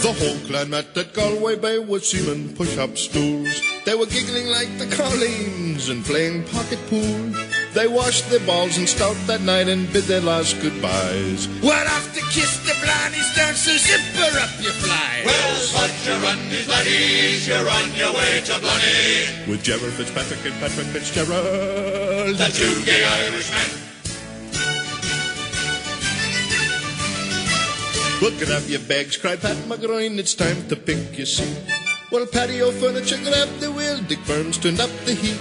The whole clan met at Galway Bay with seamen push-up stools. They were giggling like the Colleens and playing pocket pool. They washed their balls and stout that night and bid their last goodbyes.
We're off to kiss the blarneys down, so zipper up your flies. Well, but you're on these laddies, you're on your way to Blarney.
With Gerald Fitzpatrick and Patrick Fitzgerald,
The 2 gay Irishmen.
Well, grab your bags, cried Pat McGroin, it's time to pick your seat. Well, patio furniture grabbed the wheel, Dick Burns turned up the heat.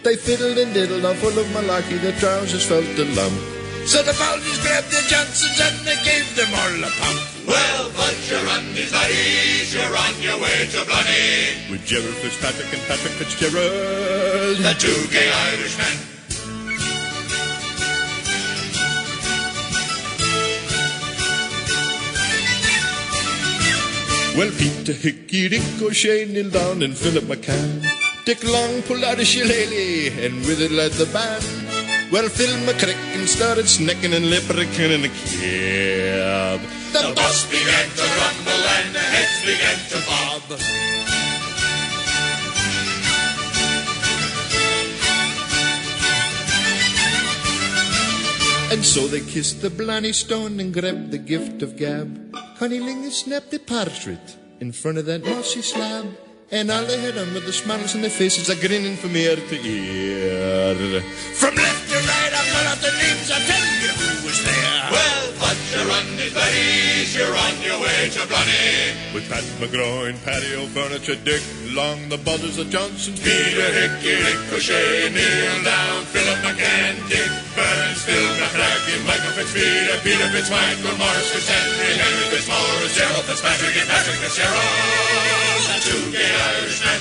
They fiddled and diddled, all full of malarkey, their trousers felt a lump.
So the Baldies grabbed the Johnsons and they gave them all a pump. Well, but you're on these laddies, you're on your way to Blarney.
With Gerald Fitzpatrick and Patrick Fitzgerald,
The 2 gay Irishmen.
Well, Peter Hickey, Dick O'Shea, Neil Down and Philip McCann. Dick Long pulled out a shillelagh and with it led the band. Well, Phil McCricken started snecking and lip-ricking in the cab.
The bus began to rumble and the heads began to bob.
And so they kissed the Blarney Stone and grabbed the gift of gab. Cunnilingus snapped a portrait in front of that mossy slab. And all they had on were the smiles on their faces, a grinning from ear to ear.
From left to right, I'll call out the names, I'll tell you who was there. Well, but you're on these laddies, you're on your way to Blarney.
With Pat McGroin, patio furniture, Dick Long, the Buzzers, the Johnsons,
Peter Hickey, Dick O'Shea, Neil Down, Philip McCann, Dick Burns, Phil McCracken, Michael Fitzpeter, Peter Fitzmichael, Morris Fitzhenry, Henry Fitzmaurice, Gerald Fitzpatrick, and Patrick Fitzgerald. The 2 gay Irishmen,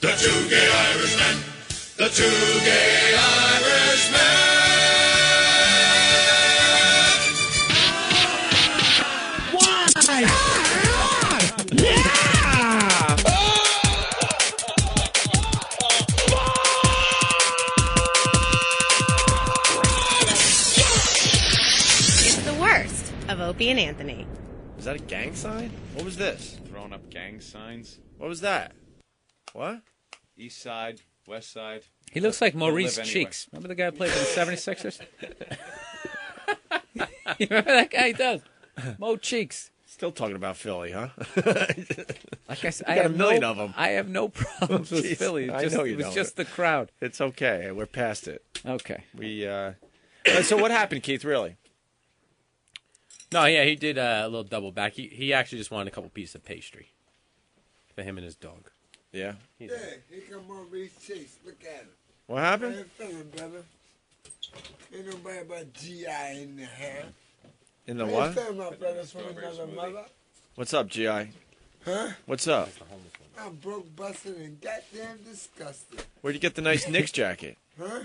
the 2 gay Irishmen, the 2 gay Irishmen.
Why?
It's the worst of Opie and Anthony.
Is that a gang sign? What was this?
Throwing up gang signs.
What was that? What?
East side, west side.
He looks like
Don't
Maurice
live anywhere.
Cheeks. Remember the guy who played for the 76ers? You remember that guy? He does. Mo Cheeks.
Still talking about Philly, huh?
Like I said,
I got a million of them.
I have no problems with
Jeez,
Philly.
I know you
It was
don't.
just the crowd.
It's okay. We're past it.
Okay.
So what happened, Keith, really?
No, yeah, he did a little double back. He actually just wanted a couple pieces of pastry for him and his dog.
Yeah?
Yeah, here come Maurice Chase. Look at him.
What happened?
How you feeling, brother?
G.I. in the hair.
In the
I
what?
found my brothers from another mother.
What's up, G.I.?
Huh?
What's up?
I'm broke, busted, and goddamn disgusted.
Where'd you get the nice Knicks jacket?
Huh?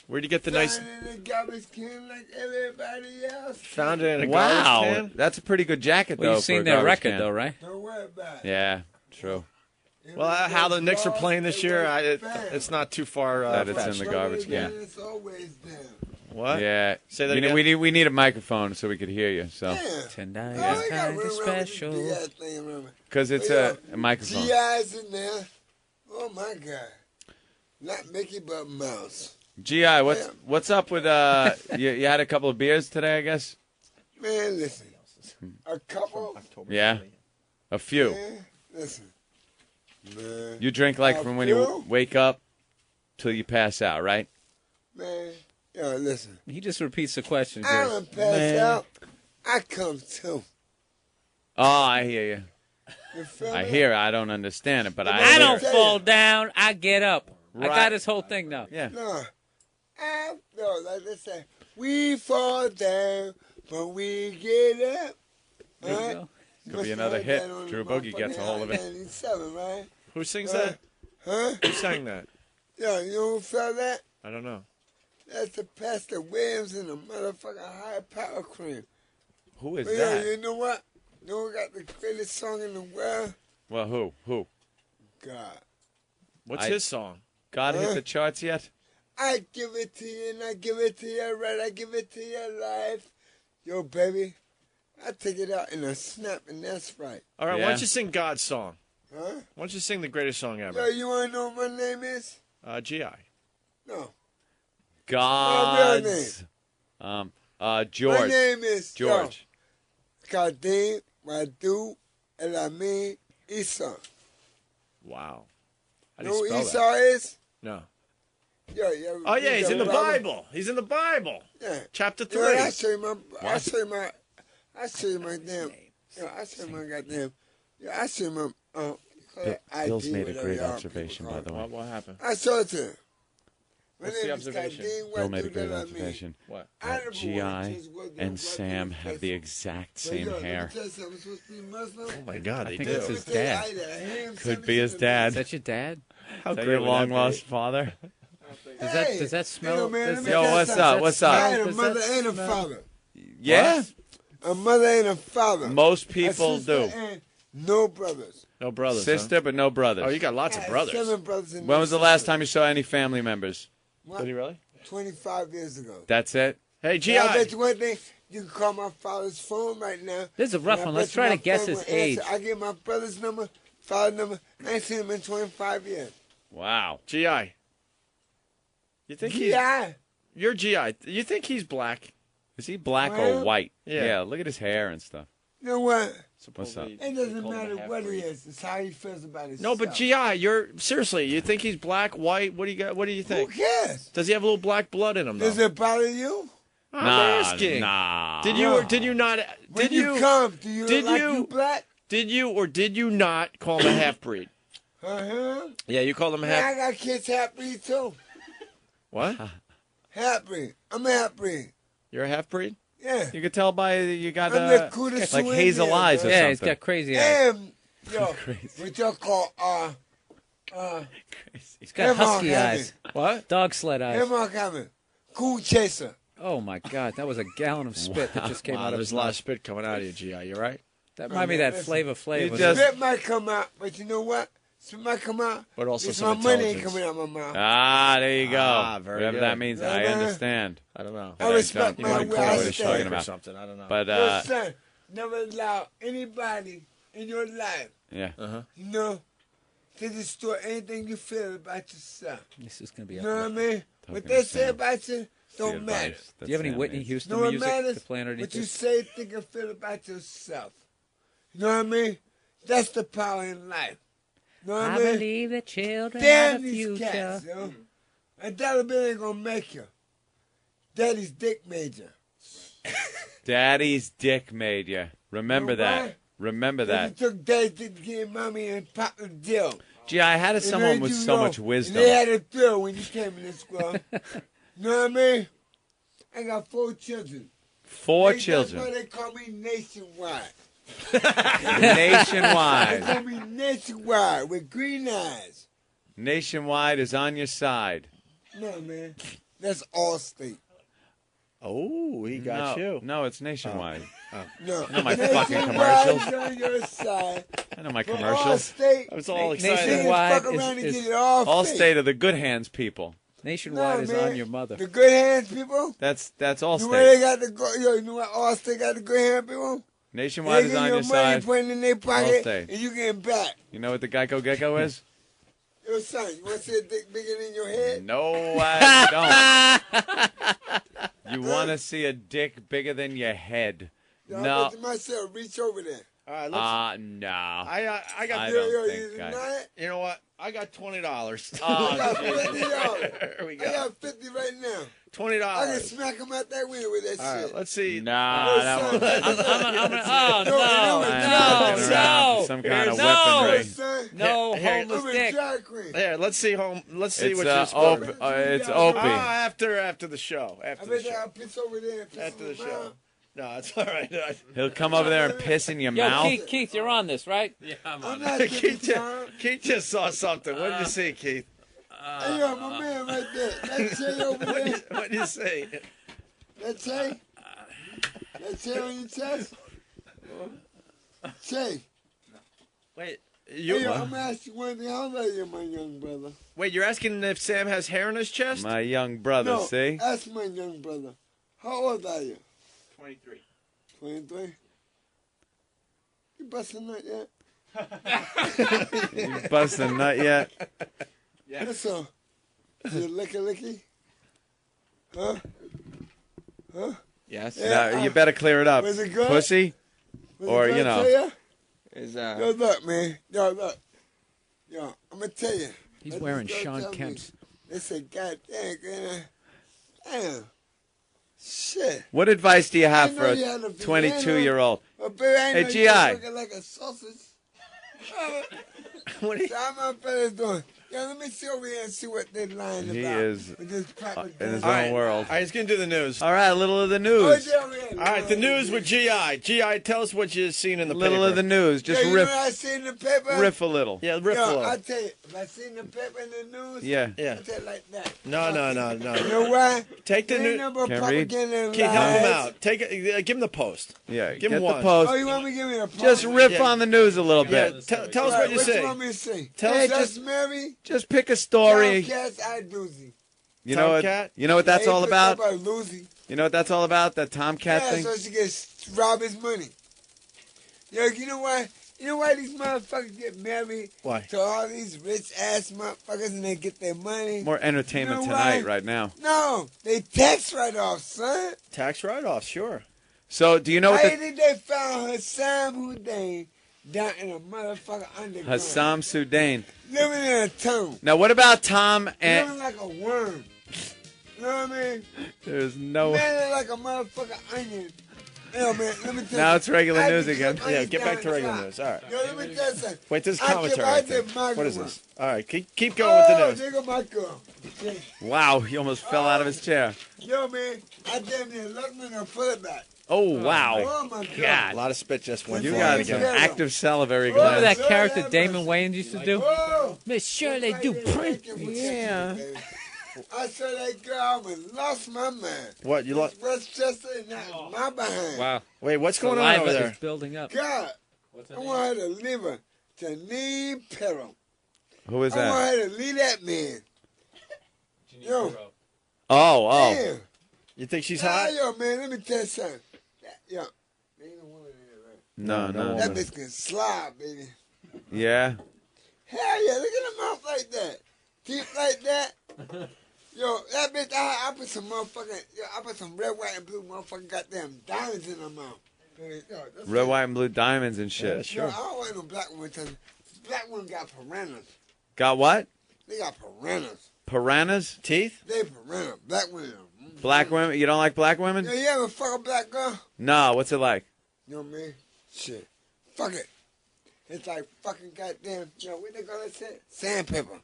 Where'd you get the nice...
Found it in a garbage can like everybody else.
Found it in a
Wow,
garbage can?
that's a pretty good jacket, though.
Well, you've
for a
seen their
garbage
record,
can.
though, right?
Don't worry about it.
Yeah, true.
Well, how the Knicks are playing this year, it's not too far
That it's
fetched.
in the garbage can.
It's always there.
What?
Yeah.
Say that
You know,
again?
we need a microphone so we could hear you. So
$10
Oh,
kind of special.
because it's a microphone.
G.I.'s in there. Oh, my God. Not Mickey, but Mouse.
Gi, what's up with you had a couple of beers today, I guess.
Man, listen. A couple.
Yeah, a few.
Man, listen. Man.
You drink like
A
from when you
few?
wake up till you pass out, right?
Man, yo, listen.
He just repeats the question.
I don't pass out. I come too.
Oh, I hear you.
You feel
I
me?
hear. I don't understand it, but I
I
hear
don't
it.
fall down. I get up. I
Right.
got his whole thing now.
Yeah.
No, like they say, we fall down, but we get up.
There you
Right?
go.
Could be another hit. Drew Boogie gets a hold of it.
97, right?
Who sings that?
Huh?
Who sang that?
Yo, you know who felt that?
I don't know.
That's the Pastor Williams and the motherfucking High Power Cream.
Who is
But
that?
yo, you know what? You know who got the greatest song in the world?
Well, who?
God.
What's his song?
God hit the charts yet?
I give it to you and I give it to you right. I give it to you life. Yo, baby, I take it out in a snap and that's right.
All right, why don't you sing God's song?
Huh?
Why don't you sing the greatest song
Yo,
ever?
you want to know what my name is?
G.I.
No.
God's. George.
My name is
George.
Kadim Madu Elamin Esau.
Wow. How
You
do
know
you
who
spell
Esau
that?
is?
No.
Yo, yo,
Oh, yeah,
read
he's in the
Bible.
Bible. He's in the Bible.
Yeah.
Chapter 3.
Yo, I show you my damn. Yo, I show you my goddamn. Yo, I show you my.
Bill's
ID,
made a
whatever
great
y'all
observation,
people
by the
call
way.
it.
What happened?
I saw it to him. My
What's the
name is
observation?
Kadim
Bill made a
Madu
great
Elamin.
observation.
What?
I
That
never
G.I.
wanted to go there,
and
but
Sam
I
have the exact
But
same
yo, let me
hair.
tell you something. I'm supposed to be Muslim.
Oh, my God,
I
they
think
do.
it's his
Let me tell
dad.
you, I had him
Could be his dad.
Is that your dad?
How
Is that
great
your
would that
long
be?
lost father?
Does that smell?
Yo, man, let
does
me
that-
tell you
what's
something.
up? What's up?
I had a
Does
mother
that
and a
smell-
father.
Yeah?
A mother and a father.
Most
A
people
sister
do.
and no brothers.
No brothers,
Sister, but no brothers.
Oh, you got lots
I
of
had
brothers.
7 brothers and
When
no
was the last
sisters.
time you saw any family members?
What?
Did he really?
25 years ago.
That's it?
Hey,
I
G.I.
bet you one thing. You can call my father's phone right now.
This is a rough
and I
one.
bet
Let's
you
try
my
to guess
phone
his
will answer.
age.
I get my brother's number, father's number. I ain't seen him in 25 years.
Wow.
G.I. You think he's...
G.I.
You're G.I. You think he's black?
Is he black or
Well,
white?
yeah.
Look at his hair and stuff.
You know what?
What's up?
It doesn't matter what he is. It's how he feels about himself.
No, but G.I., you're... Seriously, you think he's black, white? What do you got? What do you
Who
think?
cares?
Does he have a little black blood in him, though?
Does it bother you?
I'm
Nah,
asking.
nah.
Did you or did you not...
When
Did
you come, do you
did
look like
you-
you black?
Did you or did you not call him a half-breed?
Uh-huh.
Yeah, you called him a
Man,
half...
I got kids half-breed too.
What?
Half-breed. I'm a half-breed.
You're a half-breed?
Yeah.
You could tell by you got
I'm the cutest
like
swing
hazel
here,
eyes or
man.
Yeah,
something.
he's got crazy eyes.
And, yo, what y'all call,
He's got
Hemlock
husky
Heaven.
eyes.
What?
Dog sled eyes.
Hemlock Heaven. Coon Chaser.
Oh my God, that was a gallon of spit that just came
Wow,
out of
there's
his
a lot of
mouth.
spit coming out of you, G.I. You right?
That reminded me of that
Listen,
Flavor Flav.
you just-
Spit might come out, but you know what? Spit might come out.
But also
because
some
my money ain't
intelligence.
coming out my mouth.
Ah, there you go.
Ah, very
Whatever
good.
that means, I
Yeah.
understand.
I don't know.
I respect
You
my
might
way
call
I
it what he's talking
stand.
Or
about.
something. I don't know.
But
Your son, never allow anybody in your life,
yeah.
you know, to destroy anything you feel about yourself.
This is gonna be.
You know what I mean? What
Talking
they
to
say
Sam.
about you don't
The
matter.
advice that
Do you have any
Sam
Whitney
needs.
Houston
No, it
music
matters
to play underneath
what you
this?
say, think, and feel about yourself. You know what I mean? That's the power in life. You know what I
I
mean?
believe the children
Damn
have a
these
future.
cats, yo. A dollar bill ain't gonna make you. Daddy's dick major.
Daddy's dick made you. Remember
You know
that.
why?
Remember
You
that.
took daddy's dick to get mommy and pop the deal.
Gee, I had
And
someone
made
with
you
so
know.
much wisdom.
And they had a thrill when you came in this club. You know what I mean? I got 4 children.
4
That's
children.
why they call me Nationwide.
Nationwide.
They call me Nationwide with green eyes.
Nationwide is on your side.
No, man. That's Allstate.
Oh, he got you.
No, it's Nationwide.
No.
I know my fucking
Nationwide
commercials.
is on your side.
I know my
For
commercials.
Allstate,
I was all excited.
Nationwide
fuck around and
is
get it all
Allstate are the good hands people.
Nationwide
No,
is
man.
on your mother.
The good hands people.
That's
You know
Allstate.
where they got the you know what Allstate got the good hand people?
Nationwide
They
is
get
on
your
your
money,
side.
put it in their pocket,
Allstate.
and you get back.
You know what the Geico Gecko is?
Yo, son, you want to see a dick bigger than your head?
No, I don't. You want to see a dick bigger than your head?
Yo, I
No.
bet you myself, reach over there.
All right, let's.
No.
I got.
I
Yo,
don't
you
think I...
not?
You know what? I got $20.
I got
Oh,
$50.
There we
I
go.
got 50 right now.
$20.
I can smack him out that window with that
All right,
shit.
let's see.
Nah, that
son,
won't.
no.
Some kind of
No.
weaponry.
son.
No
Here,
homeless
I'm a
dick.
drag queen.
There, let's see home. Let's see
It's
what you're supposed to.
it's Opie.
After the show.
I
After the
bet
show.
I'll piss over there and piss
After the
in my
show.
mouth.
No, it's all right.
He'll come over there and piss in your
Yo,
mouth.
Keith, you're on this, right?
Yeah, I'm
I'm
on it.
not Keith, Tom.
Keith just saw something. What did you see, Keith?
Hey, yo, my man right there. That Che over there.
What did you see?
That Che? That Che on your chest? Che.
Wait,
Hey, yo, I'm going to ask you one thing. How old are you, my young brother?
Wait, you're asking if Sam has hair on his chest?
My young brother,
No,
see?
ask my young brother. How old are you?
23.
23? You busting nut yet?
You busting a nut yet?
Yeah.
That's all. You licky? Huh? Huh?
Yes.
Yeah,
No, you better clear it up.
Was it good?
Pussy?
Was
Or,
it good
you know.
to you?
Is
Yo, look, man. Yo, look. Yo, I'm going to tell you.
He's
Let
wearing
this girl
Sean
tell me.
Kemp's.
They said, God damn, damn. Shit.
What advice do you
I
have
know
for a
you had a
22-year-old?
But baby, I
Hey,
know
G.I.
you looking like a sausage.
What are you?
So how my fellas doing? Yo, let me see over here and see what they're lying
He
about.
is
with this propaganda.
in his
All right.
own world.
All right, he's going to do the news.
All right, a little of the
Oh,
news.
yeah, over here.
All right, the news with G.I. G.I., tell us what you've seen in the
Little
paper.
of the news. Just
Yo, you
riff,
know what I see in the paper?
riff a little.
Yeah, riff a
Yo,
little.
I tell you, if I see in the paper in the news,
Yeah.
Yeah.
I tell you like that.
No.
You know why?
Take the
There ain't
news.
no more
Can't read?
propaganda and
Keith, help him
lies.
out. Take it. Give him the post.
Yeah,
Give
get
him
the
one.
post.
Oh, you want me to give me a post?
Just riff
Yeah.
on the news a little
Yeah,
bit.
tell us what you
What
say.
you want me to say?
Tell
Hey,
us.
just
Mary,
just pick a story.
Tomcats, I doozy.
You know what?
Tomcat?
You know what that's
Hey,
all
put
about?
that about Lucy.
You know what that's all about? That Tomcat
Yeah,
thing.
so she gets rob his money. Yo, you know why? You know why these motherfuckers get married
Why?
to all these rich ass motherfuckers and they get their money?
More entertainment
You know
tonight,
why?
right now.
No, they tax write off, son.
Tax write-off, sure.
So, do you know what
Why
the
did they found Hassan Hussein down in a motherfucker underground?
Hassam Sudain?
Living in a tomb.
Now, what about Tom and?
Living like a worm. You know what I mean?
There's no.
Man, like a motherfucking onion. Yo, man, let me tell you.
Now it's regular
I
news
can
again.
cook
Yeah,
onions
get back
down
to
the
regular
top.
news. All right.
Yo, let me tell you something.
Wait, this is
I did-
commentary.
I
I
did
think.
my
What is
one.
this? All right, keep going with the news.
There go my girl.
Wow, he almost fell out of his chair.
Yo, man, I damn near looked me and put it back.
Oh, wow.
Oh, my God.
A
God.
lot of spit just went
You
flying
got some
again.
active salivary
Remember
glands.
that character Damon Wayans used to do?
Whoa.
Miss Shirley Dupree.
Yeah. I saw that girl and lost my mind.
What, you lost?
Westchester and that my behind.
Wow.
Wait, what's going on
Saliva
over there?
is building up.
God, I want her to leave her to Janine Perro.
Who is
I want
that?
her to leave that man. Yo,
Oh.
damn.
You think she's
Nah,
hot?
yo, man, let me tell you something. Yo,
No.
that bitch can slide, baby.
Yeah.
Hell yeah, look at her mouth like that. Teeth like that. Yo, that bitch, I put some motherfucking, I put some red, white, and blue motherfucking goddamn diamonds in her mouth. Yo, that's
Red,
it.
white, and blue diamonds and shit.
Yo, I don't want no black woman because black women got piranhas.
Got what?
They got piranhas.
Piranhas?
Teeth?
They piranha. Black women.
Black women? You don't like black women?
Yo, you ever fuck a black girl?
No. What's it like?
You know what I mean? Shit. Fuck it. It's like fucking goddamn, what they call that shit? Sandpaper.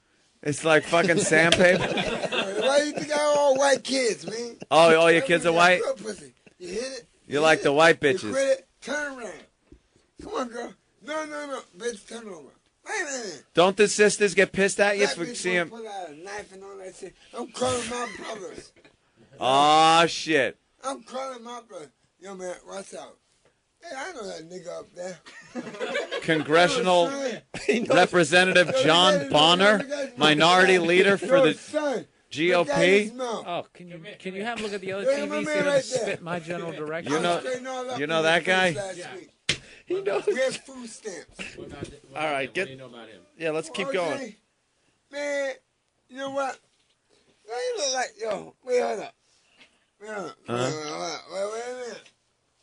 It's like fucking sandpaper.
Why you think I all white kids, man?
Oh, all your kids are white?
Good pussy. You hit it?
You like the white
You
bitches.
quit it? Turn around. Come on, girl. No. Bitch, turn over. Wait a minute.
Don't the sisters get pissed at you
That
for
bitch
seeing?
wanna pull out a knife and all that shit. I'm calling my brothers.
Oh shit!
I'm calling my brother. Yo, man, watch out. Hey, I know that nigga up there.
Congressional Representative John Bonner, minority leader for the GOP.
Oh, can you have a look at the other
Look at my
TV so
man
it
right
doesn't
there.
spit my general direction?
You know that guy?
He knows. We have food stamps.
All right,
What do you know about him?
Yeah, let's keep going.
Man, you know what? Now you look like, wait, hold up. Wait a minute.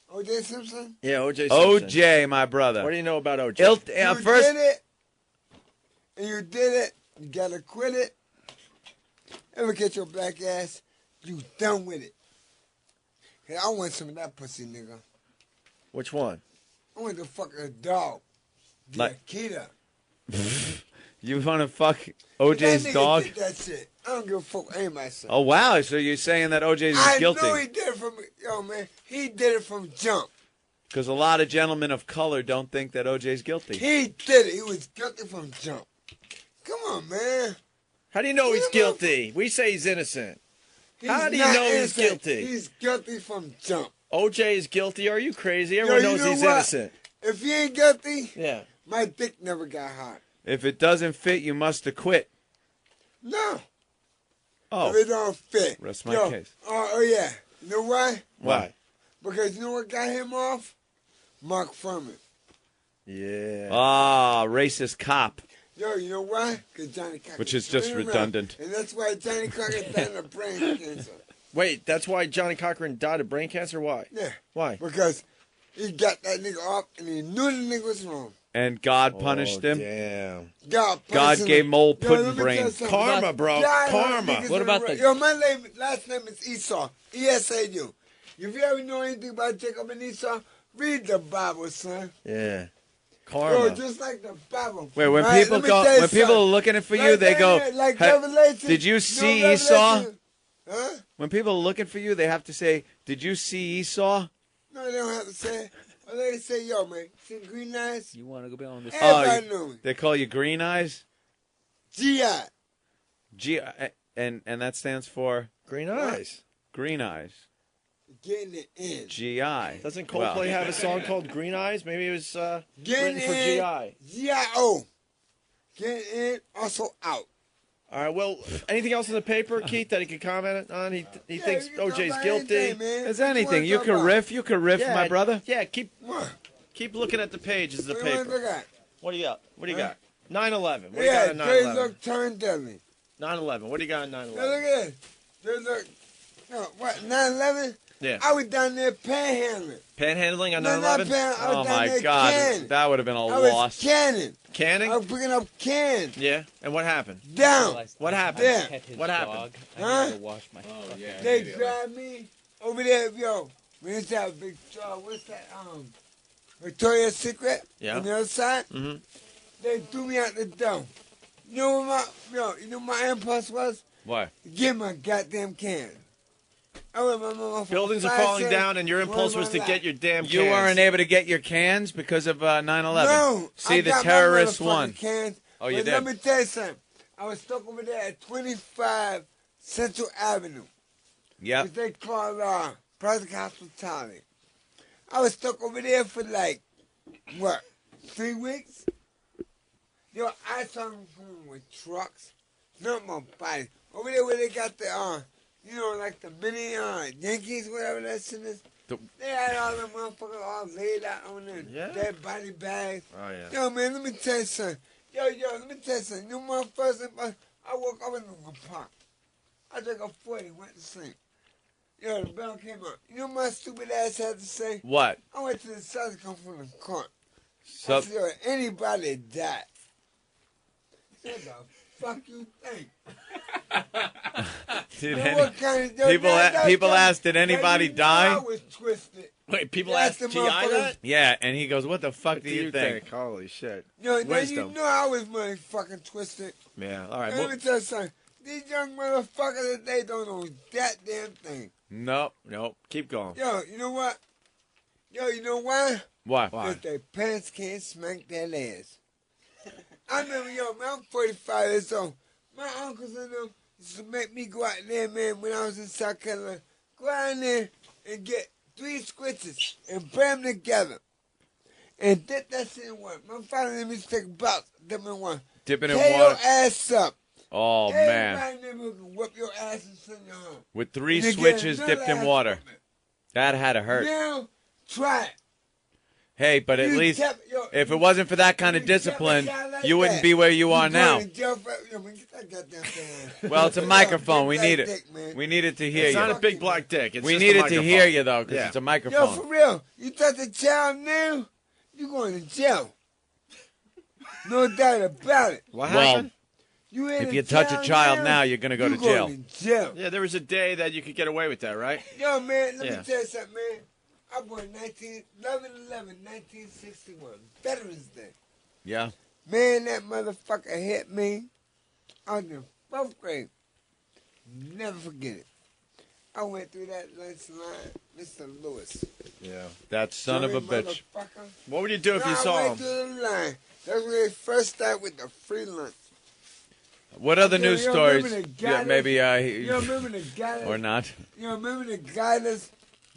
O.J. Simpson?
Yeah, O.J. Simpson.
OJ, my brother.
What do you know about O.J.?
You
First,
did it, and you did it. You gotta quit it. Ever get your black ass, you done with it. Hey, I want some of that pussy, nigga.
Which one?
I want to fuck a dog.
Like-
Akita.
you want to fuck OJ's
That nigga
dog?
did that shit. I don't give a fuck what anybody say.
Oh wow! So you're saying that OJ's
I
guilty?
know he did it from, man, he did it from jump.
Because a lot of gentlemen of color don't think that OJ's guilty.
He did it. He was guilty from jump. Come on, man.
How do you know he's guilty? We say he's innocent. How do you
not
know he's
innocent.
guilty?
He's guilty from jump.
OJ is guilty. Are you crazy?
Yo,
Everyone
you
knows
know
he's
what?
innocent.
If he ain't guilty,
Yeah.
my dick never got hard.
If it doesn't fit, you must have quit.
No.
Oh.
If it don't fit.
Rest my case.
Oh, yeah. You know why?
Why?
Because you know what got him off? Mark Furman.
Yeah.
Ah, racist cop.
Yo, you know why? Because Johnny Cocker.
Which is just redundant.
And that's why Johnny Cocker died of brain cancer.
Wait, that's why Johnny Cochran died of brain cancer? Why?
Yeah.
Why?
Because he got that nigga off and he knew the nigga was wrong.
And God punished him.
Damn.
God
gave him old
Yo,
pudding
let me
brain.
tell you something.
Karma, bro.
God,
Karma.
niggas
What
in
about
the-
the-
Yo, my last name is Esau. E-S-A-U. If you ever know anything about Jacob and Esau, read the Bible, son.
Yeah.
Yo,
Karma.
just like the Bible.
Wait, when
Right?
people
Let me
go,
tell you
when people are
something.
looking for you,
Like
they go,
that, like
"Hey,
Revelation.
did you
know
see Esau?"
Revelation? Huh?
When people are looking for you, they have to say, "Did you see Esau?"
No, they don't have to say it. Or they say, yo, man, see green eyes?
You want to go on this?
Everybody knew me.
They call you Green Eyes.
G.I.
And that stands for
Green Eyes.
Green Eyes.
Getting it in.
GI.
Doesn't Coldplay have a song called Green Eyes? Maybe it was
Getting
written for
in.
GI.
G.I.O. Getting in, also out.
All right. Well, anything else in the paper, Keith, that he could comment on? He thinks
you can talk
OJ's
about
guilty.
anything, man.
Is
What
anything.
you
You
wanna
can
talk
riff. You can riff,
Yeah,
my brother.
Yeah.
What?
Keep looking at the pages of the
What you wanna
paper.
look at?
What do you got? What do you
Huh?
got? 9/11. What do you
Yeah,
got on
Dre
9/11?
look turned deadly.
9/11. What do you got on
Now
9/11?
look at this. Dre look. No, what, 9/11?
Yeah.
I was down there panhandling.
Panhandling on
No, not
9/11?
I was
Oh
down
my
there
God,
canning.
that would have been a
I was
loss.
canning.
Canning?
I was picking up cans.
Yeah. And what happened?
Down.
What happened?
There.
What happened?
Huh?
Wash my
They grabbed me over there, yo. Where's that big, what's that, Victoria's Secret?
Yeah.
On the other side?
Mm-hmm.
They threw me out the door. You know what my impulse was?
What?
Get my goddamn can. I went my mama for
Buildings are
5
falling
cents,
down, and your impulse
won
was
my
to get
life.
your damn cans.
You weren't able to get your cans because of 9/11.
No,
See,
I
the
got my
terrorists
motherfucking
won.
Cans,
Oh, you
but
did?
Let me tell you something. I was stuck over there at 25 Central Avenue.
Yep.
Which they call Project Hospitality. I was stuck over there for like, 3 weeks? Yo, I saw them coming with trucks, not my body. Over there where they got the, like the mini Yankees, whatever that shit is. They had all them motherfuckers all laid out on their dead body bags.
Oh, yeah.
Yo, man, let me tell you something. Yo, let me tell you something. You know my first I woke up in the park. I drank a 40, went to sleep. Yo, the bell came up. You know what my stupid ass had to say?
What?
I went to the south to come from the court.
So-
I said, yo, anybody died. What the fuck you think?
Did
Man,
any-
what kind of- yo,
people
that-
people
that-
asked, did anybody
that-
die?
I was twisted.
Wait, people
That's
ask
the
G.I.
motherfuckers-
that?
Yeah, and he goes, "What the fuck do you think?"
Holy shit.
Yo, now
Wisdom.
you know I was motherfucking twisted.
Yeah, all right.
Let me tell you something. These young motherfuckers today don't know that damn thing.
Nope. Keep going.
Yo, you know what? Yo, you know why?
Why?
Because their parents can't smack their ass. I remember, yo, man, I'm 45 years old. My uncles and them used to make me go out there, man, when I was in South Carolina. Go out in there and get 3 squishes and burn them together. And dip that shit in water. My father let me take a box, dip in water.
Dip it in
Tear
water.
your ass up.
Oh, man.
Everybody never can whip your ass and send you home.
With 3
And they get
switches
another
dipped in
ass
water.
whooping.
That had to hurt.
Now, try it.
Hey, but at
You
least
yo,
if it wasn't for that kind of discipline, you wouldn't be where you are now. Well, it's a microphone. We need it. We need it to hear
It's
you.
not a big black dick. It's
We
just
need
a
it to
microphone.
hear you, though, because
Yeah.
it's a
Yo,
microphone.
for real, you touch a child now, you going to jail. No doubt about it.
What
Well,
happened?
You ain't
if you touch a child now, you're going to go to jail.
jail.
Yeah, there was a day that you could get away with that, right?
Yo, man, let
Yeah.
me tell you something, man. I was born 1961, Veterans Day.
Yeah.
Man, that motherfucker hit me. I was in 4th grade. Never forget it. I went through that lunch line, Mr. Lewis.
Yeah.
That son of a
Sorry,
bitch.
motherfucker.
What would you do if you
I
saw
went
him?
through the line. That's when they first started with the free lunch.
What other
Yo,
news
you
stories?
remember the guy
Yeah,
that-
maybe
You remember the guy that-
or not.
You remember the guidance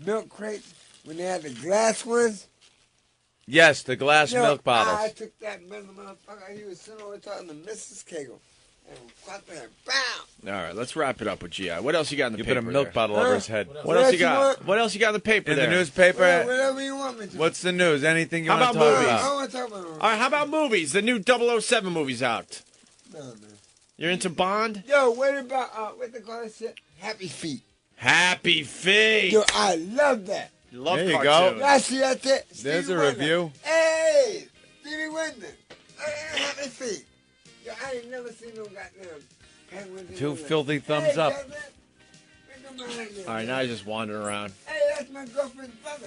milk crates when they had the glass ones?
Yes, the glass
Yo,
milk
I
bottles.
took that motherfucker. He was sitting over talking to Mrs. Kegel. And caught that. Bam!
All right, let's wrap it up with G.I. What else you got in the
You
paper?
put a milk
there?
bottle over his head.
What else you
What else
got? What else you got in the paper
In
there?
the newspaper.
Whatever you want me to.
What's the news? Anything you
How
want to
about
talk
movies?
I
about?
want to talk about
All right, how about movies? The new 007 movie's out.
No, man.
You're into Bond?
Yo, what about, what they call that shit? Happy Feet.
Happy Feet.
Yo, I love that.
You love
There you
cartoons.
go.
I see that shit.
There's
Stevie
a
Wonder.
review.
Hey, Stevie Wonder. Happy Feet. Yo, I ain't never seen no goddamn penguins.
2 filthy thumbs up.
All right, now you're just wandering around.
Hey, that's my girlfriend's brother.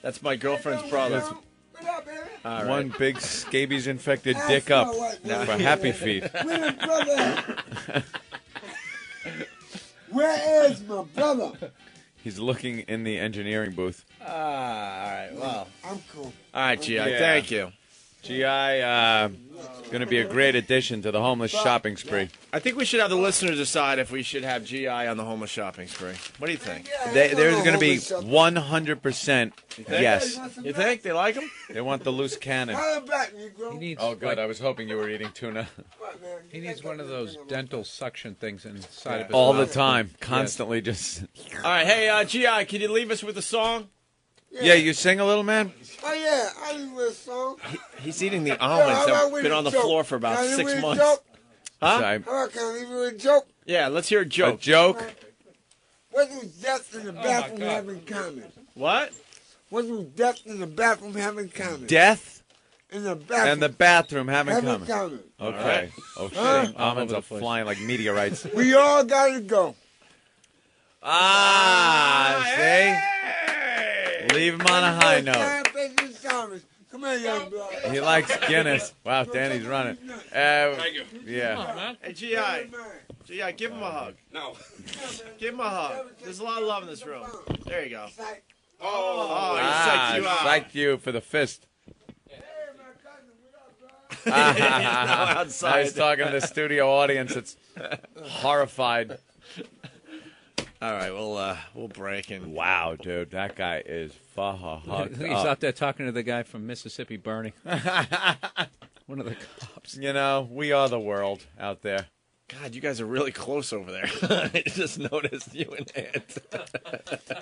That's my girlfriend's brother.
What up, baby?
All right.
One big scabies infected
That's
dick
my
up
wife,
for
man.
Happy Feet.
Where the brother? Where is my brother?
He's looking in the engineering booth.
All right, well.
I'm cool.
All right, G.I.,
Yeah.
thank you.
G.I. Going to be a great addition to the homeless shopping spree.
I think we should have the listeners decide if we should have G.I. on the homeless shopping spree. What do you think?
There's going to be 100% yes.
You think? They like him?
They want the loose cannon.
Call him back, Negro.
He needs,
Oh, good. I was hoping you were eating tuna.
What, man?
he needs one of those dental suction things inside of his
All the
mouth.
time. Constantly just...
All right, hey, G.I., can you leave us with a song?
Yeah, you sing a little, man?
Oh, yeah. I leave with a song.
He's eating the
Yo, how
almonds
about
that have
with
been
a
on the
joke?
floor for about
Can I leave
6
with a
months.
joke?
Huh?
Sorry.
How about, can I leave you with a joke?
Yeah, let's hear a
A
joke.
joke?
What do death in the bathroom have in common?
What?
What do death in the bathroom have in common?
Death
In the bathroom.
and the bathroom have in
have in
common.
common.
Okay. Oh,
Huh?
shit. Almonds are flying like meteorites.
We all gotta go.
See? Leave him on a high note.
Come here, young blood.
He likes Guinness. Wow, Danny's running.
Thank you.
Yeah.
Hey, G.I., G.I., give him a hug. No. Give him a hug. There's a lot of love in this room. There you go. Oh, he psyched you out.
Psyched you for the fist.
He's now outside.
Now he's talking to the studio audience. It's horrified.
All right, we'll break and
wow, dude, that guy is fucked
He's
up.
out there talking to the guy from Mississippi Burning. One of the cops.
You know, we are the world out there.
God, you guys are really close over there. I just noticed you and Ant.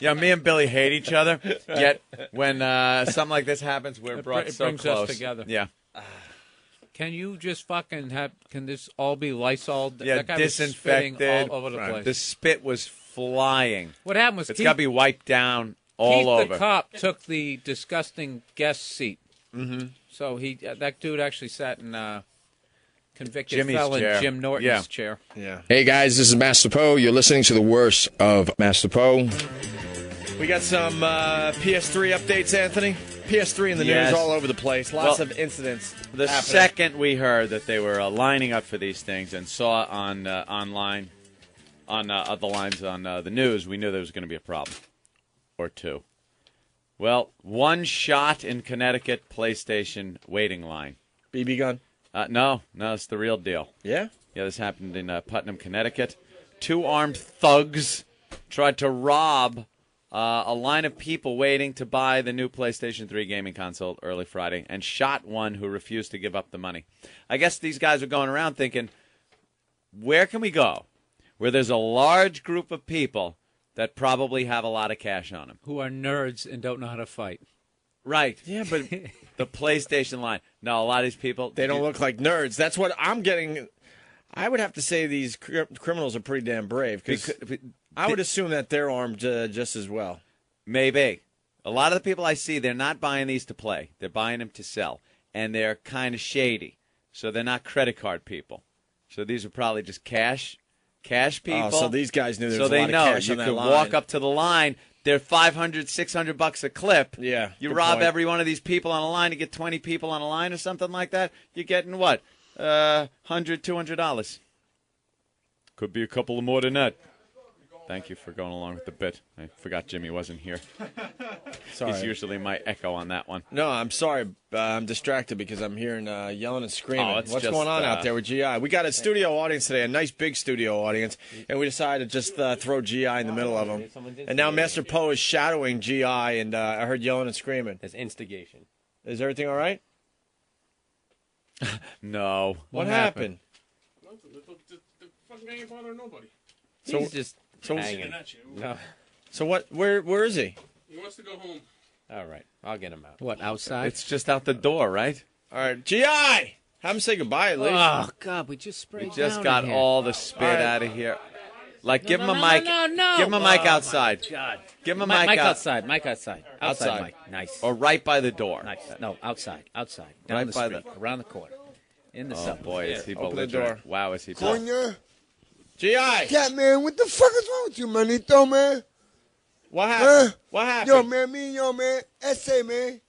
Yeah, me and Billy hate each other. Yet when something like this happens, we're brought
It
so
brings
close.
us together.
Yeah.
Can you just fucking have? Can this all be Lysol?
Yeah,
that guy was spitting
disinfected.
all over the place.
The spit was flying.
What happened was
It's
Keith-
got to be wiped down all
Keith,
over.
the cop, took the disgusting guest seat.
Mm-hmm.
So that dude actually sat in convicted
Jimmy's
felon
chair.
Jim Norton's
Yeah.
chair.
Yeah.
Hey guys, this is Master Poe. You're listening to the worst of Master Poe.
We got some PS3 updates, Anthony. PS3 in the
Yes.
news all over the place. Lots
Well,
of incidents.
The
happening.
second we heard that they were lining up for these things and saw on online on the lines on the news, we knew there was going to be a problem or two. Well, one shot in Connecticut PlayStation waiting line.
BB gun?
No, it's the real deal.
Yeah?
Yeah, this happened in Putnam, Connecticut. 2 armed thugs tried to rob a line of people waiting to buy the new PlayStation 3 gaming console early Friday and shot one who refused to give up the money. I guess these guys are going around thinking, where can we go where there's a large group of people that probably have a lot of cash on them?
Who are nerds and don't know how to fight.
Right.
Yeah, but
the PlayStation line. No, a lot of these people.
they don't look like nerds. That's what I'm getting. I would have to say these criminals are pretty damn brave because I would assume that they're armed just as well.
Maybe. A lot of the people I see, they're not buying these to play. They're buying them to sell. And they're kind of shady. So they're not credit card people. So these are probably just cash people.
Oh, so these guys knew there
so
was a
they
lot of
know
cash
you
on that
could
line.
walk up to the line. They're $500, $600 a clip.
Yeah.
You
good
rob
point.
every one of these people on a line to get 20 people on a line or something like that. You're getting what? $100, $200. Could be a couple of more than that. Thank you for going along with the bit. I forgot Jimmy wasn't here.
Sorry.
He's usually my echo on that one.
No, I'm sorry. I'm distracted because I'm hearing yelling and screaming.
Oh, it's
What's
just,
going on out there with GI? We got a studio audience today, a nice big studio audience, and we decided to just throw GI in the middle of them. And now Master Poe is shadowing GI, and I heard yelling and screaming.
There's instigation.
Is everything all right?
No.
What happened?
The fucking ain't bothering nobody.
He's just
so
hanging. No.
So what? Where is he?
He wants to go home.
All right. I'll get him out.
What, outside?
It's just out the door, right?
All right, GI. Have him say goodbye at least.
Oh, God, we just sprayed
We just
down
got
in here.
all the spit
All right.
out of here. Like, give him
No,
a
no,
mic.
no.
Give him a mic
Oh,
outside.
my God.
Give him a
Mike
mic
outside. Mike outside.
Outside.
Mike. Nice.
Or right by the door.
Nice. No, outside. Outside. Down
Right
the
by
street. Around the corner. In the
Oh,
subway.
boy, is he
Open the
belligerent.
door.
Wow, is he belligerent.
Coño.
GI.
Cat man, what the fuck is wrong with you, manito, man?
What happened?
Huh?
What happened?
Yo, man, me and yo, man. Ese, man.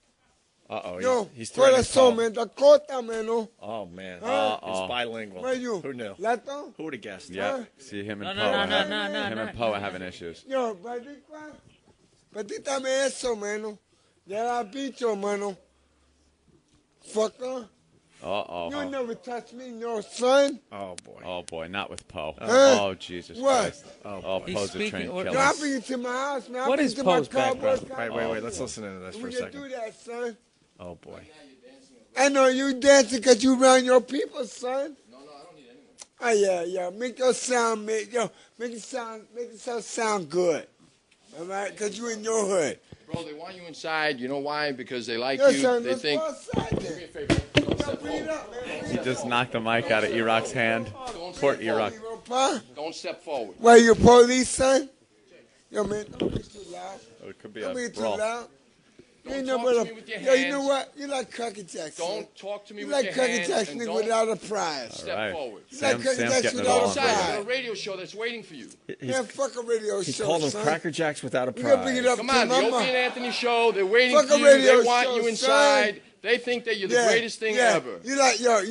Uh-oh.
Yo,
He's threatening
corazón,
Paul.
man. Dakota, man, no.
Oh, man.
Huh?
He's bilingual.
Where you?
Who knew?
Lato?
Who would have guessed?
Yeah. See, him and
No,
Poe.
no,
are
no,
having-
no, no,
him
no,
and Poe are having issues.
Yo, patita me eso, mano. Ya la bicho, mano. Fucker.
Uh-oh.
You never touch me, no, son.
Oh, boy.
Oh, boy, not with Poe.
Huh?
Oh, Jesus
What?
Christ. Oh,
He's
Poe's a
speaking
trained
order.
Yo, I'll
killer.
bring you to my house, man. I'll
What
bring
is
you to my
Poe's background?
cowboy
Wait. Let's listen into this for
We
a
can
second.
do that, son.
Oh, boy.
I know you dancing because you around your people, son. No, I don't need anyone. Oh, yeah. Make it sound good. All right? Because you in your hood.
Bro, they want you inside. You know why? Because they like
Yo,
you.
son,
They
let's
think.
go outside then.
Do me a favor. Don't step
Bring it
forward.
up, man.
He just knocked the mic out of Iraq's hand. Port Iraq.
Huh?
Don't step forward.
Why, you police, son? Yo, man, don't be too loud.
Oh, it could be
Don't
a
be too
brawl.
loud. You ain't
Don't
no
talk to
but
me with your
Yo, you know
hands.
what? You like Cracker Jackson.
Don't talk to me
You
with
like
your
Cracker
hands.
Jackson
And
without a prize.
step
All right.
forward.
Like
Sam's
Cracker
getting
Jackson
it
without
all
a
Inside, I got
prize.
a radio show that's waiting for you.
Man, fuck a radio
He
show,
called them
son.
Cracker Jacks without a
We gotta bring
prize.
it up
Come
to
on, the
mama.
Opie and Anthony show. They're waiting
Fuck
for
a
you.
radio
They want
show,
you
son.
inside. They think that you're the greatest thing ever.
You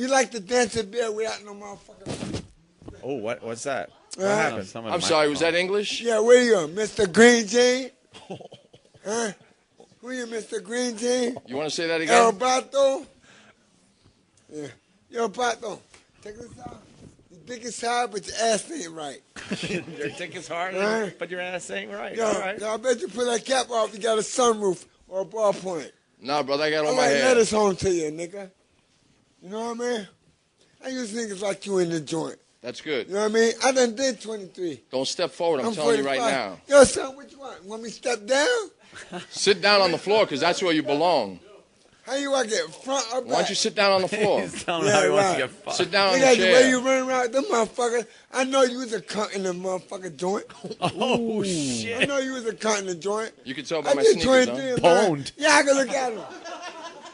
like the dancing bear without no motherfucker.
Oh, what's that? What
Uh,
happened?
Someone
I'm
might
sorry, was
call.
that English?
Yeah, where you, Mr. Green Jean? Huh? Who you, Mr. Green Jean?
You want to say that
El
again?
Bato? Yeah. Yo, Bato, check this out. Your dick is hard, but your ass ain't right.
Your dick is hard,
Right.
but your ass ain't right.
Yo,
All right.
I bet you pull that cap off, you got a sunroof or a ballpoint.
Nah, brother, I got
All
on my
right,
hair.
letters home to you, nigga. You know what I mean? I use niggas like you in the joint.
That's good.
You know what I mean? I done did 23.
Don't step forward. I'm telling you right
45.
now.
Yo, son, what you want? Want me to step down?
Sit down on the floor because that's where you belong.
How you want to get front or back?
Why don't you sit down on the floor?
He's telling him how he wants to get fucked.
Sit down on
Look
the
at the way
chair.
you run around them motherfuckers. I know you was a cunt in the motherfucking joint.
Oh, shit.
I know you was a cunt in the joint.
You can tell by
I
my
did
sneakers,
23
huh?
and mine.
Boned.
Yeah, I can look at him.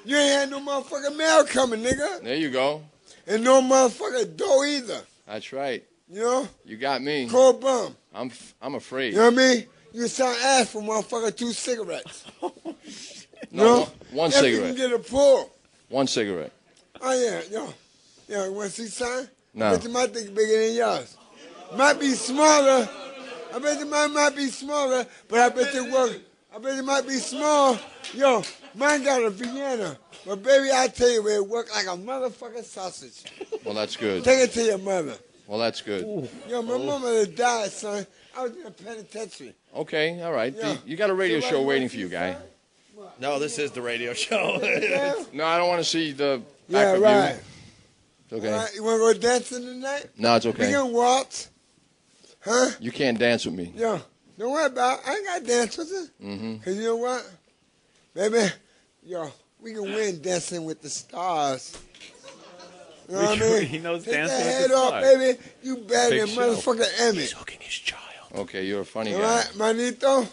You ain't had no motherfucking mail coming, nigga.
There you go.
And no motherfucking dough either.
That's right.
You know?
You got me.
Cold bum.
I'm afraid.
You know what I mean? You sound ass for motherfucker 2 cigarettes.
No, one
If you
cigarette.
can get a pull.
One cigarette.
Oh, yeah, yo. Yo, you want to see something?
No.
I bet you might think bigger than yours. Might be smaller. I bet you might be smaller, but I bet you work. I bet it might be small. Yo, mine got a Vienna. But baby, I tell you, it work like a motherfucking sausage.
Well, that's good.
Take it to your mother.
Well, that's good.
Yo, my mama died, son. I was in a penitentiary.
Okay, all right.
Yeah.
You got a radio
So,
show
like,
waiting
what
for you,
you
guy.
No, this is the radio show.
No, I don't want to see the
Yeah,
back of
right.
you. It's okay.
All right, you want to go dancing tonight?
No, it's
We
okay.
can waltz. Huh?
You can't dance with me.
Yo, don't worry about it. I ain't got to dance with you.
Mm-hmm.
Because you know what? Baby, yo, we can win Dancing with the Stars. You know what I mean?
He knows
Take
Dancing
that
with
head
the
off,
Stars.
baby. You better
Big
than
show.
motherfucking Emmy.
He's hooking his child.
Okay, you're a funny
All
guy.
right, manito?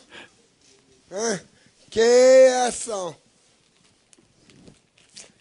Huh? ¿Qué eso?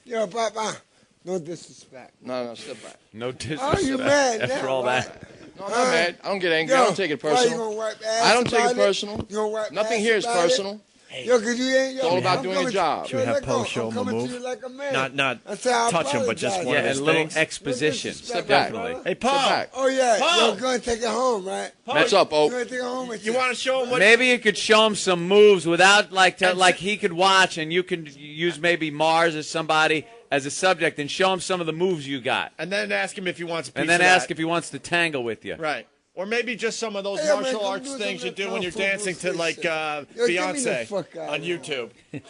Yo, Papa, no disrespect.
No, step back.
No disrespect.
Oh, you mad
After
now,
all
right?
that.
No, I'm not mad. I don't get angry.
Yo,
I don't take it
why you
personal.
gonna wipe ass
I don't take
about
it personal.
You gonna wipe
Nothing
ass
here is
about it?
personal.
Yo, cause you ain't.
It's all about doing a job.
Should we have
let go.
Poe show
I'm
him a
coming
move?
to you like a man.
Not
I say I
touch him, but just
apologize.
one
Yeah,
of
a
his
little
things.
exposition.
Step
back.
Definitely.
Hey, Paul.
Step back.
Oh yeah,
Paul.
you're gonna take it home, right?
What's up,
You're
Oak?
gonna take it home with
You want to show him what?
Maybe you could show him some moves without like he could watch, and you can use maybe Mars or somebody as a subject and show him some of the moves you got,
And then ask him if he wants a piece
and then
of
ask
that.
if he wants to tangle with you.
Right. Or maybe just some of those
Hey, man,
martial
come
arts
do
things you
some
do when you're
kung fu
dancing to
Bruce Lee
like
shit. Yo, get me the
Beyonce
fuck out
on
of here.
YouTube.
Me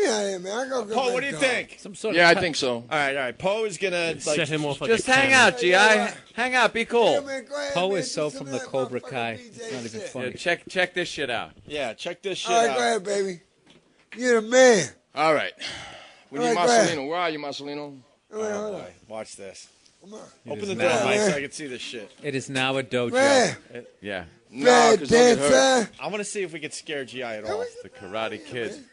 out here, man. I gotta go.
Paul,
back
what do you
home.
think?
Some sort
Yeah, I
of
think so.
All right. Poe is gonna like
set him off like
Just
a
hang
cannon.
out, Gi. Hang out. Be
Yeah,
cool.
man, go ahead,
Poe
man,
is
do
so
some
from
of
the
that
Cobra
motherfucking
Kai.
BJ
It's not even
shit.
funny.
Yeah, check this shit out.
Yeah, check this shit
All right,
out.
go ahead, baby. You're the man.
All right. We need
All right, go ahead.
Marcelino. Where are you, Marcelino?
All right, hold on.
Boy, watch this.
Come on.
Open
is
the
now-
door, Mike,
Man.
so I can see this shit.
It is now a dojo.
Man,
Yeah,
No,
bad
'cause I'll get hurt.
dancer.
I want to see if we can scare GI at all.
the Karate Kid.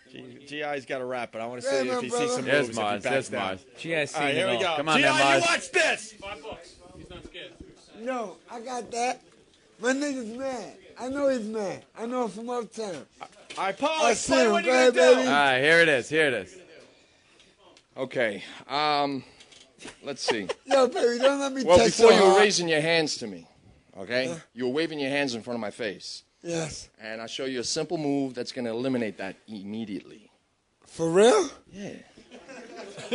GI's got a rap, but I want to
Yeah,
see
man,
if he
brother.
sees some
There's
moves. If
Mars.
he backs
There's
down.
Mars.
GI's
All right,
seen
here
it
we
all.
go.
Come on,
GI,
then, Mars.
you watch this.
$5. He's not scared.
No, I got that. My nigga's mad. I know he's mad. I know him from uptown.
All right, Paul,
I
explain
see him.
what
Go
you're
ahead,
gonna do.
baby.
All right, here it is. Here it is.
Okay. Let's see.
Yo, baby, don't let me
Well,
touch
before
your
you were
heart.
raising your hands to me, okay? You were waving your hands in front of my face.
Yes.
And I'll show you a simple move that's going to eliminate that immediately.
For real?
Yeah.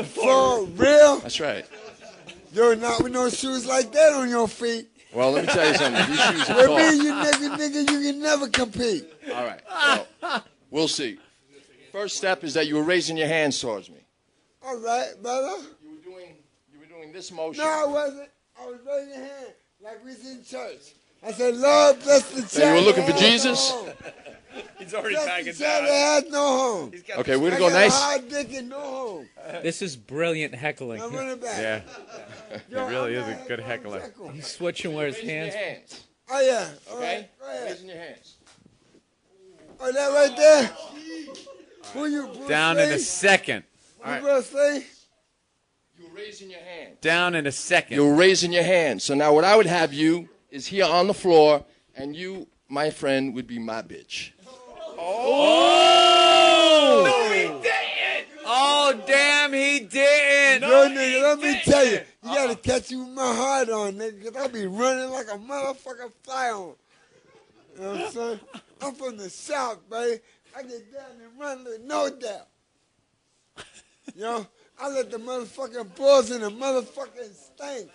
For real?
That's right.
Yo, not with no shoes like that on your feet.
Well, let me tell you something. These shoes are
With
tall.
me, you nigga, you can never compete.
All right. Well, we'll see. First step is that you were raising your hands towards me.
All right, brother.
You were doing this motion.
No, I wasn't. I was raising your hand like we was in church. I said, Lord, bless the church.
So you were looking for
that has
Jesus?
no home.
He's already
Bless
backing
the church
down.
that has no home.
Okay, we're
I
going to go
got a
nice.
hard dick and no home.
This is brilliant heckling.
I'm running back.
Yeah,
Yo,
he really
I'm
is
not
a good
heckling,
heckler.
heckle.
He's switching where his
Raising your
hands.
hands.
Oh, yeah. All
Okay?
right, go ahead.
Raising your hands.
Oh, that right there? Who you, Bruce
Down
Lee?
in a second.
You Bruce Lee?
You were raising your hands.
Down in a second.
You're raising your hands. So now what I would have you is here on the floor, and you, my friend, would be my bitch.
Oh! No, he didn't. Oh, damn, he didn't.
Yo, nigga, let me tell you, you gotta catch you with my heart on, nigga, because I be running like a motherfucking fly on. You know what I'm saying? I'm from the South, baby. I get down and run with no doubt. You know, I let the motherfucking bulls in the motherfucking stink.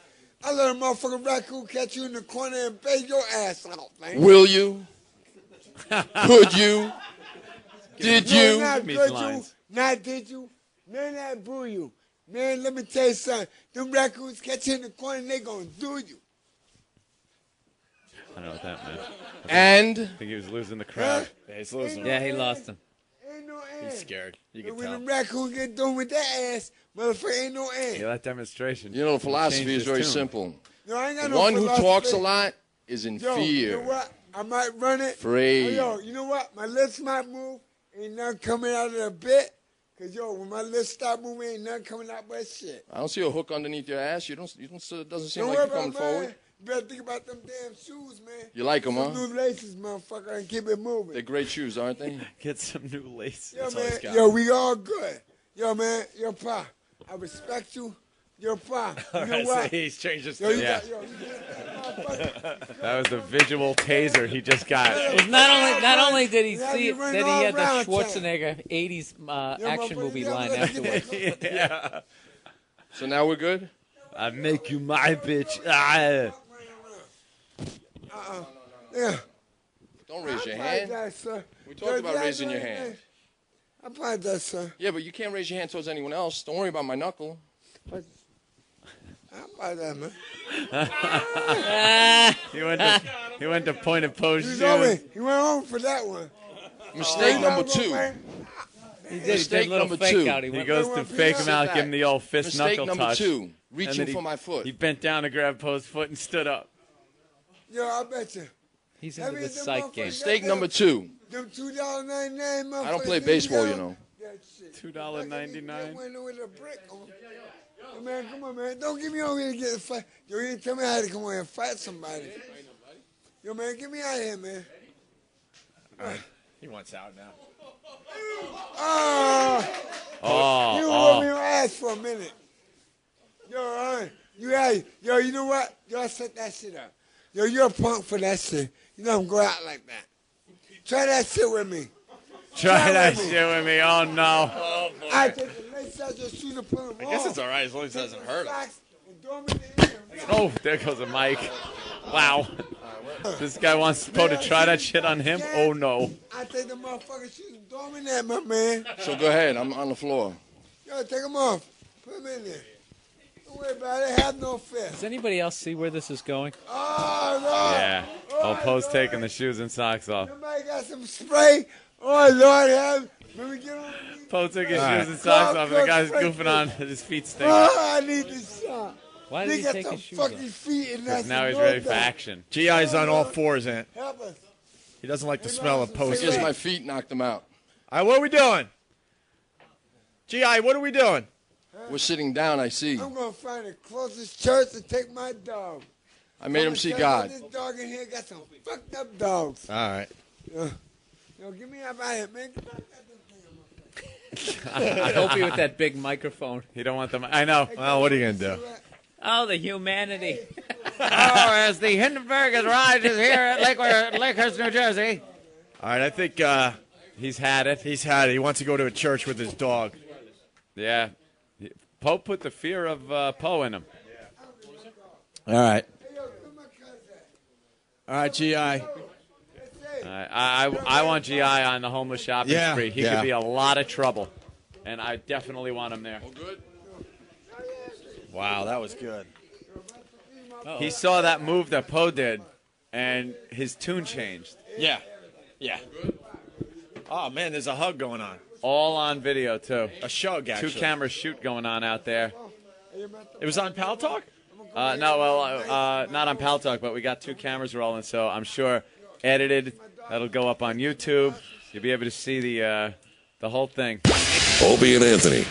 I let a motherfucking raccoon catch you in the corner and bait your ass out, man.
Will you? Could you? Did
No,
you?
not
Give me
could
his
you,
lines.
not did you, man, not boo you. Man, let me tell you something. Them raccoons catch you in the corner and they gonna do you.
I don't know what that meant.
And
I think he was losing the crowd.
Yeah, he's losing.
Yeah, he lost him.
Ain't no end.
He's scared. You
And
can
when
tell.
the raccoon get done with that ass, motherfucker ain't no end.
Yeah, that demonstration.
you know the philosophy
changed
is
his
very
tune.
simple.
No, I ain't got
The
no
one who
philosophy.
talks a lot is in
Yo, you know
fear.
what? I might run it.
Afraid.
Yo, you know what? My lips might move. Ain't nothing coming out of the bit. Cause yo, when my lips stop moving, ain't nothing coming out but shit.
I don't see a hook underneath your ass. You don't. It doesn't seem
Don't
like
worry
you're coming
about mine.
forward.
You better think about them damn shoes, man.
You like them, huh?
Some new laces, motherfucker, and keep it moving.
They're great shoes, aren't they?
Get some new laces.
Yo, man, yo, we all good. Yo, man, yo, Pa, I respect you. Yo, Pa, you
All
know
right,
what?
so he's changed his
Yo, you
Yeah.
got, yo, you got that
That was a visual taser he just got.
Well, not only did he
Now
see
you
it,
run
that he
all
had the
around
Schwarzenegger 80s action movie line afterwards.
Yeah.
So now we're good?
I make you my bitch. Ah.
Yeah.
Don't raise your
I
hand.
apologize, sir.
We talked about
Yeah,
raising your
yeah,
hand.
I apologize, sir.
Yeah, but you can't raise your hand towards anyone else. Don't worry about my knuckle.
I apologize, man.
He went to point and pose
He
shoes.
went home for that one.
Mistake number two.
He did
Mistake
a little
number
fake
two.
out.
He goes to fake him out, give him the old fist
Mistake
knuckle
number
touch.
two.
And
Reaching
then
for my foot.
He bent down to grab Poe's foot and stood up.
Yo, I bet you.
He's
That
into the
means them
psych game.
Mistake number two.
Them $2.99 motherfuckers.
I don't play baseball, you know.
$2.99.
Went with a brick on. Yo, man, come on, man. Don't get me over here to get a fight. Yo, you didn't tell me I had to come over here and fight somebody. Yo, man, get me out of here, man.
He wants out now.
You were me your ass for a minute. Yo, you know what? Yo, set that shit up. Yo, you're a punk for that shit. You don't go out like that. Try that shit with me.
Try that shit with me. Oh, no.
I take the lace out your shoes and put them
I guess it's all right as long as it doesn't hurt him.
Oh, there goes a mic. Wow. This guy wants Poe to try that shit on him? Oh, no.
I take the motherfucking shoes and throw them in there, my man.
So go ahead. I'm on the floor.
Yo, take them off. Put them in there. Don't worry about it. Have no fear.
Does anybody else see where this is going?
Oh, Lord.
Yeah. Oh, Poe's taking the shoes and socks off.
Somebody got some spray? Oh, Lord, have. Let me get on.
Poe took his
All right.
shoes and socks off, and the guy's goofing on his feet stinking.
Oh, I need this shot.
Why did
They
he
got
take
some
his shoes
fucking
off?
feet in
Because
that.
now he's ready for action.
G.I.'s on all fours, Aunt.
Help us.
He doesn't like the smell of Poe's
Because
feet.
my feet knocked him out.
All right, what are we doing? G.I., what are we doing?
We're sitting down, I see.
I'm going to find the closest church and take my dog.
I made him see
I'ma
God.
This dog in here got some fucked up dogs.
All right.
Yo, get me out of here, man. Get out
I hope he with that big microphone.
He don't want them. I know.
Well, what are you going to do?
Oh, the humanity.
Oh, as the Hindenburg rises here at Lakehurst, New Jersey.
All right, I think
He's had it.
he's had it. He wants to go to a church with his dog.
Yeah. Poe put the fear of Poe in him.
All right. All right, G.I.
I want G.I. on the homeless shopping
Yeah,
spree. He
yeah.
could be a lot of trouble. And I definitely want him there.
Wow, that was good.
He saw that move that Poe did, and his tune changed.
Yeah. Yeah. Oh, man, there's a hug going on.
All on video, too.
A shug, actually.
2 camera shoot going on out there.
It was on Pal Talk?
Not on Pal Talk, but we got 2 cameras rolling, so I'm sure edited. That'll go up on YouTube. You'll be able to see the whole thing.
Opie and Anthony.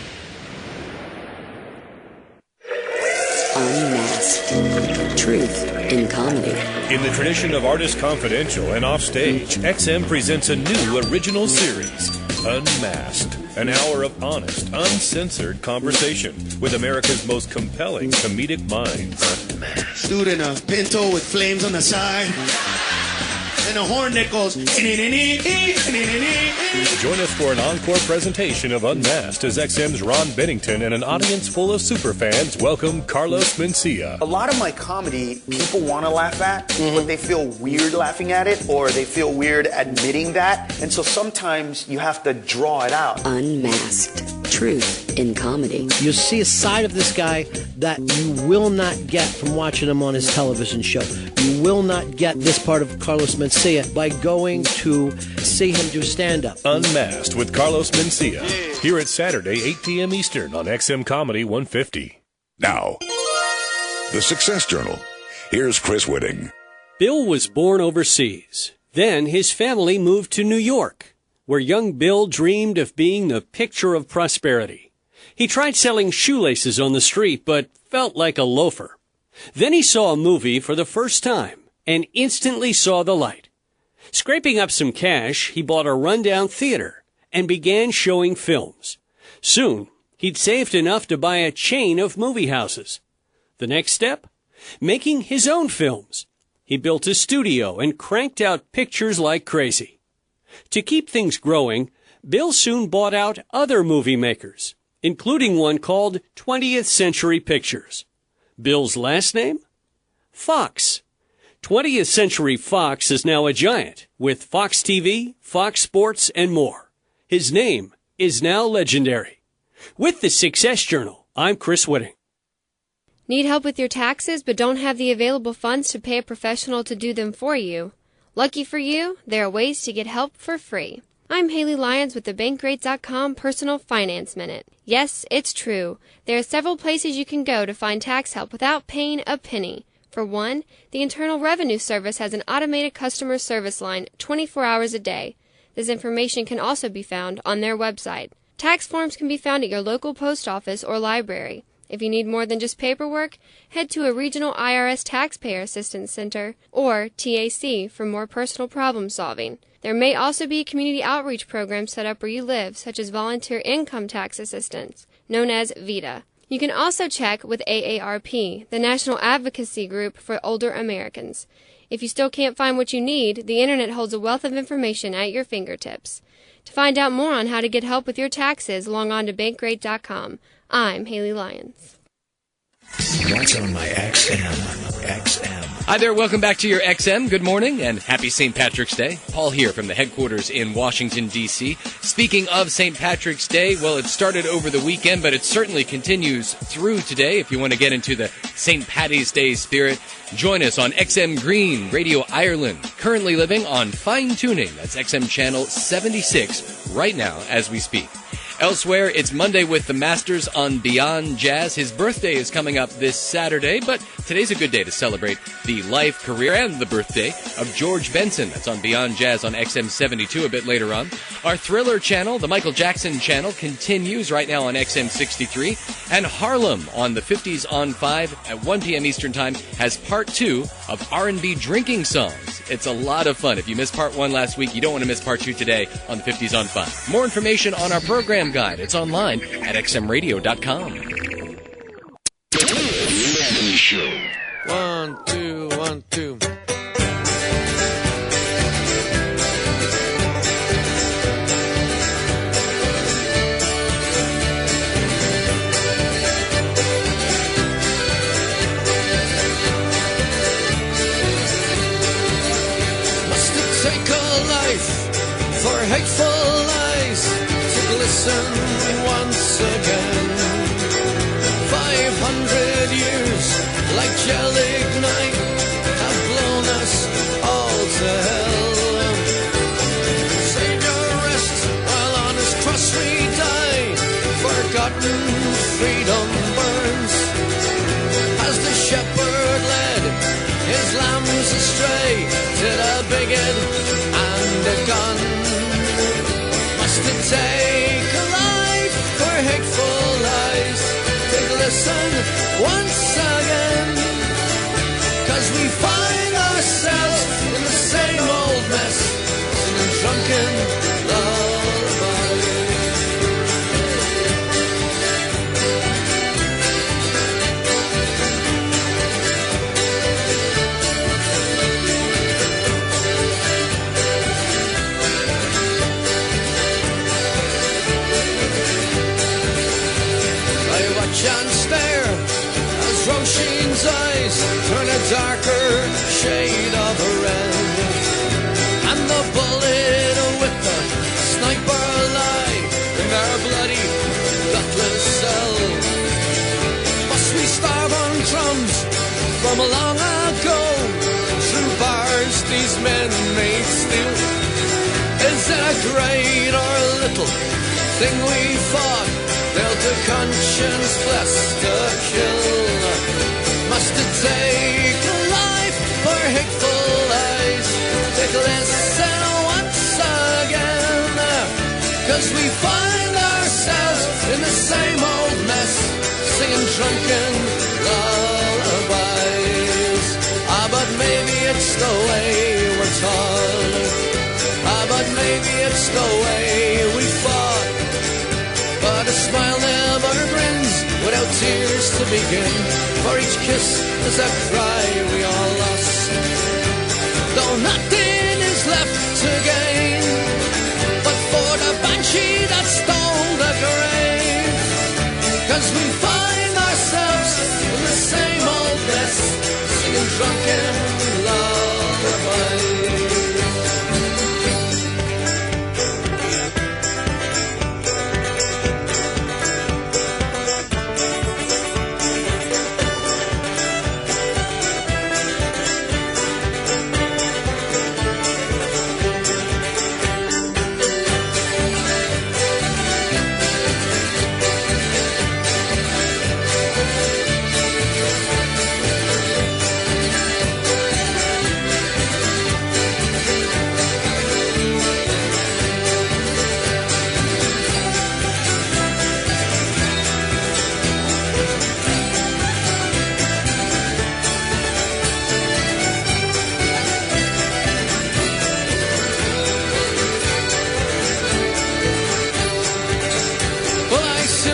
Unmasked. Truth in comedy.
In the tradition of Artist Confidential and Offstage, XM presents a new original series, Unmasked. An hour of honest, uncensored conversation with America's most compelling comedic minds.
Dude in a Pinto with flames on the side. And a horn that goes.
Join us for an encore presentation of Unmasked as XM's Ron Bennington and an audience full of superfans welcome Carlos Mencia.
A lot of my comedy, people want to laugh at, but they feel weird laughing at it, or they feel weird admitting that. And so sometimes you have to draw it out.
Unmasked. Truth in comedy.
You see a side of this guy that you will not get from watching him on his television show. You will not get this part of Carlos Mencia by going to see him do stand-up.
Unmasked with Carlos Mencia. Here at Saturday, 8 p.m. Eastern on XM Comedy 150.
Now, the Success Journal. Here's Chris Whitting.
Bill was born overseas. Then his family moved to New York, where young Bill dreamed of being the picture of prosperity. He tried selling shoelaces on the street, but felt like a loafer. Then he saw a movie for the first time and instantly saw the light. Scraping up some cash, he bought a rundown theater and began showing films. Soon, he'd saved enough to buy a chain of movie houses. The next step? Making his own films. He built a studio and cranked out pictures like crazy. To keep things growing, Bill soon bought out other movie makers, including one called 20th Century Pictures. Bill's last name? Fox. 20th Century Fox is now a giant, with Fox TV, Fox Sports, and more. His name is now legendary. With the Success Journal, I'm Chris Whitting.
Need help with your taxes but don't have the available funds to pay a professional to do them for you? Lucky for you, there are ways to get help for free. I'm Haley Lyons with the Bankrate.com Personal Finance Minute. Yes, it's true. There are several places you can go to find tax help without paying a penny. For one, the Internal Revenue Service has an automated customer service line 24 hours a day. This information can also be found on their website. Tax forms can be found at your local post office or library. If you need more than just paperwork, head to a regional IRS Taxpayer Assistance Center, or TAC, for more personal problem solving. There may also be a community outreach program set up where you live, such as Volunteer Income Tax Assistance, known as VITA. You can also check with AARP, the National Advocacy Group for Older Americans. If you still can't find what you need, the Internet holds a wealth of information at your fingertips. To find out more on how to get help with your taxes, log on to Bankrate.com. I'm Haley Lyons.
What's on my XM?
Hi there, welcome back to your XM. Good morning and happy St. Patrick's Day. Paul here from the headquarters in Washington, D.C. Speaking of St. Patrick's Day, well, it started over the weekend, but it certainly continues through today. If you want to get into the St. Patty's Day spirit, join us on XM Green, Radio Ireland, currently living on Fine Tuning. That's XM Channel 76 right now as we speak. Elsewhere, it's Monday with the Masters on Beyond Jazz. His birthday is coming up this Saturday, but today's a good day to celebrate the life, career, and the birthday of George Benson. That's on Beyond Jazz on XM 72 a bit later on. Our Thriller channel, the Michael Jackson channel, continues right now on XM 63. And Harlem on the 50s on 5 at 1 p.m. Eastern Time has part 2 of R&B drinking songs. It's a lot of fun. If you missed part 1 last week, you don't want to miss part 2 today on the 50s on 5. More information on our program guide. It's online at xmradio.com.
Show.
1, 2, 1, 2.
Must it take a life for hateful lies to glisten once again? 500 years like gelignite have blown us all to hell. Savior, rest while on his cross we die. Forgotten freedom burns as the shepherd led his lambs astray to the bigot and a gun. Must it take a life for hateful lies to glisten once again? 'Cause we find ourselves in the same old mess, singing drunken lullabies. I watch and stare as Roshin's eyes turn a darker shade of red, and the bullet with the sniper lie in our bloody, gutless cell. Must we starve on crumbs from long ago? Through bars these men may steal. Is it a great or little thing we fought? Built a conscience blessed to kill. Must it take a life for hateful lies to glisten once again? 'Cause we find ourselves in the same old mess, singing drunken lullabies. it's the way we're taught. But maybe it's the way we fought. But a smile never grins without tears to begin. For each kiss is a cry we all lost. Though nothing is left to gain, but for the banshee that stole the grave. 'Cause we find ourselves in the same old mess, singing drunken lullabies.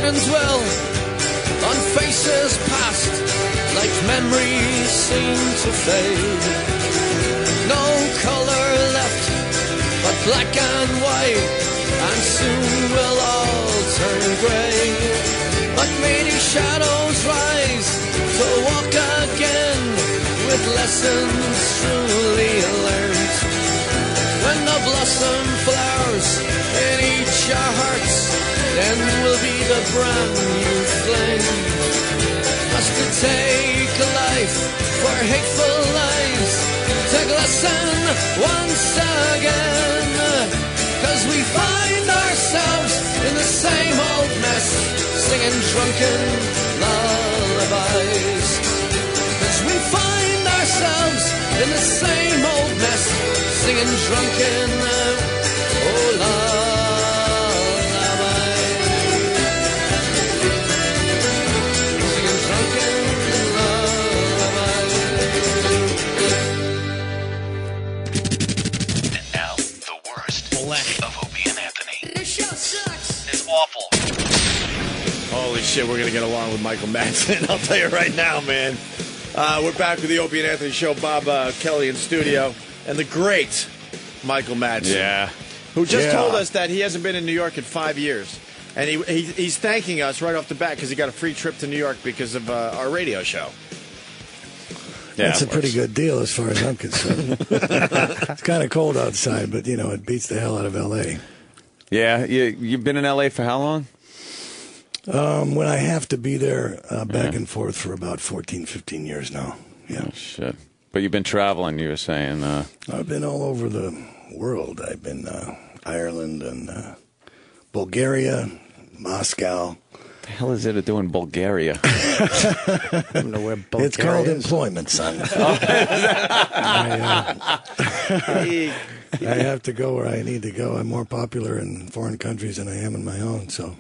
And dwell on faces past, like memories seem to fade. No color left but black and white, and soon we'll all turn gray. But may these shadows rise to walk again with lessons truly learned. When the blossom flowers in each our hearts, then will be the brand new flame. Must to take a life for hateful lies, to glisten once again. 'Cause we find ourselves in the same old mess, singing drunken lullabies. 'Cause we find ourselves in the same old mess, singing drunken lullabies.
Of Opie and Anthony.
This show sucks.
It's awful.
Holy shit, we're going to get along with Michael Madsen. I'll tell you right now, man. We're back with the Opie and Anthony show. Bob Kelly in studio. And the great Michael Madsen.
Yeah.
Who just told us that he hasn't been in New York in 5 years. And he's thanking us right off the bat because he got a free trip to New York because of our radio show.
That's a pretty good deal as far as I'm concerned. It's kind of cold outside, but, you know, it beats the hell out of L.A.
Yeah, you've been in L.A. for how long?
When I have to be there back and forth for about 14, 15 years now. Yeah.
Oh, shit. But you've been traveling, you were saying.
I've been all over the world. I've been Ireland and Bulgaria, Moscow.
What the hell is it to do in Bulgaria?
I don't know where Bulgaria It's called employment, son. I have to go where I need to go. I'm more popular in foreign countries than I am in my own, so.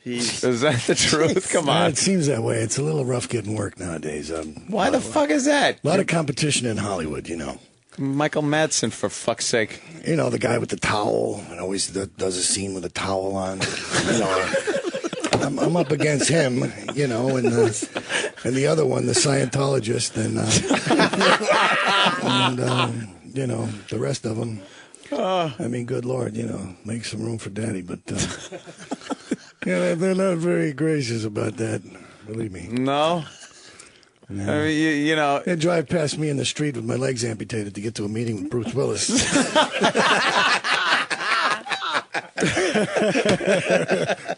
Is that the truth? Come on.
It seems that way. It's a little rough getting work nowadays.
Why the fuck is that?
A lot of competition in Hollywood, you know.
Michael Madsen, for fuck's sake.
You know, the guy with the towel and always does a scene with a towel on. You know, I'm up against him, you know, and the other one, the Scientologist, and you know, the rest of them. I mean, good Lord, you know, make some room for Daddy, but yeah, they're not very gracious about that, believe me.
No?
No.
I mean, you know.
They drive past me in the street with my legs amputated to get to a meeting with Bruce Willis.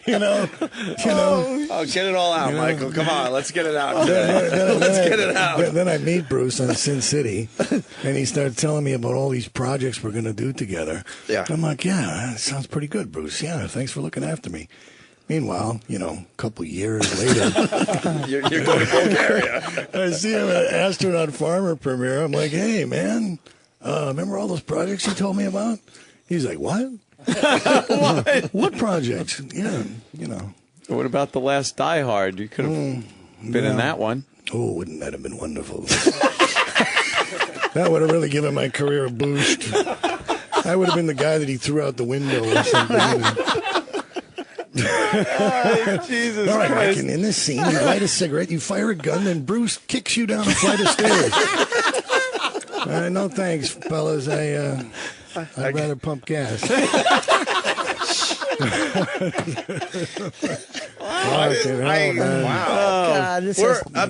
you know.
Oh, get it all out, Michael. Come on, let's get it out. Let's get it out.
Then I meet Bruce on Sin City, and he started telling me about all these projects we're going to do together.
Yeah.
I'm like, yeah, that sounds pretty good, Bruce. Yeah, thanks for looking after me. Meanwhile, you know, a couple years later,
you're going to Bulgaria.
I see him at Astronaut Farmer premiere. I'm like, hey, man, remember all those projects you told me about? He's like, what? What projects? Yeah, you know.
What about The Last Die Hard? You could have been in that one.
Oh, wouldn't that have been wonderful? That would have really given my career a boost. I would have been the guy that he threw out the window or something.
Jesus
All right,
Christ.
Mike, in this scene, you light a cigarette, you fire a gun, then Bruce kicks you down a flight of stairs. No thanks, fellas. I'd rather pump gas.
Wow.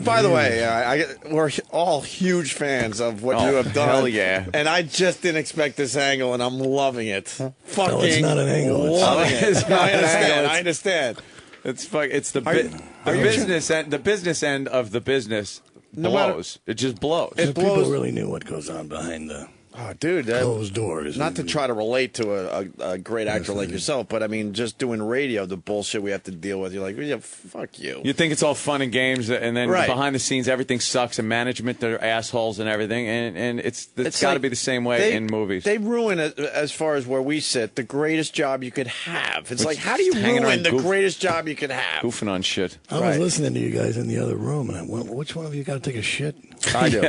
By the way, we're all huge fans of what you have done.
Hell yeah.
And I just didn't expect this angle, and I'm loving it. Fucking
No, it's not an angle.
loving it.
It's not an angle.
I understand.
It's the business end. The business end of the business blows. It just blows.
If people really knew what goes on behind the closed doors.
Not to try to relate to a great actor like yourself, but I mean, just doing radio, the bullshit we have to deal with. You're like, yeah, fuck you.
You think it's all fun and games, and then
Right.
behind the scenes, everything sucks, and management, they're assholes and everything, and it's got to
like
be the same way in movies.
They ruin it, as far as where we sit, the greatest job you could have. It's
Which
like, how do you
is hanging
ruin
around
the
goof-
greatest job you could have?
Goofing on shit.
I was listening to you guys in the other room, and I went, which one of you got to take a shit?
I do.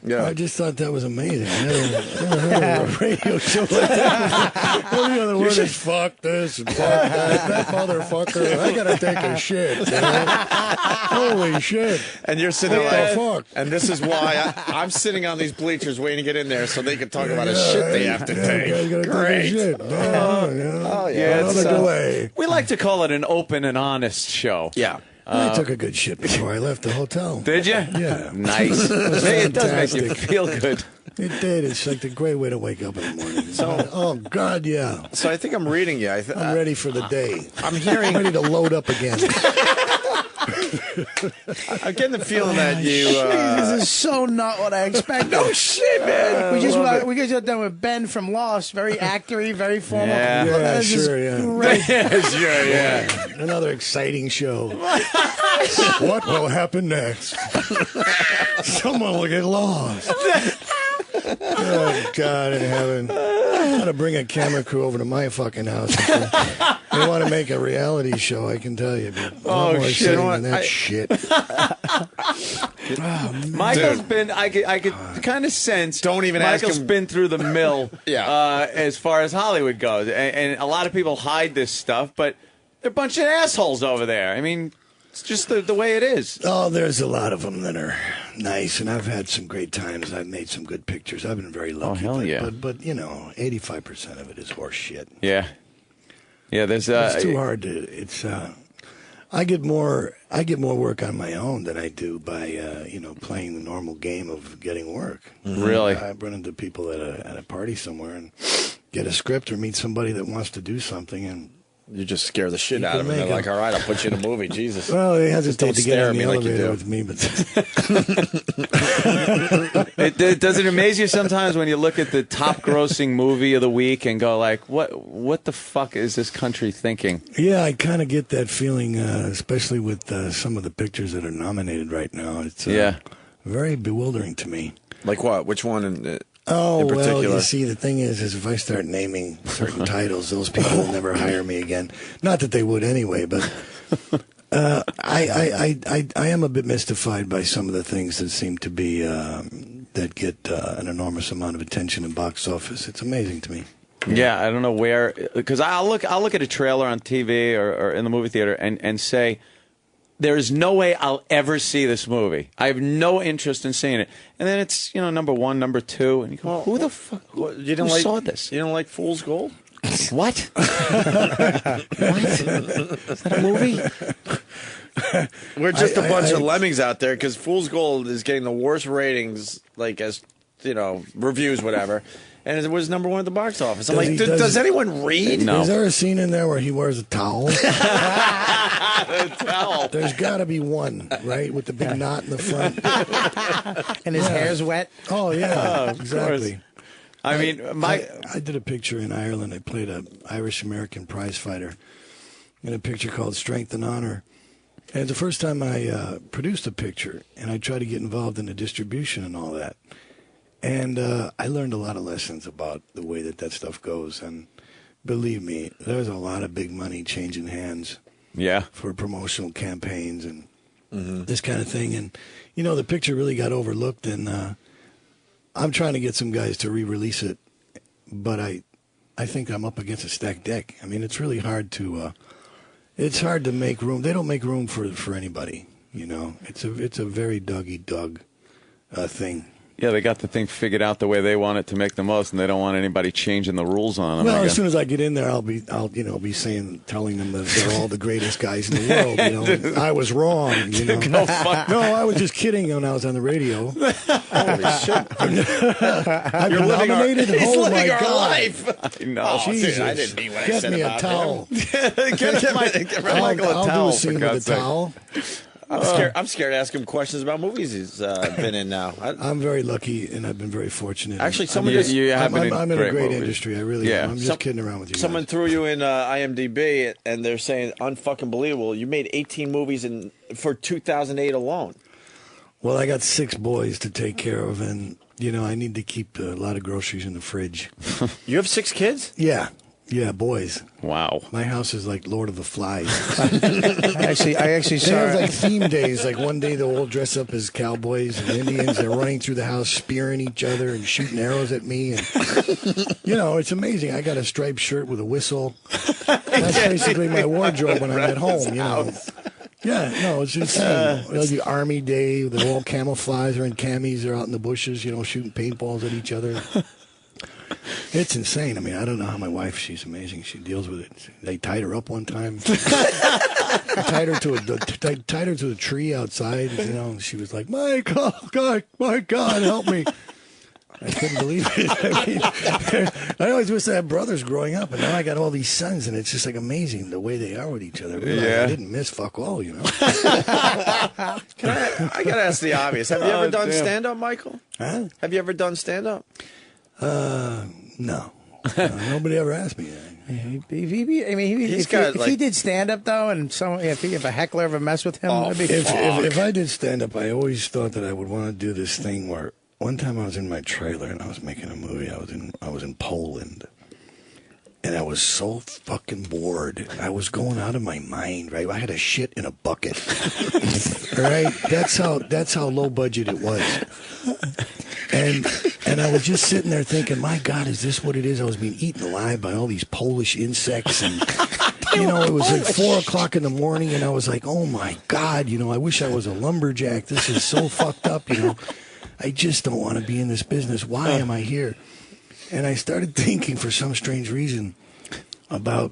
Yeah. I just thought that was amazing. I never heard of a radio show like that. Every other word is fuck this and fuck that motherfucker. I got to take a shit. Man. Holy shit.
And you're sitting
What
there
the
like, and this is why I'm sitting on these bleachers waiting to get in there so they can talk about a shit they have to take.
You gotta
Great.
take a shit.
Yeah,
Another delay.
we like to call it an open and honest show.
Yeah.
I took a good shit before I left the hotel.
Did you?
Yeah.
Nice. It does make you
fantastic.
feel good.
It did. It's like a great way to wake up in the morning. Oh, God, yeah.
So I think I'm reading you.
I'm ready for the day.
I'm hearing.
I'm ready to load up again.
I'm getting the feeling that you.
This is so not what I expected.
No shit, man.
We just got done with Ben from Lost. Very actory, very formal.
Yeah.
Yeah,
This is
sure, yeah.
great.
Sure, yeah.
Another exciting show. What will happen next? Someone will get lost. Oh, God in heaven. I'm going to bring a camera crew over to my fucking house. They want to make a reality show, I can tell you. But
Oh,
more
shit.
exciting than that shit.
Michael's been. I could kind of sense.
Don't even ask
Michael's
him.
been through the mill.
Yeah.
As far as Hollywood goes, and a lot of people hide this stuff, but they're a bunch of assholes over there. I mean, it's just the way it is.
Oh, there's a lot of them that are nice, and I've had some great times. I've made some good pictures. I've been very lucky.
hell yeah.
But you know, 85% of it is horse shit.
Yeah. Yeah. There's.
It's too hard to. It's. I get more work on my own than I do by playing the normal game of getting work.
Really?
I run into people at a party somewhere and get a script or meet somebody that wants to do something, and
You just scare the shit
You
out
can
of them. They're
make
like, all right, I'll put you in a movie. Jesus.
well, they
Just
hesitate
don't
to get
stare
on
at
the
me like you
elevator
do.
with me, but
Does it amaze you sometimes when you look at the top grossing movie of the week and go like, what the fuck is this country thinking?
yeah, I kind of get that feeling, especially with some of the pictures that are nominated right now. It's very bewildering to me.
Like what? Which one in
Oh, well,
particular?
you see, the thing is if I start naming certain titles, those people will never hire me again. Not that they would anyway, but I am a bit mystified by some of the things that seem to be that get an enormous amount of attention in box office. It's amazing to me.
Yeah, I don't know where, because I'll look at a trailer on TV or in the movie theater and say, there is no way I'll ever see this movie. I have no interest in seeing it. And then it's, number one, number two, and you go, who the fuck who saw this?
You don't like Fool's Gold?
What? What? Is that a movie?
We're just a bunch of lemmings out there because Fool's Gold is getting the worst ratings, like as reviews, whatever. And it was number one at the box office. I'm like, does anyone read?
Is there a scene in there where he wears a towel?
A towel.
There's got to be one, right, with the big knot in the front.
And his hair's wet.
Oh, yeah,
Of
exactly.
course. I mean,
I did a picture in Ireland. I played a Irish-American prize fighter in a picture called Strength and Honor. And it's the first time I produced a picture, and I tried to get involved in the distribution and all that. And I learned a lot of lessons about the way that stuff goes. And believe me, there's a lot of big money changing hands for promotional campaigns and this kind of thing. And, the picture really got overlooked. And I'm trying to get some guys to re-release it, but I think I'm up against a stacked deck. I mean, it's really hard to make room. They don't make room for anybody. You know, it's a very dog-eat-dog thing.
Yeah, they got the thing figured out the way they want it to make the most, and they don't want anybody changing the rules on them.
Well, as soon as I get in there, I'll be telling them that they're all the greatest guys in the world. You know, I was wrong. You know,
Go fuck.
no, I was just kidding when I was on the radio.
Holy shit!
I've been nominated.
He's
Oh
living
my
our
God!
life.
I know.
Oh,
Jesus.
dude, I didn't mean what I
Get
said
me a
about
towel.
him. Get Michael a
I'll
towel.
do a scene
for
with a
God's sake.
towel.
I'm scared to ask him questions about movies he's been in now.
I'm very lucky, and I've been very fortunate.
Actually,
I'm
someone just-
have been in
I'm in a
great
great
movies.
industry. I really am. I'm just kidding around with you.
Someone threw you in IMDb, and they're saying unfucking believable. You made 18 movies for 2008 alone.
Well, I got 6 boys to take care of, and you know I need to keep a lot of groceries in the fridge.
You have 6 kids?
Yeah, boys.
Wow.
My house is like Lord of the Flies.
I actually
They
saw
have like theme days. Like one day they'll all dress up as cowboys and Indians. They're running through the house, spearing each other and shooting arrows at me. And you know, it's amazing. I got a striped shirt with a whistle. That's basically my wardrobe when I'm at home. You know. Yeah, no, it's insane. The Army Day, they're all camouflage, they're in camis, they're out in the bushes, you know, shooting paintballs at each other. It's insane. I mean, I don't know how my wife, she's amazing. She deals with it. They tied her up one time. tied her to a tree outside, you know, and she was like, my God, help me. I couldn't believe it. I mean, I always wish I had brothers growing up, and now I got all these sons, and it's just like amazing the way they are with each other. I didn't miss fuck all, you know.
I gotta ask the obvious. Have you ever done
damn.
stand-up, Michael?
Huh?
Have you ever done stand-up?
No. Nobody ever asked me that.
If he did stand up though, and if a heckler ever messed with him, that'd be
If I did stand up, I always thought that I would want to do this thing where one time I was in my trailer and I was making a movie. I was in Poland, and I was so fucking bored. I was going out of my mind. Right, I had a shit in a bucket. Right, that's how low budget it was. And I was just sitting there thinking, my God, is this what it is? I was being eaten alive by all these Polish insects. And, you know, it was like 4 o'clock in the morning, and I was like, oh, my God, you know, I wish I was a lumberjack. This is so fucked up, you know. I just don't want to be in this business. Why am I here? And I started thinking, for some strange reason, about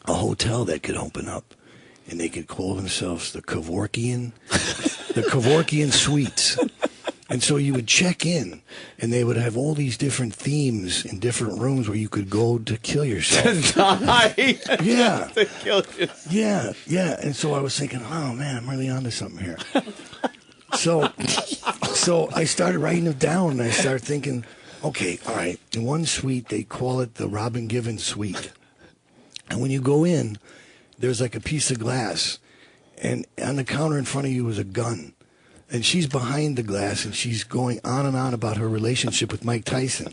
a hotel that could open up, and they could call themselves the Kevorkian Suites. And so you would check in, and they would have all these different themes in different rooms where you could go to kill yourself.
To die.
Yeah.
To kill yourself.
Yeah. And so I was thinking, oh, man, I'm really onto something here. So I started writing it down, and I started thinking, okay, all right, in one suite, they call it the Robin Givens Suite. And when you go in, there's like a piece of glass, and on the counter in front of you is a gun. And she's behind the glass, and she's going on and on about her relationship with Mike Tyson.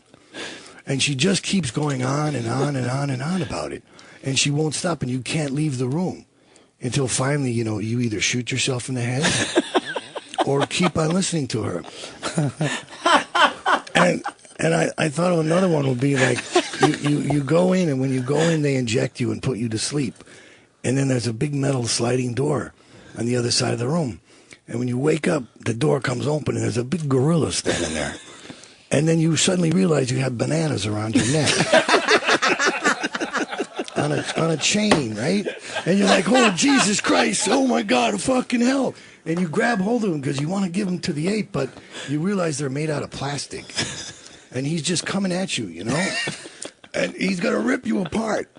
And she just keeps going on and on and on and on about it. And she won't stop, and you can't leave the room until finally, you know, you either shoot yourself in the head or keep on listening to her. And I thought another one would be like, you go in, and when you go in, they inject you and put you to sleep. And then there's a big metal sliding door on the other side of the room. And when you wake up, the door comes open, and there's a big gorilla standing there. And then you suddenly realize you have bananas around your neck. on a chain, right? And you're like, oh, Jesus Christ, oh, my God, fucking hell. And you grab hold of them because you want to give them to the ape, but you realize they're made out of plastic. And he's just coming at you, you know? And he's going to rip you apart.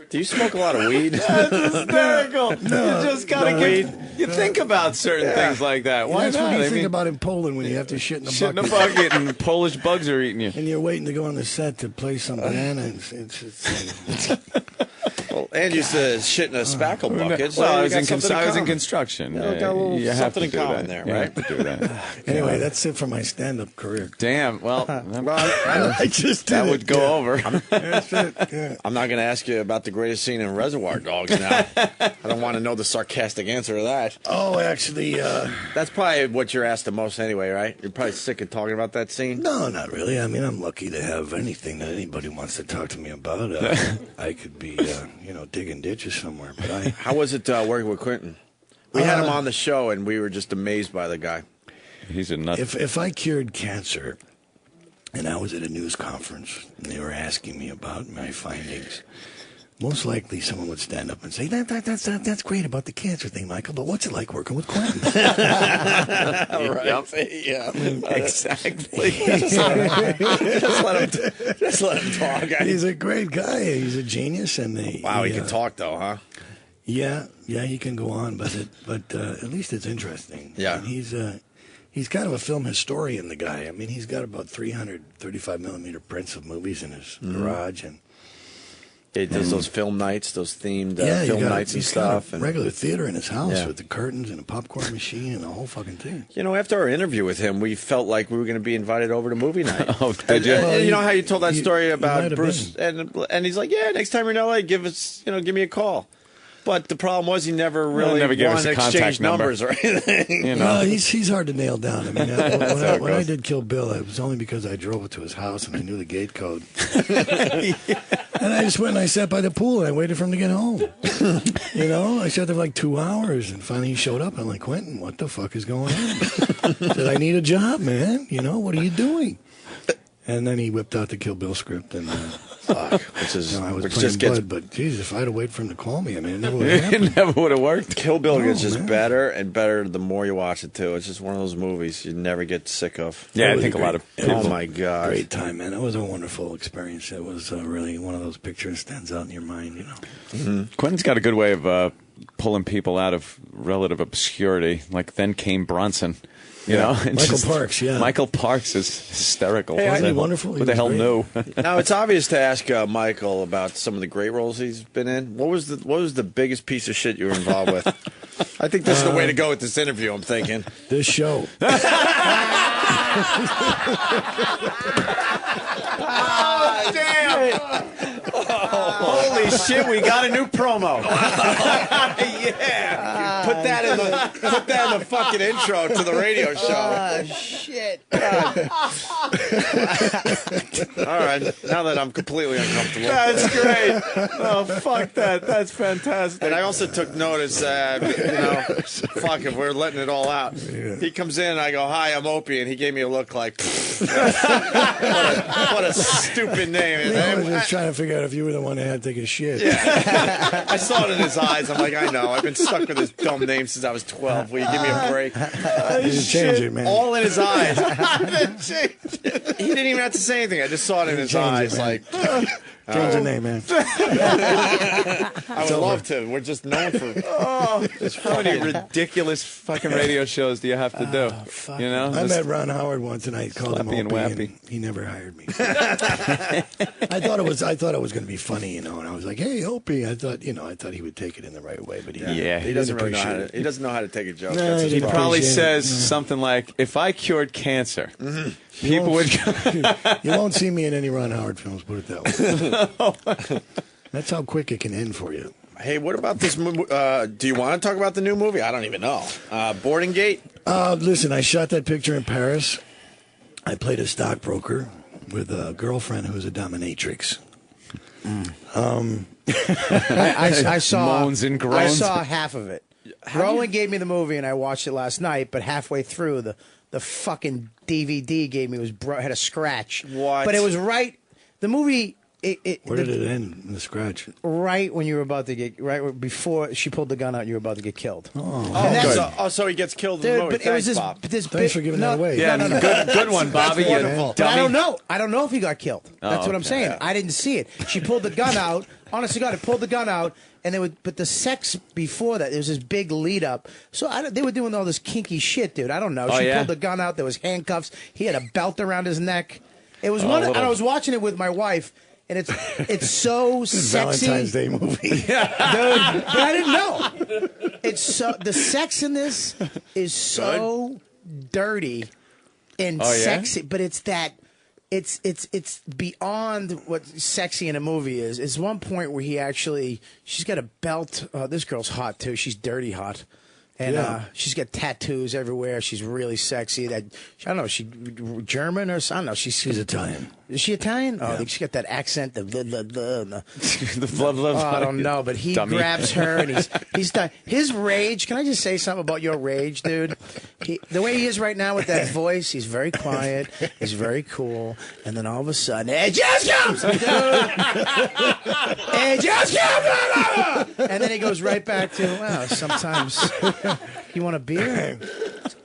Do you smoke a lot of weed?
That's hysterical.
No,
You just gotta you think about certain things like that. Why
That's
not?
what you think about in Poland when you have to shit in a
Shit in
bucket.
a bucket and Polish bugs are eating you.
And you're waiting to go on the set to play some bananas. It's
Well, and used to shit in a spackle bucket. So
Well, I
you
was
got
in
something
I was in
common.
construction.
Yeah, we got a little
You have
something
to
in
do
common
that.
there,
You
right?
have to do that.
Anyway, that's it for my stand-up career.
Damn. Well,
I just did
that
it,
would go
yeah.
over.
That's it. Yeah.
I'm not going to ask you about the greatest scene in Reservoir Dogs now. I don't want to know the sarcastic answer to that.
Oh, actually,
that's probably what you're asked the most anyway, right? You're probably sick of talking about that scene.
no, not really. I mean, I'm lucky to have anything that anybody wants to talk to me about. I could be, digging ditches somewhere. But
How was it working with Quentin? We had him on the show, and we were just amazed by the guy.
He's a nut.
If I cured cancer, and I was at a news conference, and they were asking me about my findings, most likely someone would stand up and say, that's great about the cancer thing, Michael, but what's it like working with Quentin?
Right. Yeah.
Exactly.
Just let him talk.
He's a great guy. He's a genius. And
he can talk, though, huh?
Yeah, he can go on, but at least it's interesting.
Yeah.
And he's kind of a film historian, the guy. I mean, he's got about 335 millimeter prints of movies in his garage, and
he does those film nights, those themed
you
film
got
nights and
he's got
stuff.
a
And
regular theater in his house
Yeah.
with the curtains and a popcorn machine and the whole fucking thing.
You know, after our interview with him, we felt like we were going to be invited over to movie night.
Oh, did you?
And you know how you told that story
might
about
have
Bruce, and he's like, yeah, next time you're in LA, give me a call. But the problem was he never really
never gave us
wanted
a
to exchange
contact number.
numbers or anything.
You know.
No, he's hard to nail down. I mean,
That's how it
when I
goes.
did Kill Bill, it was only because I drove it to his house and I knew the gate code. And I just went and I sat by the pool and I waited for him to get home. I sat there for like 2 hours and finally he showed up. I'm like, Quentin, what the fuck is going on? He said, I need a job, man. What are you doing? And then he whipped out the Kill Bill script and
which
I was
which
playing
just gets
Bud, but Jesus, if I had to wait for him to call me, I mean, it never would have happened.
It never would have worked.
Kill Bill gets
No,
just
man.
better and better the more you watch it too. It's just one of those movies you never get sick of.
Yeah,
It
I
was
think a lot of
great-
Oh my God!
Great time, man. It was a wonderful experience. It was really one of those pictures that stands out in your mind,
Quentin's got a good way of pulling people out of relative obscurity. Like then came Bronson. You know, and
Michael Parks, yeah.
Michael Parks is hysterical.
Hey,
What
isn't
the
he
hell-
wonderful? He
What the
was
hell
great.
knew?
Now it's obvious to ask Michael about some of the great roles he's been in. What was the biggest piece of shit you were involved with? I think this is the way to go with this interview. I'm thinking
This show.
Oh, damn! Holy shit, we got a new promo. Yeah. Put that in the fucking intro to the radio show.
Shit.
All right, now that I'm completely uncomfortable.
That's great. Oh, fuck that. That's fantastic.
And I also took notice, fuck if we're letting it all out. He comes in and I go, hi, I'm Opie, and he gave me a look like, what a stupid name.
I was just trying to figure out if you were the one that had to take a shit.
Yeah. I saw it in his eyes. I'm like, I know. I've been stuck with this dumb name since I was 12. Will you give me a break?
You should change it, man.
All in his eyes. He didn't even have to say anything. I just saw it in his
Change it,
eyes.
man.
Like,
Change the name, man.
I would love to. We're just known for.
How many ridiculous fucking radio shows do you have to do? You know,
I
Just
met Ron Howard once, and I called him
slappy and
Opie,
wappy.
and he never hired me. I thought it was going to be funny, and I was like, "Hey, Opie." I thought he would take it in the right way, but he
He doesn't really know how
appreciate
to. He doesn't know how to take a joke.
No,
That's
he
his
He
didn't
problem.
probably
appreciate
says
it.
something like, "If I cured cancer,
You
people would."
You won't see me in any Ron Howard films. Put it that way. That's how quick it can end for you.
Hey, what about this movie? Do you want to talk about the new movie? I don't even know. Boarding Gate?
Listen, I shot that picture in Paris. I played a stockbroker with a girlfriend who's a dominatrix.
I saw
Moans and
I
groans.
saw half of it. Rowan gave me the movie, and I watched it last night. But halfway through, the fucking DVD gave me had a scratch.
What?
But it was right. The movie.
Where did it end in the scratch?
Right when you were about to before she pulled the gun out, you were about to get killed.
So he gets killed in
Dude,
the movie.
but it was
Thanks,
this,
Bob.
this
Thanks for giving that away.
Yeah,
No.
good one, Bobby. You
wonderful.
But I
dummy.
don't know. I don't know if he got killed. That's what I'm
okay.
saying. I didn't see it. She pulled the gun out. Honest to God, it pulled the gun out, and but the sex before that, there was this big lead up. So they were doing all this kinky shit, dude. I don't know.
Oh,
She
yeah?
pulled the gun out. There was handcuffs. He had a belt around his neck. It was
Oh,
and
little-
I was watching it with my wife, and it's so sexy.
Valentine's Day movie.
Dude, but I didn't know. It's so the sex in this is so dirty and
Oh, yeah?
sexy, but it's that it's beyond what sexy in a movie is. It's one point where she's got a belt. This girl's hot too. She's dirty hot. And she's got tattoos everywhere. She's really sexy. I don't know. Is she German or something? I don't know. She's
Italian.
Is she Italian? Oh, I think she got that accent. The
blah.
I don't know, but he
Dummy.
grabs her and he's done. His rage. Can I just say something about your rage, dude? The way he is right now with that voice, he's very quiet. He's very cool. And then all of a sudden, it just comes, dude. It just comes. And then he goes right back to, well, sometimes you want a beer?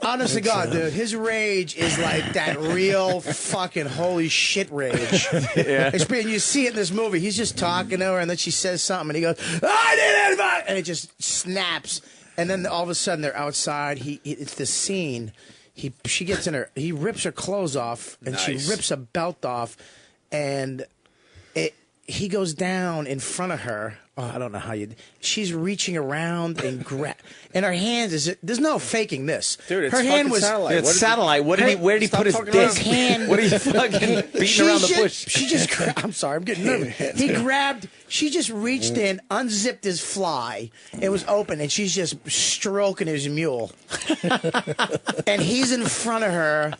Honest to God, dude, his rage is like that real fucking holy shit rage.
Yeah.
And you see it in this movie. He's just talking to her, and then she says something, and he goes, I didn't invite, and it just snaps. And then all of a sudden, they're outside. It's the scene. She gets in her. He rips her clothes off, and she rips a belt off, and he goes down in front of her. Oh, I don't know how you. She's reaching around and and her hands there's no faking this.
Dude, it's
her hand was
satellite. It's satellite. Where did he put his dick?
His hand.
What are you fucking beating around the bush?
She just. I'm sorry. I'm getting nervous. He grabbed. She just reached in, unzipped his fly. It was open, and she's just stroking his mule. And he's in front of her,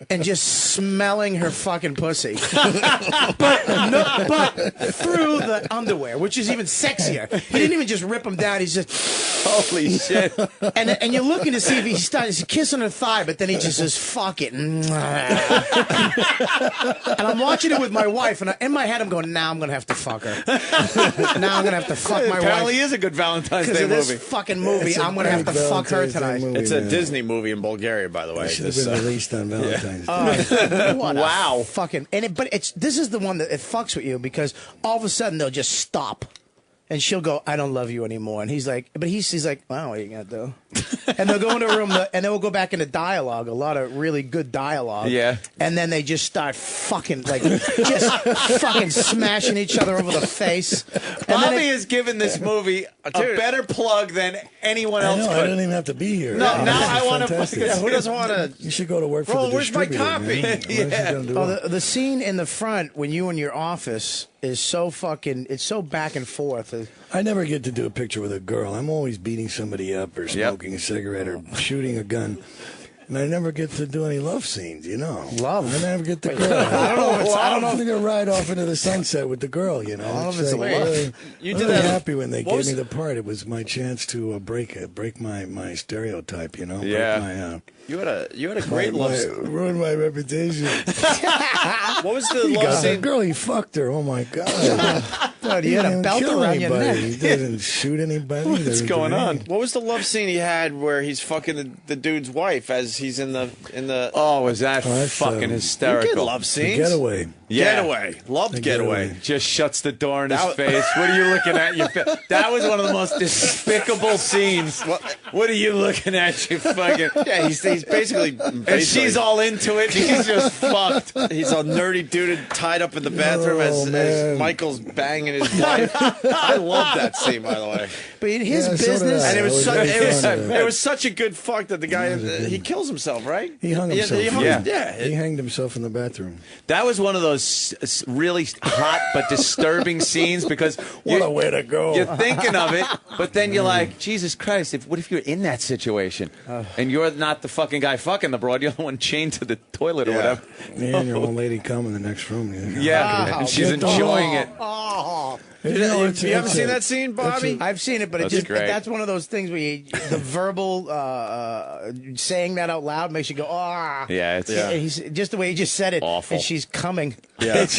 and just smelling her fucking pussy. but through the underwear, which is even sexier. He didn't even just rip him down. He's just.
Holy shit.
And you're looking to see if he starts kissing her thigh, but then he just says, fuck it. And I'm watching it with my wife, and in my head I'm going, now I'm going to have to fuck her. Now I'm going to have to fuck my wife.
Apparently is a good Valentine's Day movie.
Because of this fucking movie, I'm going to have to fuck her tonight.
It's a Disney movie in Bulgaria, by the way.
It should have been released on Valentine's Day.
Wow. Fucking. This is the one that it fucks with you because all of a sudden they'll just stop. And she'll go, I don't love you anymore. And he's like, he's like, wow, what are you going to do? And they'll go into a room, and then we'll go back into dialogue, a lot of really good dialogue.
Yeah.
And then they just start fucking, just fucking smashing each other over the face. And
Bobby has given this movie a better plug than anyone else
I
could.
don't even have to be here.
No, now I want to.
Who doesn't want to?
You should go to work for the
where's my
distributor.
copy?
Man.
the scene in the front when you in your office is so fucking, it's so back and forth.
I never get to do a picture with a girl. I'm always beating somebody up or smoking a cigarette or shooting a gun. And I never get to do any love scenes,
Love?
I never get the girl. I don't know if I'm going to ride off into the sunset with the girl,
Love
It's
is
like,
love.
really,
You did
really
that.
happy when they
What
gave
was
me the part. It was my chance to break my stereotype,
Yeah.
Break my,
You had a great love scene.
ruined my reputation.
What was the
He
love
got that
scene?
girl, he fucked her. Oh my God.
Dude,
He
you had a
didn't
belt
kill
around your
anybody.
neck.
He doesn't shoot anybody.
What's
Doesn't
going
do
on?
anything.
What was the love scene he had where he's fucking the dude's wife as he's in the?
Oh, was that
that's,
fucking
You
hysterical?
get love
The
scenes.
getaway.
Yeah.
Getaway. Loved Getaway.
Just shuts the door in his
That-
face. What are you looking at? That was one of the most despicable scenes. What are you looking at? You fucking.
Yeah, he's basically.
And she's all into it. He's just fucked.
He's a nerdy dude tied up in the bathroom as
man.
Michael's banging his wife. I love that scene, by the way.
But in his
Yeah, so did
business,
I.
And it was
very fun of
it was such a good fuck that the guy he kills himself, right?
He hung
Yeah,
himself.
he
He hanged himself in the bathroom.
That was one of those really hot but disturbing scenes because
What a way to go.
you're thinking of it, but then you're like, Jesus Christ, what if you're in that situation and you're not the fucking guy fucking the broad, you're the one chained to the toilet or whatever.
Me and your old lady come in the next room.
Yeah, and she's enjoying it.
Oh.
You
haven't seen that scene, Bobby?
I've seen it, but
That's great.
that's one of those things where the verbal saying that out loud makes you go, ah.
Yeah, it's
He's just the way he just said it.
Awful.
And she's coming.
Yeah.
It's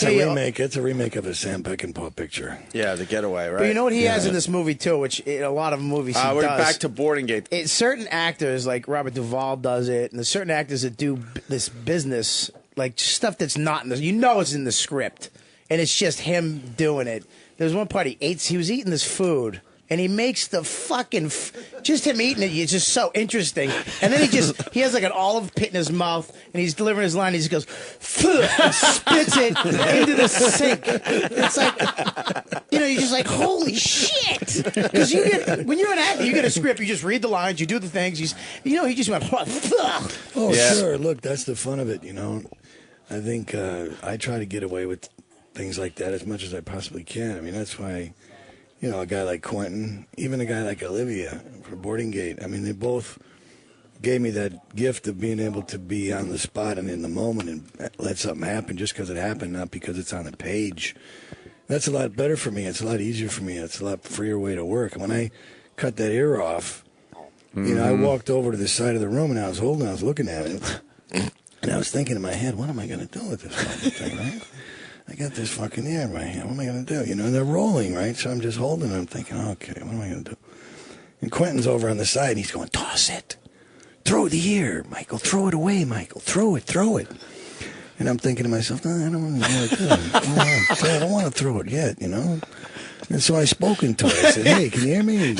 a
Yeah.
remake. It's a remake of a Sam Peckinpah picture.
Yeah, the Getaway, right?
But you know what he has in this movie, too, which in a lot of movies he
we're
does.
back to Boarding Gate.
Certain actors, like Robert Duvall does it, and there's certain actors that do this business, like stuff that's not in the, it's in the script, and it's just him doing it. There was one part he was eating this food, And he makes the fucking, just him eating it is just so interesting. And then he has like an olive pit in his mouth, and he's delivering his line, and he just goes, and spits it into the sink. It's like, you're just like, holy shit. Because when you're an actor, you get a script, you just read the lines, you do the things, he just went,
oh, sure, look, that's the fun of it, I think I try to get away with things like that as much as I possibly can. I mean, that's why... a guy like Quentin, even a guy like Olivia for Boarding Gate, I mean, they both gave me that gift of being able to be on the spot and in the moment and let something happen just because it happened, not because it's on the page. That's a lot better for me. It's a lot easier for me. It's a lot freer way to work. And when I cut that ear off, I walked over to the side of the room and I was looking at it, and I was thinking in my head, what am I going to do with this fucking thing, right? I got this fucking ear in my hand. What am I going to do? And they're rolling, right? So I'm just holding it. I'm thinking, okay, what am I going to do? And Quentin's over on the side, and he's going, toss it. Throw the ear, Michael. Throw it away, Michael. Throw it. And I'm thinking to myself, no, I don't want to do it. I don't want to throw it yet, And so I spoke into it. I said, hey, can you hear me?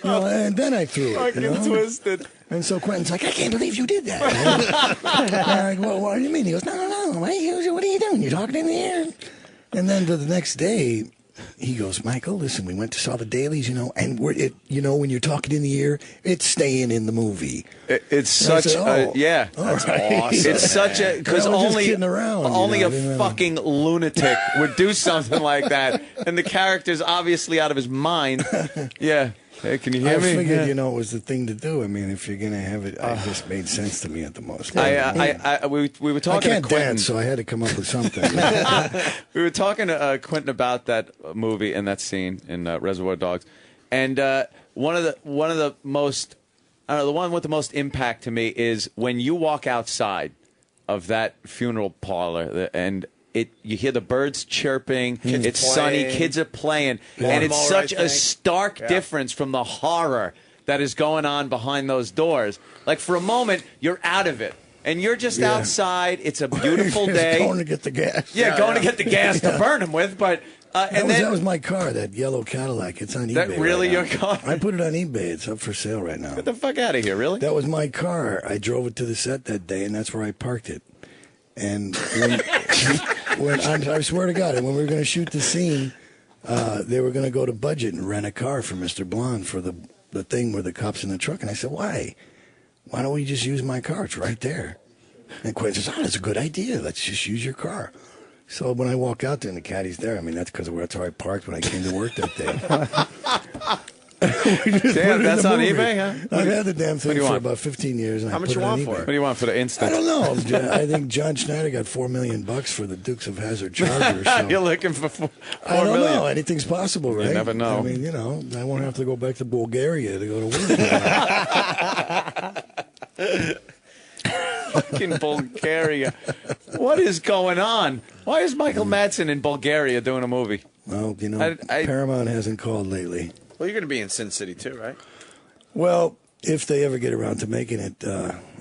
And then I threw it.
Fucking twisted.
And so Quentin's like, I can't believe you did that. I'm like, well, what do you mean? He goes, no. What are you doing? You're talking in the air. And then the next day, he goes, Michael, listen, we went to saw the dailies, and when you're talking in the ear, it's staying in the movie.
It's such
said,
that's awesome. It's such a, because only a fucking lunatic would do something like that, and the character's obviously out of his mind. Yeah. Hey, can you hear me?
I figured, it was the thing to do. I mean, if you're going to have it, it just made sense to me at the most.
We were talking
I can't
to Quentin.
dance, so I had to come up with something.
We were talking to Quentin about that movie and that scene in Reservoir Dogs, and one of the most, the one with the most impact to me is when you walk outside of that funeral parlor and you hear the birds chirping, it's sunny, kids are playing, and it's such a stark difference from the horror that is going on behind those doors. Like, for a moment, you're out of it, and you're just outside. It's a beautiful day.
Going to get the gas.
Yeah, going to get the gas to burn them with, but...
that was my car, that yellow Cadillac. It's on eBay.
That really
right
your
now.
car?
I put it on eBay. It's up for sale right now.
Get the fuck out of here, really?
That was my car. I drove it to the set that day, and that's where I parked it. And I swear to God, when we were going to shoot the scene, they were going to go to Budget and rent a car for Mr. Blonde for the thing where the cop's in the truck. And I said, why? Why don't we just use my car? It's right there. And Quentin says, that's a good idea. Let's just use your car. So when I walk out there and the caddy's there, I mean, that's because that's where I parked when I came to work that day.
Damn, that's on eBay, huh?
I've had the damn thing for about 15 years. And
How much you want for it? What do you want for the instant?
I don't know. I think John Schneider got $4 million for the Dukes of Hazzard Charger. So.
You're looking for $4
I don't
million.
know. Anything's possible, right?
You never know.
I mean, I won't have to go back to Bulgaria to go to work.
Fucking Bulgaria. What is going on? Why is Michael Madsen in Bulgaria doing a movie?
Well, Paramount hasn't called lately.
Well, you're going to be in Sin City too, right?
Well, if they ever get around to making it,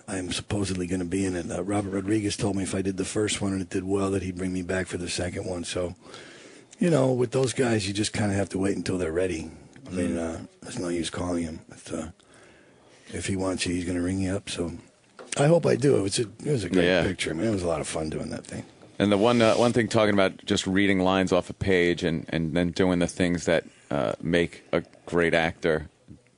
I'm supposedly going to be in it. Robert Rodriguez told me if I did the first one and it did well, that he'd bring me back for the second one. So, with those guys, you just kind of have to wait until they're ready. I mean, there's no use calling him. If he wants you, he's going to ring you up. So I hope I do. It was a great picture. I mean, it was a lot of fun doing that thing.
And the one thing talking about just reading lines off a page and then doing the things that make a great actor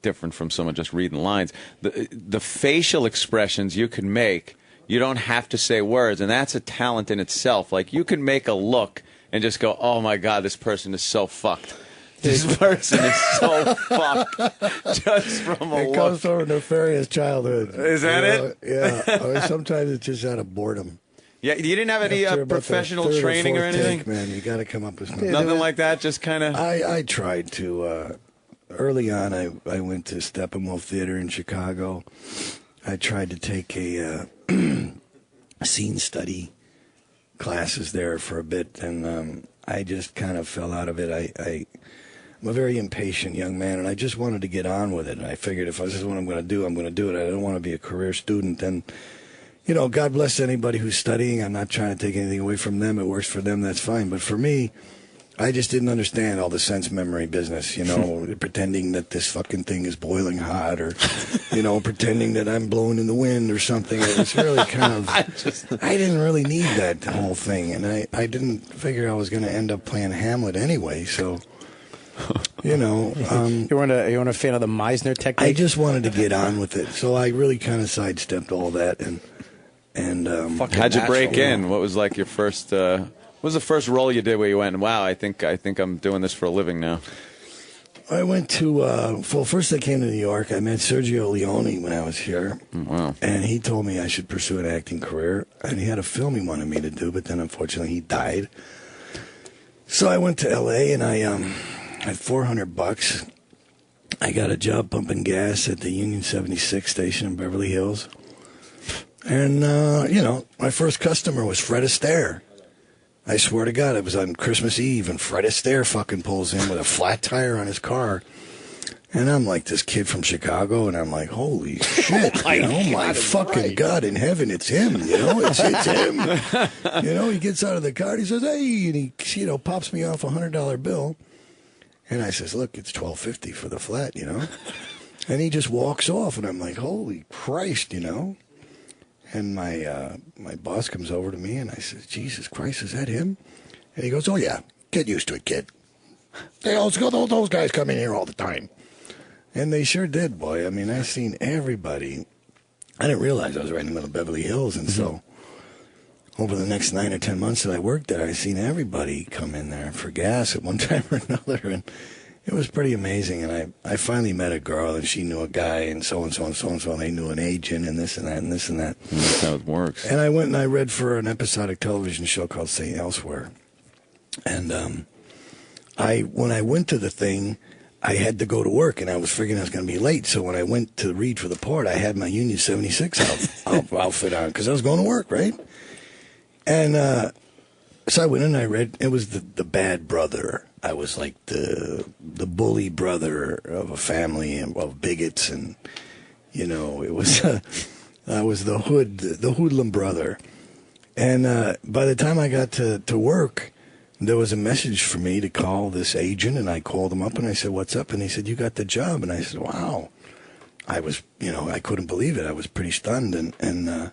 different from someone just reading lines. The facial expressions you can make, you don't have to say words, and that's a talent in itself. Like, you can make a look and just go, oh my God, this person is so fucked. This person is so fucked just from a look.
It comes from a nefarious childhood.
Is that it?
Yeah. Or sometimes it's just out of boردom.
Yeah, you didn't have any professional training or anything?
Take, man, you got to come up with something.
Nothing like that, just kind of...
I tried to... early on, I went to Steppenwolf Theater in Chicago. I tried to take a scene study classes there for a bit, and I just kind of fell out of it. I'm a very impatient young man, and I just wanted to get on with it. And I figured if this is what I'm going to do, I'm going to do it. I don't want to be a career student. And, God bless anybody who's studying. I'm not trying to take anything away from them. It works for them. That's fine. But for me, I just didn't understand all the sense memory business, you know, pretending that this fucking thing is boiling hot or, you know, pretending that I'm blowing in the wind or something. It was really kind of, I didn't really need that whole thing. And I didn't figure I was going to end up playing Hamlet anyway. So, you know.
You weren't a fan of the Meisner technique?
I just wanted to get on with it. So I really kind of sidestepped all that. And
how'd you break in? What was like your first... what was the first role you did where you went, wow, I think I'm doing this for a living now?
I went to, well, first I came to New York. I met Sergio Leone when I was here.
Wow.
And he told me I should pursue an acting career. And he had a film he wanted me to do, but then unfortunately he died. So I went to L.A. and I had $400. I got a job pumping gas at the Union 76 station in Beverly Hills. And, you know, my first customer was Fred Astaire. I swear to God, it was on Christmas Eve, and Fred Astaire fucking pulls in with a flat tire on his car. And I'm like this kid from Chicago, and I'm like, holy shit, you know, my fucking God in heaven, it's him, you know, it's him. You know, he gets out of the car, and he says, hey, and he, you know, pops me off a $100 bill. And I says, look, it's $12.50 for the flat, you know. And he just walks off, and I'm like, holy Christ, you know. And my boss comes over to me, and I said, Jesus Christ, is that him? And he goes, oh, yeah, get used to it, kid. Those guys come in here all the time. And they sure did, boy. I mean, I've seen everybody. I didn't realize I was right in the middle of Beverly Hills, and so over the next 9 or 10 months that I worked there, I've seen everybody come in there for gas at one time or another, and it was pretty amazing. And I finally met a girl, and she knew a guy, and so-and-so and so-and-so, and they knew an agent, and this and that and this and that.
And that's how it works.
And I went and I read for an episodic television show called St. Elsewhere. And when I went to the thing, I had to go to work, and I was figuring I was going to be late. So when I went to read for the part, I had my Union 76 outfit on because I was going to work, right? And so I went in and I read. It was the bad brother. I was like the bully brother of a family of bigots, and you know, it was I was the hoodlum brother. And by the time I got to work, there was a message for me to call this agent, and I called him up and I said, "What's up?" And he said, "You got the job." And I said, "Wow." I was, you know, I couldn't believe it. I was pretty stunned, and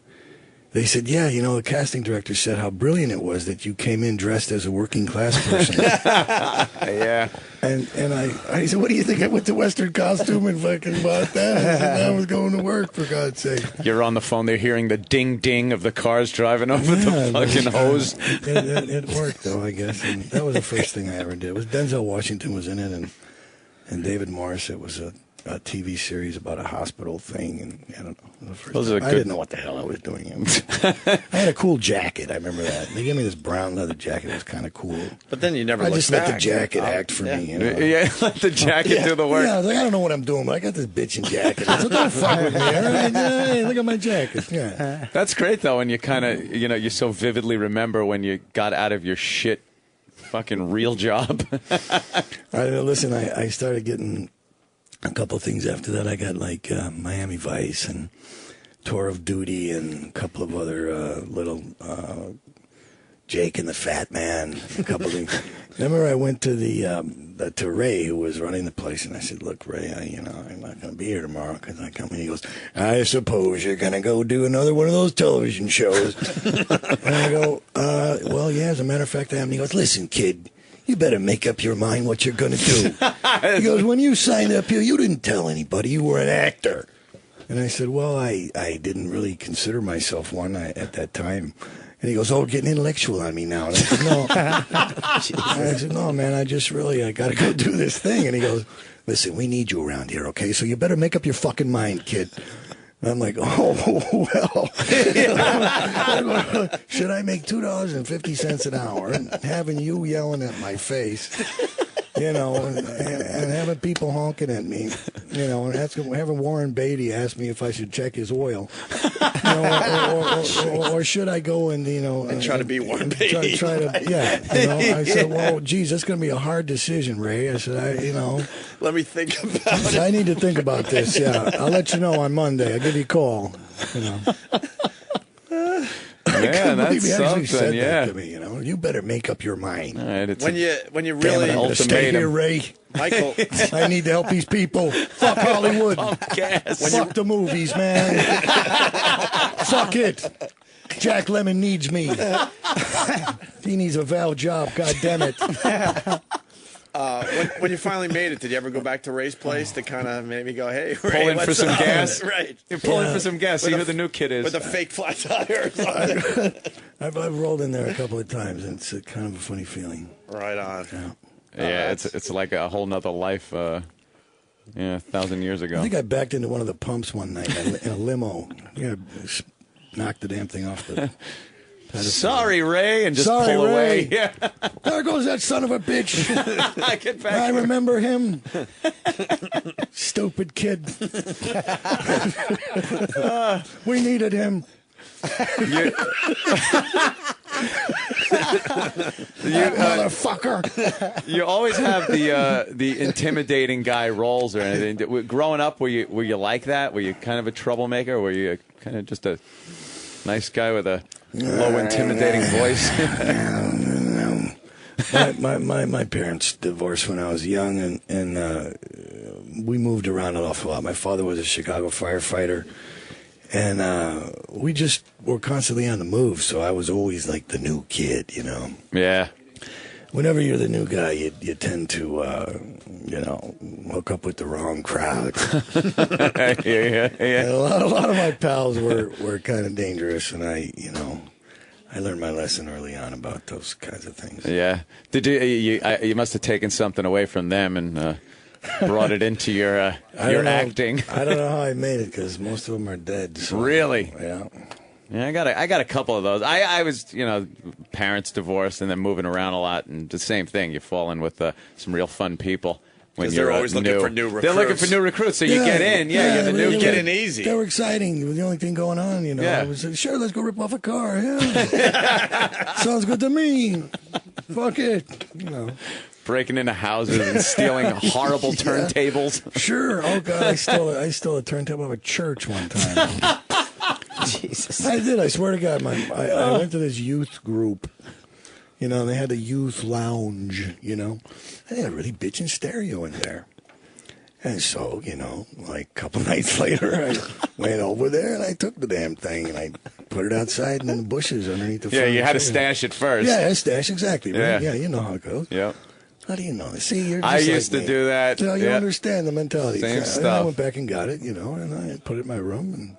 they said, yeah, you know, the casting director said how brilliant it was that you came in dressed as a working class person.
Yeah.
And I said, what do you think? I went to Western Costume and fucking bought that. I said, I was going to work, for God's sake.
You're on the phone. They're hearing the ding-ding of the cars driving over the fucking hose.
It worked, though, I guess. And that was the first thing I ever did. It was Denzel Washington was in it, and David Morris. It was a TV series about a hospital thing, and I don't know. I didn't know what the hell I was doing. I had a cool jacket. I remember that. They gave me this brown leather jacket. It was kind of cool.
But then you never.
I just let the jacket act for me. You know?
Yeah, let the jacket do the work.
Yeah, I was like, I don't know what I'm doing, but I got this bitchin' jacket. I said, don't fuck with me. All right? Hey, look at my jacket. Yeah.
That's great though, when you kind of, you know, you so vividly remember when you got out of your shit fucking real job.
Listen, I started getting a couple of things after that. I got like Miami Vice and Tour of Duty and a couple of other little Jake and the Fat Man. A couple of things. Remember, I went to to Ray, who was running the place, and I said, "Look, Ray, I'm not going to be here tomorrow because I come." And he goes, "I suppose you're going to go do another one of those television shows." And I go, "Well, yeah. As a matter of fact, I am." And he goes, "Listen, kid. You better make up your mind what you're going to do." He goes, when you signed up here, you didn't tell anybody you were an actor. And I said, well, I didn't really consider myself one at that time. And he goes, oh, getting intellectual on me now. And I said, no. I said, no, man, I got to go do this thing. And he goes, listen, we need you around here, okay? So you better make up your fucking mind, kid. And I'm like, oh, well, should I make $2.50 an hour and having you yelling at my face, you know, and having people honking at me, you know, and having Warren Beatty ask me if I should check his oil, you know, or should I go and, you know,
and try to be Warren Beatty.
Try to, yeah, you know. I said, well, geez, that's going to be a hard decision, Ray. I said, you know.
Let me think about it.
I need to think about this, yeah. I'll let you know on Monday. I'll give you a call, you know. couldn't believe he actually said
something, yeah.
that to me. You know, you better make up your mind.
All right, it's
When you
Damn it,
really
I'm gonna stay here, Ray.
Michael,
I need to help these people. Fuck Hollywood. Fuck the movies, man. Fuck it. Jack Lemmon needs me. He needs a Val job. God damn it.
when you finally made it, did you ever go back to Ray's place to kind of maybe go, hey, Ray,
Pull in for
what's
some
up?
gas.
Right.
You're pulling for some gas. See who the new kid is.
With a fake flat tire or something.
I've rolled in there a couple of times, and it's kind of a funny feeling.
Right on.
Yeah, it's like a whole nother life. 1,000 years ago.
I think I backed into one of the pumps one night in a limo. Yeah, knocked the damn thing off the pedestal.
Sorry, Ray, and just
Sorry,
pull away.
Ray.
Yeah.
There goes that son of a bitch.
Get back
I
here.
remember him. Stupid kid. We needed him. Motherfucker.
You always have the intimidating guy roles or anything. Growing up, were you like that? Were you kind of a troublemaker? Or were you kind of just a nice guy with a low, intimidating voice?
My parents divorced when I was young, and we moved around an awful lot. My father was a Chicago firefighter, and we just were constantly on the move, so I was always like the new kid, you know.
Yeah.
Whenever you're the new guy, you tend to, hook up with the wrong crowd.
Yeah.
And a lot of my pals were kind of dangerous, and I learned my lesson early on about those kinds of things.
Yeah. Did you must have taken something away from them and brought it into your acting.
I don't know how I made it because most of them are dead. So,
really?
Yeah.
Yeah, I got a couple of those. I was, parents divorced and then moving around a lot, and the same thing. You fall in with some real fun people. When
they're
you're
always looking for new recruits.
They're looking for new recruits, so you get in. Yeah, you're the new
you
kid.
get in easy.
They were exciting. It was the only thing going on, you know.
Yeah.
I was like, sure, let's go rip off a car. Yeah. Sounds good to me. Fuck it. You know.
Breaking into houses and stealing horrible turntables.
Sure. Oh God, I stole a turntable of a church one time. Jesus. I did. I swear to God, I went to this youth group. You know, they had a youth lounge, you know. And they had a really bitchin' stereo in there. And so, like a couple nights later, I went over there and I took the damn thing and I put it outside in the bushes underneath the
Yeah, you had to
furniture.
stash it first.
Yeah, stash, exactly. Right?
Yeah.
Yeah, you know how it goes.
Yep.
How do you know? See, you're just
I
like
used to
me.
do that.
So you
Yeah.
understand the mentality.
Same
And I
stuff.
went back and got it, and I put it in my room and,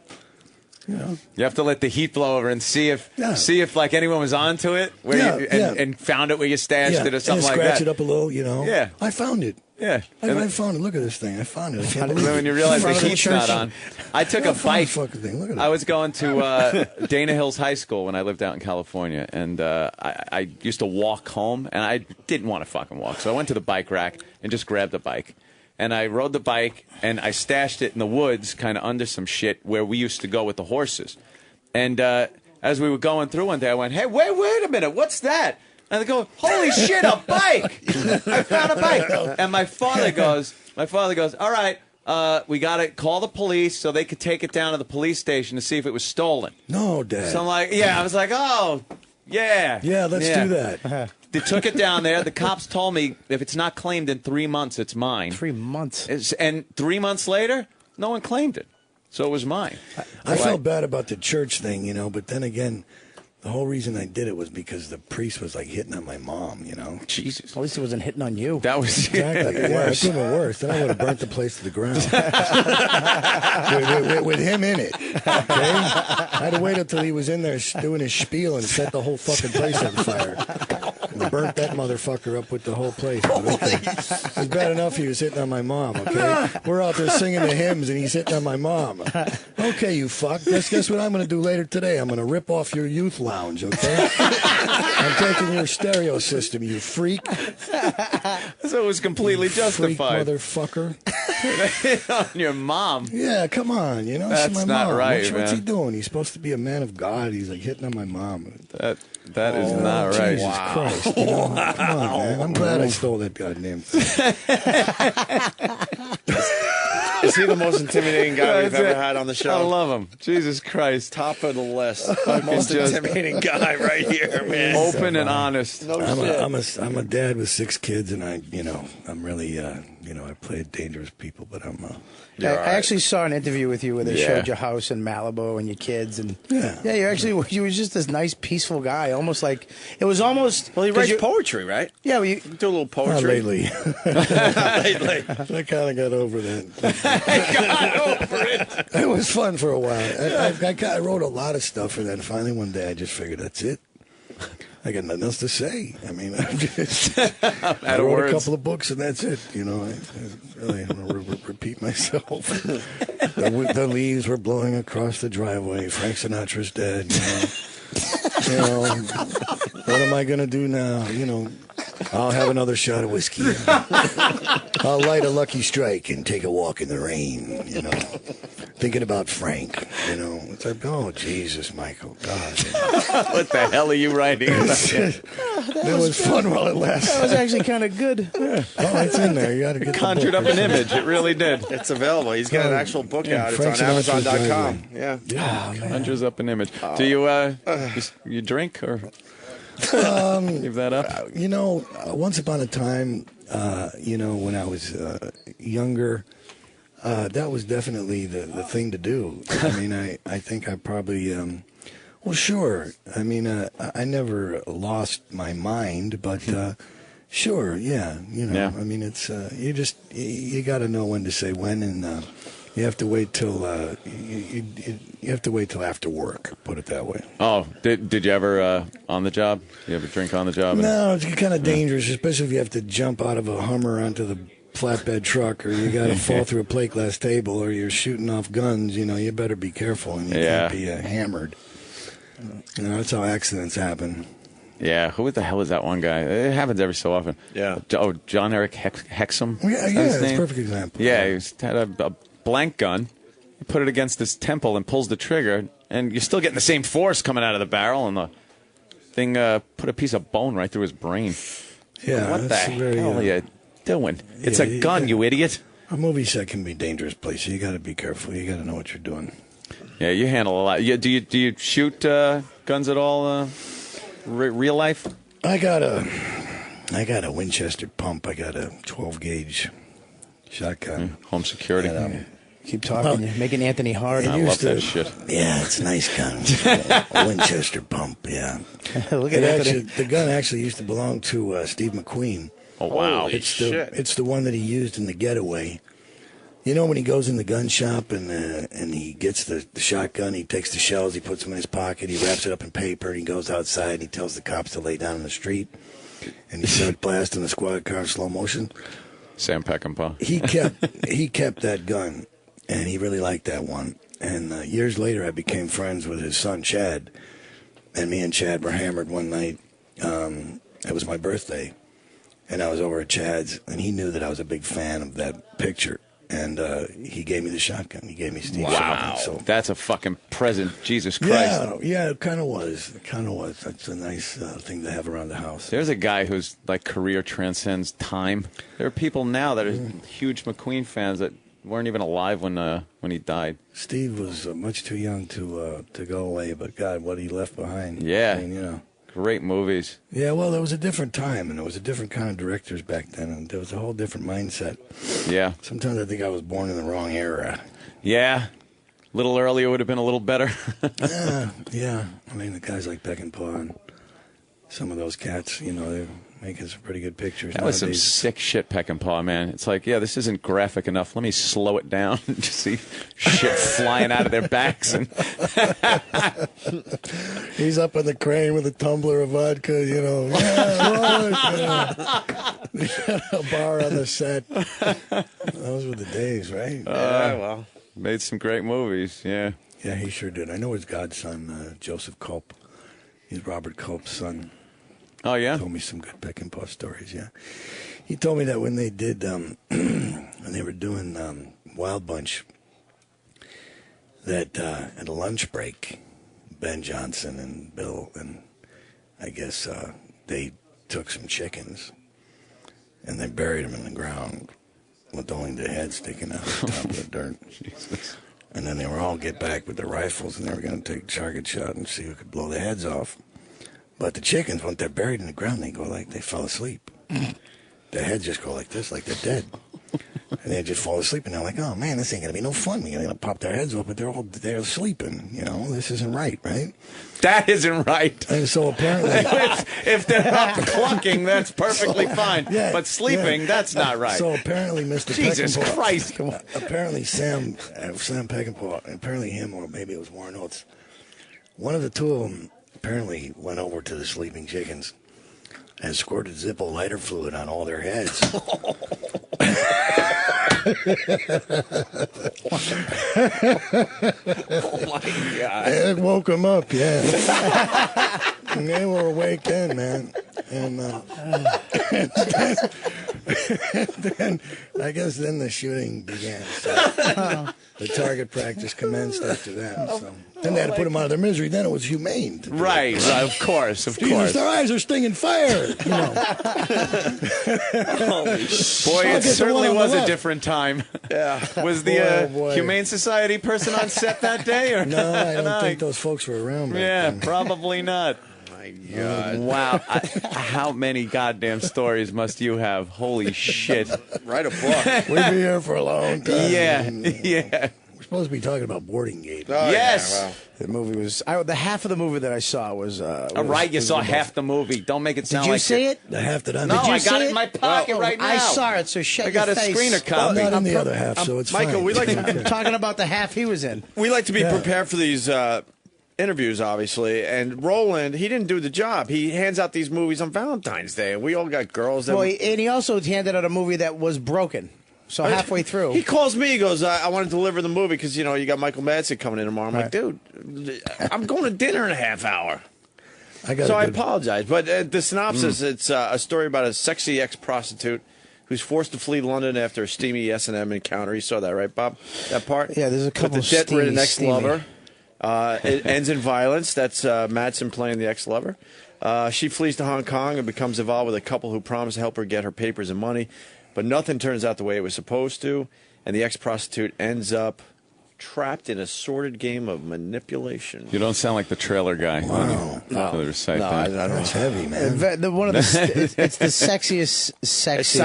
You have to let the heat blow over and see if like anyone was onto it, and found it where you stashed it or something
and
like
scratch
that.
it up a little,
Yeah.
I found it.
Yeah.
I found it. Look at this thing. I found it. I can't
And
believe
then
it.
when you realize the
Front of
heat's
church.
not on. I took a bike.
Fucking thing. Look at it.
I was going to Dana Hills High School when I lived out in California, and I used to walk home, and I didn't want to fucking walk, so I went to the bike rack and just grabbed the bike. And I rode the bike, and I stashed it in the woods, kind of under some shit where we used to go with the horses. And as we were going through one day, I went, hey, wait a minute, what's that? And they go, holy shit, a bike! I found a bike. And my father goes, all right, we got to call the police so they could take it down to the police station to see if it was stolen.
No, Dad.
So I'm like, I was like, oh, yeah.
Yeah, let's do that.
They took it down there. The cops told me if it's not claimed in 3 months, it's mine.
3 months.
And 3 months later, no one claimed it. So it was mine.
I felt bad about the church thing, but then again, the whole reason I did it was because the priest was like hitting on my mom,
Jesus.
At least it wasn't hitting on you.
That was
exactly. Yeah, it
worse.
could have been worse. Then I would have burnt the place to the ground with him in it. Okay, I had to wait until he was in there doing his spiel and set the whole fucking place on fire. And burnt that motherfucker up with the whole place. It was bad enough he was hitting on my mom. Okay, we're out there singing the hymns and he's hitting on my mom. Okay, you fuck. Guess what I'm going to do later today? I'm going to rip off your youth lounge. Okay, I'm taking your stereo system, you freak.
So it was completely justified.
Freak motherfucker.
On your mom.
Yeah, come on.
That's
it's my
not
mom.
right,
What's he
man.
doing? He's supposed to be a man of God. He's like hitting on my mom.
That is not right.
Jesus Christ. Come on, man. I'm glad I stole that goddamn thing.
Is he the most intimidating guy we've ever had on the show?
I love him. Jesus Christ.
Top of the list.
Fucking
Most
just
intimidating guy right here, man.
Open and honest.
No shit.
I'm a dad with 6 kids, and I'm really, I play dangerous people, but I'm.
I actually saw an interview with you where they
Yeah.
showed your house in Malibu and your kids, and
Yeah.
you was just this nice, peaceful guy, almost like it was almost.
Well, he
'cause
writes
you-
poetry, right?
Yeah, well, you
do a little
Not
poetry.
lately.
Lately.
I kind of got over that. It was fun for a while. I wrote a lot of stuff, and then finally one day I just figured that's it. I got nothing else to say. I mean, I
of
wrote
words.
a couple of books, and that's it. I really don't want to repeat myself. The leaves were blowing across the driveway. Frank Sinatra's dead. What am I going to do now? I'll have another shot of whiskey. I'll light a Lucky Strike and take a walk in the rain, Thinking about Frank, It's like, oh, Jesus, Michael, God.
What the hell are you writing about?
It was fun while it lasted.
That was actually kind of good.
Oh, it's in there. You got to get
Conjured
the
up
book.
an image. It really did.
It's available. He's got an actual book
Yeah,
out.
Frank
It's on
Sinatra's
Amazon.com.
Driveway.
Yeah.
Conjures up an image. Do you you drink or give that up?
Once upon a time, when I was younger, that was definitely the thing to do. I mean, I think I probably, well, sure. I mean, I never lost my mind, but sure, yeah.
Yeah.
I mean, it's you got to know when to say when, and you have to wait till you have to wait till after work. Put it that way.
Oh, did you ever on the job? You ever drink on the job?
No, it's kind of dangerous, especially if you have to jump out of a Hummer onto the flatbed truck, or you got to fall through a plate glass table, or you're shooting off guns. You better be careful, and you can't be hammered. That's how accidents happen.
Yeah, who the hell is that one guy? It happens every so often.
Yeah.
Oh, John Eric Hexum?
Yeah,
Is that his
that's a
name?
perfect example.
Yeah, he had a blank gun. He put it against his temple and pulls the trigger, and you're still getting the same force coming out of the barrel, and the thing put a piece of bone right through his brain.
Yeah,
What the
that's very,
hell are you doing? It's a gun, you idiot.
A movie set can be a dangerous place. You got to be careful. You got to know what you're doing.
Yeah, you handle a lot. Do you shoot guns at all? Real life?
I got a Winchester pump. I got a 12 gauge shotgun.
Home security.
And,
Keep talking. You're making Anthony hard.
I love that shit.
Yeah, it's a nice gun. A Winchester pump. Yeah.
Look at Anthony.
The gun actually used to belong to Steve McQueen.
Oh wow!
It's the one that he used in The Getaway. When he goes in the gun shop and he gets the shotgun, he takes the shells, he puts them in his pocket, he wraps it up in paper, and he goes outside and he tells the cops to lay down in the street, and he starts blasting the squad car in slow motion.
Sam Peckinpah.
He kept that gun, and he really liked that one. And years later, I became friends with his son Chad, and me and Chad were hammered one night. It was my birthday, and I was over at Chad's, and he knew that I was a big fan of that picture. And he gave me the shotgun. He gave me Steve's shotgun. So
That's a fucking present. Jesus Christ.
yeah, it kind of was. That's a nice thing to have around the house.
There's a guy whose career transcends time. There are people now that are huge McQueen fans that weren't even alive when he died.
Steve was much too young to go away, but God, what he left behind.
Yeah.
I mean,
Great movies.
Yeah, well, there was a different time, and there was a different kind of directors back then, and there was a whole different mindset.
Yeah.
Sometimes I think I was born in the wrong era.
Yeah. A little earlier would have been a little better.
Yeah. I mean, the guys like Peckinpah and some of those cats, they're making some pretty good pictures
That was some
nowadays.
sick shit, Peckinpah, man. It's like, yeah, this isn't graphic enough. Let me slow it down and just see shit flying out of their backs. And
He's up on the crane with a tumbler of vodka, a bar on the set. Those were the days, right?
well, made some great movies, yeah.
Yeah, he sure did. I know his godson, Joseph Culp. He's Robert Culp's son.
Oh, yeah?
He told me some good Peckinpah stories, yeah. He told me that when they did, when they were doing Wild Bunch, that at a lunch break, Ben Johnson and Bill and I guess they took some chickens and they buried them in the ground. with only the head sticking out of the top of the dirt. And then they were all get back with their rifles, and they were going to take a target shot and see who could blow the heads off. But the chickens, when they're buried in the ground, they go like they fell asleep. Their heads just go like this, like they're dead. And they just fall asleep, and they're like, oh, man, this ain't going to be no fun. They're going to pop their heads up, but they're sleeping. You know, this isn't right?
That isn't right.
And so apparently...
if they're up clucking, that's perfectly fine.
Yeah,
but sleeping, that's not right.
So apparently Mr.
Jesus
Peckinpah...
Christ.
Apparently Sam Peckinpah, apparently him, or maybe it was Warren Oates, one of the two of them apparently went over to the sleeping chickens and squirted Zippo lighter fluid on all their heads.
Oh my God!
It woke them up, yeah. And they were awake then, man. And then I guess then the shooting began. So the target practice commenced after that. So then they had to put them out of their misery. Then it was humane.
Right, of course, of
Jesus,
course.
their eyes are stinging fire. You know.
Boy, it certainly was a different time.
Yeah.
Was the
Boy.
Humane Society person on set that day? Or
No, I don't think those folks were around.
Yeah, probably not.
God.
Wow. How many goddamn stories must you have? Holy shit.
Write a book.
We'd be here for a long time.
Yeah, yeah.
We're supposed to be talking about Boarding Gate.
Yes.
Yeah, well, the movie was... the half of the movie that I saw was...
Right, you saw half the movie. Don't make it sound
Did you
like
see
it.
it?
The half that I
No,
Did you
I got
see
it in my pocket right now.
I saw it, so shut
I got
your
a
face.
screener copy.
I'm not in the other half, so it's
Michael,
fine.
we like
I'm talking about the half he was in.
We like to be prepared for these interviews, obviously. And Roland, he didn't do the job. He hands out these movies on Valentine's Day, and we all got girls that...
Well, and he also handed out a movie that was broken. So halfway through.
He calls me, he goes, I want to deliver the movie because, you know, you got Michael Madsen coming in tomorrow. I'm like, dude, I'm going to dinner in a half hour. I apologize. But the synopsis, it's a story about a sexy ex-prostitute who's forced to flee London after a steamy S&M encounter. You saw that, right, Bob? That part?
Yeah, there's a couple
With the debt-ridden
steamy.
ex-lover. It ends in violence. That's Madsen playing the ex-lover. She flees to Hong Kong and becomes involved with a couple who promise to help her get her papers and money. But nothing turns out the way it was supposed to, and the ex-prostitute ends up trapped in a sordid game of manipulation.
You don't sound like the trailer guy.
Wow.
No,
I
I don't.
That's heavy, man.
One of the it's the sexiest sexy.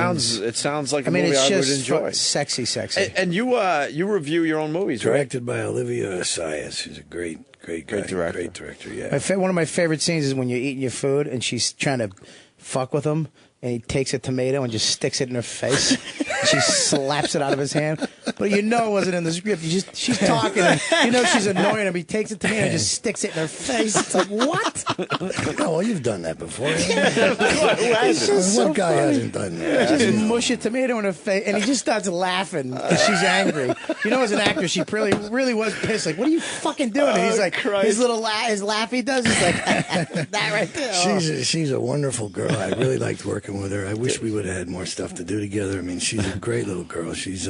It sounds like a
I mean,
movie
it's
I would
just
enjoy.
sexy.
And you review your own movies, right?
Directed by Olivia Assayas, who's a great director. Great director, yeah.
One of my favorite scenes is when you're eating your food and she's trying to fuck with him, and he takes a tomato and just sticks it in her face. She slaps it out of his hand, but you know it wasn't in the script. She's talking, and you know she's annoying him. He takes a tomato and just sticks it in her face. It's like, what?
Oh, well, you've done that before.
It's just so
What guy
funny.
hasn't done that?
Just mush a tomato in her face, and he just starts laughing because she's angry. You know, as an actor, she really was pissed. Like, what are you fucking doing? And he's like, his little his laugh he does. He's like, that right there. Oh.
She's a wonderful girl. I really liked working with her. I wish we would have had more stuff to do together. I mean, she's a great little girl. She's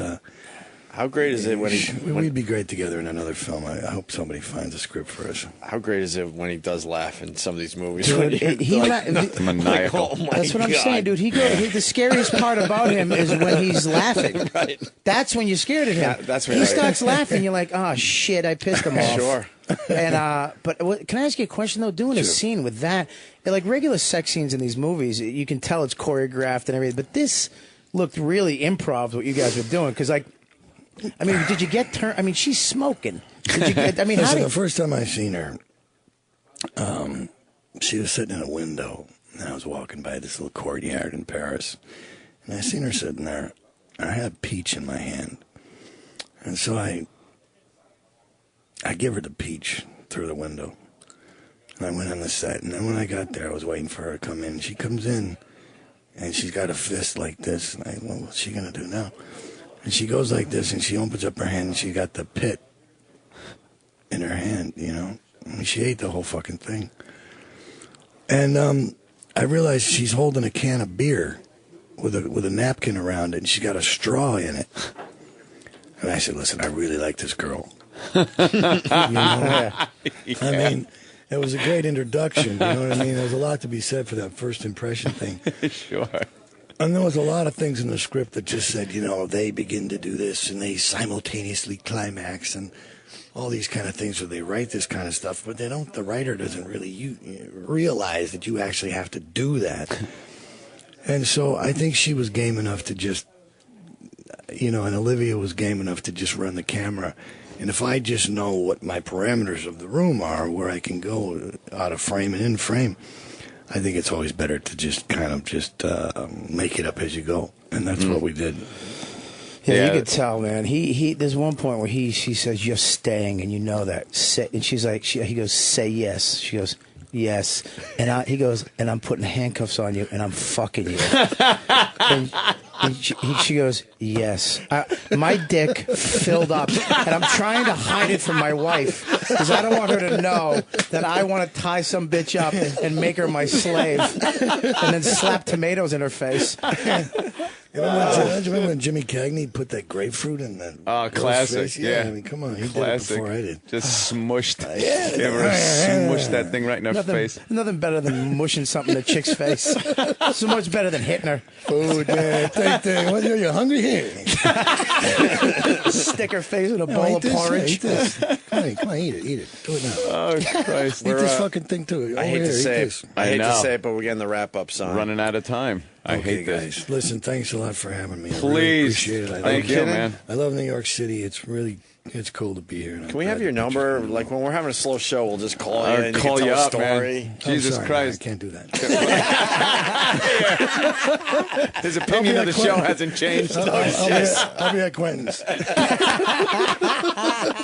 how great is it when
we'd be great together in another film. I hope somebody finds a script for us.
How great is it when he does laugh in some of these movies?
Dude, he
maniacal.
Oh my
That's what I'm
God.
saying, dude. The scariest part about him is when he's laughing.
Right.
That's when you're scared of him.
That's when
he
you're
starts laughing. You're like, oh shit, I pissed him off.
Sure.
And can I ask you a question though? Doing a scene with that, like regular sex scenes in these movies, you can tell it's choreographed and everything. But this looked really improv. What you guys were doing, because I mean, did you get turned? I mean, she's smoking. Did you get? I mean,
Listen, the first time I seen her, she was sitting in a window, and I was walking by this little courtyard in Paris, and I seen her sitting there. And I had a peach in my hand, and so I give her the peach through the window. And I went on the set, and then when I got there, I was waiting for her to come in. She comes in, and she's got a fist like this. And I, well, what's she going to do now? And she goes like this, and she opens up her hand, and she got the pit in her hand, you know. I mean, she ate the whole fucking thing. And I realized she's holding a can of beer with a napkin around it, and she's got a straw in it. And I said, listen, I really like this girl. You know? I mean, it was a great introduction. You know what I mean? There was a lot to be said for that first impression thing.
Sure.
And there was a lot of things in the script that just said, they begin to do this and they simultaneously climax and all these kind of things where they write this kind of stuff, but they don't. The writer doesn't really realize that you actually have to do that. And so I think she was game enough to just, and Olivia was game enough to just run the camera. And if I just know what my parameters of the room are, where I can go out of frame and in frame, I think it's always better to just kind of make it up as you go. And that's what we did.
Yeah, you could tell, man. He. There's one point where she says, "You're staying," and you know that. And she's like, he goes, "Say yes." She goes, "Yes," and he goes, "And I'm putting handcuffs on you, and I'm fucking you." and she goes, "Yes." My dick filled up, and I'm trying to hide it from my wife because I don't want her to know that I want to tie some bitch up and make her my slave, and then slap tomatoes in her face.
Remember when Jimmy Cagney put that grapefruit in that?
Oh, classic.
Face?
Yeah.
I mean, come on. He
classic.
did it before I did.
Just smushed. Smushed that thing right in her face.
Nothing better than mushing something in a chick's face. So much better than hitting her.
Food, man. What, are you hungry here?
Stick her face in a bowl of porridge.
Eat this. Come on, eat it. Do it now.
Oh, Christ.
Eat this fucking thing, too.
I hate to say it, but we're getting the wrap-up song.
Running out of time. I hate this.
Guys, listen, thanks a lot for having me. I
Please.
really appreciate it.
Thank you, man.
I love New York City. It's cool to be here.
Can we have your number? Like when we're having a slow show, we'll just call you and you
call
can
you
tell a
up,
story.
man. Jesus
sorry,
Christ.
Man, I can't do that.
His opinion of the show hasn't changed.
I'll be at Quentin's.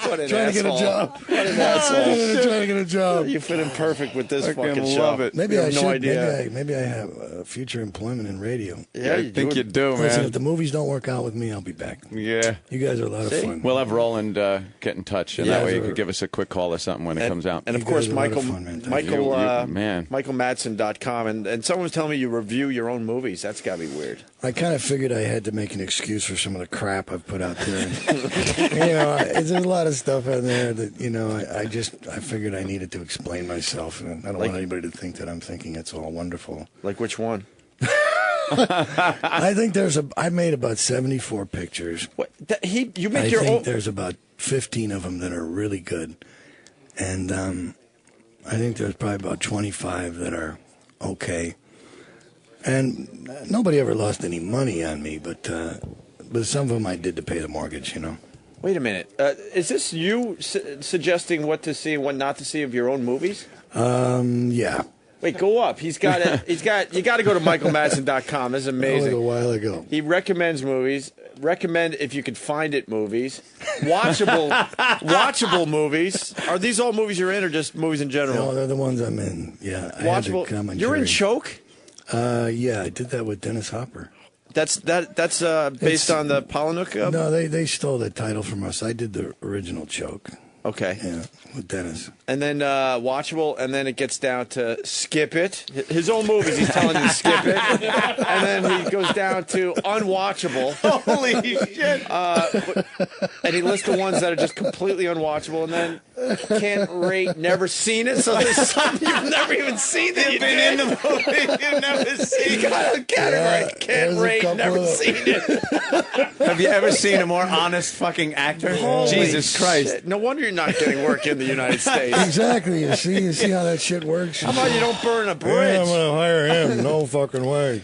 What an
Trying to get a job.
What an asshole.
Trying to get a job.
You fit in perfect with this fucking show.
love it.
Maybe
you
I
have
should.
no idea.
Maybe I have future employment in radio.
Yeah,
I think you do, man.
Listen, if the movies don't work out with me, I'll be back.
Yeah.
You guys are a lot of fun.
We'll have Roland get in touch, and that way you could give us a quick call or something when it comes out.
And of course, MichaelMadsen.com. And someone was telling me you review your own movies. That's got to be weird.
I kind of figured I had to make an excuse for some of the crap I've put out there. There's a lot of stuff out there that, I figured I needed to explain myself. And I don't want anybody to think that I'm thinking it's all wonderful.
Like which one?
I think I made about 74 pictures.
What? I think
there's about 15 of them that are really good. And I think there's probably about 25 that are okay. And nobody ever lost any money on me, but some of them I did to pay the mortgage,
Wait a minute. Is this you suggesting what to see and what not to see of your own movies?
Yeah.
Wait, go up. You got to go to MichaelMadsen.com. This is amazing.
That was a while ago.
He recommends movies. Recommend, if you can find it, movies. Watchable movies. Are these all movies you're in or just movies in general?
No, they're the ones I'm in. Yeah.
Watchable. You're in Choke?
Yeah, I did that with Dennis Hopper.
That's based on the Palahniuk?
No, they stole that title from us. I did the original Choke.
Okay.
Yeah, with Dennis.
And then Watchable, and then it gets down to Skip It. His own movies, he's telling you to skip it. And then he goes down to Unwatchable.
Holy shit.
And he lists the ones that are just completely unwatchable, and then can't rate, never seen it. So there's something you've never even seen that you've been in the movie. You've never seen it. Got a category. Can't rate, never seen it.
Have you ever seen a more honest fucking actor?
Holy
Jesus Christ.
shit. No wonder you're not getting work in the United States.
Exactly. You see how that shit works?
How about you don't burn a bridge?
Yeah, I'm going to hire him. No fucking way.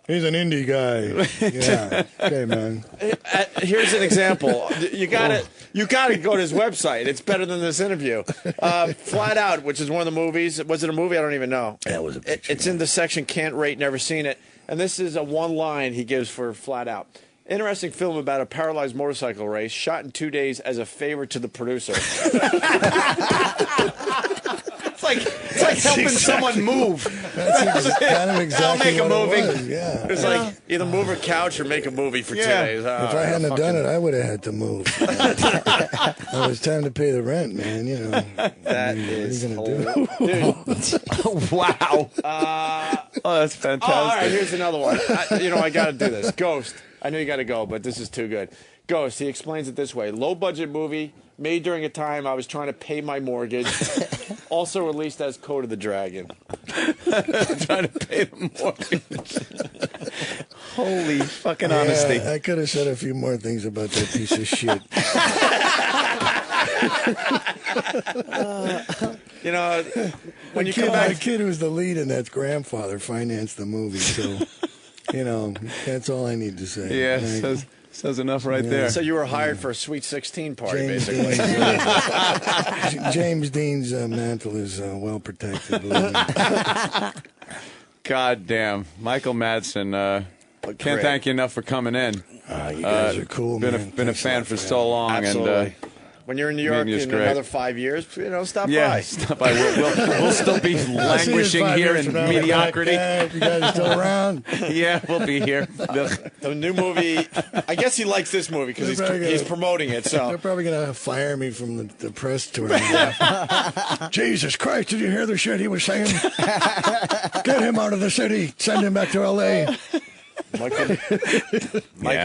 He's an indie guy. Yeah. Okay, man.
Here's an example. You gotta go to his website. It's better than this interview. Flat Out, which is one of the movies. Was it a movie? I don't even know.
That was a picture.
It's in the section Can't Rate, Never Seen It. And this is a one line he gives for Flat Out. Interesting film about a paralyzed motorcycle race shot in 2 days as a favor to the producer. It's like helping someone move.
That's kind of exactly
I'll make a
what
movie.
it was. Yeah.
It's like either move a couch or make a movie for 2 days.
If I hadn't done it, I would have had to move. It was time to pay the rent, man.
That is hilarious.
Wow. That's fantastic.
All right, here's another one. I got to do this. Ghost. I know you got to go, but this is too good. Ghost, he explains it this way. Low-budget movie made during a time I was trying to pay my mortgage. Also released as Code of the Dragon.
Trying to pay the mortgage.
Holy fucking honesty.
Yeah, I could have said a few more things about that piece of shit.
You know, when you come
The
back,
kid who's the lead in that's grandfather financed the movie, so, you know, that's all I need to say.
Yeah,
Right.
says enough right there.
So you were hired for a Sweet 16 party,
James
basically.
James Dean's mantle is well protected. Believe me.
God damn. Michael Madsen, can't thank you enough for coming in.
You guys are cool,
been
man.
Been a fan for so long.
Absolutely.
And
when you're in New York
meeting
in
is great.
another 5 years, stop by.
Yeah, stop by. We'll still be languishing here in mediocrity.
If you guys are still around.
Yeah, we'll be here.
The new movie, I guess he likes this movie because he's promoting it. So
They're probably going to fire me from the press tour. Jesus Christ, did you hear the shit he was saying? Get him out of the city. Send him back to L.A.
Michael,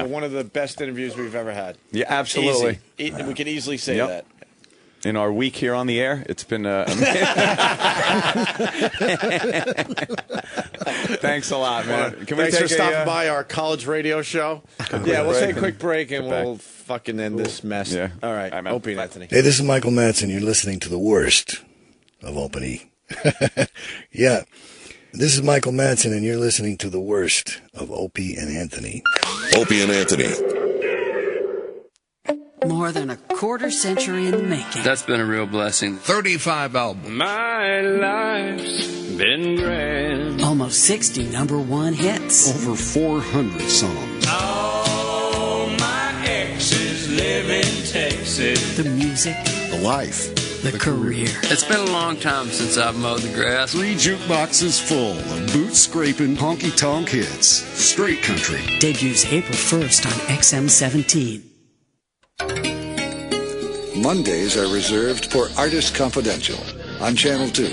one of the best interviews we've ever had.
Yeah, absolutely.
We can easily say
Yep.
that.
In our week here on the air, it's been Thanks a lot, man. Can we
Thanks
take
for stopping by our college radio show. Yeah, we'll take a quick break and we'll fucking end this mess.
Yeah.
All right, Opie and Anthony.
Hey, this is Michael Madsen. You're listening to the worst of Opie. Yeah. This is Michael Madsen, and you're listening to the worst of Opie and Anthony.
Opie and Anthony.
More than a quarter century in the making.
That's been a real blessing. 35 albums.
My life's been grand.
Almost 60 #1 hits.
Over 400 songs.
All my exes live in Texas.
The music.
The life.
The career.
It's been a long time since I've mowed the grass. 3 jukeboxes full of boot-scraping, honky-tonk hits. Straight country.
Debuts April 1st on XM17.
Mondays are reserved for Artist Confidential on Channel 2,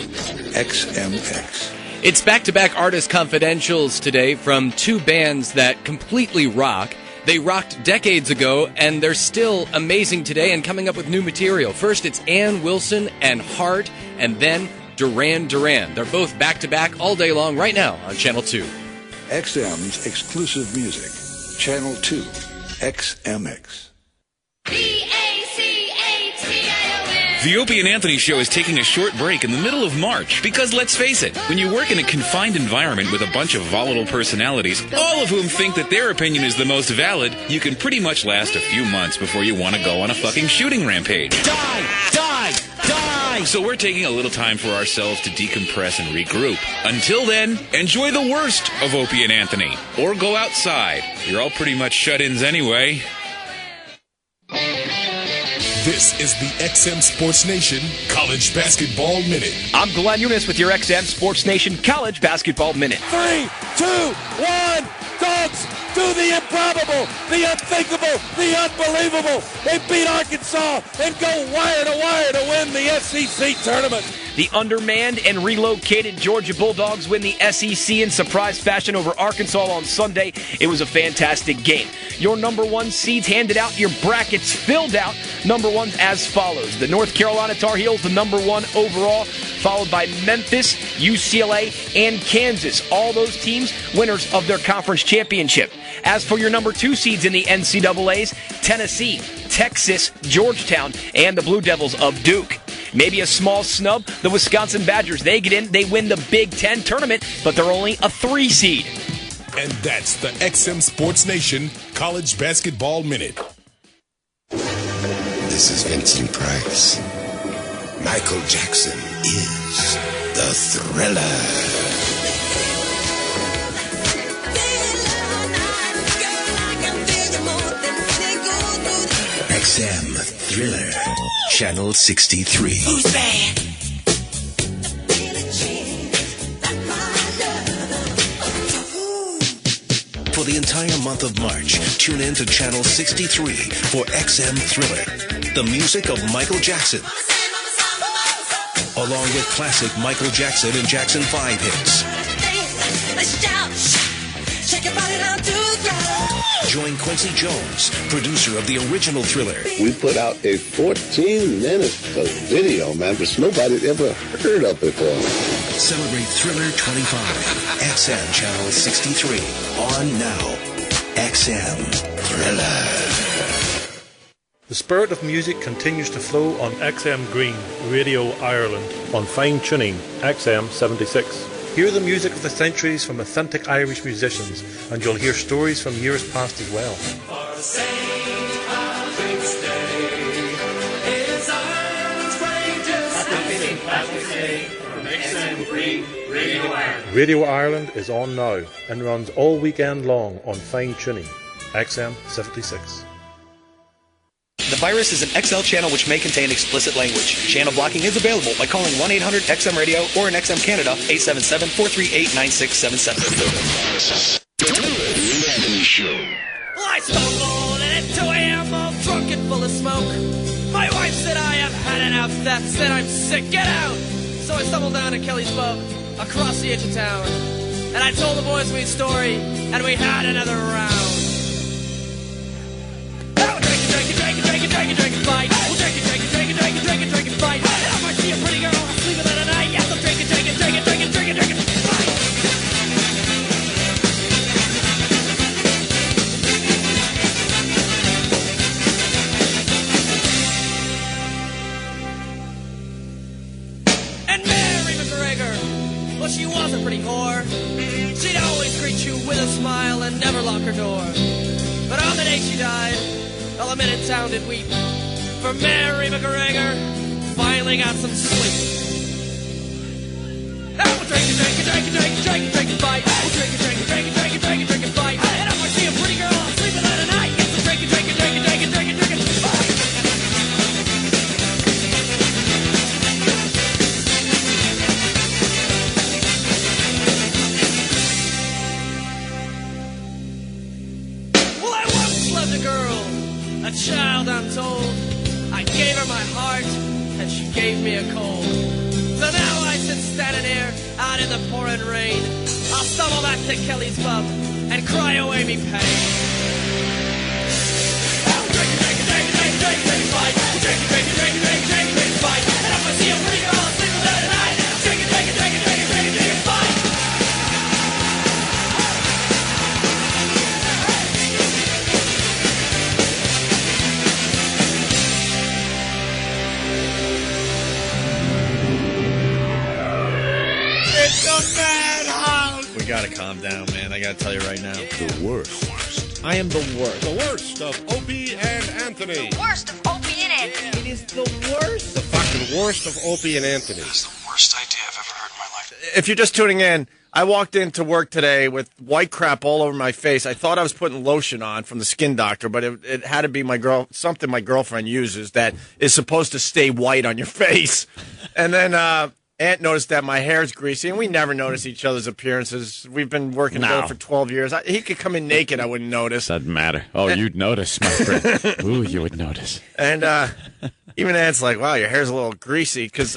XMX.
It's back-to-back Artist Confidentials today from two bands that completely rock. They rocked decades ago, and they're still amazing today and coming up with new material. First, it's Ann Wilson and Heart, and then Duran Duran. They're both back-to-back all day long right now on Channel 2.
XM's exclusive music, Channel 2, XMX.
The Opie and Anthony Show is taking a short break in the middle of March because, let's face it, when you work in a confined environment with a bunch of volatile personalities, all of whom think that their opinion is the most valid, you can pretty much last a few months before you want to go on a fucking shooting rampage.
Die! Die! Die!
So we're taking a little time for ourselves to decompress and regroup. Until then, enjoy the worst of Opie and Anthony. Or go outside. You're all pretty much shut-ins anyway.
This is the XM Sports Nation College Basketball Minute.
I'm Glenn Eunice with your XM Sports Nation College Basketball Minute.
3, 2, 1, Dogs do the improbable, the unthinkable, the unbelievable. They beat Arkansas and go wire to wire to win the SEC tournament.
The undermanned and relocated Georgia Bulldogs win the SEC in surprise fashion over Arkansas on Sunday. It was a fantastic game. Your number one seeds handed out, your brackets filled out. Number ones as follows. The North Carolina Tar Heels, the number one overall, followed by Memphis, UCLA, and Kansas. All those teams winners of their conference championship. As for your number two seeds in the NCAAs, Tennessee, Texas, Georgetown, and the Blue Devils of Duke. Maybe a small snub, the Wisconsin Badgers. They get in, they win the Big Ten tournament, but they're only a 3 seed.
And that's the XM Sports Nation College Basketball Minute.
This is Vincent Price. Michael Jackson is the Thriller. XM Thriller, Channel 63.
Who's bad?
For the entire month of March, tune in to Channel 63 for XM Thriller, the music of Michael Jackson, along with classic Michael Jackson and Jackson 5 hits. Join Quincy Jones, producer of the original Thriller.
We put out a 14-minute video, man, which nobody ever heard of before.
Celebrate Thriller 25. XM Channel 63. On now. XM Thriller.
The spirit of music continues to flow on XM Green, Radio Ireland, on fine tuning, XM 76. Hear the music of the centuries from authentic Irish musicians, and you'll hear stories from years past as well.
For St. Patrick's Day is Ireland's greatest day. St. Patrick's Day from XM Green, Radio Ireland.
Radio Ireland is on now and runs all weekend long on fine tuning, XM 76.
The virus is an XL channel which may contain explicit language. Channel blocking is available by calling 1-800-XM-RADIO or in XM Canada, 877-438-9677.
The Anthony Show.
Well, I stumbled at 2 a.m. all drunk and full of smoke. My wife said I have had enough. That said I'm sick, get out. So I stumbled down to Kelly's Pub across the edge of town. And I told the boys my story, and we had another round. Drink and fight. We'll drink and fight. And I might see a pretty girl sleeping in the night. Yes, I'll drink and fight. And Mary McGregor, well, she was a pretty whore. She'd always greet you with a smile and never lock her door. But on the day she died, all the men in town did weep, for Mary McGregor finally got some sleep. Now we'll drink and fight. We'll drink and fight. And if I see a pretty girl sleeping at night, yes, we'll drink and fight. Well, I once loved a girl, a child untold. I gave her my heart, and she gave me a cold. So now I sit standing here, out in the pouring rain. I'll stumble back to Kelly's Pub, and cry away me pain. I'll drink and fight. We'll drink and fight. And if I see a pretty girl sleeping there tonight, I'll drink and fight. It's a madhouse!
We gotta calm down, man. I gotta tell you right now.
The worst.
I am the worst.
The worst of Opie and Anthony.
Worst of Opie and Anthony.
It is the worst.
The fucking worst of Opie and Anthony.
That's the worst idea I've ever heard in my life.
If you're just tuning in, I walked into work today with white crap all over my face. I thought I was putting lotion on from the skin doctor, but it had to be something my girlfriend uses that is supposed to stay white on your face. And then Aunt noticed that my hair's greasy, and we never notice each other's appearances. We've been working together for 12 years. He could come in naked, I wouldn't notice.
Doesn't matter. Oh, you'd notice, my friend. Ooh, you would notice.
And even Aunt's like, wow, your hair's a little greasy. Because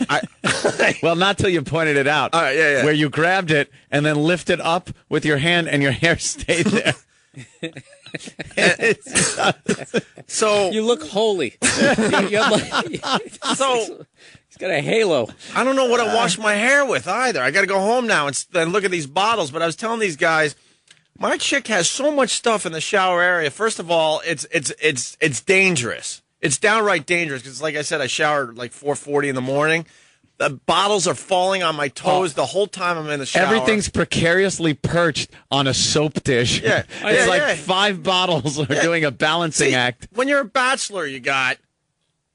well, not till you pointed it out.
Yeah.
Where you grabbed it and then lifted up with your hand, and your hair stayed there.
So
you look holy. He's got a halo.
I don't know what I wash my hair with either. I got to go home now and look at these bottles. But I was telling these guys, my chick has so much stuff in the shower area. First of all, it's dangerous. It's downright dangerous because, like I said, I showered like 4:40 in the morning. The bottles are falling on my toes the whole time I'm in the shower.
Everything's precariously perched on a soap dish.
Yeah.
It's like 5 bottles are doing a balancing act.
When you're a bachelor, you got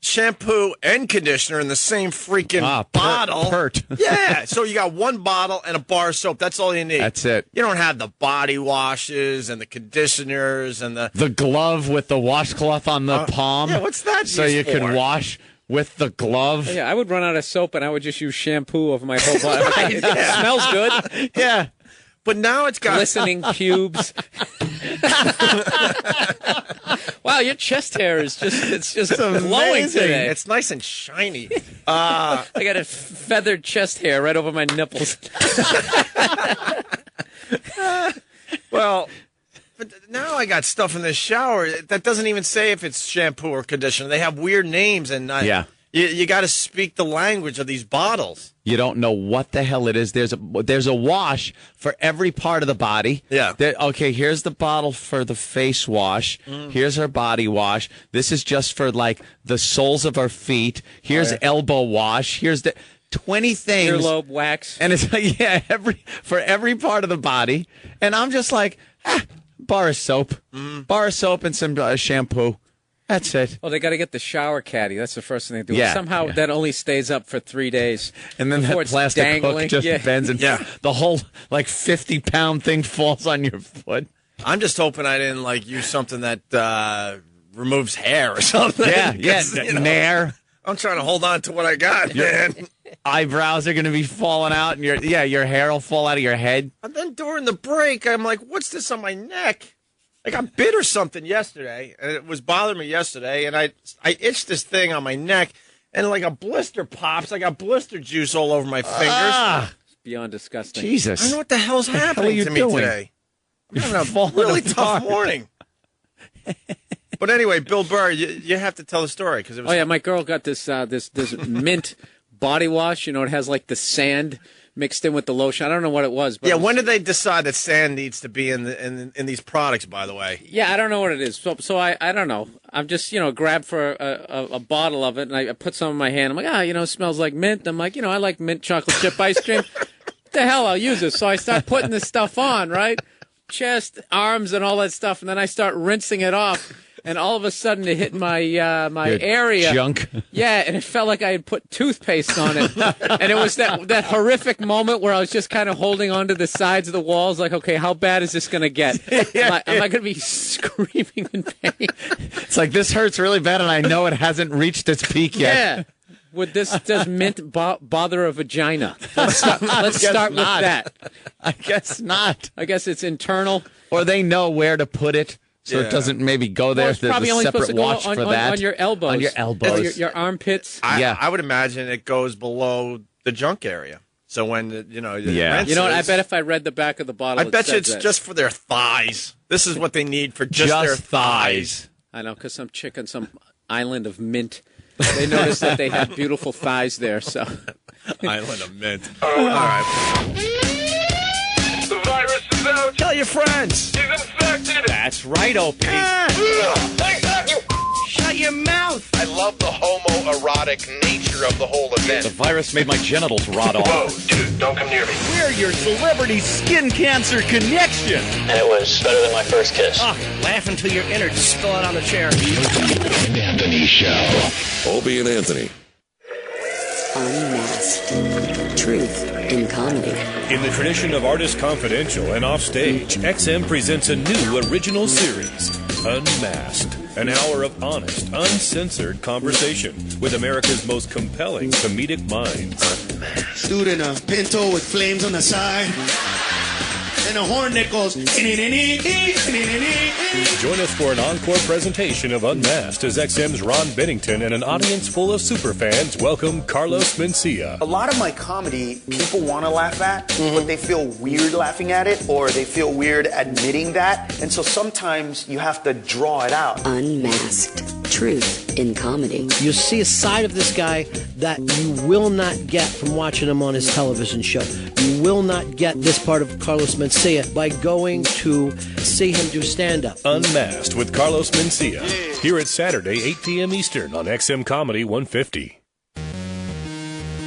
shampoo and conditioner in the same freaking bottle.
Pert.
Yeah. So you got one bottle and a bar of soap. That's all you need.
That's it.
You don't have the body washes and the conditioners and the
glove with the washcloth on the palm.
Yeah, what's that
so you can wash with the glove.
Yeah, I would run out of soap and I would just use shampoo over my whole body. Right, it smells good.
Yeah. But now it's got
glistening pubes. Wow, your chest hair is just glowing today.
It's nice and shiny.
I got a feathered chest hair right over my nipples.
Well, but now I got stuff in the shower that doesn't even say if it's shampoo or conditioner. They have weird names, and you You got to speak the language of these bottles.
You don't know what the hell it is. There's a wash for every part of the body.
Yeah.
Okay, here's the bottle for the face wash. Here's her body wash. This is just for like the soles of her feet. Here's elbow wash. Here's the 20 things.
Earlobe wax.
And it's for every part of the body. And I'm just like, bar of soap. Bar of soap and some shampoo. That's it.
Oh, they got to get the shower caddy. That's the first thing they do.
Yeah,
Somehow that only stays up for 3 days.
And then that plastic hook just bends and the whole like 50-pound thing falls on your foot.
I'm just hoping I didn't use something that removes hair or something.
Nair.
I'm trying to hold on to what I got, man.
Eyebrows are going to be falling out, and your hair will fall out of your head.
And then during the break, I'm like, what's this on my neck? I got bit or something yesterday, and it was bothering me yesterday, and I itched this thing on my neck, and like a blister pops. I got blister juice all over my fingers.
It's beyond disgusting.
Jesus.
I don't know what the hell's happening to me today. I'm having a really tough morning. But anyway, Bill Burr, you have to tell the story. Cause it was
my girl got this this mint body wash. It has like the sand mixed in with the lotion. I don't know what it was. But
when did they decide that sand needs to be in these products, by the way?
Yeah, I don't know what it is. So I don't know. I'm just, grabbed for a bottle of it, and I put some in my hand. I'm like, it smells like mint. I'm like, I like mint chocolate chip ice cream. What the hell, I'll use it. So I start putting this stuff on, right? Chest, arms, and all that stuff, and then I start rinsing it off. And all of a sudden, it hit my area.
Junk.
Yeah, and it felt like I had put toothpaste on it. And it was that horrific moment where I was just kind of holding onto the sides of the walls, like, okay, how bad is this going to get? Am I going to be screaming in pain?
It's like, this hurts really bad, and I know it hasn't reached its peak yet.
Yeah. Does mint bother a vagina? Let's start with that.
I guess not.
I guess it's internal.
Or they know where to put it. So it doesn't maybe go there.
It's probably only supposed to go
watch for that.
on your elbows.
On your elbows.
Your armpits.
I would imagine it goes below the junk area. So when, rinses,
You know what? I bet if I read the back of the bottle,
I bet you it's just for their thighs. This is what they need for just their thighs.
I know, because some chick on some island of mint, they noticed that they had beautiful thighs there. So
Island of mint. All right.
The virus is out.
Tell your friends.
He's infected.
That's right, Opie. Shut your mouth.
I love the homoerotic nature of the whole event.
The virus made my genitals rot off.
Whoa, dude, don't come near me.
We're your celebrity skin cancer connection.
And it was better than my first kiss.
Laugh until your innards spill out on the chair.
Opie and Anthony Show. Opie and Anthony.
Unmasked. Truth in comedy.
In the tradition of Artist Confidential and Offstage, XM presents a new original series, Unmasked. An hour of honest, uncensored conversation with America's most compelling comedic minds.
Dude in a Pinto with flames on the side. And a horn that goes...
Join us for an encore presentation of Unmasked as XM's Ron Bennington and an audience full of superfans welcome Carlos Mencia.
A lot of my comedy, people want to laugh at, but they feel weird laughing at it, or they feel weird admitting that. And so sometimes you have to draw it out.
Unmasked. Truth in comedy.
You'll see a side of this guy that you will not get from watching him on his television show. You will not get this part of Carlos Mencia by going to see him do stand-up.
Unmasked with Carlos Mencia. Here it's Saturday, 8 p.m. Eastern on XM Comedy 150.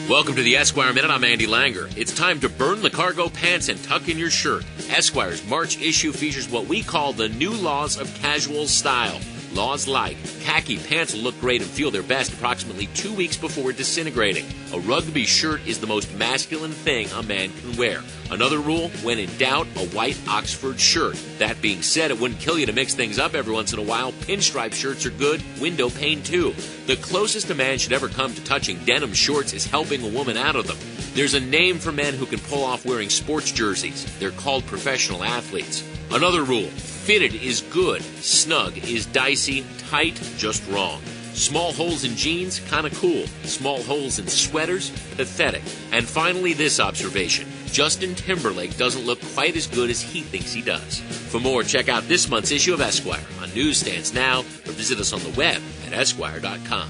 Welcome to the Esquire Minute. I'm Andy Langer. It's time to burn the cargo pants and tuck in your shirt. Esquire's March issue features what we call the new laws of casual style. Laws like khaki pants will look great and feel their best approximately 2 weeks before disintegrating. A rugby shirt is the most masculine thing a man can wear. Another rule, when in doubt, a white Oxford shirt. That being said, it wouldn't kill you to mix things up every once in a while. Pinstripe shirts are good, window pane too. The closest a man should ever come to touching denim shorts is helping a woman out of them. There's a name for men who can pull off wearing sports jerseys. They're called professional athletes. Another rule, fitted is good, snug is dicey, tight, just wrong. Small holes in jeans, kind of cool. Small holes in sweaters, pathetic. And finally, this observation. Justin Timberlake doesn't look quite as good as he thinks he does. For more, check out this month's issue of Esquire on newsstands now or visit us on the web at esquire.com.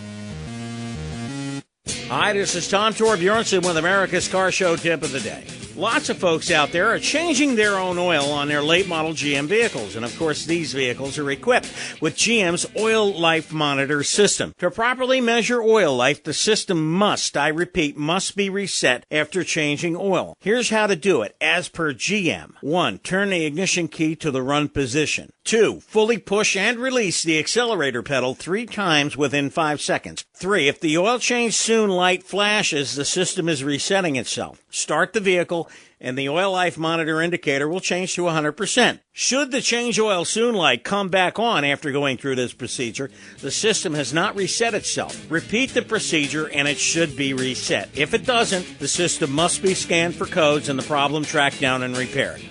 Hi, this is Tom Torbjornson with America's Car Show Tip of the Day. Lots of folks out there are changing their own oil on their late model GM vehicles. And of course, these vehicles are equipped with GM's Oil Life Monitor system. To properly measure oil life, the system must, I repeat, must be reset after changing oil. Here's how to do it as per GM. 1. Turn the ignition key to the run position. 2. Fully push and release the accelerator pedal 3 times within 5 seconds. 3. If the oil change soon light flashes, the system is resetting itself. Start the vehicle and the oil life monitor indicator will change to 100%. Should the change oil soon light come back on after going through this procedure, the system has not reset itself. Repeat the procedure and it should be reset. If it doesn't, the system must be scanned for codes and the problem tracked down and repaired.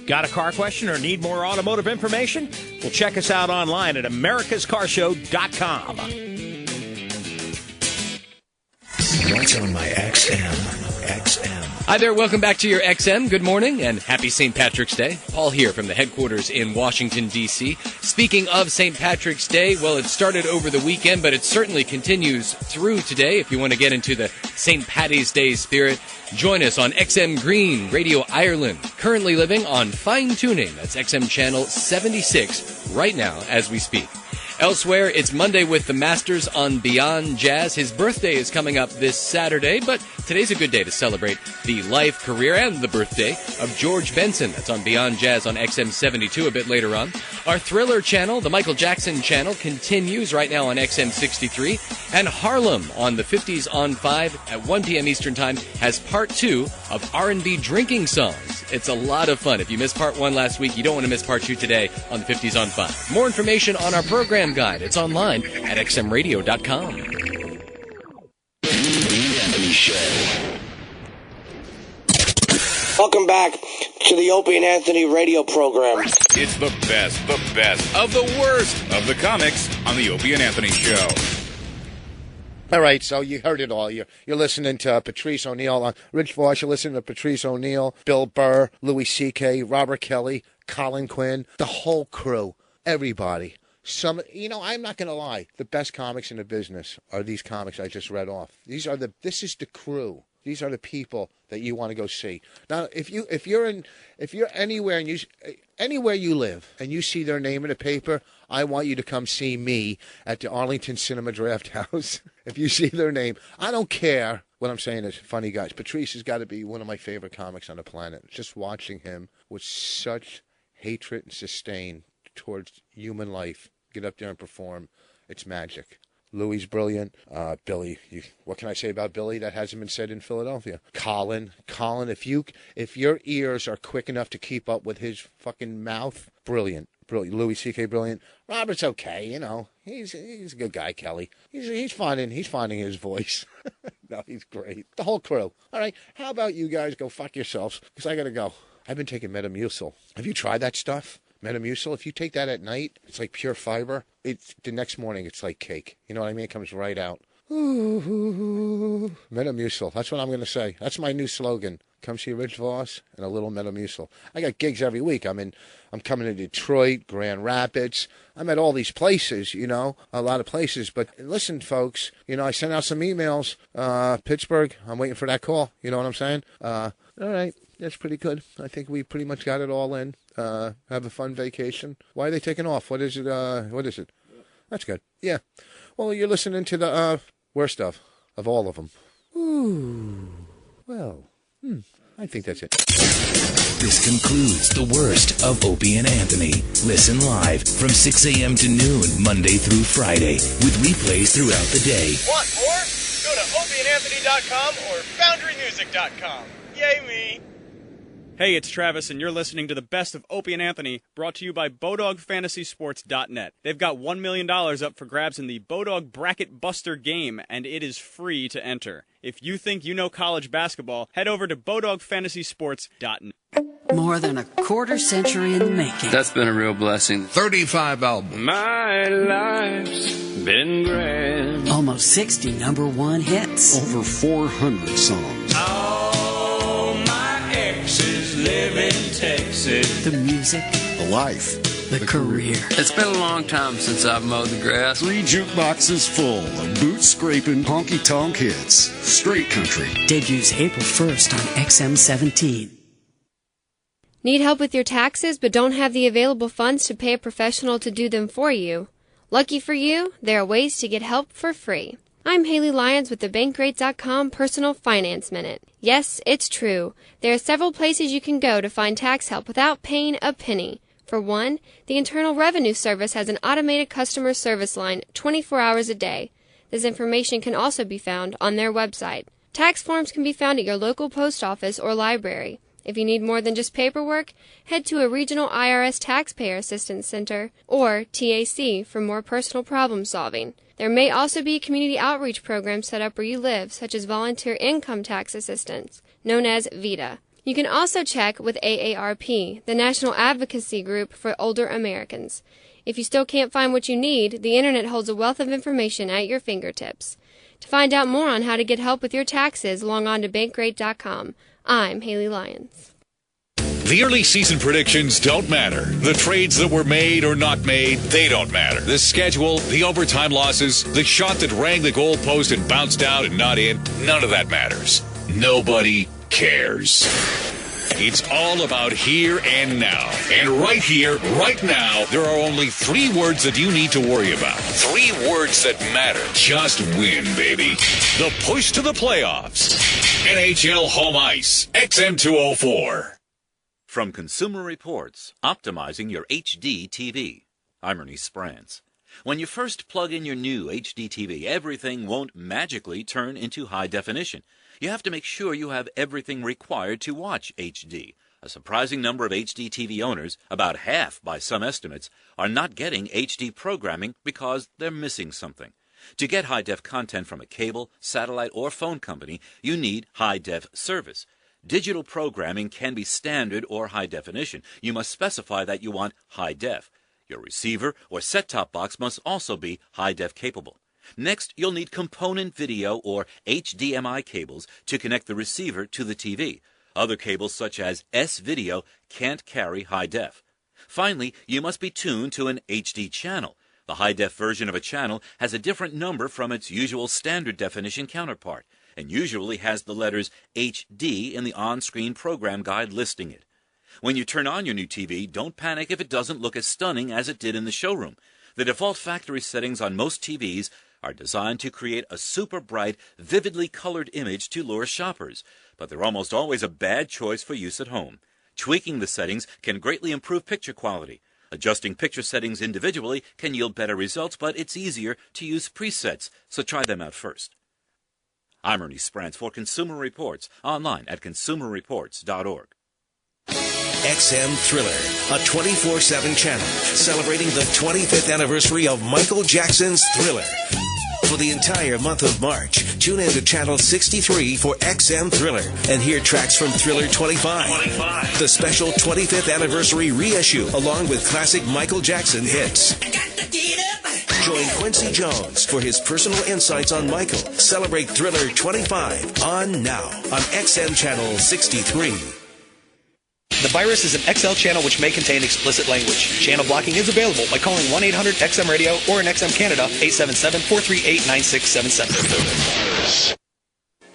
Got a car question or need more automotive information? Well, check us out online at americascarshow.com.
What's on my XM?
Hi there, welcome back to your XM. Good morning and happy St. Patrick's Day. Paul here from the headquarters in Washington, D.C. Speaking of St. Patrick's Day, well, it started over the weekend, but it certainly continues through today. If you want to get into the St. Paddy's Day spirit, join us on XM Green, Radio Ireland, currently living on Fine Tuning. That's XM Channel 76 right now as we speak. Elsewhere, it's Monday with the Masters on Beyond Jazz. His birthday is coming up this Saturday, but today's a good day to celebrate the life, career, and the birthday of George Benson. That's on Beyond Jazz on XM 72 a bit later on. Our Thriller channel, the Michael Jackson channel, continues right now on XM 63. And Harlem on the 50s on 5 at 1 p.m. Eastern Time has part 2 of R&B drinking songs. It's a lot of fun. If you missed part 1 last week, you don't want to miss part 2 today on the 50s on 5. More information on our program guide. It's online at xmradio.com.
The Anthony Show.
Welcome back to the Opie and Anthony radio program.
It's the best of the worst of the comics on the Opie and Anthony Show.
All right, so you heard it all. You're listening to Patrice O'Neill on Rich Voss. You're listening to Patrice O'Neill, Bill Burr, Louis C.K., Robert Kelly, Colin Quinn, the whole crew, everybody. I'm not going to lie. The best comics in the business are these comics I just read off. This is the crew. These are the people that you want to go see. Now, if you're anywhere and anywhere you live and you see their name in the paper, I want you to come see me at the Arlington Cinema Draft House. If you see their name, I don't care. What I'm saying is, funny guys. Patrice has got to be one of my favorite comics on the planet. Just watching him with such hatred and disdain towards human life, get up there and perform, it's magic. Louis brilliant. Billy, what can I say about Billy that hasn't been said in Philadelphia? Colin, if your ears are quick enough to keep up with his fucking mouth, brilliant. Louis C.K. brilliant. Robert's okay, he's a good guy. Kelly, he's finding his voice. No, he's great. The whole crew. All right, how about you guys go fuck yourselves? Because I gotta go. I've been taking Metamucil. Have you tried that stuff? Metamucil, if you take that at night, it's like pure fiber. It's the next morning, it's like cake. You know what I mean? It comes right out. Metamucil. That's what I'm going to say. That's my new slogan. Come see Rich Voss and a little Metamucil. I got gigs every week. I'm coming to Detroit, Grand Rapids. I'm at all these places, a lot of places. But listen, folks, I sent out some emails. Pittsburgh, I'm waiting for that call. You know what I'm saying? All right. That's pretty good. I think we pretty much got it all in. Have a fun vacation. Why are they taking off? What is it? That's good. Yeah. Well, you're listening to the worst of all of them. Ooh. Well, I think that's it.
This concludes the worst of Opie and Anthony. Listen live from 6 a.m. to noon, Monday through Friday, with replays throughout the day.
Want more? Go to opieandanthony.com or foundrymusic.com. Yay me!
Hey, it's Travis, and you're listening to the best of Opie and Anthony, brought to you by BodogFantasySports.net. They've got $1 million up for grabs in the Bodog Bracket Buster game, and it is free to enter. If you think you know college basketball, head over to BodogFantasySports.net.
More than a quarter century in the making.
That's been a real blessing. 35 albums.
My life's been grand. Almost 60 number one hits.
Over 400 songs.
All my exes live in Texas. The music.
The life.
the career.
It's been a long time since I've mowed the grass. 3 jukeboxes full of boot-scraping, honky-tonk hits. Straight country.
Debuts April 1st on XM17.
Need help with your taxes but don't have the available funds to pay a professional to do them for you? Lucky for you, there are ways to get help for free. I'm Haley Lyons with the Bankrate.com Personal Finance Minute. Yes, it's true. There are several places you can go to find tax help without paying a penny. For one, the Internal Revenue Service has an automated customer service line 24 hours a day. This information can also be found on their website. Tax forms can be found at your local post office or library. If you need more than just paperwork, head to a regional IRS Taxpayer Assistance Center, or TAC, for more personal problem solving. There may also be community outreach programs set up where you live, such as Volunteer Income Tax Assistance, known as VITA. You can also check with AARP, the National Advocacy Group for Older Americans. If you still can't find what you need, the Internet holds a wealth of information at your fingertips. To find out more on how to get help with your taxes, log on to Bankrate.com. I'm Haley Lyons.
The early season predictions don't matter. The trades that were made or not made, they don't matter. The schedule, the overtime losses, the shot that rang the goalpost and bounced out and not in, none of that matters. Nobody cares. It's all about here and now. And right here, right now, there are only 3 words that you need to worry about. 3 words that matter. Just win, baby. The push to the playoffs. NHL Home Ice. XM204.
From Consumer Reports, optimizing your HD TV. I'm Ernie Sprance. When you first plug in your new HD TV, everything won't magically turn into high definition. You have to make sure you have everything required to watch HD. A surprising number of HD TV owners, about half by some estimates, are not getting HD programming because they're missing something. To get high-def content from a cable, satellite, or phone company, you need high-def service. Digital programming can be standard or high definition. You must specify that you want high def. Your receiver or set-top box must also be high def capable. Next, you'll need component video or HDMI cables to connect the receiver to the TV. Other cables such as S-Video can't carry high def. Finally, you must be tuned to an HD channel. The high def version of a channel has a different number from its usual standard definition counterpart, and usually has the letters HD in the on-screen program guide listing it. When you turn on your new TV, don't panic if it doesn't look as stunning as it did in the showroom. The default factory settings on most TVs are designed to create a super bright, vividly colored image to lure shoppers, but they're almost always a bad choice for use at home. Tweaking the settings can greatly improve picture quality. Adjusting picture settings individually can yield better results, but it's easier to use presets, so try them out first. I'm Ernie Sprance for Consumer Reports, online at consumerreports.org.
XM Thriller, a 24/7 channel celebrating the 25th anniversary of Michael Jackson's Thriller. For the entire month of March, tune in to Channel 63 for XM Thriller and hear tracks from Thriller 25, the special 25th anniversary reissue, along with classic Michael Jackson hits. Join Quincy Jones for his personal insights on Michael. Celebrate Thriller 25 on now on XM Channel 63.
The virus is an XL channel which may contain explicit language. Channel blocking is available by calling 1-800-XM-RADIO or in XM Canada 877-438-9677.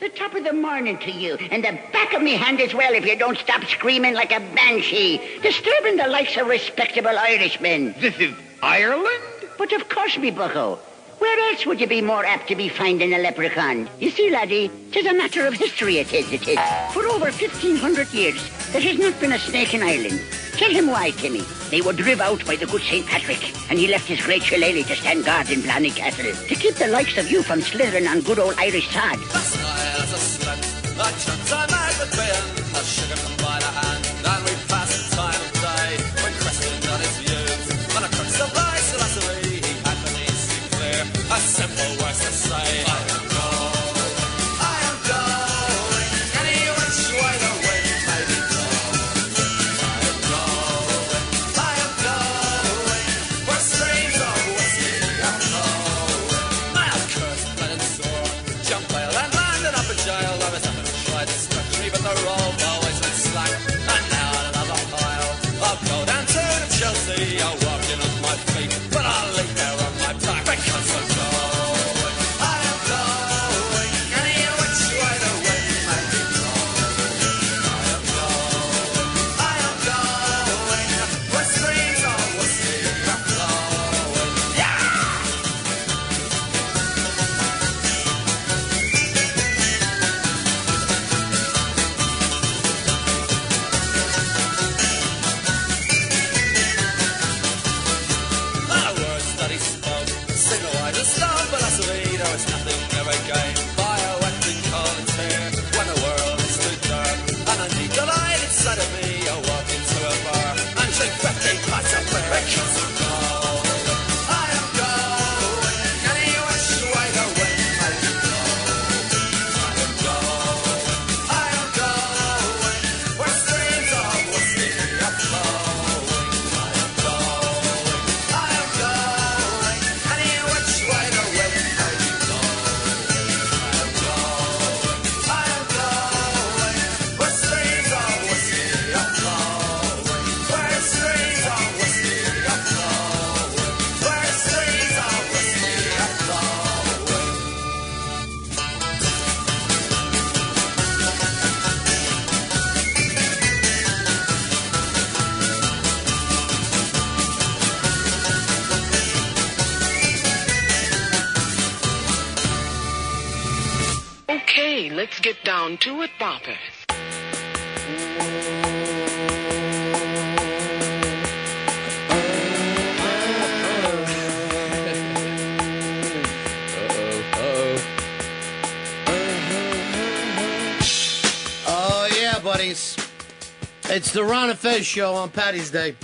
The top of the morning to you, and the back of me hand as well if you don't stop screaming like a banshee, disturbing the likes of respectable Irishmen. This is Ireland? But of course, me bucko. Where else would you be more apt to be finding a leprechaun? You see, laddie, 'tis a matter of history, it is. For over 1,500 years, there has not been a snake in Ireland. Tell him why, Timmy. They were driven out by the good St. Patrick, and he left his great shillelagh to stand guard in Blarney Castle, to keep the likes of you from slithering on good old Irish sod.
A simple words to say. I am going, any which way the wind may be blowing. I am going, where streams of whiskey are flowing. My old curse, blood and sore, jump bail and landed up in jail. I was up in a tried this country, but the roll always been me are walking on my feet, but I'll lay there on my back because I'm going. I am going any which way the wind may be blowing. I am going where streams of whiskey are flowing. Yeah! The words that he spoke signal I just love, but as a leader it's nothing ever gained by a wetting cold tear when the world is too dark. And I need the light inside of me, I walk into a bar and drink 15 pints of beer because I'm going. I am going any which way the wind may be blowing. I am going where streams of whiskey are flowing. I am going any which way the wind may be blowing. I am going where streams of whiskey are flowing. Where streams of whiskey are flowing. Where streams of whiskey are flowing.
Okay, let's get down to it, Boppers.
Oh, yeah, buddies. It's the Ron and Fez show on Patty's Day.